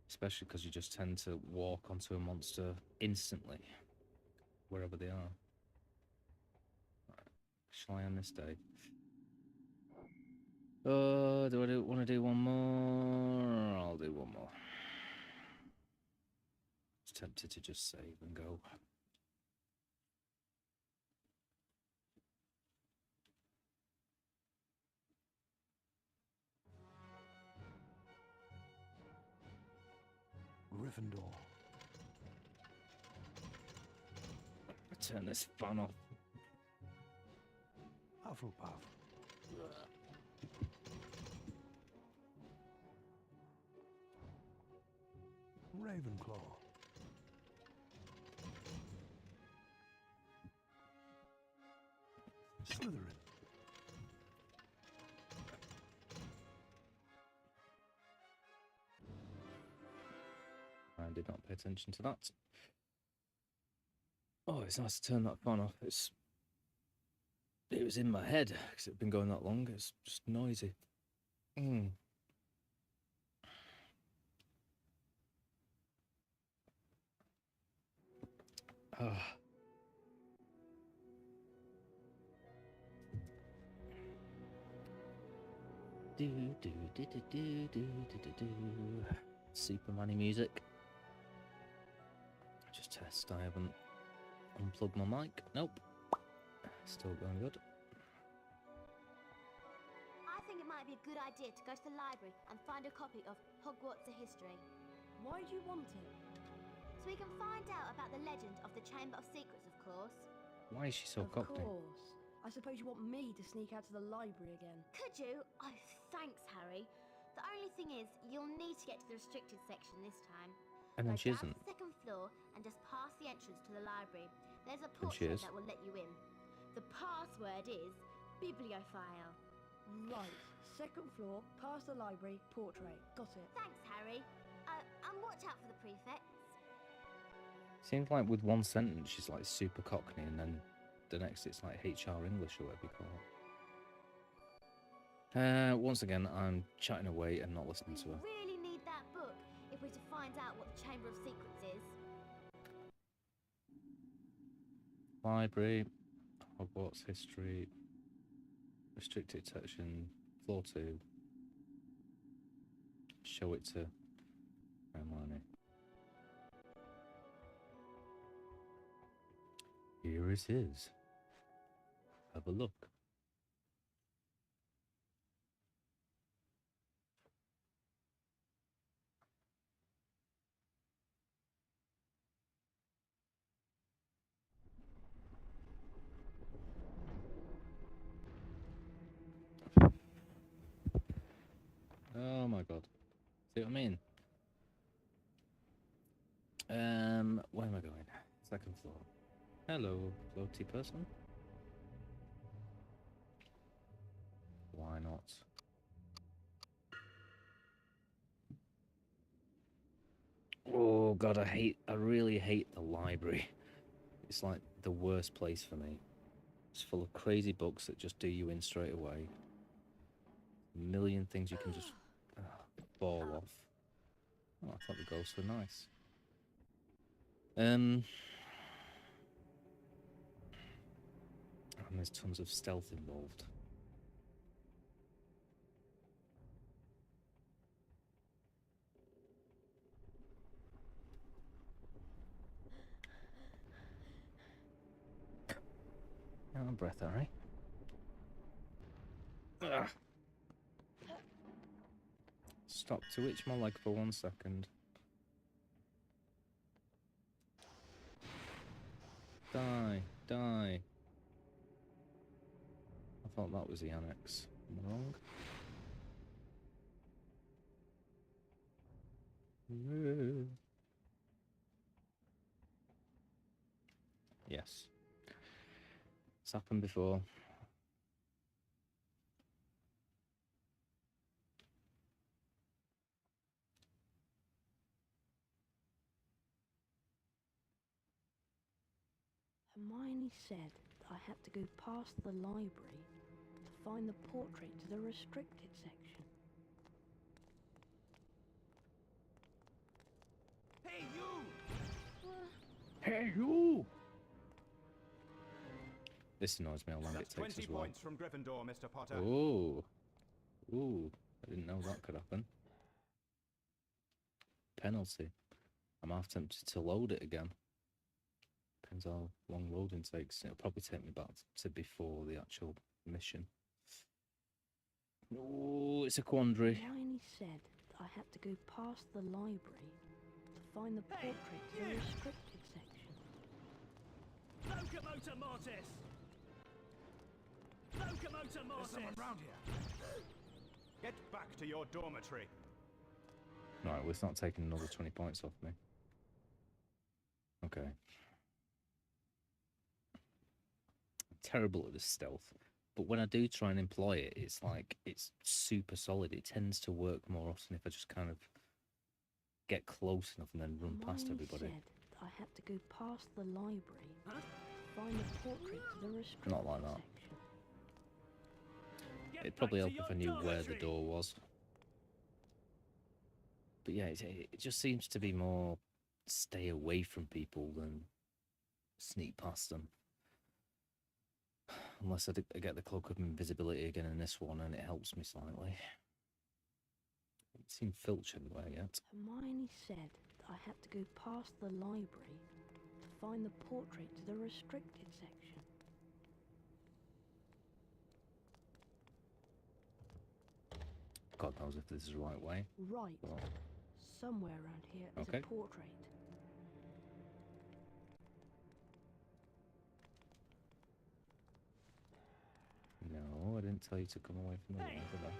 S3: Especially because you just tend to walk onto a monster instantly, wherever they are. Right. Shall I end this day? Do I want to do one more? I'll do one more. I was tempted to just save and go.
S9: Gryffindor.
S3: Turn this fan off.
S9: Hufflepuff. Ravenclaw. Slytherin.
S3: I did not pay attention to that. Oh, it's nice to turn that fan off. It was in my head because it'd been going that long. It's just noisy. Superman-y music. Just test. I haven't unplugged my mic. Nope. Still going good.
S17: I think it might be a good idea to go to the library and find a copy of Hogwarts: A History.
S2: Why do you want it?
S17: So we can find out about the legend of the Chamber of Secrets, of course.
S3: Why is she so cockney?
S2: Of course. I suppose you want me to sneak out to the library again.
S17: Could you? Oh, thanks, Harry. The only thing is, you'll need to get to the restricted section this time.
S3: And then
S17: Go
S3: she
S17: down
S3: isn't.
S17: to the second floor and just past the entrance to the library. There's a
S3: And she
S17: portrait
S3: is.
S17: that will let you in. The password is bibliophile.
S2: Right. Second floor, past the library, portrait. Got it.
S17: Thanks, Harry. And watch out for the prefects.
S3: Seems like with one sentence she's like super cockney, and then the next it's like HR English or whatever you call it. Once again, I'm chatting away and not listening to her.
S17: Really need that book if we're to find out what the Chamber of Secrets is.
S3: Library, Hogwarts history, restricted section, floor 2. Show it to Hermione. Here it is. Have a look. Oh my god. See what I mean? Where am I going? Second floor. Hello, floaty person. Why not? Oh god, I really hate the library. It's like the worst place for me. It's full of crazy books that just do you in straight away. A million things you can just fall off. Oh, I thought the ghosts were nice. And there's tons of stealth involved. Out of breath, Harry. Ugh. Stop to itch my leg for 1 second. Die, die. I thought that was the annex. Am I wrong? No. Yes. It's happened before.
S2: Hermione said I had to go past the library to find the portrait to the restricted section.
S8: Hey, you!
S3: Hey, you! This annoys me how long it takes
S21: 20
S3: as well.
S21: points from Gryffindor, Mr. Potter.
S3: Ooh. Ooh. I didn't know that could happen. Penalty. I'm half tempted to load it again. Depends how long loading takes. It'll probably take me back to before the actual mission. Oh, it's a quandary.
S2: Hermione said I had to go past the library to find the portrait to the restricted section.
S1: Locomotor Mortis! Locomotor Mortis!
S21: There's someone round here. Get back to your dormitory.
S3: Right, well, it's not taking another 20 points off me. Okay. I'm terrible at this stealth, but when I do try and employ it, it's like, it's super solid. It tends to work more often if I just kind of get close enough and then run past everybody.
S2: Said I had to go past the library to find the portrait to the restricted
S3: Not like that.
S2: section.
S3: It'd probably help if I knew where the door was. But yeah, it just seems to be more stay away from people than sneak past them. Unless I get the cloak of invisibility again in this one, and it helps me slightly. I haven't seen Filch anywhere yet.
S2: Hermione said I had to go past the library to find the portrait to the restricted section.
S3: God knows if this is the right way.
S2: Right.
S3: Well,
S2: Somewhere around here is
S3: Okay.
S2: a portrait.
S3: no, I didn't tell you to come away from the wall, did I?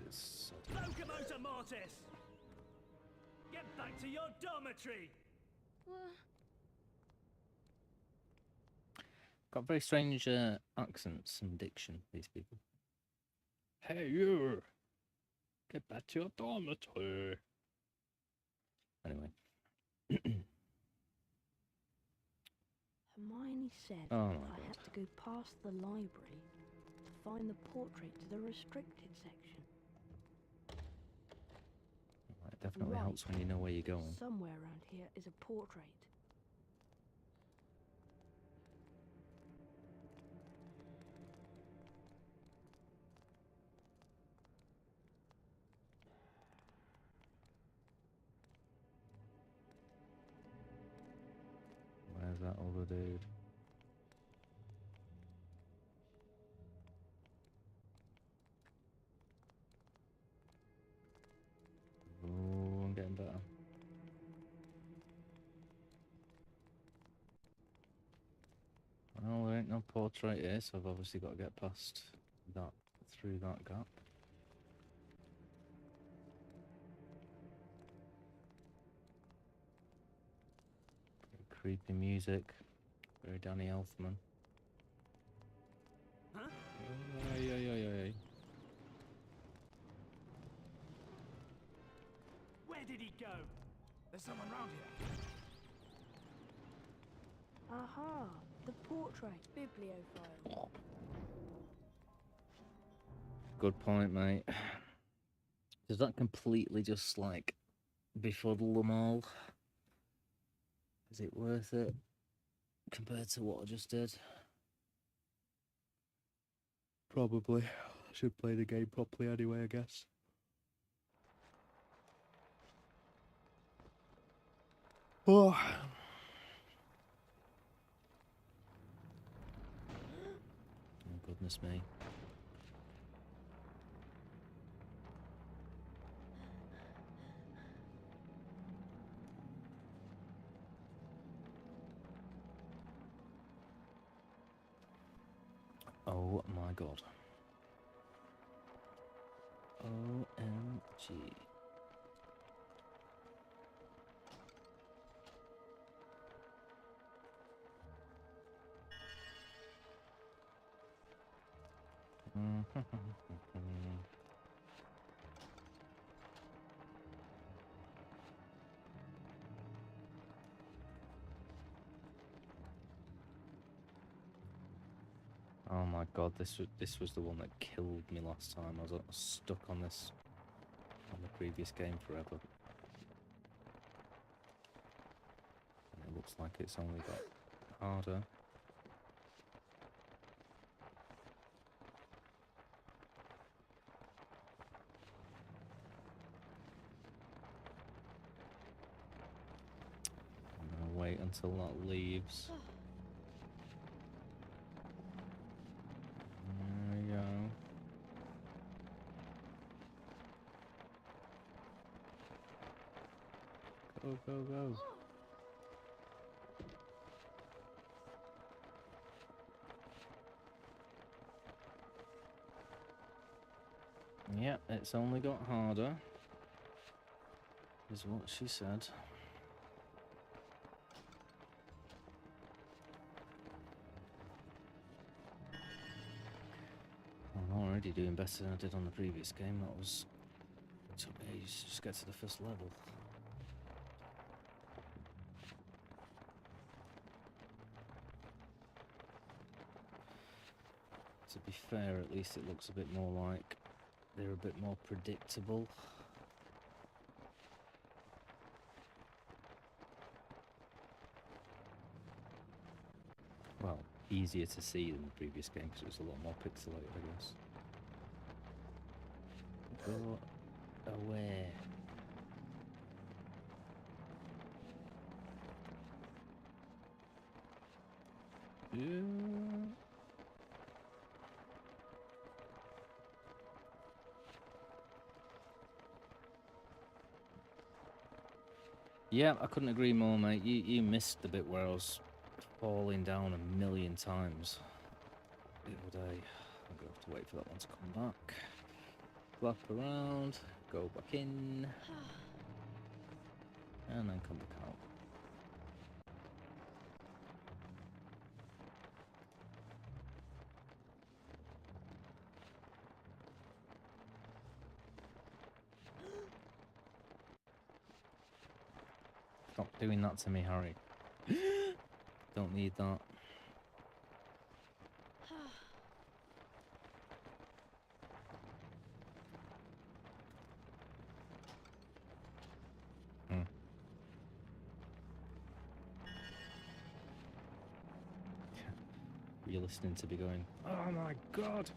S3: Yes.
S1: Locomotor Mortis! Get back to your dormitory!
S3: Got very strange accents and diction, these people. Hey, you! Get back to your dormitory. Anyway.
S2: Hermione said
S3: Oh my
S2: that I
S3: God.
S2: had to go past the library to find the portrait to the restricted section.
S3: Well, it definitely
S2: Right.
S3: helps when you know where you're going.
S2: Somewhere around here is a portrait.
S3: Where's that other dude? Oh, I'm getting better. Well, there ain't no portrait here, so I've obviously got to get past that, through that gap. Creepy music. Very Danny Elfman.
S1: Huh?
S3: Ay, ay, ay, ay.
S1: Where did he go?
S5: There's someone round here.
S2: Aha! The portrait. Bibliophile.
S3: Good point, mate. Does that completely just, like, befuddle them all? Is it worth it compared to what I just did? Probably. I should play the game properly anyway, I guess. Oh. Oh, goodness me. Oh my god. OMG. Oh my god, this was the one that killed me last time. I was stuck on this on the previous game forever. And it looks like it's only got harder. I'm gonna wait until that leaves. There we go. Go, go, go. Yeah, it's only got harder, is what she said. I'm already doing better than I did on the previous game. That was... It took me ages to just get to the first level. To be fair, at least it looks a bit more like they're a bit more predictable. Well, easier to see than the previous game because it was a lot more pixelated, I guess. Go away. Yeah. Yeah, I couldn't agree more, mate. You missed the bit where I was falling down a million times the other day. I'm going to have to wait for that one to come back. Flap around, go back in, and then come back out. Stop doing that to me, Harry. Don't need that. You're listening to be going, oh my god!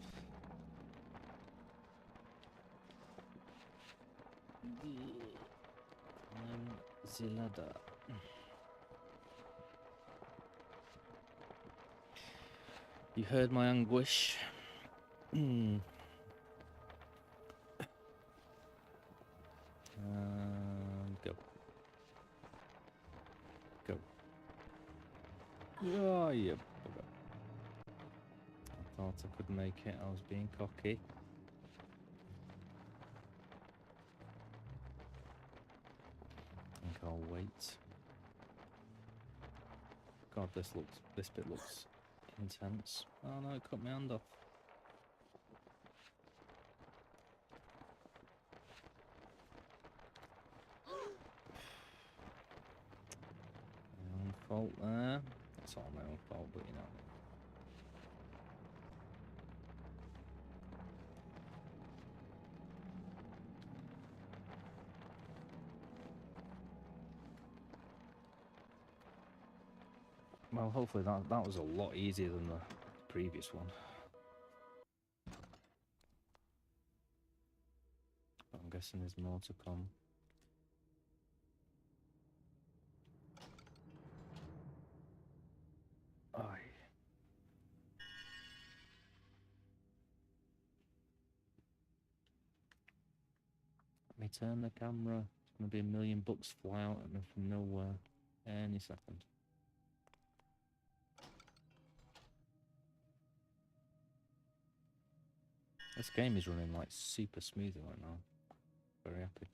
S3: The ladder. You heard my anguish. Go. Go. Oh, yeah. I thought I could make it. I was being cocky. I think I'll wait. God, this bit looks intense. Oh no, it cut my hand off. My own fault there. It's all my own fault, but you know. Well, hopefully that was a lot easier than the previous one. But I'm guessing there's more to come. Aye. Let me turn the camera. There's going to be a million books fly out at me from nowhere any second. This game is running like super smoothly right now. Very happy.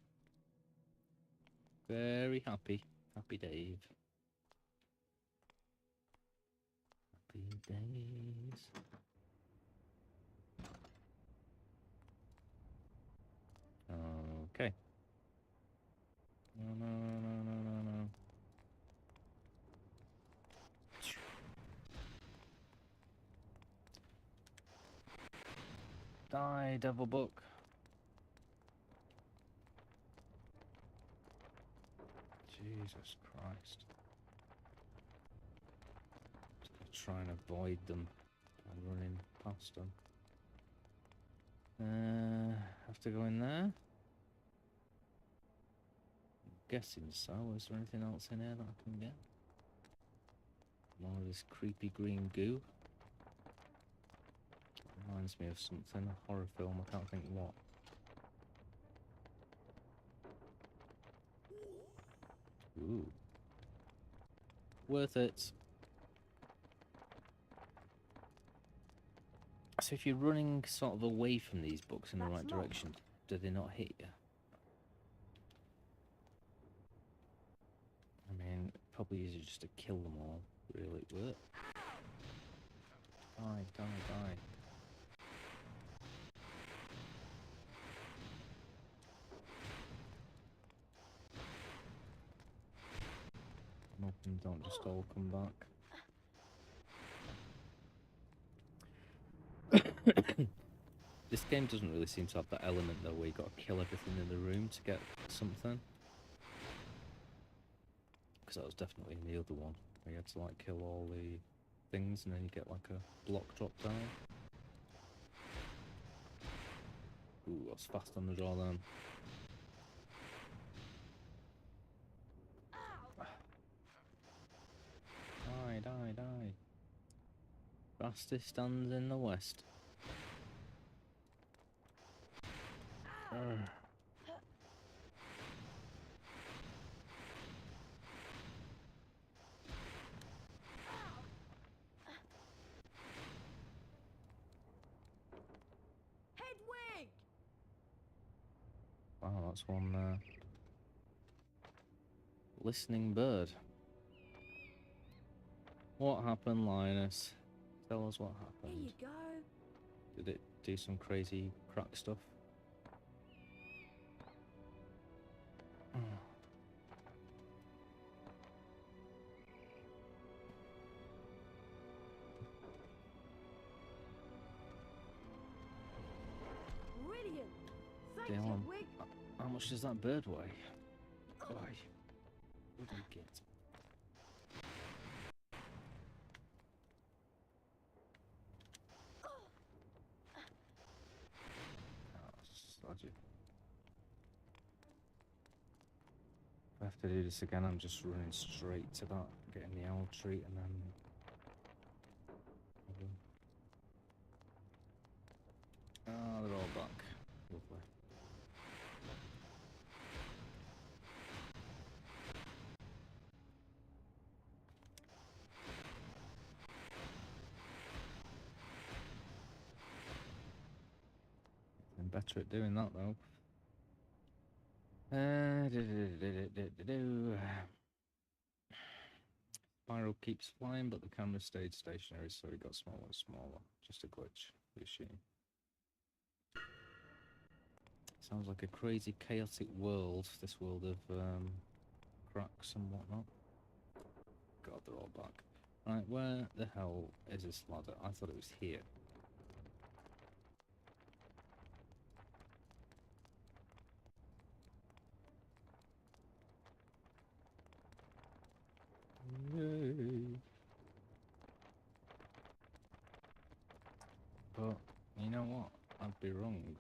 S3: Very happy. Happy Dave. Happy days. Okay. No. Die, devil book. Jesus Christ. Just gotta try and avoid them by running past them. Have to go in there? I'm guessing so. Is there anything else in here that I can get? More of this creepy green goo. Reminds me of something, a horror film, I can't think what. Ooh. Worth it. So if you're running sort of away from these books in the right direction, do they not hit you? I mean, probably easier just to kill them all, really. Die. I'm hoping don't just all come back. This game doesn't really seem to have that element though where you got to kill everything in the room to get something. Because that was definitely in the other one, where you had to like kill all the things and then you get like a block drop down. Ooh, I was fast on the draw then. Die. Fastest stands in the west.
S2: Hedwig!
S3: Wow, that's one listening bird. What happened, Linus? Tell us what happened.
S2: Here you go.
S3: Did it do some crazy crack stuff? hell, how much does that bird weigh? Why? What do you get? Sludgy. If I have to do this again, I'm just running straight to that, getting the owl treat, and then. Oh, they're all back. Lovely. I'm better at doing that though. Spiral keeps flying, but the camera stayed stationary, so it got smaller and smaller. Just a glitch, we assume. Sounds like a crazy, chaotic world, this world of cracks and whatnot. God, they're all back. Right, where the hell is this ladder? I thought it was here. Yay. But, you know what? I'd be wrong.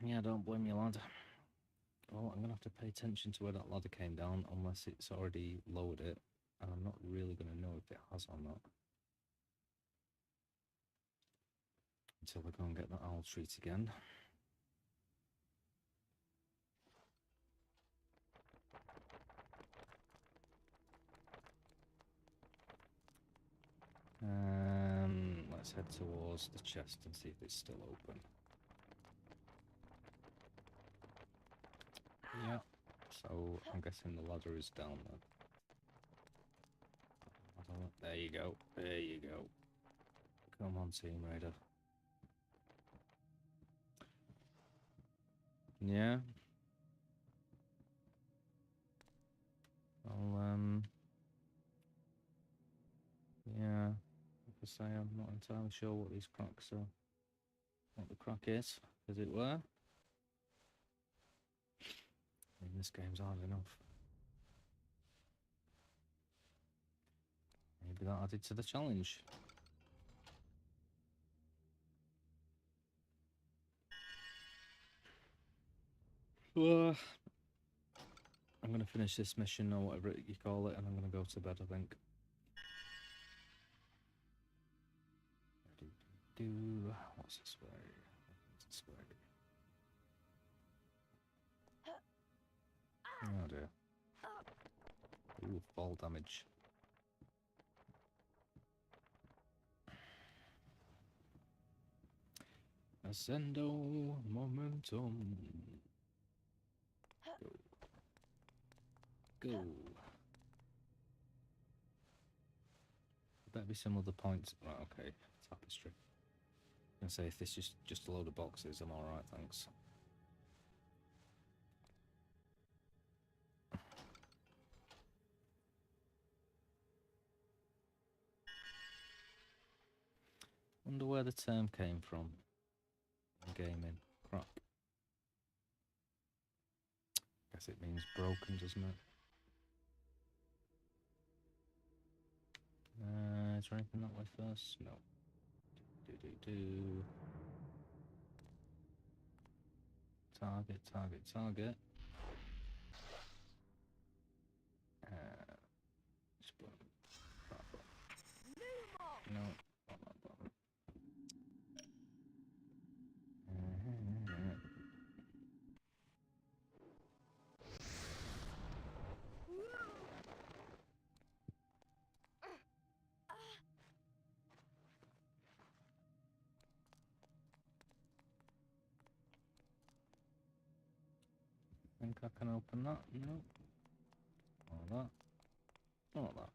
S3: Yeah, don't blame you, lad. Well, I'm gonna have to pay attention to where that ladder came down, unless it's already lowered it, and I'm not really gonna know if it has or not until I go and get that owl treat again. Let's head towards the chest and see if it's still open. Yeah, so I'm guessing the ladder is down there. There you go, there you go. Come on, Team Raider. Yeah. Yeah, like I say, I'm not entirely sure what these cracks are, what the crack is, as it were. I mean, this game's hard enough. Maybe that added to the challenge. I'm going to finish this mission, or whatever you call it, and I'm going to go to bed, I think. What's this way? What's this way? Oh dear. Ooh, fall damage. Ascendo momentum. Go. Go. Better be some other points. Right, okay. Tapestry. I'm gonna say if this is just a load of boxes, I'm alright, thanks. Wonder where the term came from. Gaming. Crap. Guess it means broken, doesn't it? Is there anything that way first? No. Target, target, target. Explode. No. Not that button. Think I can open that? No. All that. All that.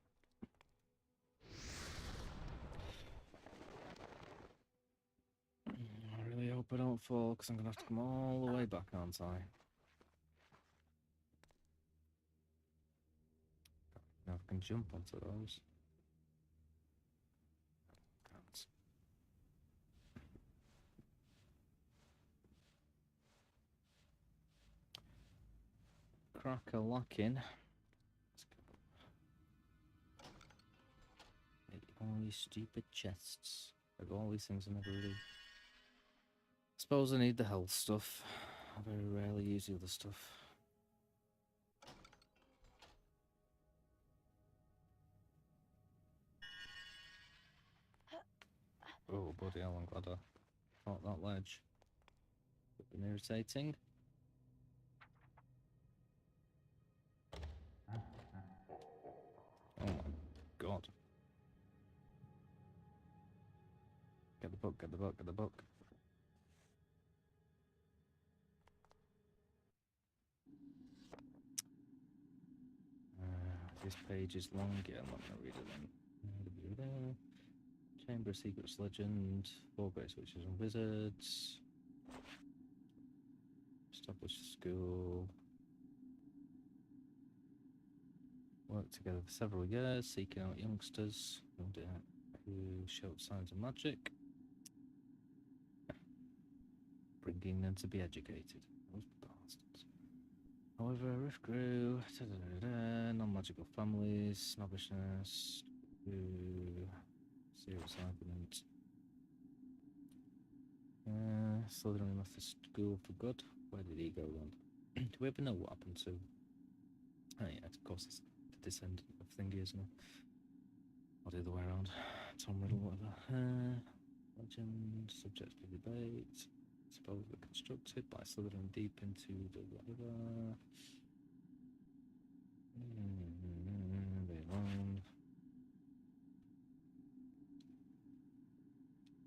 S3: I don't fall, because I'm going to have to come all the way back, aren't I? Now I can jump onto those. Can't. Crack-a-lacking. All these stupid chests. Like all these things I never really... Suppose I need the health stuff. I very rarely use the other stuff. Oh, bloody hell, I'm glad I caught that ledge. It's been irritating. Oh my god. Get the book, get the book, get the book. This page is long, yeah, I'm not going to read it then. Chamber of Secrets Legend, 4 Great Witches and Wizards. Establish a school. Worked together for several years, seeking out youngsters who showed signs of magic. Bringing them to be educated. Those bastards. However, rift grew, non-magical families, snobbishness, serious argument. Slytherin left the school for good. Where did he go then? Do we ever know what happened to... Oh yeah, of course it's the descendant of Thingy, isn't it? Or the other way around. Tom Riddle, whatever. Legend, subject for debate. Supposedly constructed by Slytherin deep into the whatever.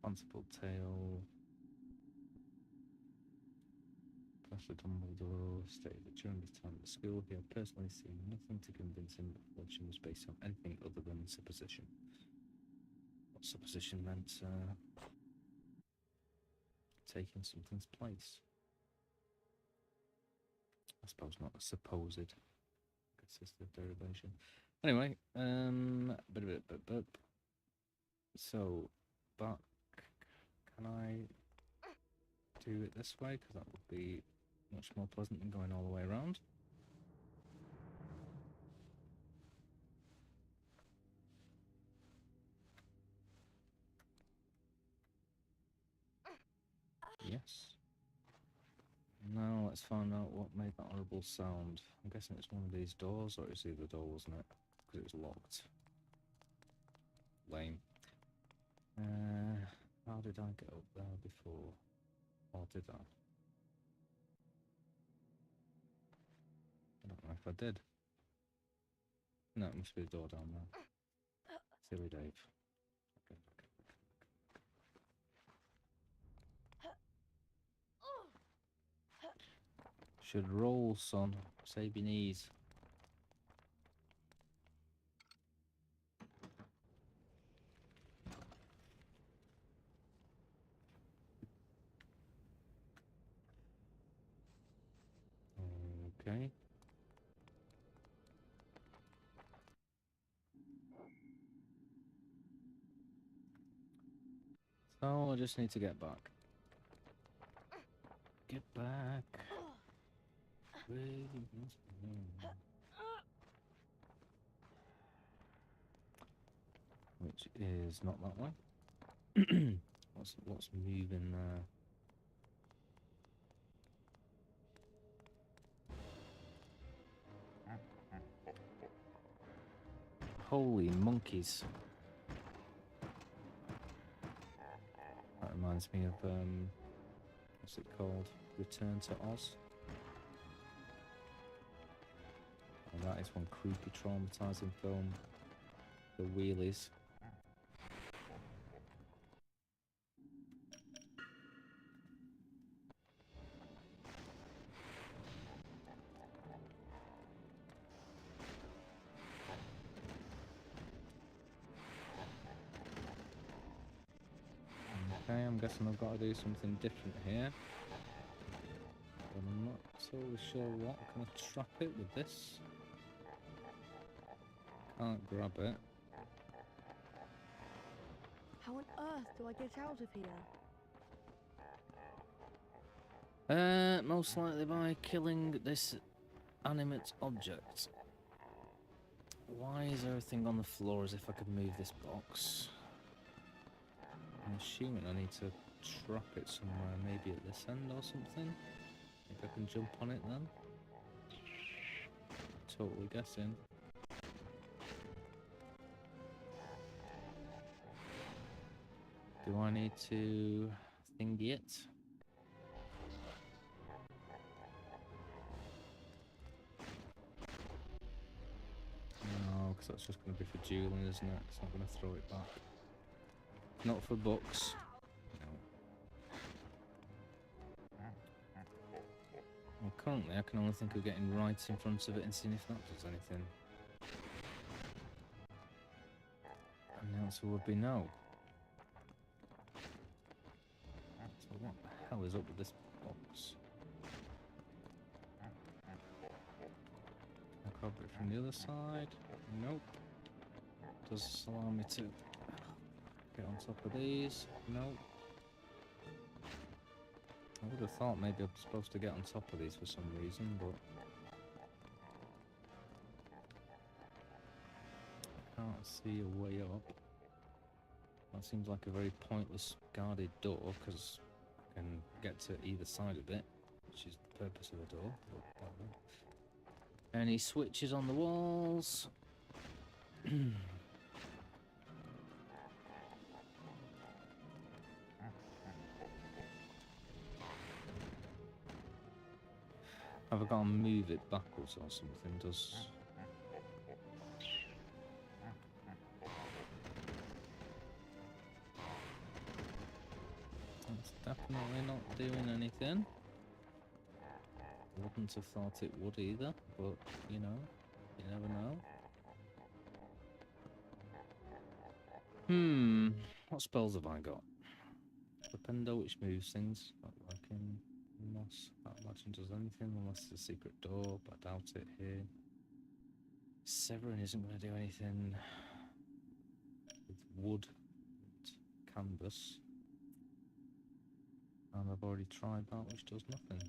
S3: Fanciful tale. Professor Dumbledore stated that during his time at the school, he had personally seen nothing to convince him that the legend was based on anything other than supposition. What supposition meant taking something's place. I suppose not a supposed consistent derivation. Anyway, so back. Can I do it this way? Because that would be much more pleasant than going all the way around. Yes. Now let's find out what made that horrible sound. I'm guessing it's one of these doors, or it's either door, wasn't it? Because it was locked. Lame. How did I get up there before? Or did I? I don't know if I did. No, it must be the door down there. Silly Dave. Okay. Should roll, son. Save your knees. Okay. So I just need to get back. Get back. Which is not that way. What's moving there? Holy monkeys. That reminds me of, what's it called? Return to Oz. And that is one creepy, traumatizing film. The Wheelies. I'm I'm guessing I've got to do something different here. But I'm not totally sure what. Can I trap it with this? Can't grab it.
S2: How on earth do I get out of here?
S3: Most likely by killing this animate object. Why is there a thing on the floor as if I could move this box? I'm assuming I need to trap it somewhere, maybe at this end or something. Maybe I can jump on it then. Totally guessing. Do I need to thingy it? No, because that's just going to be for dueling, isn't it? It's not going to throw it back. Not for books. No. Well, currently I can only think of getting right in front of it and seeing if that does anything. And the answer would be no. So what the hell is up with this box? Can I grab it from the other side? Nope. Does this allow me to get on top of these? Nope. I would have thought maybe I'm supposed to get on top of these for some reason, but I can't see a way up. That seems like a very pointless guarded door, because I can get to either side of it, which is the purpose of a door. But any switches on the walls? Have I got to move it backwards or something? Does... That's definitely not doing anything. Wouldn't have thought it would either, but, you know, you never know. What spells have I got? Flipendo, which moves things. Not working. Unless that imagine does anything, unless it's a secret door, but I doubt it here. Severing isn't going to do anything with wood and canvas. And I've already tried that, which does nothing.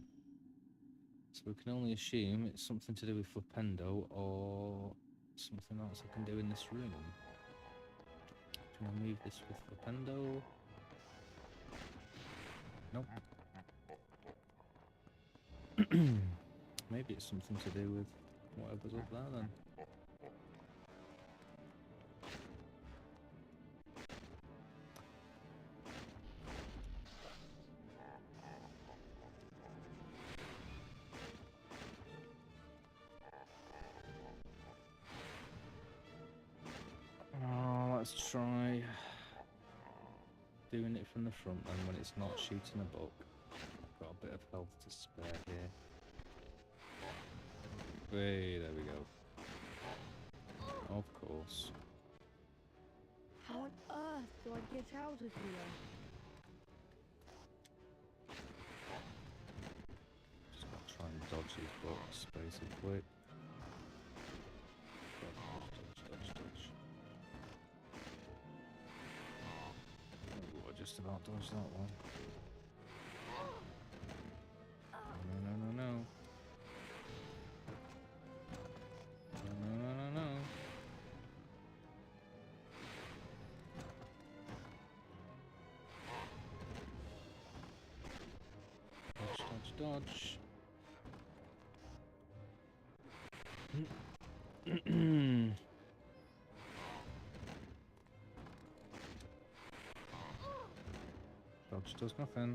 S3: So we can only assume it's something to do with Flipendo or something else I can do in this room. Can I move this with Flipendo? Nope. Maybe it's something to do with whatever's up there then. Oh, let's try doing it from the front then when it's not shooting a book. I've got a bit of health to spare here. Hey, there we go. Of course.
S2: How on earth do I get out of here?
S3: Just gotta try and dodge these books, basically. Dodge. Oh, I just about dodged that one. No. Dodge. Dodge does nothing.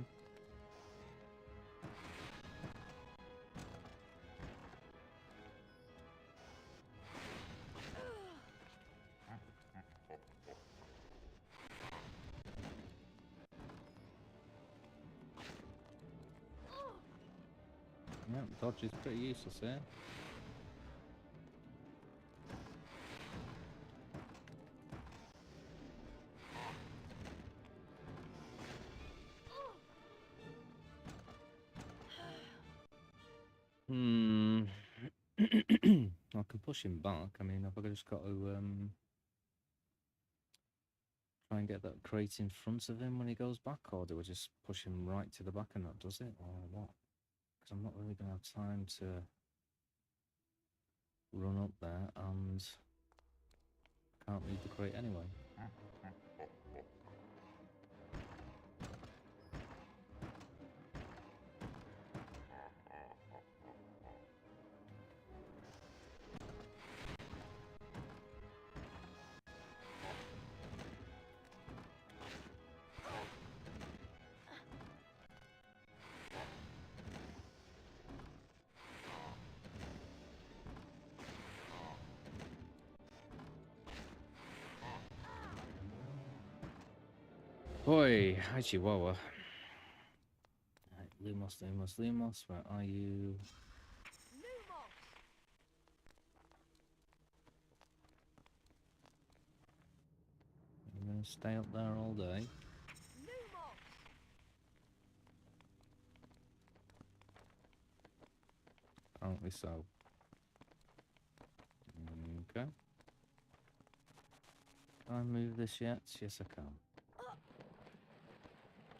S3: Yep, dodge is pretty useless here. Hmm. I can push him back. I mean, I've just got to try and get that crate in front of him when he goes back, or do I just push him right to the back and that does it, or what? Because I'm not really going to have time to run up there, and can't read the crate anyway. Boy, hi Chihuahua. Right, Lumos, where are you? I'm gonna stay up there all day. Apparently so. Okay. Can I move this yet? Yes, I can.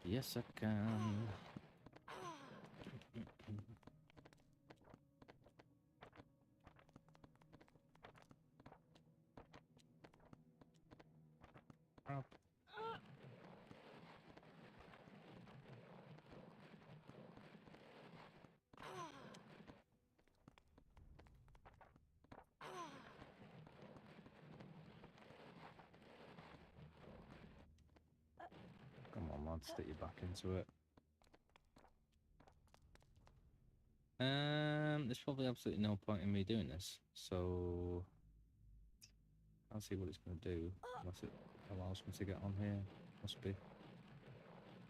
S3: Yes, I can. Up. Come on, lad, stick you back into it. There's probably absolutely no point in me doing this, so I'll see what it's going to do, unless it allows me to get on here. Must be.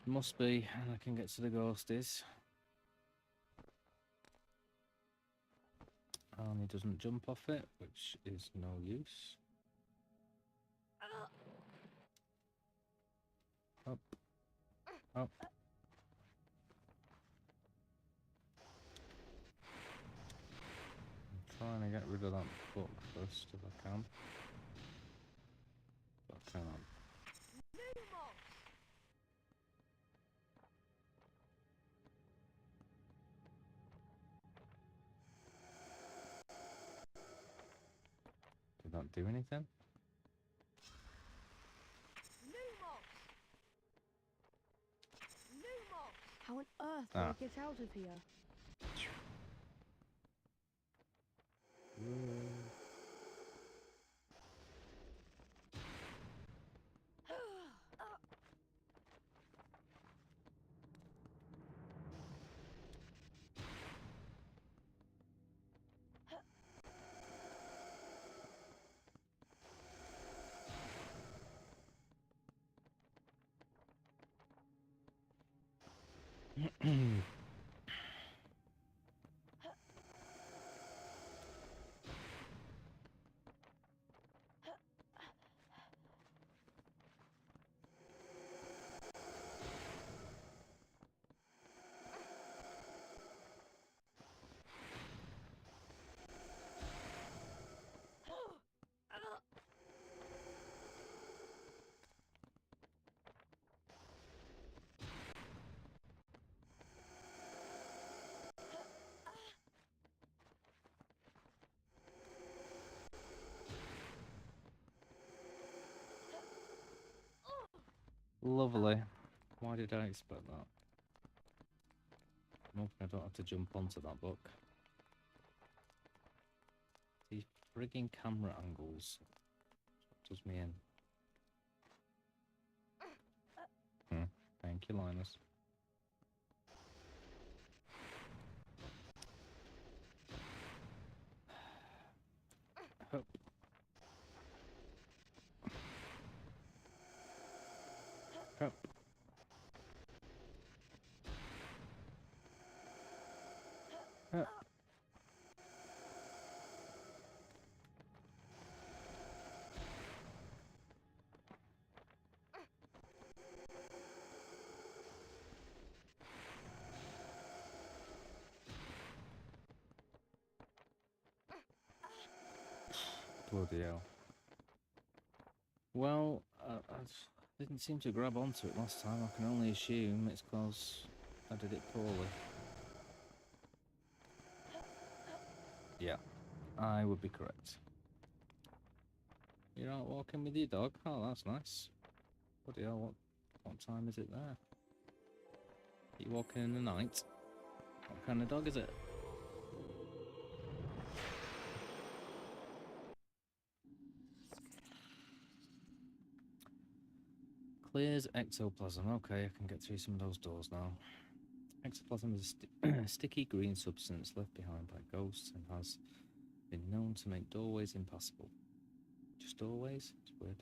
S3: Must be, and I can get to the ghosties. And he doesn't jump off it, which is no use. Up. Up. I'm trying to get rid of that book first if I can. But I can't. Did that do anything?
S2: How on earth do I get out of here?
S3: Lovely. Why did I expect that? I'm hoping I don't have to jump onto that book. These frigging camera angles. Does me in. Thank you, Linus. Hup. Hup. Hup. Bloody hell. Well, I didn't seem to grab onto it last time. I can only assume it's because I did it poorly. Yeah, I would be correct. You're out walking with your dog? Oh, that's nice. Bloody hell, what time is it there? You walking in the night? What kind of dog is it? Clears ectoplasm. Okay, I can get through some of those doors now. Ectoplasm is a sticky green substance left behind by ghosts and has been known to make doorways impassable. Just doorways? It's weird.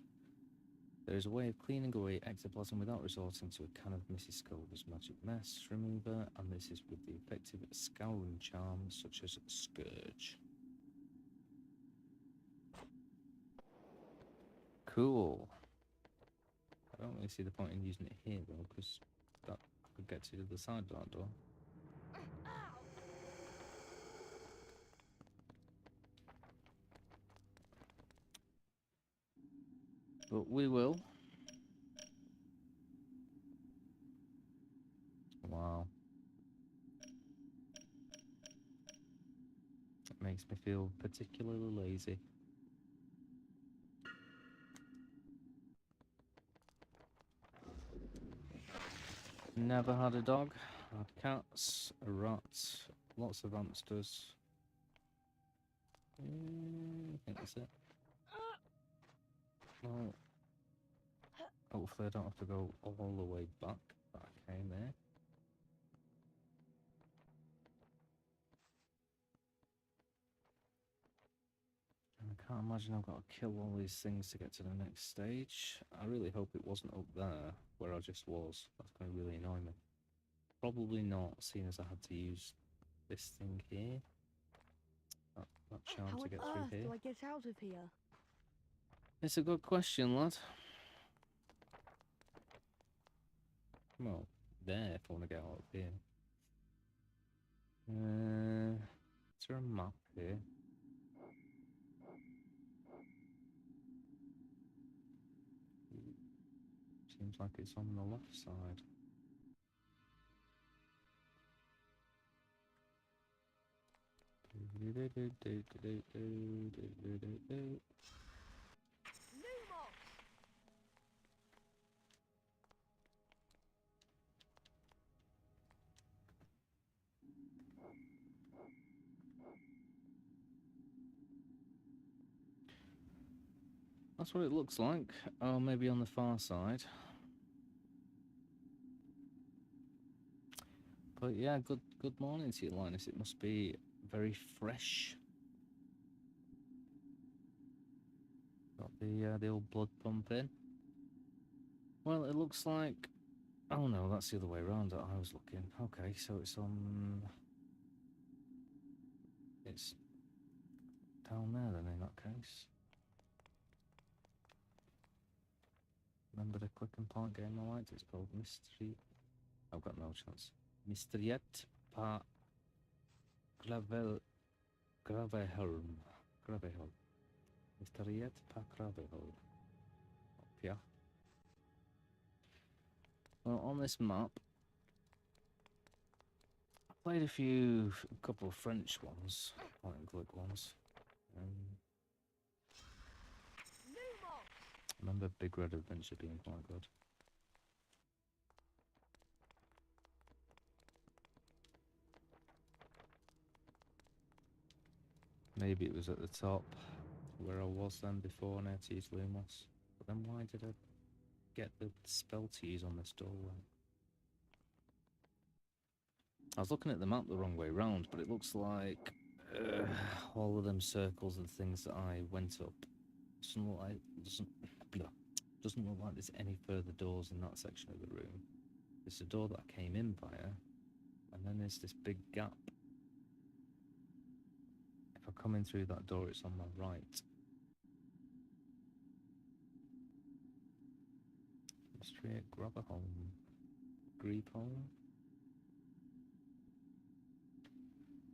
S3: There is a way of cleaning away ectoplasm without resorting to a can of Mrs. Sculver's magic mess remover, and this is with the effective scouring charms such as Scourge. Cool. I don't really see the point in using it here though, because that could get to the other side of that door. But we will. Wow. It makes me feel particularly lazy. Never had a dog. Had cats, a rat, lots of hamsters. I think that's it. Well, hopefully I don't have to go all the way back that I came here. I can't imagine I've got to kill all these things to get to the next stage. I really hope it wasn't up there where I just was. That's going to really annoy me. Probably not, seeing as I had to use this thing here. That charm to get through here.
S2: How do I get out of here?
S3: It's a good question, lad. Well, there if I want to get out of here. Is there a map here? Seems like it's on the left side. That's what it looks like. Oh, maybe on the far side. But yeah, good morning to you, Linus. It must be very fresh. Got the old blood pumping. Well, it looks like. Oh no, that's the other way around that I was looking. Okay, so it's on. It's down there then in that case. Remember the click and point game I liked? It's called Mystery. I've got no chance. Mysteriet par Gravehelm. Mysteriet par Gravehelm. Yeah. Well, on this map, I played a couple of French ones, point and click ones. I remember Big Red Adventure being quite good. Maybe it was at the top where I was then before and I had to use Lumos. But then why did I get the spell to use on this doorway? I was looking at the map the wrong way round, but it looks like all of them circles and things that I went up doesn't look like there's any further doors in that section of the room. There's a door that I came in via, and then there's this big gap. If I come in through that door, it's on my right. Straight grab a home. Grieve home.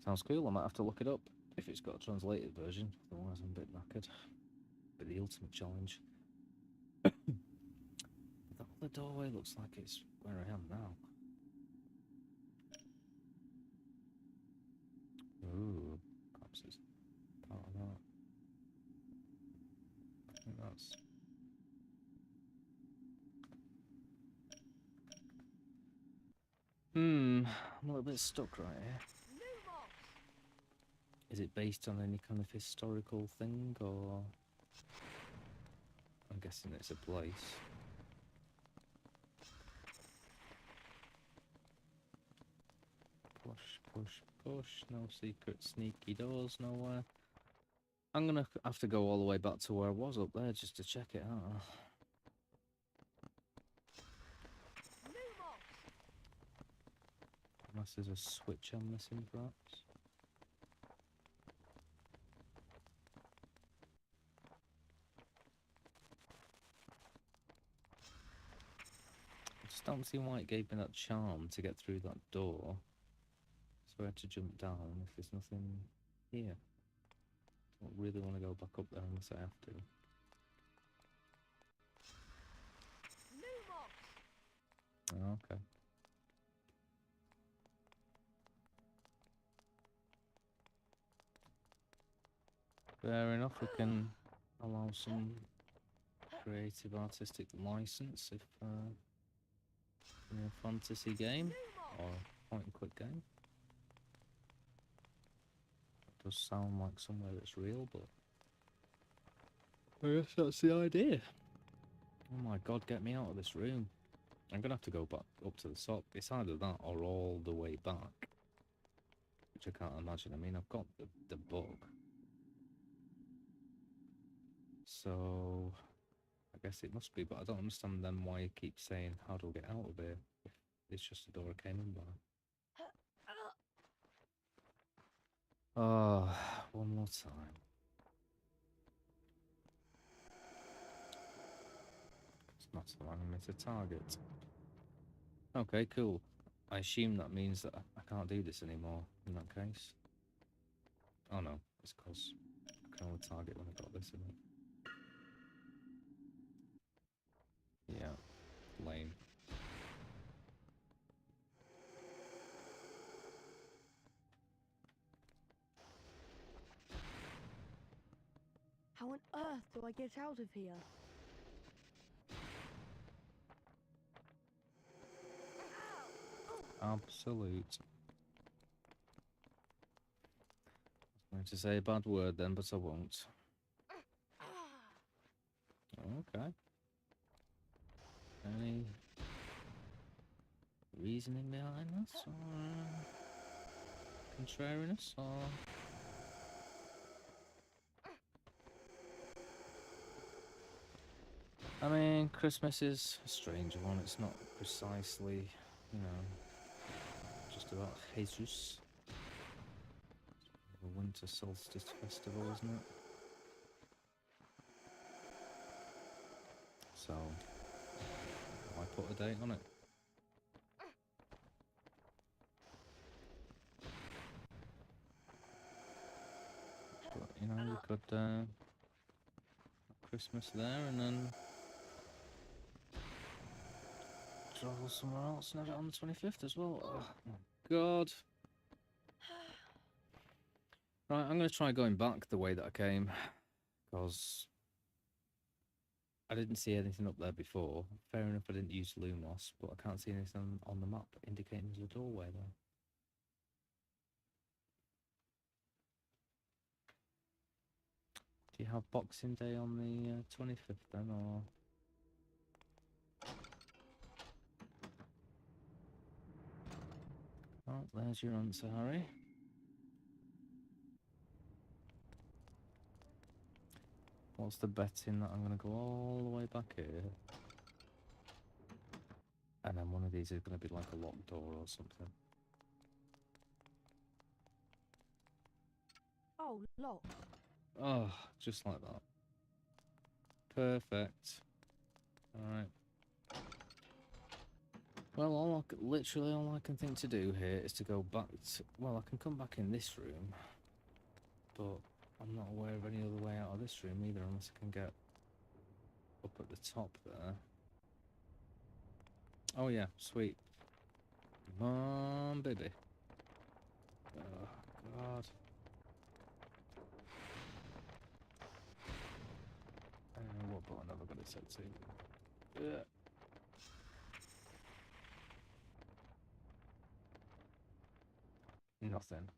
S3: Sounds cool, I might have to look it up if it's got a translated version, otherwise I'm a bit knackered. be the ultimate challenge. The other doorway looks like it's where I am now. Ooh, perhaps it's part of that. I think that's... I'm a little bit stuck right here. Is it based on any kind of historical thing, or... I'm guessing it's a place. Push, push, push. No secret sneaky doors nowhere. I'm gonna have to go all the way back to where I was up there just to check it out. Unless there's a switch I'm missing, perhaps. I just don't see why it gave me that charm to get through that door. So I had to jump down if there's nothing here. I don't really want to go back up there unless I have to. Oh, okay. Fair enough, we can allow some creative artistic license if in a fantasy game or point and click game. It does sound like somewhere that's real, but I guess that's the idea. Oh my god, get me out of this room. I'm gonna have to go back up to the top. It's either that or all the way back, which I can't imagine. I mean, I've got the book, so I guess it must be, but I don't understand then why you keep saying, how do I get out of here, if it's just a door I came in by. Oh, one more time. It's not allowing me to target. Okay, cool. I assume that means that I can't do this anymore in that case. Oh no, it's because I can only target when I got this in it. Yeah, lame.
S2: How on earth do I get out of here?
S3: Absolute. I was going to say a bad word then, but I won't. Okay. Any reasoning behind this, or contrariness, or... I mean, Christmas is a strange one. It's not precisely, you know, just about Jesus. It's a winter solstice festival, isn't it? So, why put a date on it? But, you know, you could have Christmas there and then travel somewhere else and have it on the 25th as well. Oh my god. Right, I'm going to try going back the way that I came, because I didn't see anything up there before. Fair enough, I didn't use Lumos, but I can't see anything on the map indicating there's a doorway there. Do you have Boxing Day on the 25th then, or...? Oh, there's your answer, Harry. What's the betting that I'm going to go all the way back here? And then one of these is going to be like a locked door or something.
S2: Oh, lock.
S3: Oh, just like that. Perfect. Alright. Well, literally all I can think to do here is to go back to... Well, I can come back in this room, but I'm not aware of any other way out of this this room either, unless I can get up at the top there. Oh yeah, sweet. Come on, baby. Oh, God. What button have I got it set to? Nothing.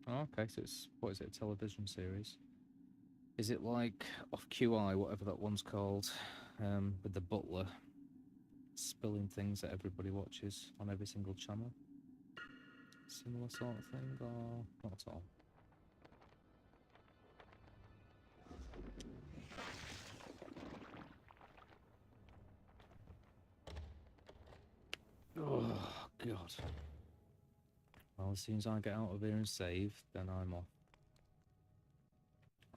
S3: Oh, okay, so it's, what is it, a television series? Is it like off QI, whatever that one's called, with the butler spilling things that everybody watches on every single channel? Similar sort of thing, or not at all? Oh, God. Well, as soon as I get out of here and save, then I'm off.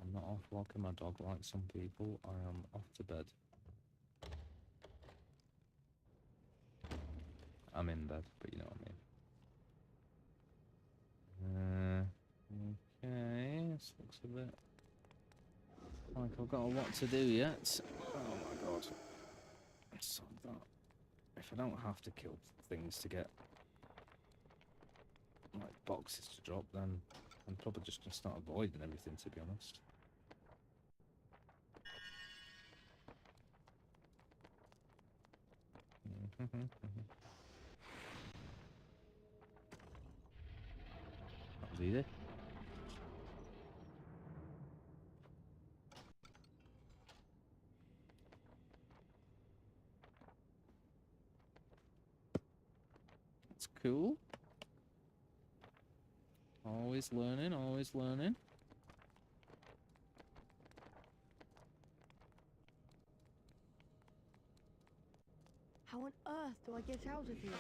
S3: I'm not off walking my dog like some people. I am off to bed. I'm in bed, but you know what I mean. Okay, this looks a bit like I've got a lot to do yet. Oh my God. So that, if I don't have to kill things to get like boxes to drop, then I'm probably just going to start avoiding everything, to be honest. That was easy. That's cool. Always learning, always learning.
S2: How on earth do I get out of here?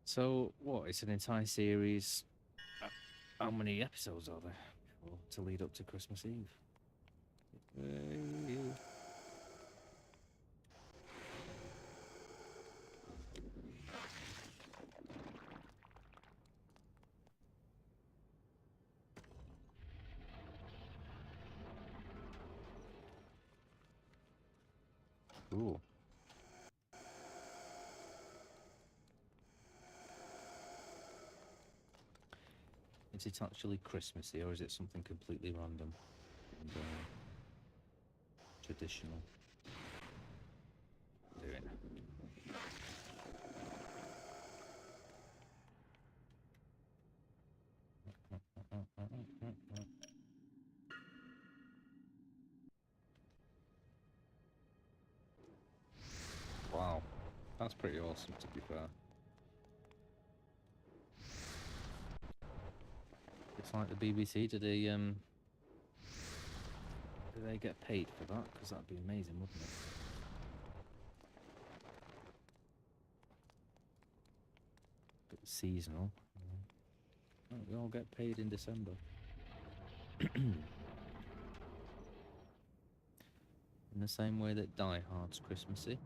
S3: So, what? It's an entire series. How many episodes are there to lead up to Christmas Eve? Cool. Is it actually Christmassy, or is it something completely random and traditional? Doing. Wow, that's pretty awesome, to be fair. It's like the BBC. Do they get paid for that? Because that'd be amazing, wouldn't it? Bit seasonal. We all get paid in December. In the same way that Die Hard's Christmassy.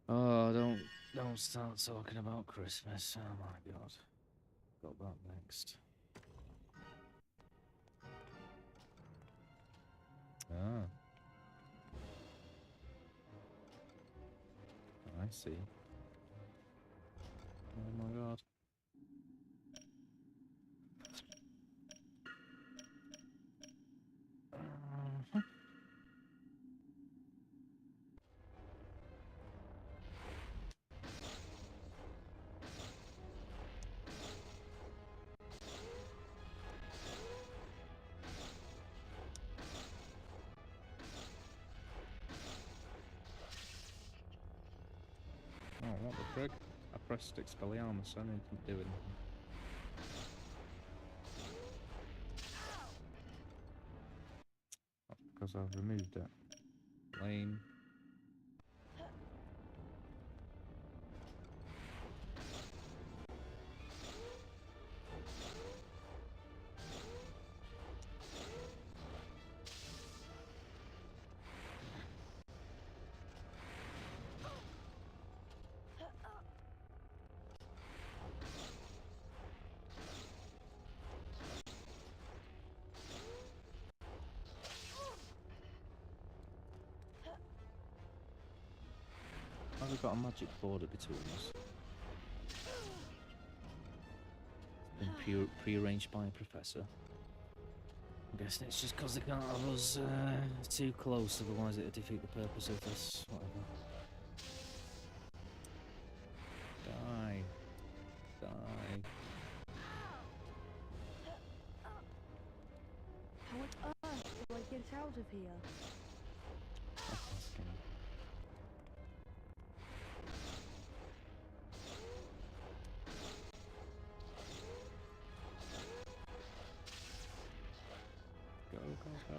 S3: Oh, don't start talking about Christmas. Oh my God. Got that next. Ah. I see. Oh my God. What the frick? I pressed Expelliarmus, I didn't do anything. Because I've removed it. Lame. We've got a magic border between us. It's been pre-arranged by a professor. I'm guessing it's just because they can't have us too close, otherwise it'll defeat the purpose of this. Whatever. Die. Die.
S2: How on earth do I get out of here?
S3: Go, go, go.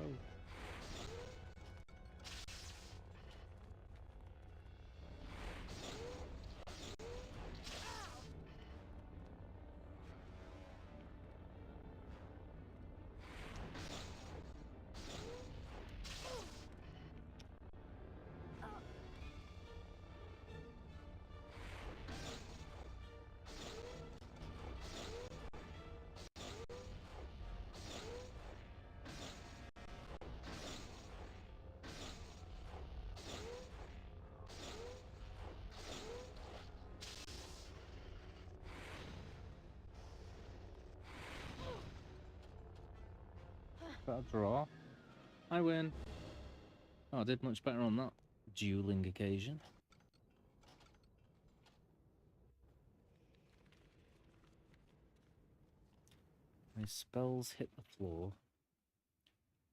S3: That draw. I win. Oh, I did much better on that dueling occasion. My spells hit the floor.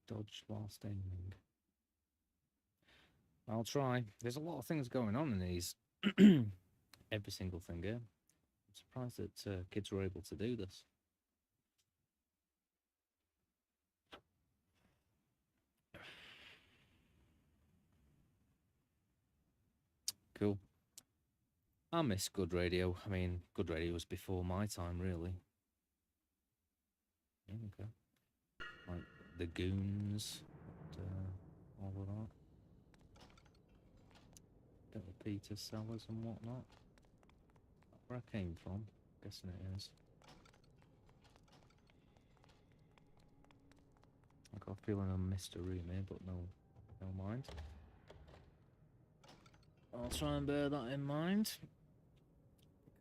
S3: Dodge whilst aiming. I'll try. There's a lot of things going on in these. Every single thing here. I'm surprised that kids were able to do this. Cool. I miss good radio. I mean, good radio was before my time, really. Okay. Like the Goons, and, all of that. Bit of Peter Sellers and whatnot. Where I came from, guessing it is. I got a feeling I missed a room here, but no mind. I'll try and bear that in mind.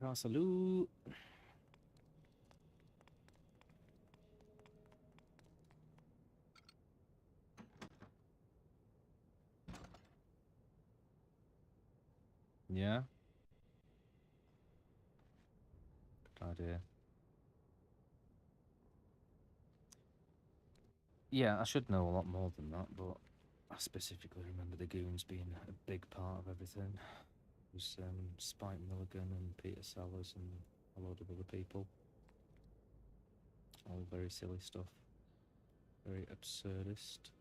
S3: Castle. Yeah. Good idea. Yeah, I should know a lot more than that, but I specifically remember the Goons being a big part of everything. It was Spike Milligan and Peter Sellers and a load of other people. All very silly stuff. Very absurdist.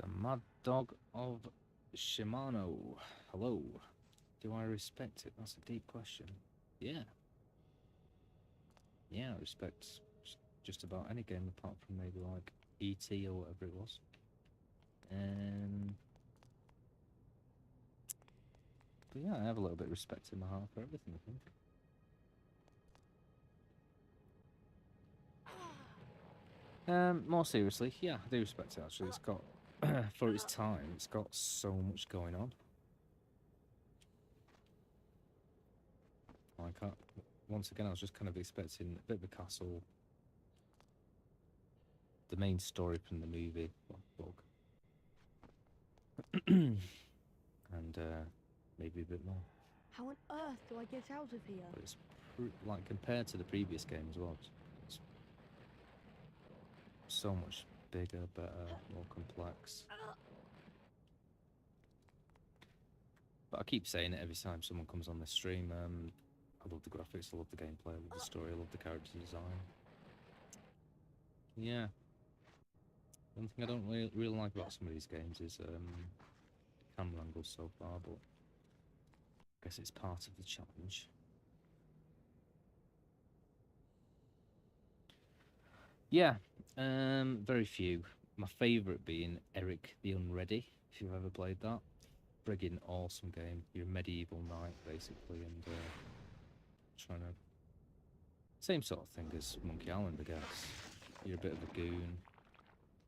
S3: The Mad Dog of Shimano. Hello. Do I respect it? That's a deep question. Yeah. Yeah, I respect just about any game apart from maybe like E.T. or whatever it was. But yeah, I have a little bit of respect in my heart for everything, I think. More seriously, yeah, I do respect it actually. It's got, for its time, it's got so much going on. Like, once again, I was just kind of expecting a bit of a castle. The main story from the movie, book. And maybe a bit more.
S2: How on earth do I get out of here?
S3: But it's like compared to the previous game as well. It's so much bigger, better, more complex. But I keep saying it every time someone comes on this stream. I love the graphics, I love the gameplay, I love the story, I love the character design. Yeah. One thing I don't really like about some of these games is camera angles so far, but I guess it's part of the challenge. Yeah, very few. My favourite being Eric the Unready, if you've ever played that. Friggin' awesome game. You're a medieval knight, basically, and trying to... Same sort of thing as Monkey Island, I guess. You're a bit of a goon,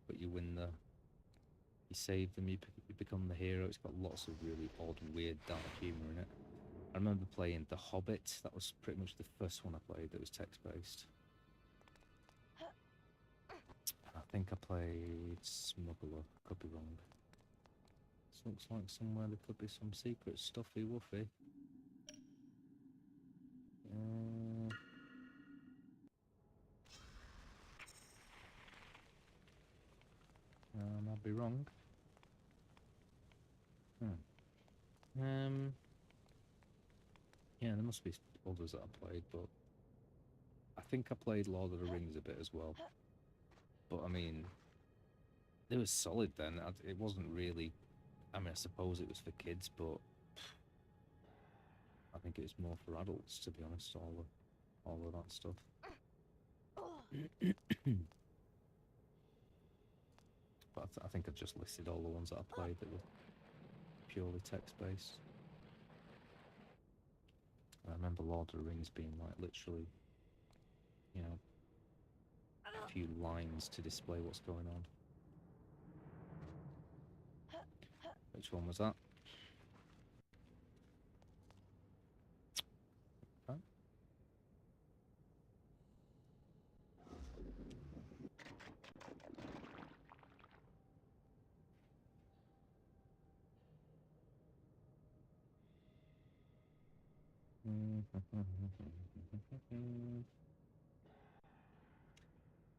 S3: but you win the... You save them, you become the hero. It's got lots of really odd, weird, dark humour in it. I remember playing The Hobbit. That was pretty much the first one I played that was text-based. I think I played Smuggler, could be wrong. This looks like somewhere there could be some secret stuffy woofy. I might be wrong. Yeah, there must be others that I played, but I think I played Lord of the Rings a bit as well. But I mean, it was solid then. It wasn't really. I mean, I suppose it was for kids, but I think it was more for adults, to be honest. All of that stuff. But I think I just listed all the ones that I played that were purely text-based. I remember Lord of the Rings being like literally, you know, a few lines to display what's going on. Which one was that? Huh?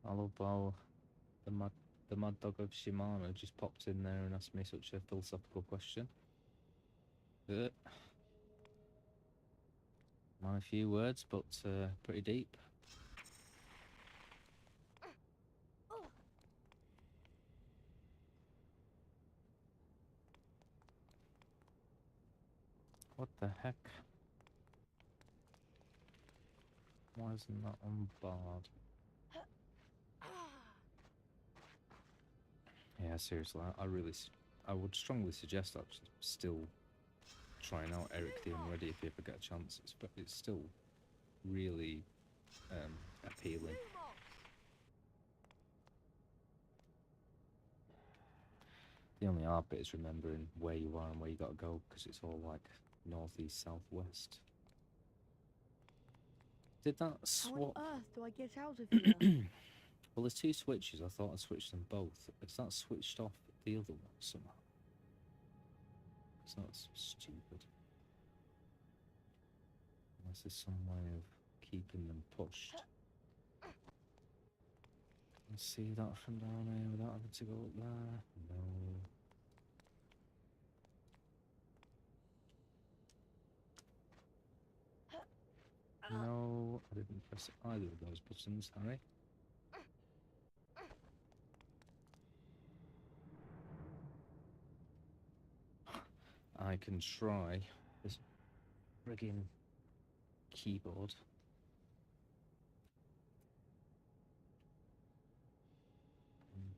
S3: I love how the mad dog of Shimano just popped in there and asked me such a philosophical question. My few words, but pretty deep. What the heck? Why isn't that unbarred? Yeah, seriously, I would strongly suggest actually still trying out Eric the Unready if you ever get a chance. It's still really appealing. The only hard bit is remembering where you are and where you gotta go, because it's all like north, east, south, west. Did that swap?
S2: How on earth do I get out of here?
S3: Well, there's two switches. I thought I switched them both. Is that switched off the other one somehow? So that's stupid. Unless there's some way of keeping them pushed. Can I see that from down here without having to go up there? No. No, I didn't press either of those buttons, Harry. I can try this friggin' keyboard.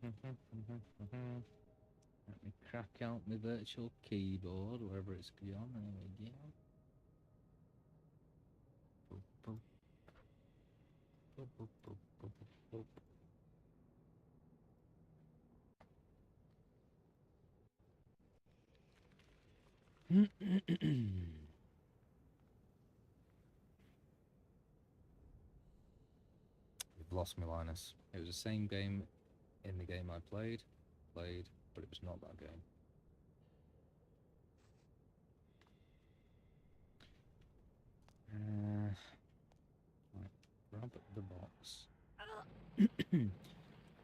S3: Let me crack out my virtual keyboard, wherever it's gone. There we go. Boop, boop. Boop, boop, boop, boop, boop, boop. You've lost me, Linus. It was the same game in the game I played, but it was not that game. Right, grab the box.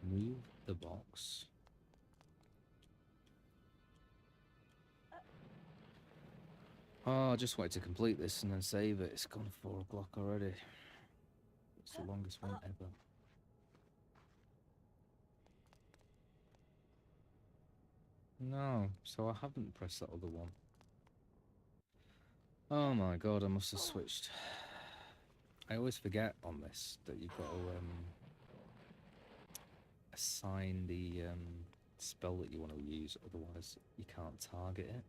S3: Move the box. Oh, I just wanted to complete this and then save it. It's gone 4 o'clock already. It's the longest one ever. No, so I haven't pressed that other one. Oh my god, I must have switched. I always forget on this that you've got to assign the spell that you want to use, otherwise you can't target it.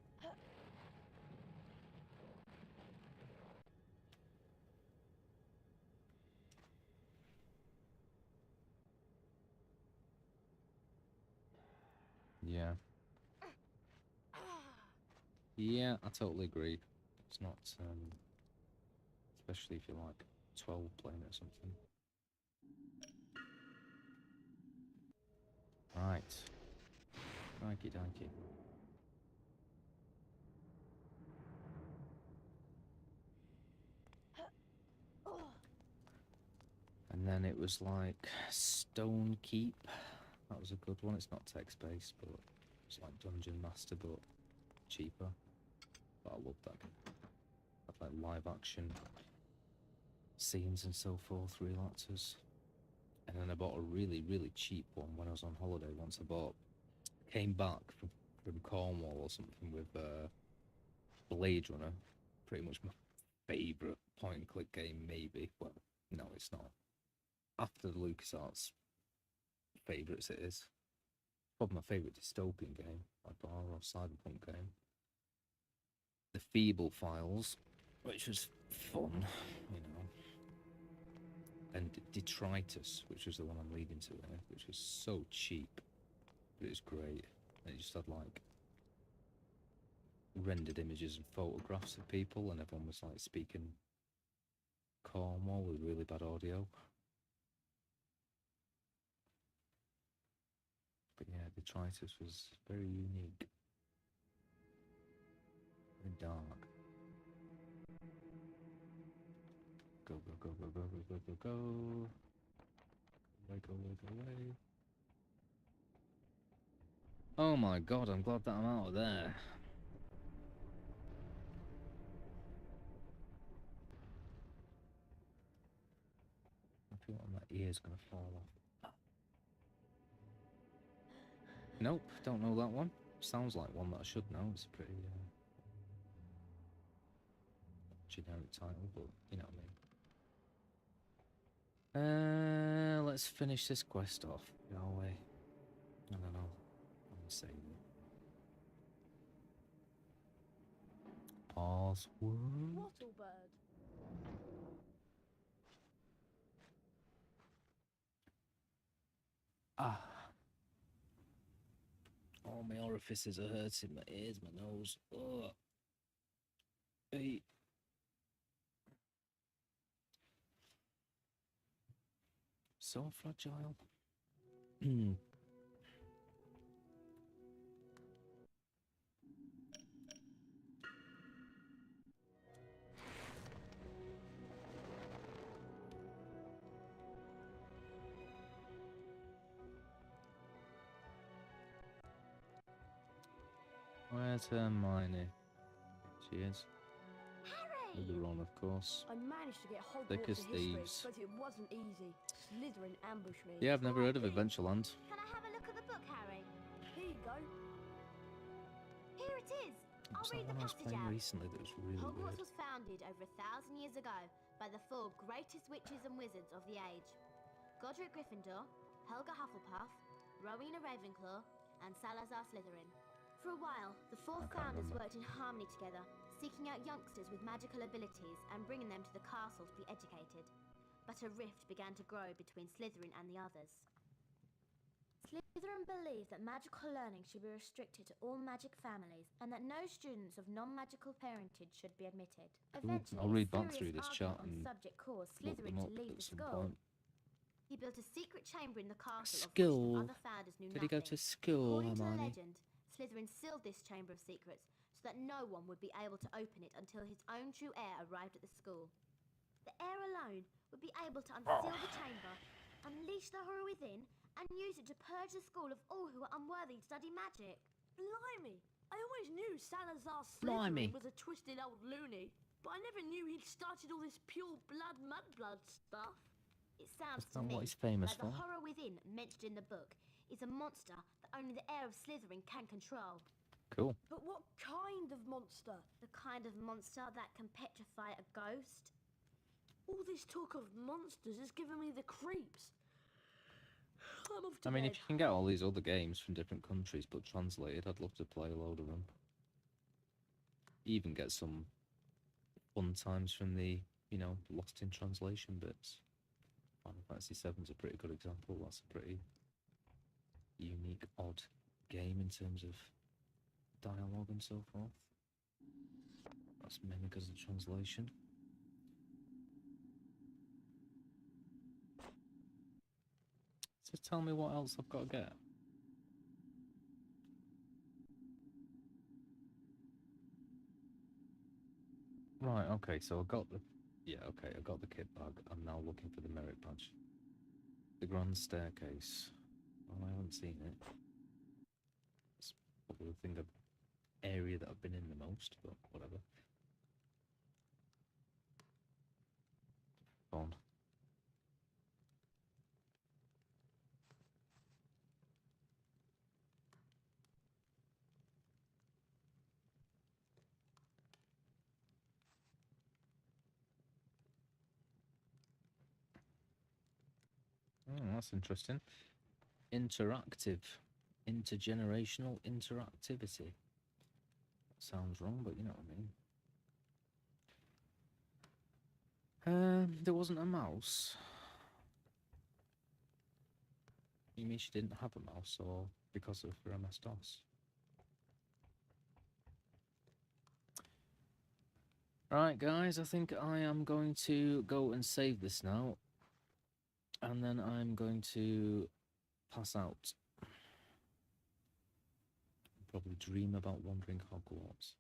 S3: Yeah. Yeah, I totally agree. It's not, especially if you're like 12 playing or something. Right. Mikey donkey. And then it was like Stone Keep. That was a good one. It's not text-based, but it's like Dungeon Master, but cheaper. But I love that game. Had like live action scenes and so forth, real actors. And then I bought a really, really cheap one when I was on holiday. Once I came back from Cornwall or something with Blade Runner. Pretty much my favourite point-and-click game, maybe. Well, no, it's not. After the LucasArts favourites, it is. Probably my favourite dystopian game, by far, or cyberpunk game. The Feeble Files, which was fun, you know. And Detritus, which was the one I'm leading to there, which was so cheap, but it was great. And it just had like rendered images and photographs of people, and everyone was like speaking Cornwall with really bad audio. But yeah, Detritus was very unique. Very dark. Go, go, go, go, go, go, go, go, go. Away, go away, go away. Oh my god, I'm glad that I'm out of there. I feel like my ear's gonna fall off. Nope, don't know that one. Sounds like one that I should know. It's a pretty generic title, but you know what I mean. Let's finish this quest off, shall we? I don't know. I'm saying password.
S2: Wattlebird.
S3: Ah. All my orifices are hurting, my ears, my nose. Ugh. Hey. So fragile. Where's Hermione? She is. With the Ron, of course.
S2: I managed to get
S3: Thick
S2: Hogwarts
S3: as
S2: to history,
S3: thieves.
S2: but it wasn't easy. Slytherin ambushed me.
S3: Yeah, I've never heard of Adventureland.
S17: Can I have a look at the book, Harry?
S2: Here you go.
S17: Here it is. I'll
S3: Was that
S17: read the
S3: one I was
S17: passage
S3: playing
S17: out.
S3: recently that was really
S17: Hogwarts
S3: weird?
S17: was founded over 1,000 years ago by the 4 greatest witches and wizards of the age. Godric Gryffindor, Helga Hufflepuff, Rowena Ravenclaw, and Salazar Slytherin. For a while, the 4 founders worked in harmony together, seeking out youngsters with magical abilities and bringing them to the castle to be educated. But a rift began to grow between Slytherin and the others. Slytherin believed that magical learning should be restricted to all magic families and that no students of non-magical parentage should be admitted. Eventually,
S3: I'll read
S17: a
S3: back
S17: serious
S3: through this chat
S17: argument on
S3: and
S17: the subject caused
S3: look
S17: Slytherin
S3: them
S17: to
S3: up
S17: leave
S3: at
S17: the
S3: some
S17: school.
S3: point.
S17: He built a secret chamber in the castle of which
S3: School?
S17: the other founders knew
S3: Did he
S17: nothing.
S3: go to school,
S17: According to the
S3: Hermione?
S17: legend, Slytherin sealed this chamber of secrets so that no one would be able to open it until his own true heir arrived at the school. The heir alone would be able to unseal the chamber, unleash the horror within, and use it to purge the school of all who are unworthy to study magic.
S2: Blimey! I always knew Salazar
S3: Blimey.
S2: Slytherin was a twisted old loony, but I never knew he'd started all this pure blood mudblood stuff.
S17: It sounds
S3: That's
S17: to
S3: not
S17: me
S3: what he's famous
S17: like the
S3: for.
S17: horror within mentioned in the book is a monster that only the heir of Slytherin can control.
S3: Cool.
S2: But what kind of monster?
S17: The kind of monster that can petrify a ghost.
S2: All this talk of monsters is giving me the creeps. I'm off to
S3: I mean,
S2: bed.
S3: if you can get all these other games from different countries but translated, I'd love to play a load of them. Even get some fun times from the, lost in translation bits. Final Fantasy VII's a pretty good example. That's a pretty unique, odd game in terms of dialogue and so forth. That's mainly because of translation. So tell me what else I've got to get. Right, okay, so I got the... Yeah, okay, I got the kit bag. I'm now looking for the merit badge. The Grand Staircase. Well, I haven't seen it. It's probably the area that I've been in the most, but whatever. On. That's interesting. Interactive. Intergenerational interactivity. Sounds wrong, but you know what I mean. There wasn't a mouse. You mean she didn't have a mouse, or because of her MS-DOS? Right, guys, I think I am going to go and save this now. And then I'm going to pass out. Probably dream about wandering Hogwarts.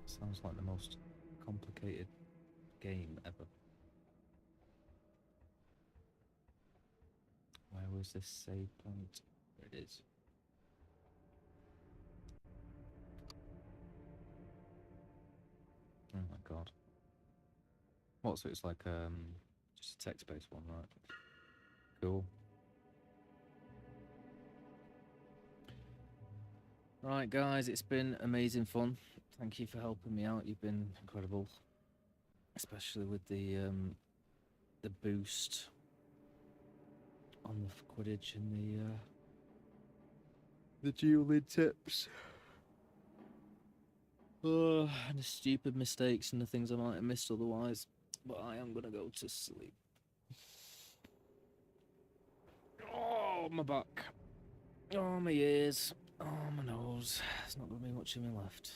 S3: Sounds like the most complicated game ever. Where was this save point? There it is. Oh my god. What, so it's like just a text-based one, right? Cool. Right, guys, it's been amazing fun. Thank you for helping me out. You've been incredible, especially with the boost on the Quidditch and the dueling tips. And the stupid mistakes and the things I might have missed otherwise. But I am gonna go to sleep. Oh, my back. Oh, my ears. Oh, my nose. There's not gonna be much of me left.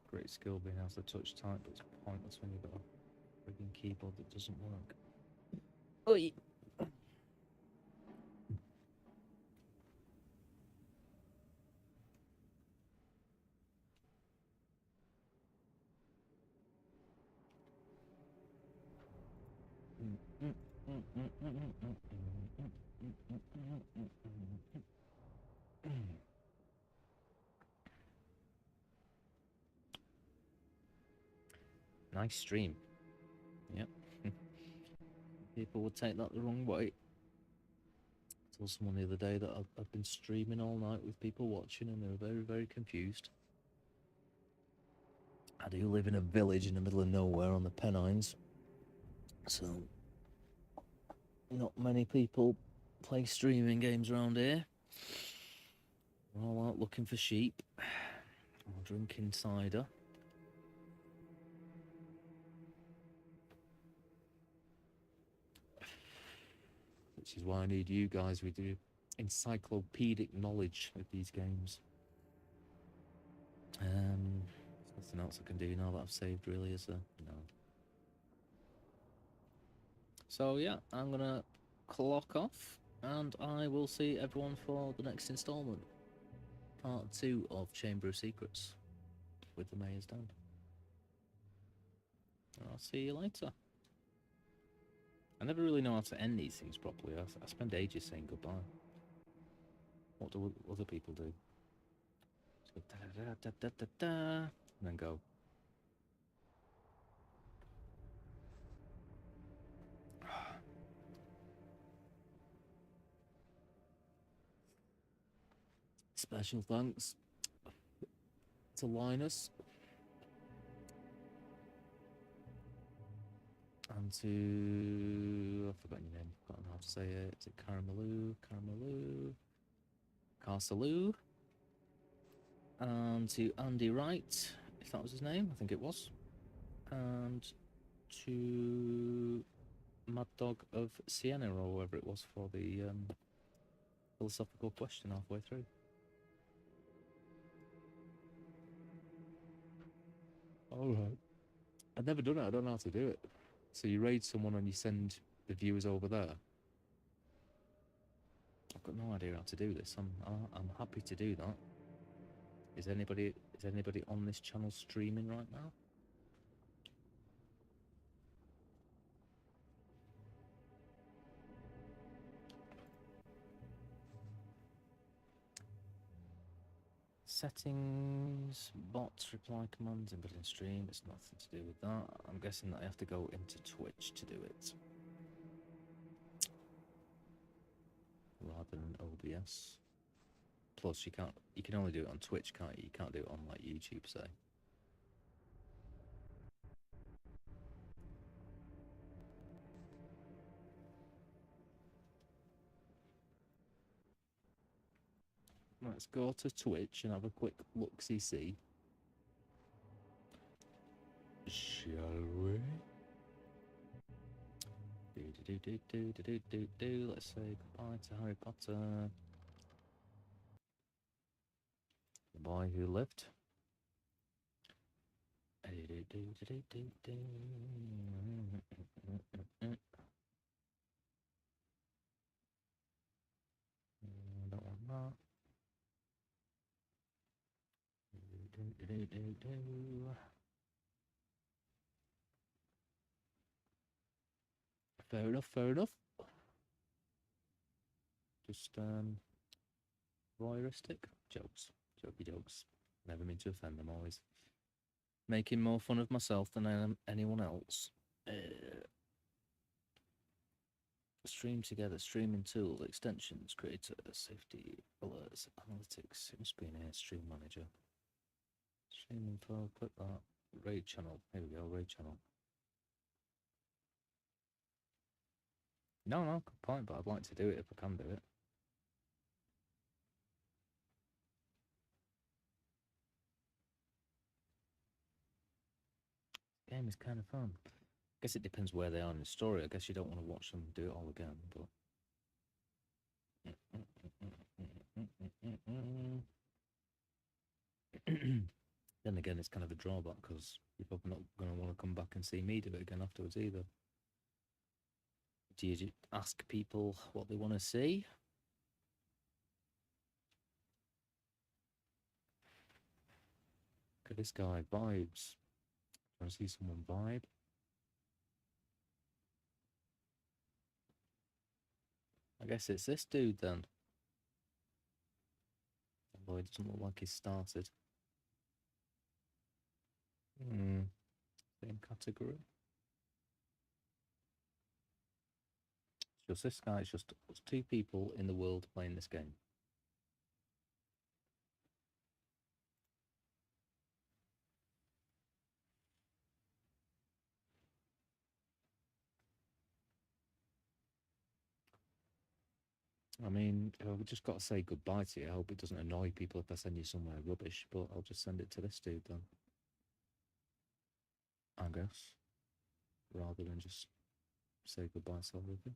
S3: Great skill being able to touch type, but it's pointless when you've got a frigging keyboard that doesn't work. Oi! Nice stream. Yep. People would take that the wrong way. I told someone the other day that I've been streaming all night with people watching and they were very, very confused. I do live in a village in the middle of nowhere on the Pennines. So, not many people play streaming games around here. We're all out looking for sheep or drinking cider. Which is why I need you guys with your encyclopedic knowledge of these games. There's nothing else I can do now that I've saved, really, is there? No. So yeah, I'm gonna clock off, and I will see everyone for the next installment, part 2 of Chamber of Secrets, with the Mayor's Den. I'll see you later. I never really know how to end these things properly. I spend ages saying goodbye. What do other people do? Just go da da da da da da, and then go. Special thanks to Linus and to, I've forgotten your name, I've forgotten how to say it. Is it Carsaloo, and to Andy Wright, if that was his name, I think it was, and to Mad Dog of Siena, or whatever it was, for the philosophical question halfway through. Alright. I've never done it, I don't know how to do it. So you raid someone and you send the viewers over there. I've got no idea how to do this. I'm happy to do that. Is anybody on this channel streaming right now? Settings, bots, reply commands, input in stream. It's nothing to do with that. I'm guessing that I have to go into Twitch to do it, rather than OBS. Plus, you can only do it on Twitch, can't you? You can't do it on like YouTube, say. Let's go to Twitch and have a quick look-see. Shall we? Let's say goodbye to Harry Potter, the boy who lived. Don't want that. Fair enough. Just voyeuristic jokey jokes. Never mean to offend them. Always making more fun of myself than anyone else. Stream together, streaming tools, extensions, creator, safety, alerts, analytics. It must be in here. Stream manager. Stream info. Click that. Raid channel. Here we go. Raid channel. No, good point, but I'd like to do it if I can do it. This game is kind of fun. I guess it depends where they are in the story. I guess you don't want to watch them do it all again, but... Then again, it's kind of a drawback, because you're probably not going to want to come back and see me do it again afterwards either. Do you ask people what they want to see? Look at this guy, vibes. Want to see someone vibe? I guess it's this dude then. Although it doesn't look like he's started. Same category. Just this guy, it's just 2 people in the world playing this game. I mean, I've just got to say goodbye to you. I hope it doesn't annoy people if I send you somewhere rubbish, but I'll just send it to this dude then. I guess. Rather than just say goodbye to everything.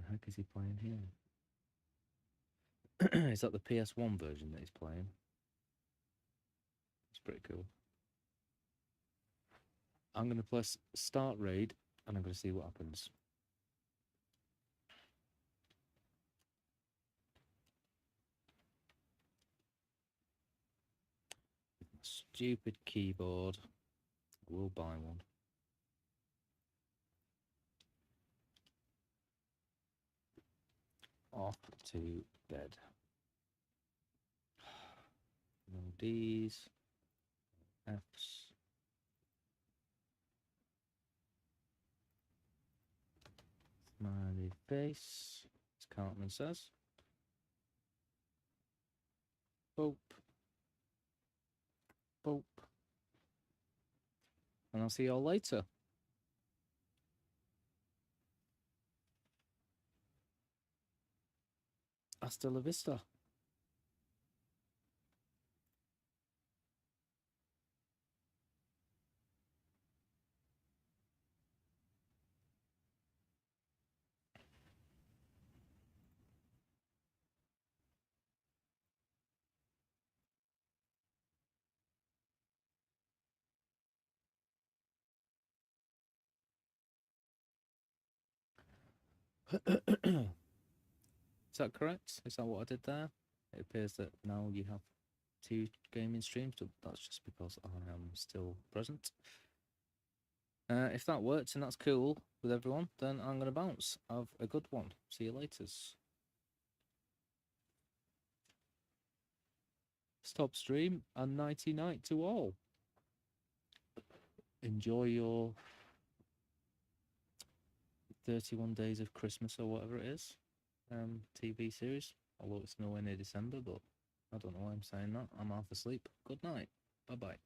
S3: heck is he playing here? Is that the PS1 version that he's playing? It's pretty cool. I'm going to press start raid and I'm going to see what happens. Stupid keyboard. I will buy one. Off to bed. No D's. F's. Smiley face, as Cartman says. Boop. Boop. And I'll see you all later. Hasta la vista. Is that correct? Is that what I did there? It appears that now you have 2 gaming streams, but that's just because I am still present. If that works and that's cool with everyone, then I'm going to bounce. Have a good one. See you later. Stop stream and nighty night to all. Enjoy your 31 Days of Christmas or whatever it is. TV series. Although it's nowhere near December, but I don't know why I'm saying that. I'm half asleep. Good night. Bye bye.